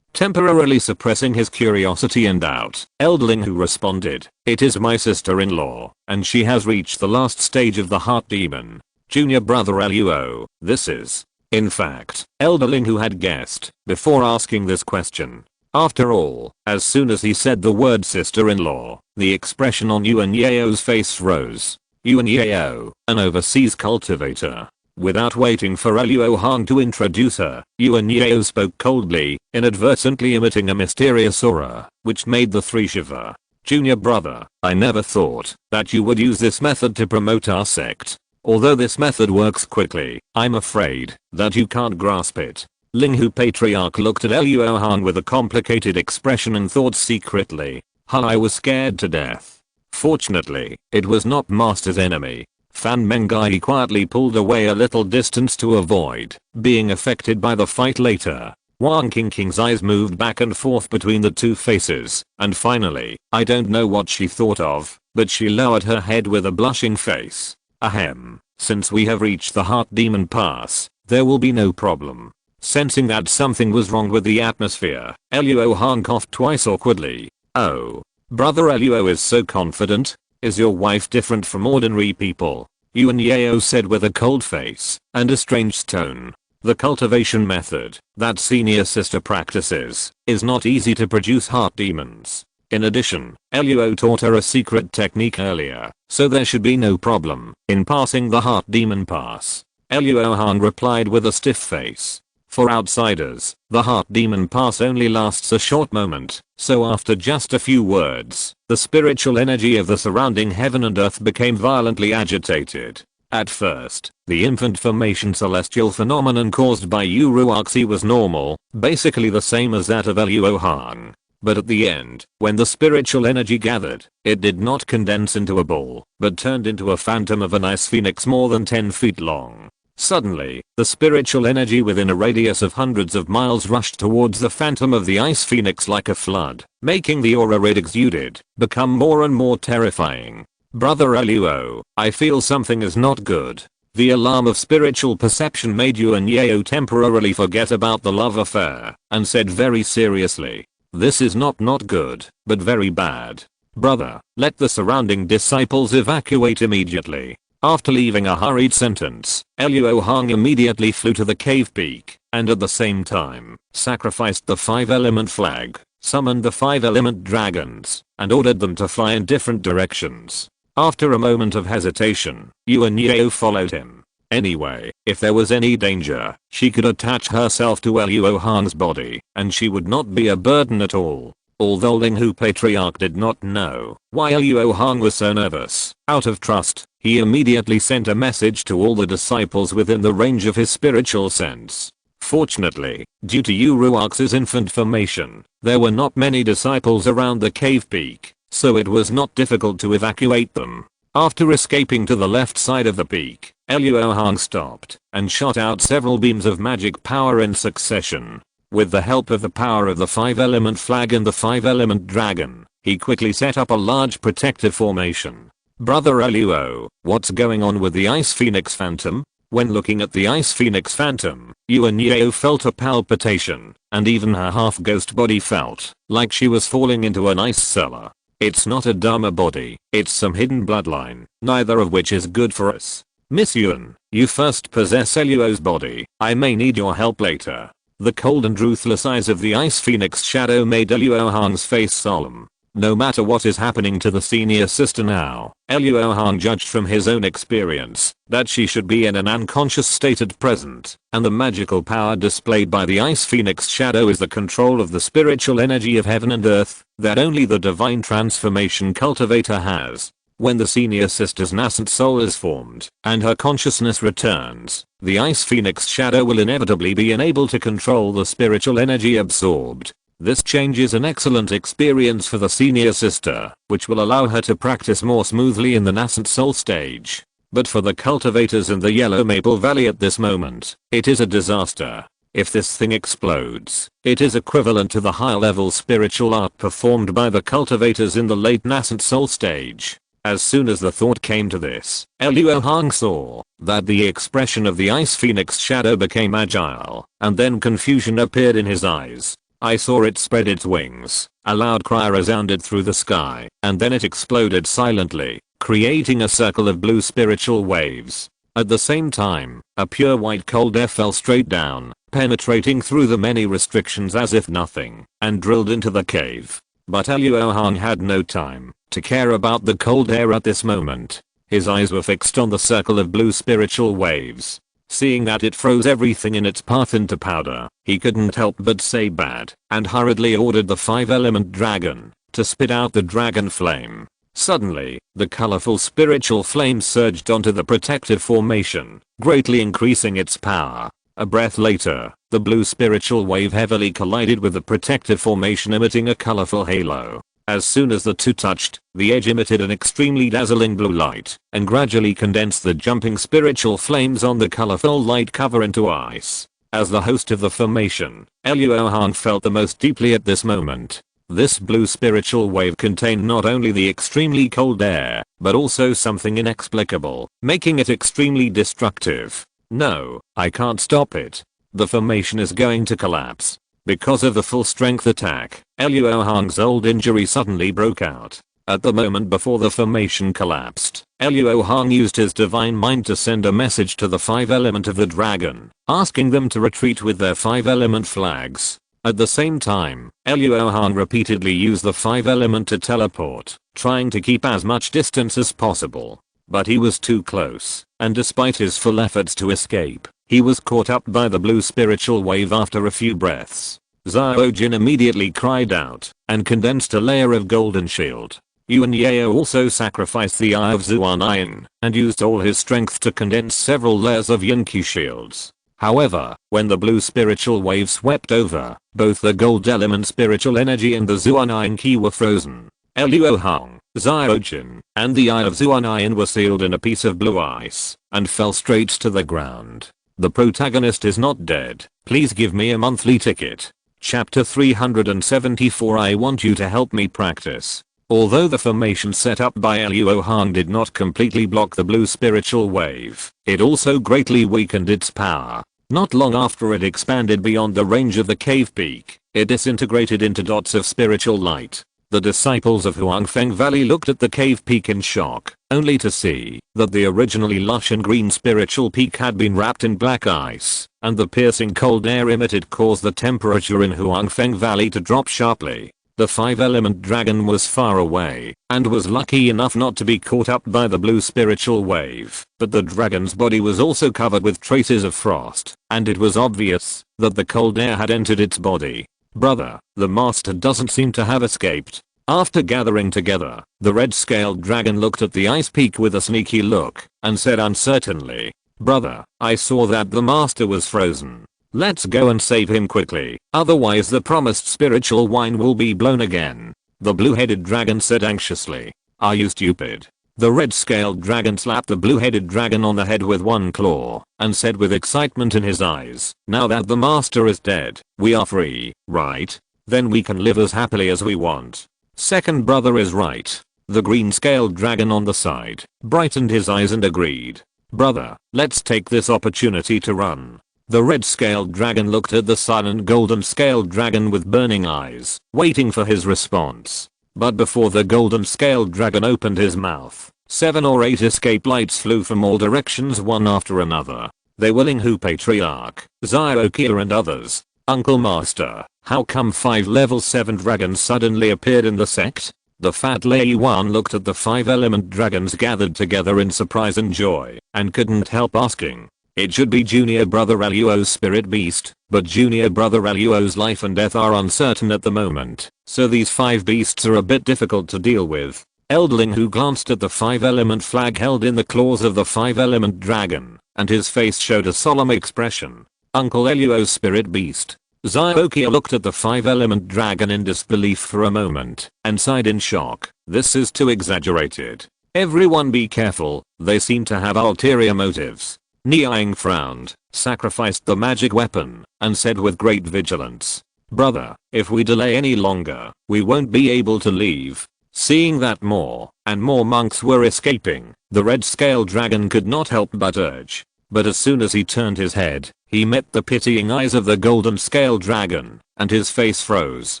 Temporarily suppressing his curiosity and doubt, Eldling who responded, "It is my sister-in-law, and she has reached the last stage of the heart demon. Junior brother Luo, this is." In fact, Elderling who had guessed, before asking this question. After all, as soon as he said the word sister-in-law, the expression on Yuan Yao's face rose. Yuan Yao, an overseas cultivator. Without waiting for Luo Hong to introduce her, Yuan Yao spoke coldly, inadvertently emitting a mysterious aura, which made the three shiver. "Junior brother, I never thought that you would use this method to promote our sect. Although this method works quickly, I'm afraid that you can't grasp it." Linghu Patriarch looked at Luo Hong with a complicated expression and thought secretly, I was scared to death. Fortunately, it was not Master's enemy. Fan Mengai quietly pulled away a little distance to avoid being affected by the fight later. Wang Qingqing's eyes moved back and forth between the two faces, and finally, I don't know what she thought of, but she lowered her head with a blushing face. Ahem, since we have reached the Heart Demon Pass, there will be no problem. Sensing that something was wrong with the atmosphere, Luo Hong coughed twice awkwardly. "Oh, brother Luo is so confident. Is your wife different from ordinary people?" Yuan Yao said with a cold face and a strange tone. The cultivation method that senior sister practices is not easy to produce heart demons. In addition, Luo taught her a secret technique earlier, so there should be no problem in passing the heart demon pass. Luo Hong replied with a stiff face. For outsiders, the heart demon pass only lasts a short moment, so after just a few words, the spiritual energy of the surrounding heaven and earth became violently agitated. At first, the infant formation celestial phenomenon caused by Uruoxi was normal, basically the same as that of Luo Hong. But at the end, when the spiritual energy gathered, it did not condense into a ball, but turned into a phantom of an ice phoenix more than 10 feet long. Suddenly, the spiritual energy within a radius of hundreds of miles rushed towards the phantom of the ice phoenix like a flood, making the aura it exuded become more and more terrifying. "Brother Luo, I feel something is not good." The alarm of spiritual perception made Yuan Yao temporarily forget about the love affair, and said very seriously, "This is not good, but very bad. Brother, let the surrounding disciples evacuate immediately." After leaving a hurried sentence, Luo Hong immediately flew to the cave peak, and at the same time, sacrificed the 5-element flag, summoned the 5-element dragons, and ordered them to fly in different directions. After a moment of hesitation, Yuan Yao followed him. Anyway, if there was any danger, she could attach herself to Luo Hong's body, and she would not be a burden at all. Although Linghu Patriarch did not know why Luo Hong was so nervous, out of trust, he immediately sent a message to all the disciples within the range of his spiritual sense. Fortunately, due to Uruox's infant formation, there were not many disciples around the cave peak, so it was not difficult to evacuate them. After escaping to the left side of the peak, Luo Hong stopped and shot out several beams of magic power in succession. With the help of the power of the 5-element flag and the 5-element dragon, he quickly set up a large protective formation. "Brother Luo, what's going on with the Ice Phoenix Phantom?" When looking at the Ice Phoenix Phantom, Yuan Yao felt a palpitation, and even her half-ghost body felt like she was falling into an ice cellar. "It's not a Dharma body, it's some hidden bloodline, neither of which is good for us. Miss Yuan, you first possess Luo's body, I may need your help later." The cold and ruthless eyes of the Ice Phoenix shadow made Luo Hong's face solemn. No matter what is happening to the senior sister now, Luo Hong judged from his own experience that she should be in an unconscious state at present, and the magical power displayed by the Ice Phoenix shadow is the control of the spiritual energy of heaven and earth that only the divine transformation cultivator has. When the senior sister's nascent soul is formed and her consciousness returns, the Ice Phoenix shadow will inevitably be enabled to control the spiritual energy absorbed. This change is an excellent experience for the senior sister, which will allow her to practice more smoothly in the nascent soul stage. But for the cultivators in the Yellow Maple Valley at this moment, it is a disaster. If this thing explodes, it is equivalent to the high-level spiritual art performed by the cultivators in the late nascent soul stage. As soon as the thought came to this, Luo Hong saw that the expression of the Ice Phoenix shadow became agile, and then confusion appeared in his eyes. I saw it spread its wings. A loud cry resounded through the sky, and then it exploded silently, creating a circle of blue spiritual waves. At the same time, a pure white cold air fell straight down, penetrating through the many restrictions as if nothing, and drilled into the cave. But Luo Hong had no time to care about the cold air at this moment. His eyes were fixed on the circle of blue spiritual waves. Seeing that it froze everything in its path into powder, he couldn't help but say bad, and hurriedly ordered the 5-element dragon to spit out the dragon flame. Suddenly, the colorful spiritual flame surged onto the protective formation, greatly increasing its power. A breath later, the blue spiritual wave heavily collided with the protective formation, emitting a colorful halo. As soon as the two touched, the edge emitted an extremely dazzling blue light, and gradually condensed the jumping spiritual flames on the colorful light cover into ice. As the host of the formation, Luo Hong felt the most deeply at this moment. This blue spiritual wave contained not only the extremely cold air, but also something inexplicable, making it extremely destructive. No, I can't stop it. The formation is going to collapse. Because of the full strength attack, Luo Hong's old injury suddenly broke out. At the moment before the formation collapsed, Luo Hong used his divine mind to send a message to the 5-element of the dragon, asking them to retreat with their 5-element flags. At the same time, Luo Hong repeatedly used the 5-element to teleport, trying to keep as much distance as possible. But he was too close, and despite his full efforts to escape, he was caught up by the blue spiritual wave after a few breaths. Xiao Jin immediately cried out, and condensed a layer of golden shield. Yuan Yao also sacrificed the Eye of Zuan, and used all his strength to condense several layers of Yunqi shields. However, when the blue spiritual wave swept over, both the gold element spiritual energy and the Zuan Qi were frozen. Luo Hong, Xiao Jin, and the Eye of Zuan were sealed in a piece of blue ice, and fell straight to the ground. The protagonist is not dead. Please give me a monthly ticket. Chapter 374. I want you to help me practice. Although the formation set up by Luo Hong did not completely block the blue spiritual wave, it also greatly weakened its power. Not long after it expanded beyond the range of the cave peak, it disintegrated into dots of spiritual light. The disciples of Huangfeng Valley looked at the cave peak in shock, only to see that the originally lush and green spiritual peak had been wrapped in black ice, and the piercing cold air emitted caused the temperature in Huangfeng Valley to drop sharply. The 5-element dragon was far away, and was lucky enough not to be caught up by the blue spiritual wave, but the dragon's body was also covered with traces of frost, and it was obvious that the cold air had entered its body. Brother, the master doesn't seem to have escaped. After gathering together, the red-scaled dragon looked at the ice peak with a sneaky look, and said uncertainly, Brother, I saw that the master was frozen. Let's go and save him quickly, otherwise the promised spiritual wine will be blown again. The blue-headed dragon said anxiously. Are you stupid? The red-scaled dragon slapped the blue-headed dragon on the head with one claw, and said with excitement in his eyes, now that the master is dead, we are free, right? Then we can live as happily as we want. Second brother is right. The green-scaled dragon on the side brightened his eyes and agreed. Brother, let's take this opportunity to run. The red-scaled dragon looked at the silent golden-scaled dragon with burning eyes, waiting for his response. But before the golden-scaled dragon opened his mouth, 7 or 8 escape lights flew from all directions one after another. They were Ling Hu Patriarch, Xiao Kia and others. Uncle Master, how come 5 level 7 dragons suddenly appeared in the sect? The fat Lei Yuan looked at the 5-element dragons gathered together in surprise and joy, and couldn't help asking. It should be junior brother Luo's spirit beast, but junior brother Luo's life and death are uncertain at the moment, so these 5 beasts are a bit difficult to deal with. Eldling who glanced at the 5-element flag held in the claws of the 5-element dragon, and his face showed a solemn expression. Uncle Luo's spirit beast. Xiaokia looked at the 5-element dragon in disbelief for a moment, and sighed in shock. This is too exaggerated. Everyone be careful, they seem to have ulterior motives. Niang frowned, sacrificed the magic weapon, and said with great vigilance. Brother, if we delay any longer, we won't be able to leave. Seeing that more and more monks were escaping, the red-scaled dragon could not help but urge. But as soon as he turned his head, he met the pitying eyes of the golden scale dragon, and his face froze,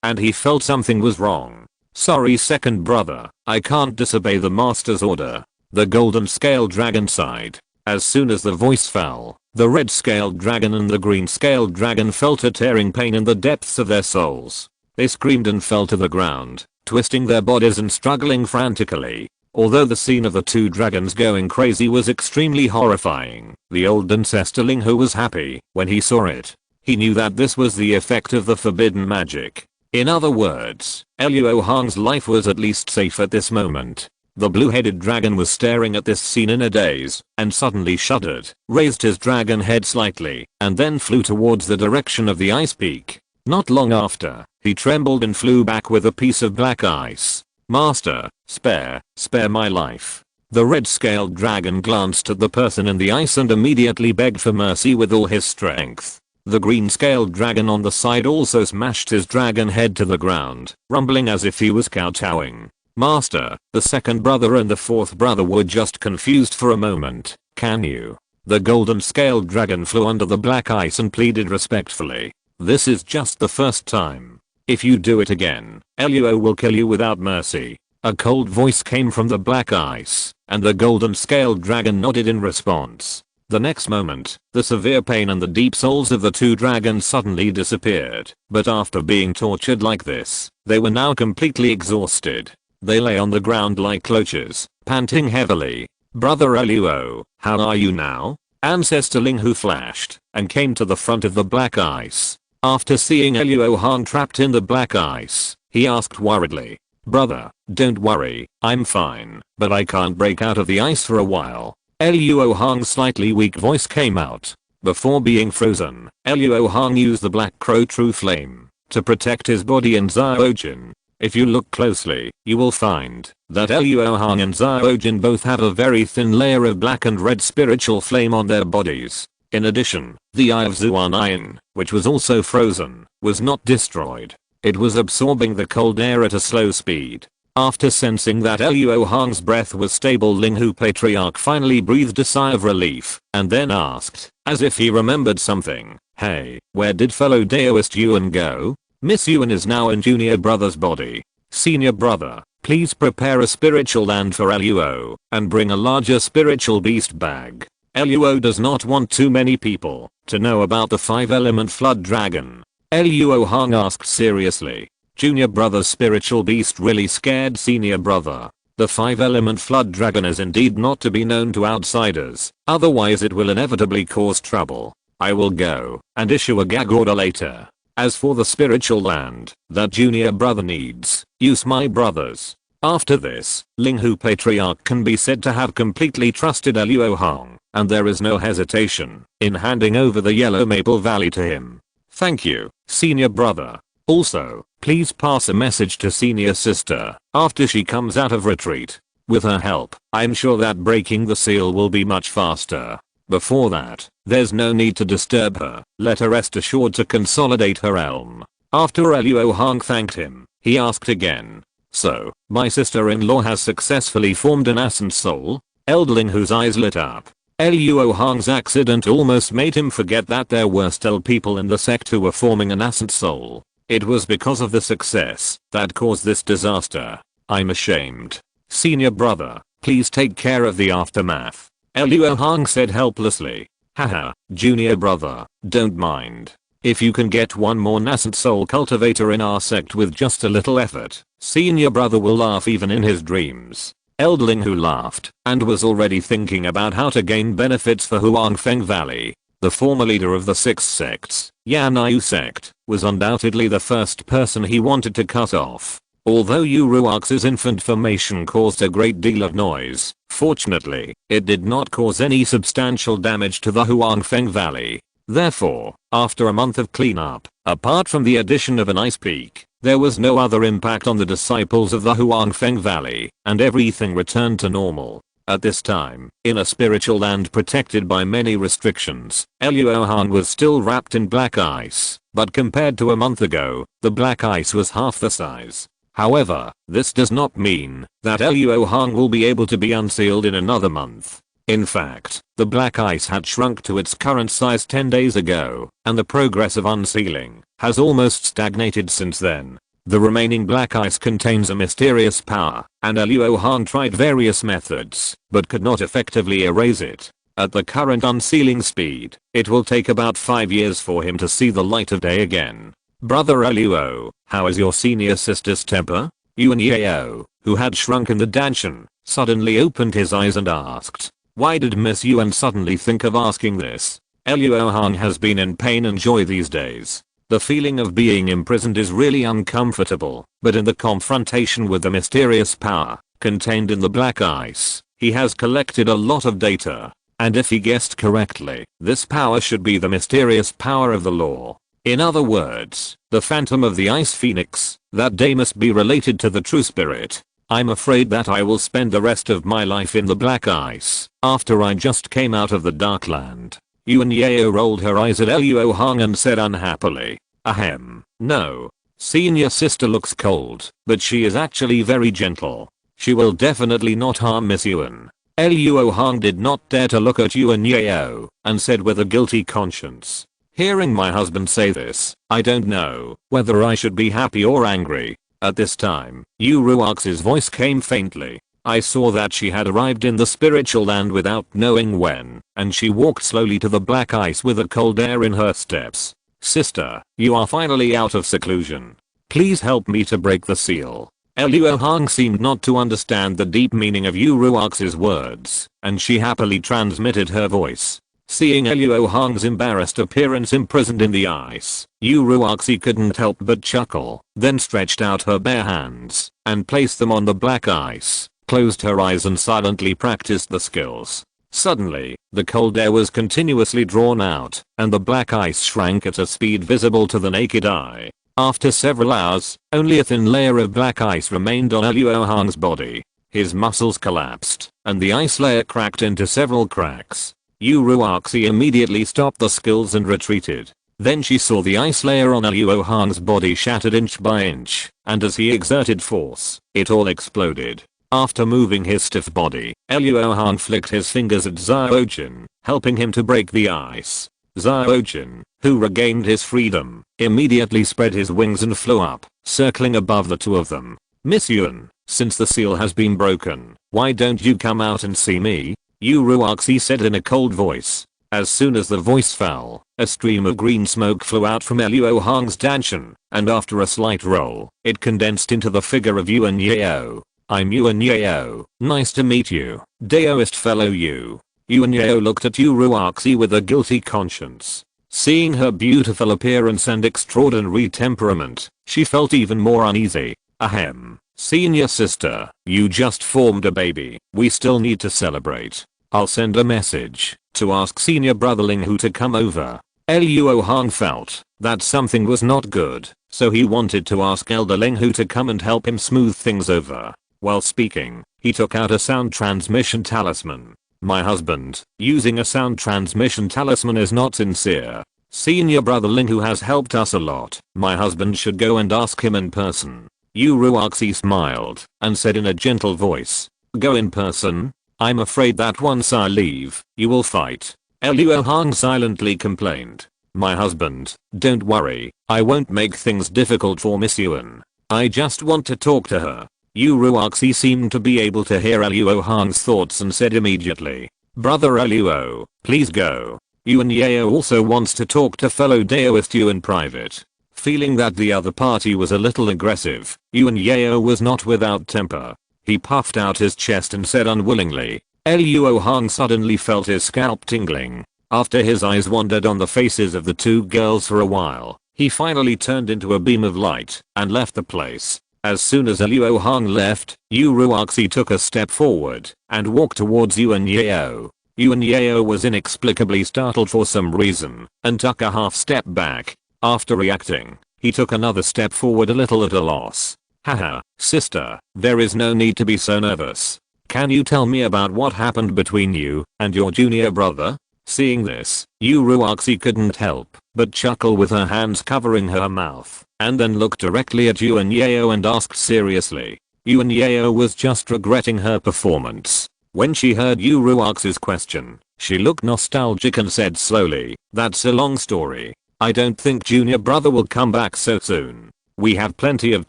and he felt something was wrong. "Sorry, second brother, I can't disobey the master's order," the golden scale dragon sighed. As soon as the voice fell, the red scaled dragon and the green scaled dragon felt a tearing pain in the depths of their souls. They screamed and fell to the ground, twisting their bodies and struggling frantically. Although the scene of the two dragons going crazy was extremely horrifying, the old ancestorling who was happy when he saw it. He knew that this was the effect of the forbidden magic. In other words, Luo Hong's life was at least safe at this moment. The blue-headed dragon was staring at this scene in a daze, and suddenly shuddered, raised his dragon head slightly, and then flew towards the direction of the ice peak. Not long after, he trembled and flew back with a piece of black ice. "Master, spare my life." The red-scaled dragon glanced at the person in the ice and immediately begged for mercy with all his strength. The green-scaled dragon on the side also smashed his dragon head to the ground, rumbling as if he was kowtowing. "Master," the second brother and the fourth brother were just confused for a moment. "Can you?" The golden scaled dragon flew under the black ice and pleaded respectfully. "This is just the first time. If you do it again, Luo will kill you without mercy." A cold voice came from the black ice, and the golden scaled dragon nodded in response. The next moment, the severe pain and the deep souls of the two dragons suddenly disappeared. But after being tortured like this, they were now completely exhausted. They lay on the ground like loaches, panting heavily. "Brother Luo, how are you now?" Ancestorling who flashed and came to the front of the black ice. After seeing Luo Hong trapped in the black ice, he asked worriedly, "Brother, don't worry, I'm fine, but I can't break out of the ice for a while." Luo Hong's slightly weak voice came out. Before being frozen, Luo Hong used the Black Crow True Flame to protect his body and Xiaojin. If you look closely, you will find that Luo Hong and Xiaojin both have a very thin layer of black and red spiritual flame on their bodies. In addition, the eye of Zuan, which was also frozen, was not destroyed. It was absorbing the cold air at a slow speed. After sensing that Luo Hong's breath was stable, Linghu Patriarch finally breathed a sigh of relief, and then asked, as if he remembered something, "Hey, where did fellow Daoist Yuan go?" "Miss Yuan is now in junior brother's body. Senior brother, please prepare a spiritual land for Luo, and bring a larger spiritual beast bag. Luo does not want too many people to know about the 5-element flood dragon." Luo Hong asked seriously. Junior brother's spiritual beast really scared senior brother. The 5-element flood dragon is indeed not to be known to outsiders, otherwise it will inevitably cause trouble. I will go and issue a gag order later. As for the spiritual land that junior brother needs, use my brothers. After this, Linghu Patriarch can be said to have completely trusted Luo Hong, and there is no hesitation in handing over the Yellow Maple Valley to him. "Thank you, senior brother. Also, please pass a message to senior sister after she comes out of retreat. With her help, I'm sure that breaking the seal will be much faster. Before that, there's no need to disturb her. Let her rest assured to consolidate her realm." After Luo Hong thanked him, he asked again, "So, my sister-in-law has successfully formed an ascent soul?" Eldling whose eyes lit up. Luo Hong's accident almost made him forget that there were still people in the sect who were forming an ascent soul. It was because of the success that caused this disaster. "I'm ashamed. Senior brother, please take care of the aftermath," Luo Hong said helplessly. "Haha, junior brother, don't mind. If you can get one more nascent soul cultivator in our sect with just a little effort, senior brother will laugh even in his dreams." Eldling who laughed and was already thinking about how to gain benefits for Huangfeng Valley. The former leader of the 6 sects, Yanyu sect, was undoubtedly the first person he wanted to cut off. Although Yu Ruox's infant formation caused a great deal of noise, fortunately, it did not cause any substantial damage to the Huangfeng Valley. Therefore, after a month of cleanup, apart from the addition of an ice peak, there was no other impact on the disciples of the Huangfeng Valley, and everything returned to normal. At this time, in a spiritual land protected by many restrictions, Luo Hong was still wrapped in black ice, but compared to a month ago, the black ice was half the size. However, this does not mean that Luo Hong will be able to be unsealed in another month. In fact, the black ice had shrunk to its current size 10 days ago, and the progress of unsealing has almost stagnated since then. The remaining black ice contains a mysterious power, and Luo Hong tried various methods, but could not effectively erase it. At the current unsealing speed, it will take about 5 years for him to see the light of day again. Brother Luo, how is your senior sister's temper? Yuan Yao, who had shrunk in the dungeon, suddenly opened his eyes and asked. Why did Miss Yuan suddenly think of asking this? Luo Hong has been in pain and joy these days. The feeling of being imprisoned is really uncomfortable, but in the confrontation with the mysterious power contained in the black ice, he has collected a lot of data. And if he guessed correctly, this power should be the mysterious power of the law. In other words, the phantom of the ice phoenix, that day must be related to the true spirit. I'm afraid that I will spend the rest of my life in the black ice, after I just came out of the dark land. Yuan Yao rolled her eyes at Luo Hong and said unhappily. Ahem, no. Senior sister looks cold, but she is actually very gentle. She will definitely not harm Miss Yuan. Luo Hong did not dare to look at Yuan Yao, and said with a guilty conscience. Hearing my husband say this, I don't know whether I should be happy or angry. At this time, Yu Ruox's voice came faintly. I saw that she had arrived in the spiritual land without knowing when, and she walked slowly to the black ice with a cold air in her steps. Sister, you are finally out of seclusion. Please help me to break the seal. Luo Hong seemed not to understand the deep meaning of Yu Ruox's words, and she happily transmitted her voice. Seeing Luo Hong's embarrassed appearance imprisoned in the ice, Yu Ruoxi couldn't help but chuckle, then stretched out her bare hands and placed them on the black ice, closed her eyes and silently practiced the skills. Suddenly, the cold air was continuously drawn out, and the black ice shrank at a speed visible to the naked eye. After several hours, only a thin layer of black ice remained on Luo Hong's body. His muscles collapsed, and the ice layer cracked into several cracks. Yu Ruoxi immediately stopped the skills and retreated. Then she saw the ice layer on Luo Hong's body shattered inch by inch, and as he exerted force, it all exploded. After moving his stiff body, Luo Hong flicked his fingers at Xiaojin, helping him to break the ice. Xiaojin, who regained his freedom, immediately spread his wings and flew up, circling above the two of them. Miss Yuan, since the seal has been broken, why don't you come out and see me? Yu Ruoxi said in a cold voice. As soon as the voice fell, a stream of green smoke flew out from Luo Hong's dungeon, and after a slight roll, it condensed into the figure of Yuan Yao. I'm Yuan Yao, nice to meet you, Daoist fellow Yu. Yuan Yao looked at Yu Ruoxi with a guilty conscience. Seeing her beautiful appearance and extraordinary temperament, she felt even more uneasy. Ahem. Senior sister, you just formed a baby. We still need to celebrate. I'll send a message to ask senior brother Ling Hu to come over. Luo Hong felt that something was not good, so he wanted to ask Elder Ling Hu to come and help him smooth things over. While speaking, he took out a sound transmission talisman. My husband, using a sound transmission talisman is not sincere. Senior brother Ling Hu has helped us a lot. My husband should go and ask him in person. Yu Ruoxi smiled and said in a gentle voice. Go in person? I'm afraid that once I leave, you will fight. Luo Hong silently complained. My husband, don't worry, I won't make things difficult for Miss Yuan. I just want to talk to her. Yu Ruoxi seemed to be able to hear Luo Hong's thoughts and said immediately. Brother Luo, please go. Yuan Yao also wants to talk to fellow Daoist Yu in private. Feeling that the other party was a little aggressive, Yuan Yao was not without temper. He puffed out his chest and said unwillingly. Luo Hong suddenly felt his scalp tingling. After his eyes wandered on the faces of the two girls for a while, he finally turned into a beam of light and left the place. As soon as Luo Hong left, Yu Ruoxi took a step forward and walked towards Yuan Yao. Yuan Yao was inexplicably startled for some reason and took a half step back. After reacting, he took another step forward a little at a loss. Haha, sister, there is no need to be so nervous. Can you tell me about what happened between you and your junior brother? Seeing this, Yu Ruoxi couldn't help but chuckle with her hands covering her mouth, and then looked directly at Yuan Yao and asked seriously. Yuan Yao was just regretting her performance. When she heard Yu Ruox's question, she looked nostalgic and said slowly, "That's a long story. I don't think junior brother will come back so soon. We have plenty of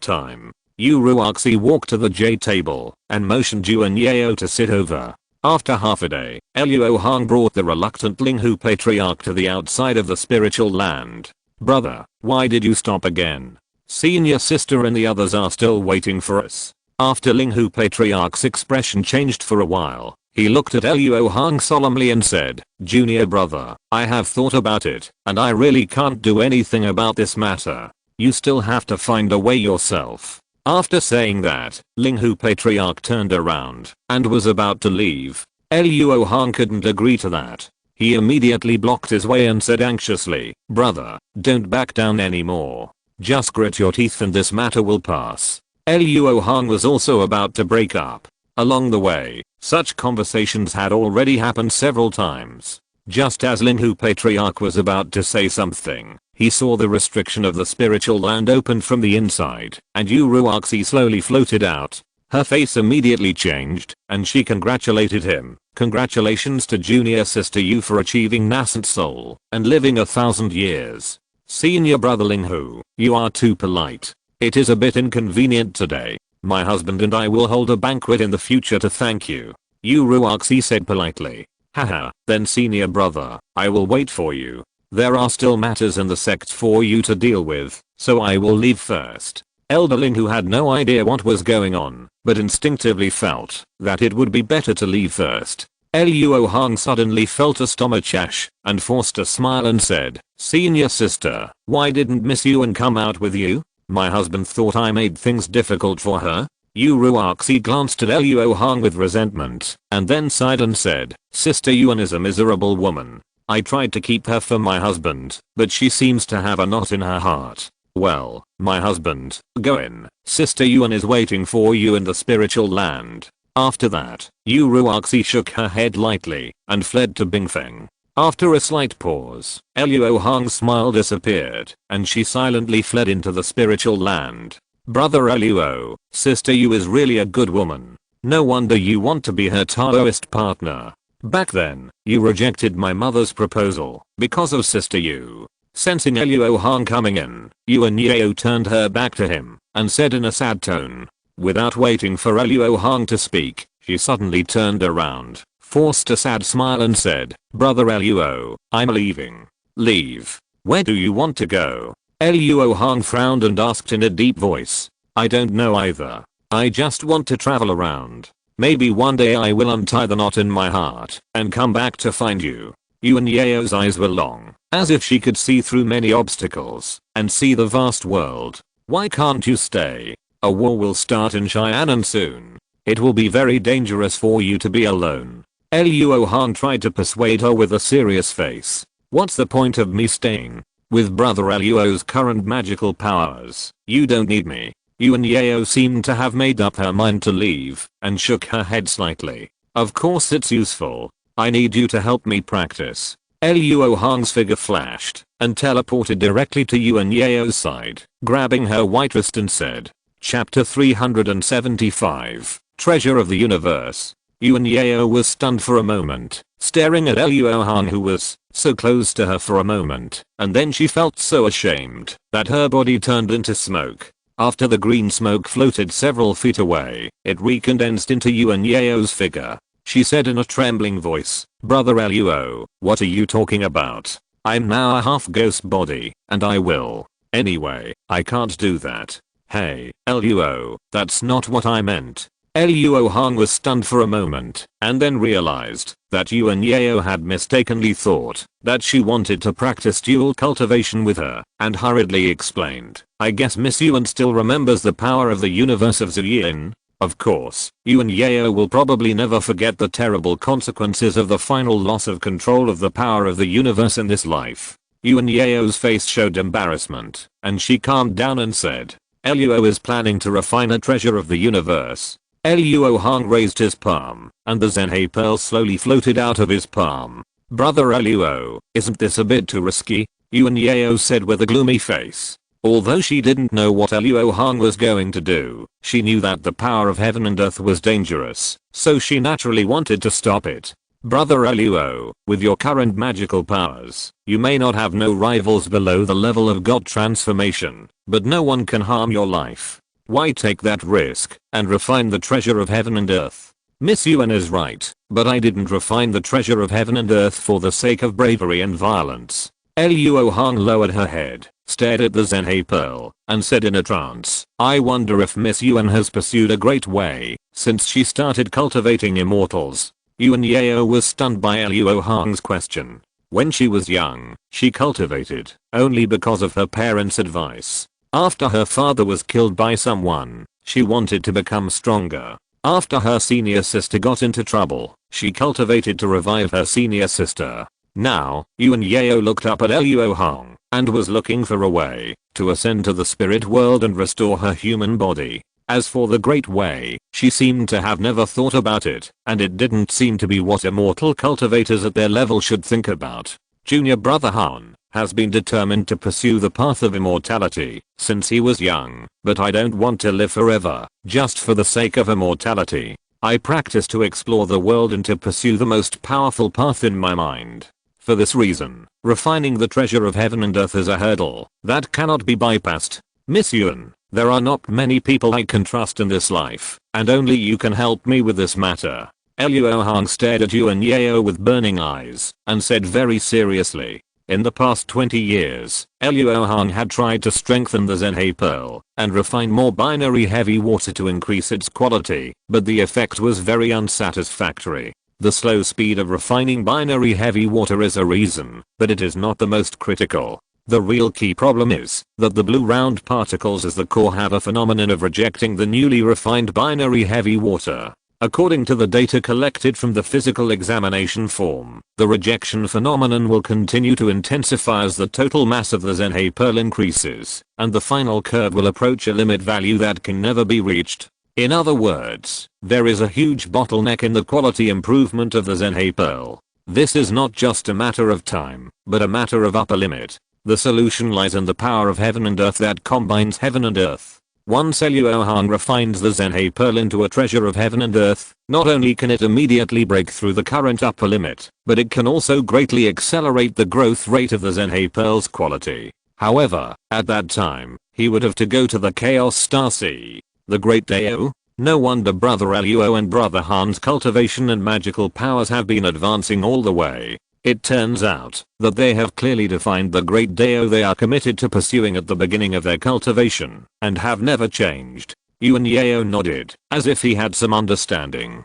time." Yu Ruoxi walked to the J table and motioned Yuan Yao to sit over. After half a day, Luo Hong brought the reluctant Linghu patriarch to the outside of the spiritual land. "Brother, why did you stop again? Senior sister and the others are still waiting for us." After Linghu patriarch's expression changed for a while, he looked at Luo Hong solemnly and said, "Junior brother, I have thought about it, and I really can't do anything about this matter. You still have to find a way yourself." After saying that, Linghu patriarch turned around and was about to leave. Luo Hong couldn't agree to that. He immediately blocked his way and said anxiously, "Brother, don't back down anymore. Just grit your teeth and this matter will pass." Luo Hong was also about to break up. Along the way, such conversations had already happened several times. Just as Linghu patriarch was about to say something, he saw the restriction of the spiritual land open from the inside, and Yu Ruoxi slowly floated out. Her face immediately changed, and she congratulated him. "Congratulations to junior sister Yu for achieving nascent soul and living 1,000 years. Senior brother Linghu, you are too polite. It is a bit inconvenient today. My husband and I will hold a banquet in the future to thank you." Yu Ruoxi said politely. "Haha, then senior brother, I will wait for you. There are still matters in the sect for you to deal with, so I will leave first." Elder Linghu had no idea what was going on, but instinctively felt that it would be better to leave first. Luo Hong suddenly felt a stomachache and forced a smile and said, "Senior sister, why didn't Miss Yuan come out with you? My husband thought I made things difficult for her." Yu Ruoxi glanced at Luo Hong with resentment and then sighed and said, "Sister Yuan is a miserable woman. I tried to keep her for my husband, but she seems to have a knot in her heart. Well, my husband, go in. Sister Yuan is waiting for you in the spiritual land." After that, Yu Ruoxi shook her head lightly and fled to Bingfeng. After a slight pause, Luo Hong's smile disappeared and she silently fled into the spiritual land. "Brother Luo, sister Yu is really a good woman. No wonder you want to be her Taoist partner. Back then, you rejected my mother's proposal because of sister Yu." Sensing Luo Hong coming in, Yuan Yao turned her back to him and said in a sad tone. Without waiting for Luo Hong to speak, she suddenly turned around, forced a sad smile and said, "Brother Luo, I'm leaving." "Leave? Where do you want to go?" Luo Hong frowned and asked in a deep voice. "I don't know either. I just want to travel around. Maybe one day I will untie the knot in my heart and come back to find you." Yuan Yao's eyes were long, as if she could see through many obstacles and see the vast world. "Why can't you stay? A war will start in Xianan soon. It will be very dangerous for you to be alone." Luo Hong tried to persuade her with a serious face. "What's the point of me staying? With brother Luo's current magical powers, you don't need me." Yuan Yao seemed to have made up her mind to leave and shook her head slightly. "Of course it's useful. I need you to help me practice." Luo Hong's figure flashed and teleported directly to Yuan Yao's side, grabbing her white wrist and said, Chapter 375, Treasure of the Universe. Yuan Yao was stunned for a moment, staring at Luo Hong who was so close to her for a moment, and then she felt so ashamed that her body turned into smoke. After the green smoke floated several feet away, it recondensed into Yuan Yao's figure. She said in a trembling voice, "Brother Luo, what are you talking about? I'm now a half ghost body, and I will. Anyway, I can't do that." "Hey, Luo, that's not what I meant." Luo Hong was stunned for a moment, and then realized that Yuan Yao had mistakenly thought that she wanted to practice dual cultivation with her, and hurriedly explained, "I guess Miss Yuan still remembers the power of the universe of Ziyin." Of course, Yuan Yao will probably never forget the terrible consequences of the final loss of control of the power of the universe in this life. Yuan Yao's face showed embarrassment, and she calmed down and said, "Luo is planning to refine a treasure of the universe." Luo Hong raised his palm, and the Zhenhe pearl slowly floated out of his palm. "Brother Luo, isn't this a bit too risky?" Yuan Yao said with a gloomy face. Although she didn't know what Luo Hong was going to do, she knew that the power of heaven and earth was dangerous, so she naturally wanted to stop it. Brother Luo, with your current magical powers, you may not have no rivals below the level of God transformation, but no one can harm your life. Why take that risk and refine the treasure of heaven and earth? Miss Yuan is right, but I didn't refine the treasure of heaven and earth for the sake of bravery and violence. Luo Hong lowered her head, stared at the Zhenhe pearl, and said in a trance, I wonder if Miss Yuan has pursued a great way since she started cultivating immortals. Yuan Yao was stunned by Luo Hong's question. When she was young, she cultivated only because of her parents' advice. After her father was killed by someone, she wanted to become stronger. After her senior sister got into trouble, she cultivated to revive her senior sister. Now, Yuan Yao looked up at Luo Hong and was looking for a way to ascend to the spirit world and restore her human body. As for the Great Way, she seemed to have never thought about it, and it didn't seem to be what immortal cultivators at their level should think about. Junior brother Han has been determined to pursue the path of immortality since he was young, but I don't want to live forever just for the sake of immortality. I practice to explore the world and to pursue the most powerful path in my mind. For this reason, refining the treasure of heaven and earth is a hurdle that cannot be bypassed. Miss Yuan, there are not many people I can trust in this life, and only you can help me with this matter. Luo Hong stared at Yuan Yao with burning eyes and said very seriously, in the past 20 years, Luo Hong had tried to strengthen the Zhenhe pearl and refine more binary heavy water to increase its quality, but the effect was very unsatisfactory. The slow speed of refining binary heavy water is a reason, but it is not the most critical. The real key problem is that the blue round particles as the core have a phenomenon of rejecting the newly refined binary heavy water. According to the data collected from the physical examination form, the rejection phenomenon will continue to intensify as the total mass of the Zhenhe pearl increases, and the final curve will approach a limit value that can never be reached. In other words, there is a huge bottleneck in the quality improvement of the Zhenhe pearl. This is not just a matter of time, but a matter of upper limit. The solution lies in the power of heaven and earth that combines heaven and earth. Once Luo Hong refines the Zhenhe pearl into a treasure of heaven and earth, not only can it immediately break through the current upper limit, but it can also greatly accelerate the growth rate of the Zhenhe pearl's quality. However, at that time, he would have to go to the Chaos Star Sea. The Great Dao? No wonder Brother Luo and Brother Han's cultivation and magical powers have been advancing all the way. It turns out that they have clearly defined the Great Dao they are committed to pursuing at the beginning of their cultivation, and have never changed. Yuan Yao nodded, as if he had some understanding.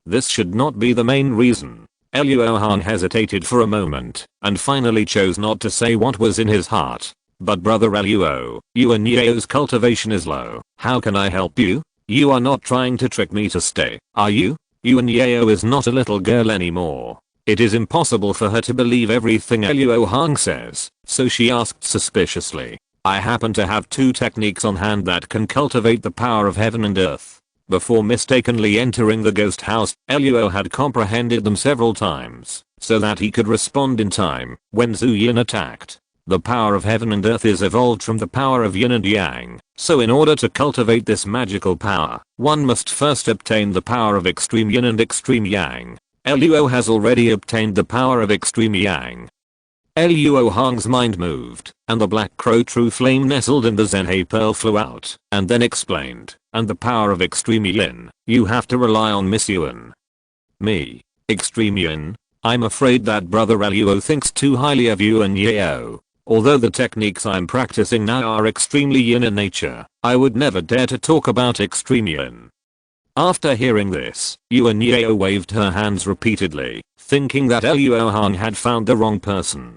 This should not be the main reason. Luo Hong hesitated for a moment, and finally chose not to say what was in his heart. But Brother Luo, Yuan Yao's cultivation is low. How can I help you? You are not trying to trick me to stay, are you? Yuan Yao is not a little girl anymore. It is impossible for her to believe everything Luo Hong says, so she asked suspiciously. I happen to have two techniques on hand that can cultivate the power of heaven and earth. Before mistakenly entering the ghost house, Luo had comprehended them several times, so that he could respond in time when Zhu Yin attacked. The power of heaven and earth is evolved from the power of yin and yang, so in order to cultivate this magical power, one must first obtain the power of extreme yin and extreme yang. Luo has already obtained the power of extreme yang. Luo Hong's mind moved, and the black crow true flame nestled in the Zhenhe pearl flew out, and then explained, and the power of extreme yin, you have to rely on Miss Yuan. Me? Extreme yin? I'm afraid that Brother Luo thinks too highly of Yuan Yao. Although the techniques I'm practicing now are extremely yin in nature, I would never dare to talk about extreme yin. After hearing this, Yuan Yao waved her hands repeatedly, thinking that Luo Hong had found the wrong person.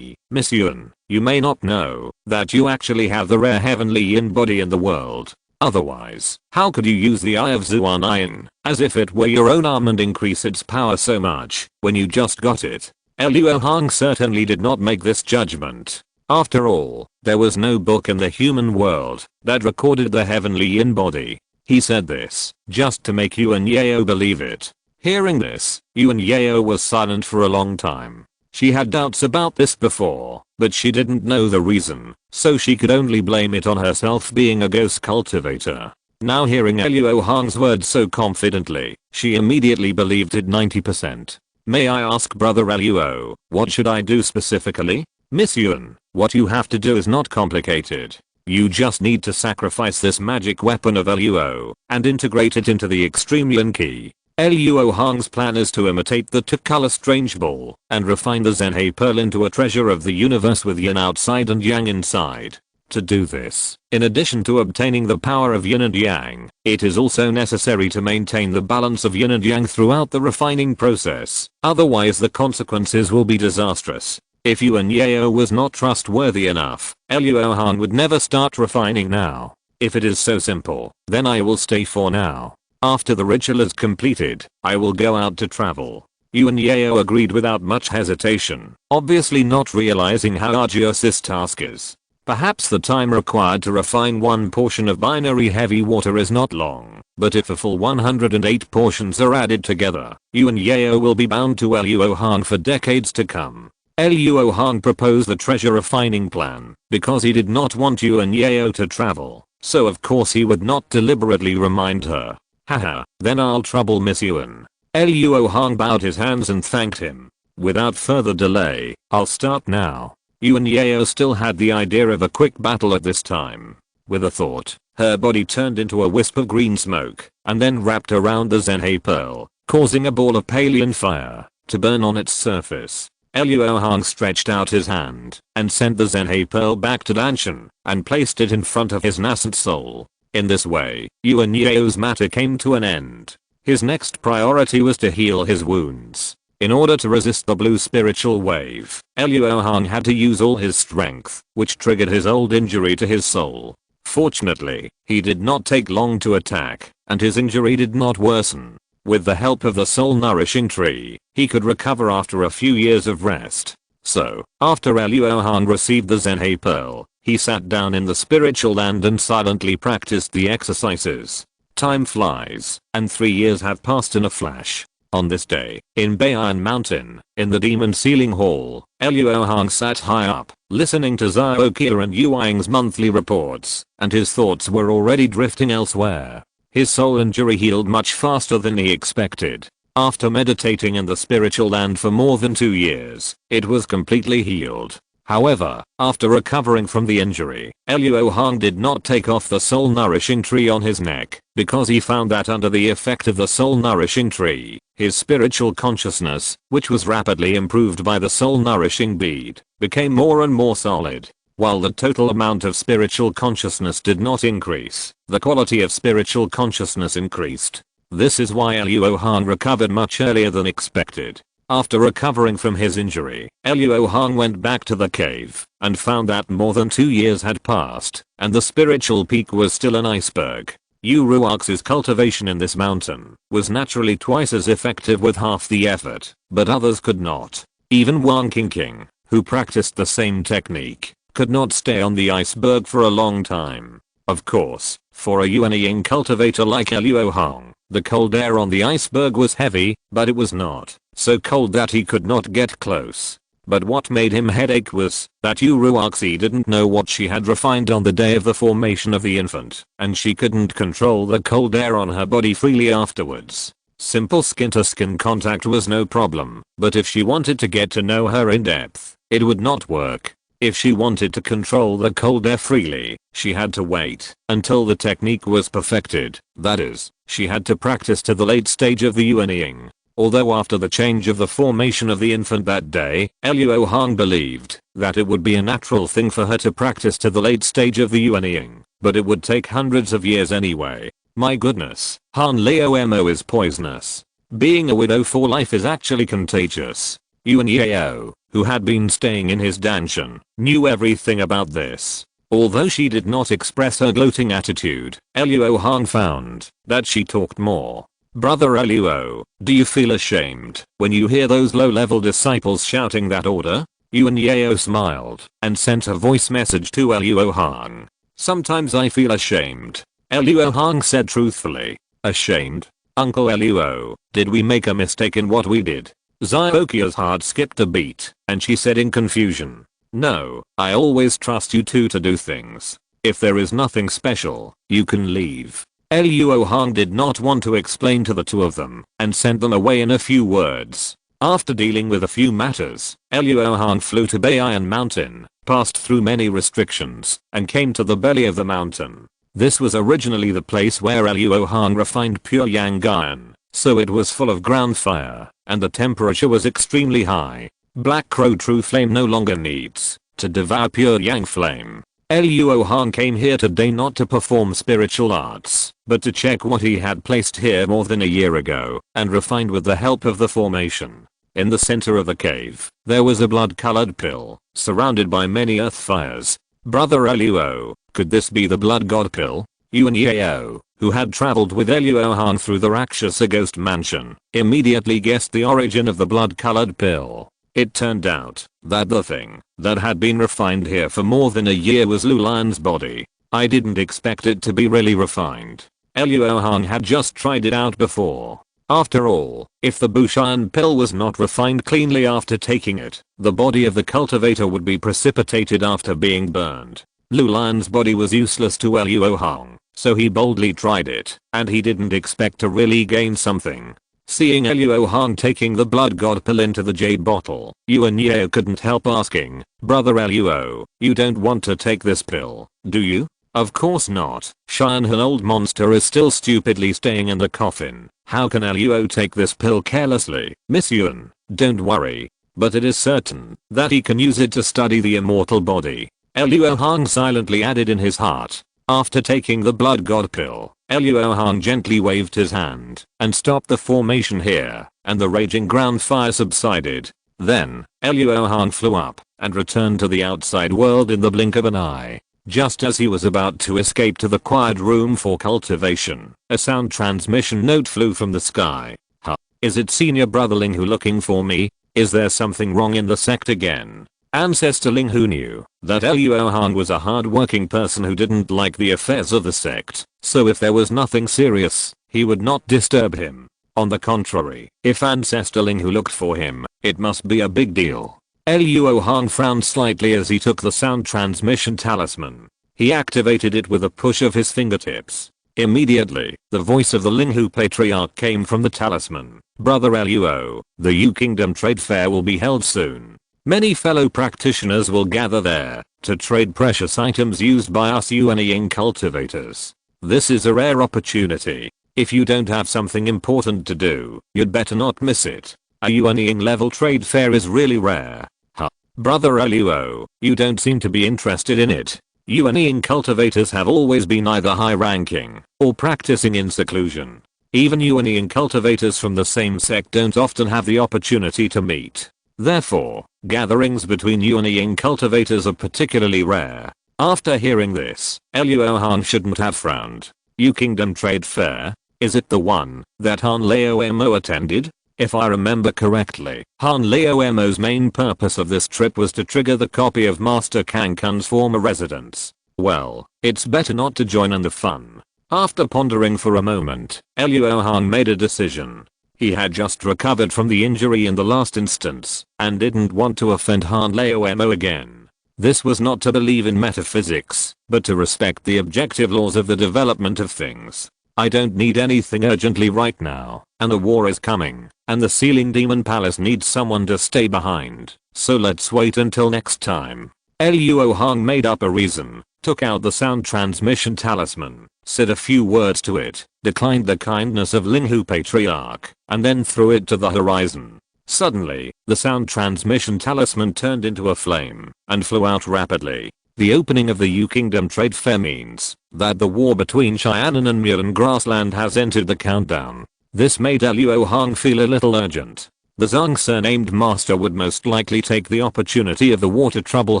Miss Yuan, you may not know that you actually have the rare heavenly yin body in the world. Otherwise, how could you use the Eye of Zuan Yin as if it were your own arm and increase its power so much when you just got it? Luo Hong certainly did not make this judgment. After all, there was no book in the human world that recorded the heavenly yin body. He said this just to make Yuan Yao believe it. Hearing this, Yuan Yao was silent for a long time. She had doubts about this before, but she didn't know the reason, so she could only blame it on herself being a ghost cultivator. Now hearing Luo Hong's words so confidently, she immediately believed it 90%. May I ask Brother Luo, what should I do specifically? Miss Yuan, what you have to do is not complicated. You just need to sacrifice this magic weapon of Luo and integrate it into the extreme Yin Qi. Luo Hong's plan is to imitate the two-color strange ball and refine the Zhenhe pearl into a treasure of the universe with yin outside and yang inside. To do this, in addition to obtaining the power of yin and yang, it is also necessary to maintain the balance of yin and yang throughout the refining process, otherwise the consequences will be disastrous. If Yuan Yao was not trustworthy enough, Luo Hong would never start refining now. If it is so simple, then I will stay for now. After the ritual is completed, I will go out to travel. Yuan Yao agreed without much hesitation, obviously not realizing how arduous this task is. Perhaps the time required to refine one portion of binary heavy water is not long, but if a full 108 portions are added together, Yuan Yao will be bound to Luo Hong for decades to come. Luo Hong proposed the treasure refining plan because he did not want Yuan Yao to travel, so of course he would not deliberately remind her. Haha, then I'll trouble Miss Yuan. Luo Hong bowed his hands and thanked him. Without further delay, I'll start now. Yuan Yao still had the idea of a quick battle at this time. With a thought, her body turned into a wisp of green smoke and then wrapped around the Zhenhe pearl, causing a ball of pale fire to burn on its surface. Luo Hong stretched out his hand and sent the Zhenhe pearl back to Danshan and placed it in front of his nascent soul. In this way, Yuan Yao's matter came to an end. His next priority was to heal his wounds. In order to resist the blue spiritual wave, Luo Hong had to use all his strength, which triggered his old injury to his soul. Fortunately, he did not take long to attack, and his injury did not worsen. With the help of the soul-nourishing tree, he could recover after a few years of rest. So, after Luo Hong received the Zhenhe pearl, he sat down in the spiritual land and silently practiced the exercises. Time flies, and 3 years have passed in a flash. On this day, in Bayan Mountain, in the Demon Sealing Hall, Luo Hong sat high up, listening to Zhao Qi and Yu Yang's monthly reports, and his thoughts were already drifting elsewhere. His soul injury healed much faster than he expected. After meditating in the spiritual land for more than 2 years, it was completely healed. However, after recovering from the injury, Luo Hong did not take off the soul nourishing tree on his neck, because he found that under the effect of the soul nourishing tree, his spiritual consciousness, which was rapidly improved by the soul nourishing bead, became more and more solid. While the total amount of spiritual consciousness did not increase, the quality of spiritual consciousness increased. This is why Luo Hong recovered much earlier than expected. After recovering from his injury, Luo Hong went back to the cave and found that more than 2 years had passed and the spiritual peak was still an iceberg. Yu Ruox's cultivation in this mountain was naturally twice as effective with half the effort, but others could not. Even Wang Qingqing, who practiced the same technique, could not stay on the iceberg for a long time. Of course, for a Yuanying cultivator like Luo Hong, the cold air on the iceberg was heavy, but it was not so cold that he could not get close. But what made him headache was that Yu Ruoxi didn't know what she had refined on the day of the formation of the infant, and she couldn't control the cold air on her body freely afterwards. Simple skin-to-skin contact was no problem, but if she wanted to get to know her in depth, it would not work. If she wanted to control the cold air freely, she had to wait until the technique was perfected. That is, she had to practice to the late stage of the Yuanying. Although after the change of the formation of the infant that day, Luo Hong believed that it would be a natural thing for her to practice to the late stage of the Yuanying, but it would take hundreds of years anyway. My goodness, Han Leo Mo is poisonous. Being a widow for life is actually contagious. Yuan Yao, who had been staying in his danshan, knew everything about this. Although she did not express her gloating attitude, Luo Hong found that she talked more. Brother Luo, do you feel ashamed when you hear those low-level disciples shouting that order? Yuan Yao smiled and sent a voice message to Luo Hong. Sometimes I feel ashamed. Luo Hong said truthfully. Ashamed? Uncle Luo, did we make a mistake in what we did? Zyokia's heart skipped a beat, and she said in confusion, "No, I always trust you two to do things. If there is nothing special, you can leave." Luo Hong did not want to explain to the two of them, and sent them away in a few words. After dealing with a few matters, Luo Hong flew to Beiyan Mountain, passed through many restrictions, and came to the belly of the mountain. This was originally the place where Luo Hong refined pure yang iron, so it was full of ground fire, and the temperature was extremely high. Black Crow True Flame no longer needs to devour pure yang flame. Luo Hong came here today not to perform spiritual arts, but to check what he had placed here more than a year ago, and refined with the help of the formation. In the center of the cave, there was a blood-colored pill, surrounded by many earth fires. Brother Luo, could this be the blood god pill? Yuan Yao, who had traveled with Luo Hong through the Rakshasa ghost mansion, immediately guessed the origin of the blood-colored pill. It turned out that the thing that had been refined here for more than a year was Lulan's body. I didn't expect it to be really refined. Luo Hong had just tried it out before. After all, if the Bushan pill was not refined cleanly after taking it, the body of the cultivator would be precipitated after being burned. Lulan's body was useless to Luo Hong, so he boldly tried it, and he didn't expect to really gain something. Seeing Luo Hong taking the blood god pill into the jade bottle, Yuan Yao couldn't help asking, "Brother Luo, you don't want to take this pill, do you?" "Of course not. Shan Han old monster is still stupidly staying in the coffin. How can Luo take this pill carelessly?" "Miss Yuan, don't worry. But it is certain that he can use it to study the immortal body." Luo Hong silently added in his heart. After taking the blood god pill, Luo Hong gently waved his hand and stopped the formation here, and the raging ground fire subsided. Then, Luo Hong flew up and returned to the outside world in the blink of an eye. Just as he was about to escape to the quiet room for cultivation, a sound transmission note flew from the sky. "Huh? Is it Senior Brother Ling Hu looking for me? Is there something wrong in the sect again?" Ancestor Ling Hu knew that Luo Hong was a hard-working person who didn't like the affairs of the sect, so if there was nothing serious, he would not disturb him. On the contrary, if Ancestor Ling Hu looked for him, it must be a big deal. Luo Hong frowned slightly as he took the sound transmission talisman. He activated it with a push of his fingertips. Immediately, the voice of the Ling Hu patriarch came from the talisman. "Brother Luo, the Yu Kingdom Trade Fair will be held soon. Many fellow practitioners will gather there to trade precious items used by us Yuanying cultivators. This is a rare opportunity. If you don't have something important to do, you'd better not miss it. A Yuanying level trade fair is really rare." "Huh? Brother Luo, you don't seem to be interested in it. Yuanying cultivators have always been either high-ranking or practicing in seclusion. Even Yuanying cultivators from the same sect don't often have the opportunity to meet. Therefore, gatherings between Yuanying cultivators are particularly rare." After hearing this, Luo Hong shouldn't have frowned. "Yu Kingdom Trade Fair? Is it the one that Han Lao Mo attended?" If I remember correctly, Han Lao Mo's main purpose of this trip was to trigger the copy of Master Kankun's former residence. Well, it's better not to join in the fun. After pondering for a moment, Luo Hong made a decision. He had just recovered from the injury in the last instance, and didn't want to offend Han Lao Mo again. This was not to believe in metaphysics, but to respect the objective laws of the development of things. "I don't need anything urgently right now, and the war is coming, and the Sealing Demon Palace needs someone to stay behind, so let's wait until next time." Luo Hong made up a reason, took out the sound transmission talisman, said a few words to it, declined the kindness of Ling Hu Patriarch, and then threw it to the horizon. Suddenly, the sound transmission talisman turned into a flame and flew out rapidly. The opening of the Yu Kingdom Trade Fair means that the war between Cheyenne and Mulan Grassland has entered the countdown. This made Luo Hong feel a little urgent. The Zhang surnamed master would most likely take the opportunity of the war to trouble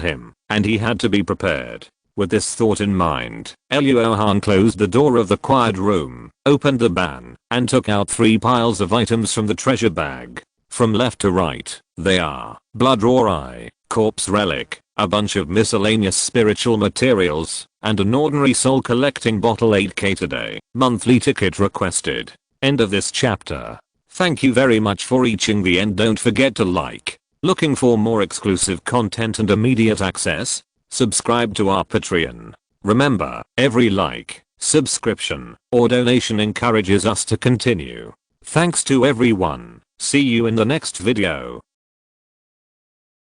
him, and he had to be prepared. With this thought in mind, Luo Hong closed the door of the quiet room, opened the ban, and took out 3 piles of items from the treasure bag. From left to right, they are blood raw eye, corpse relic, a bunch of miscellaneous spiritual materials, and an ordinary soul collecting bottle 8k today. Monthly ticket requested. End of this chapter. Thank you very much for reaching the end. Don't forget to like. Looking for more exclusive content and immediate access? Subscribe to our Patreon. Remember, every like, subscription, or donation encourages us to continue. Thanks to everyone. See you in the next video.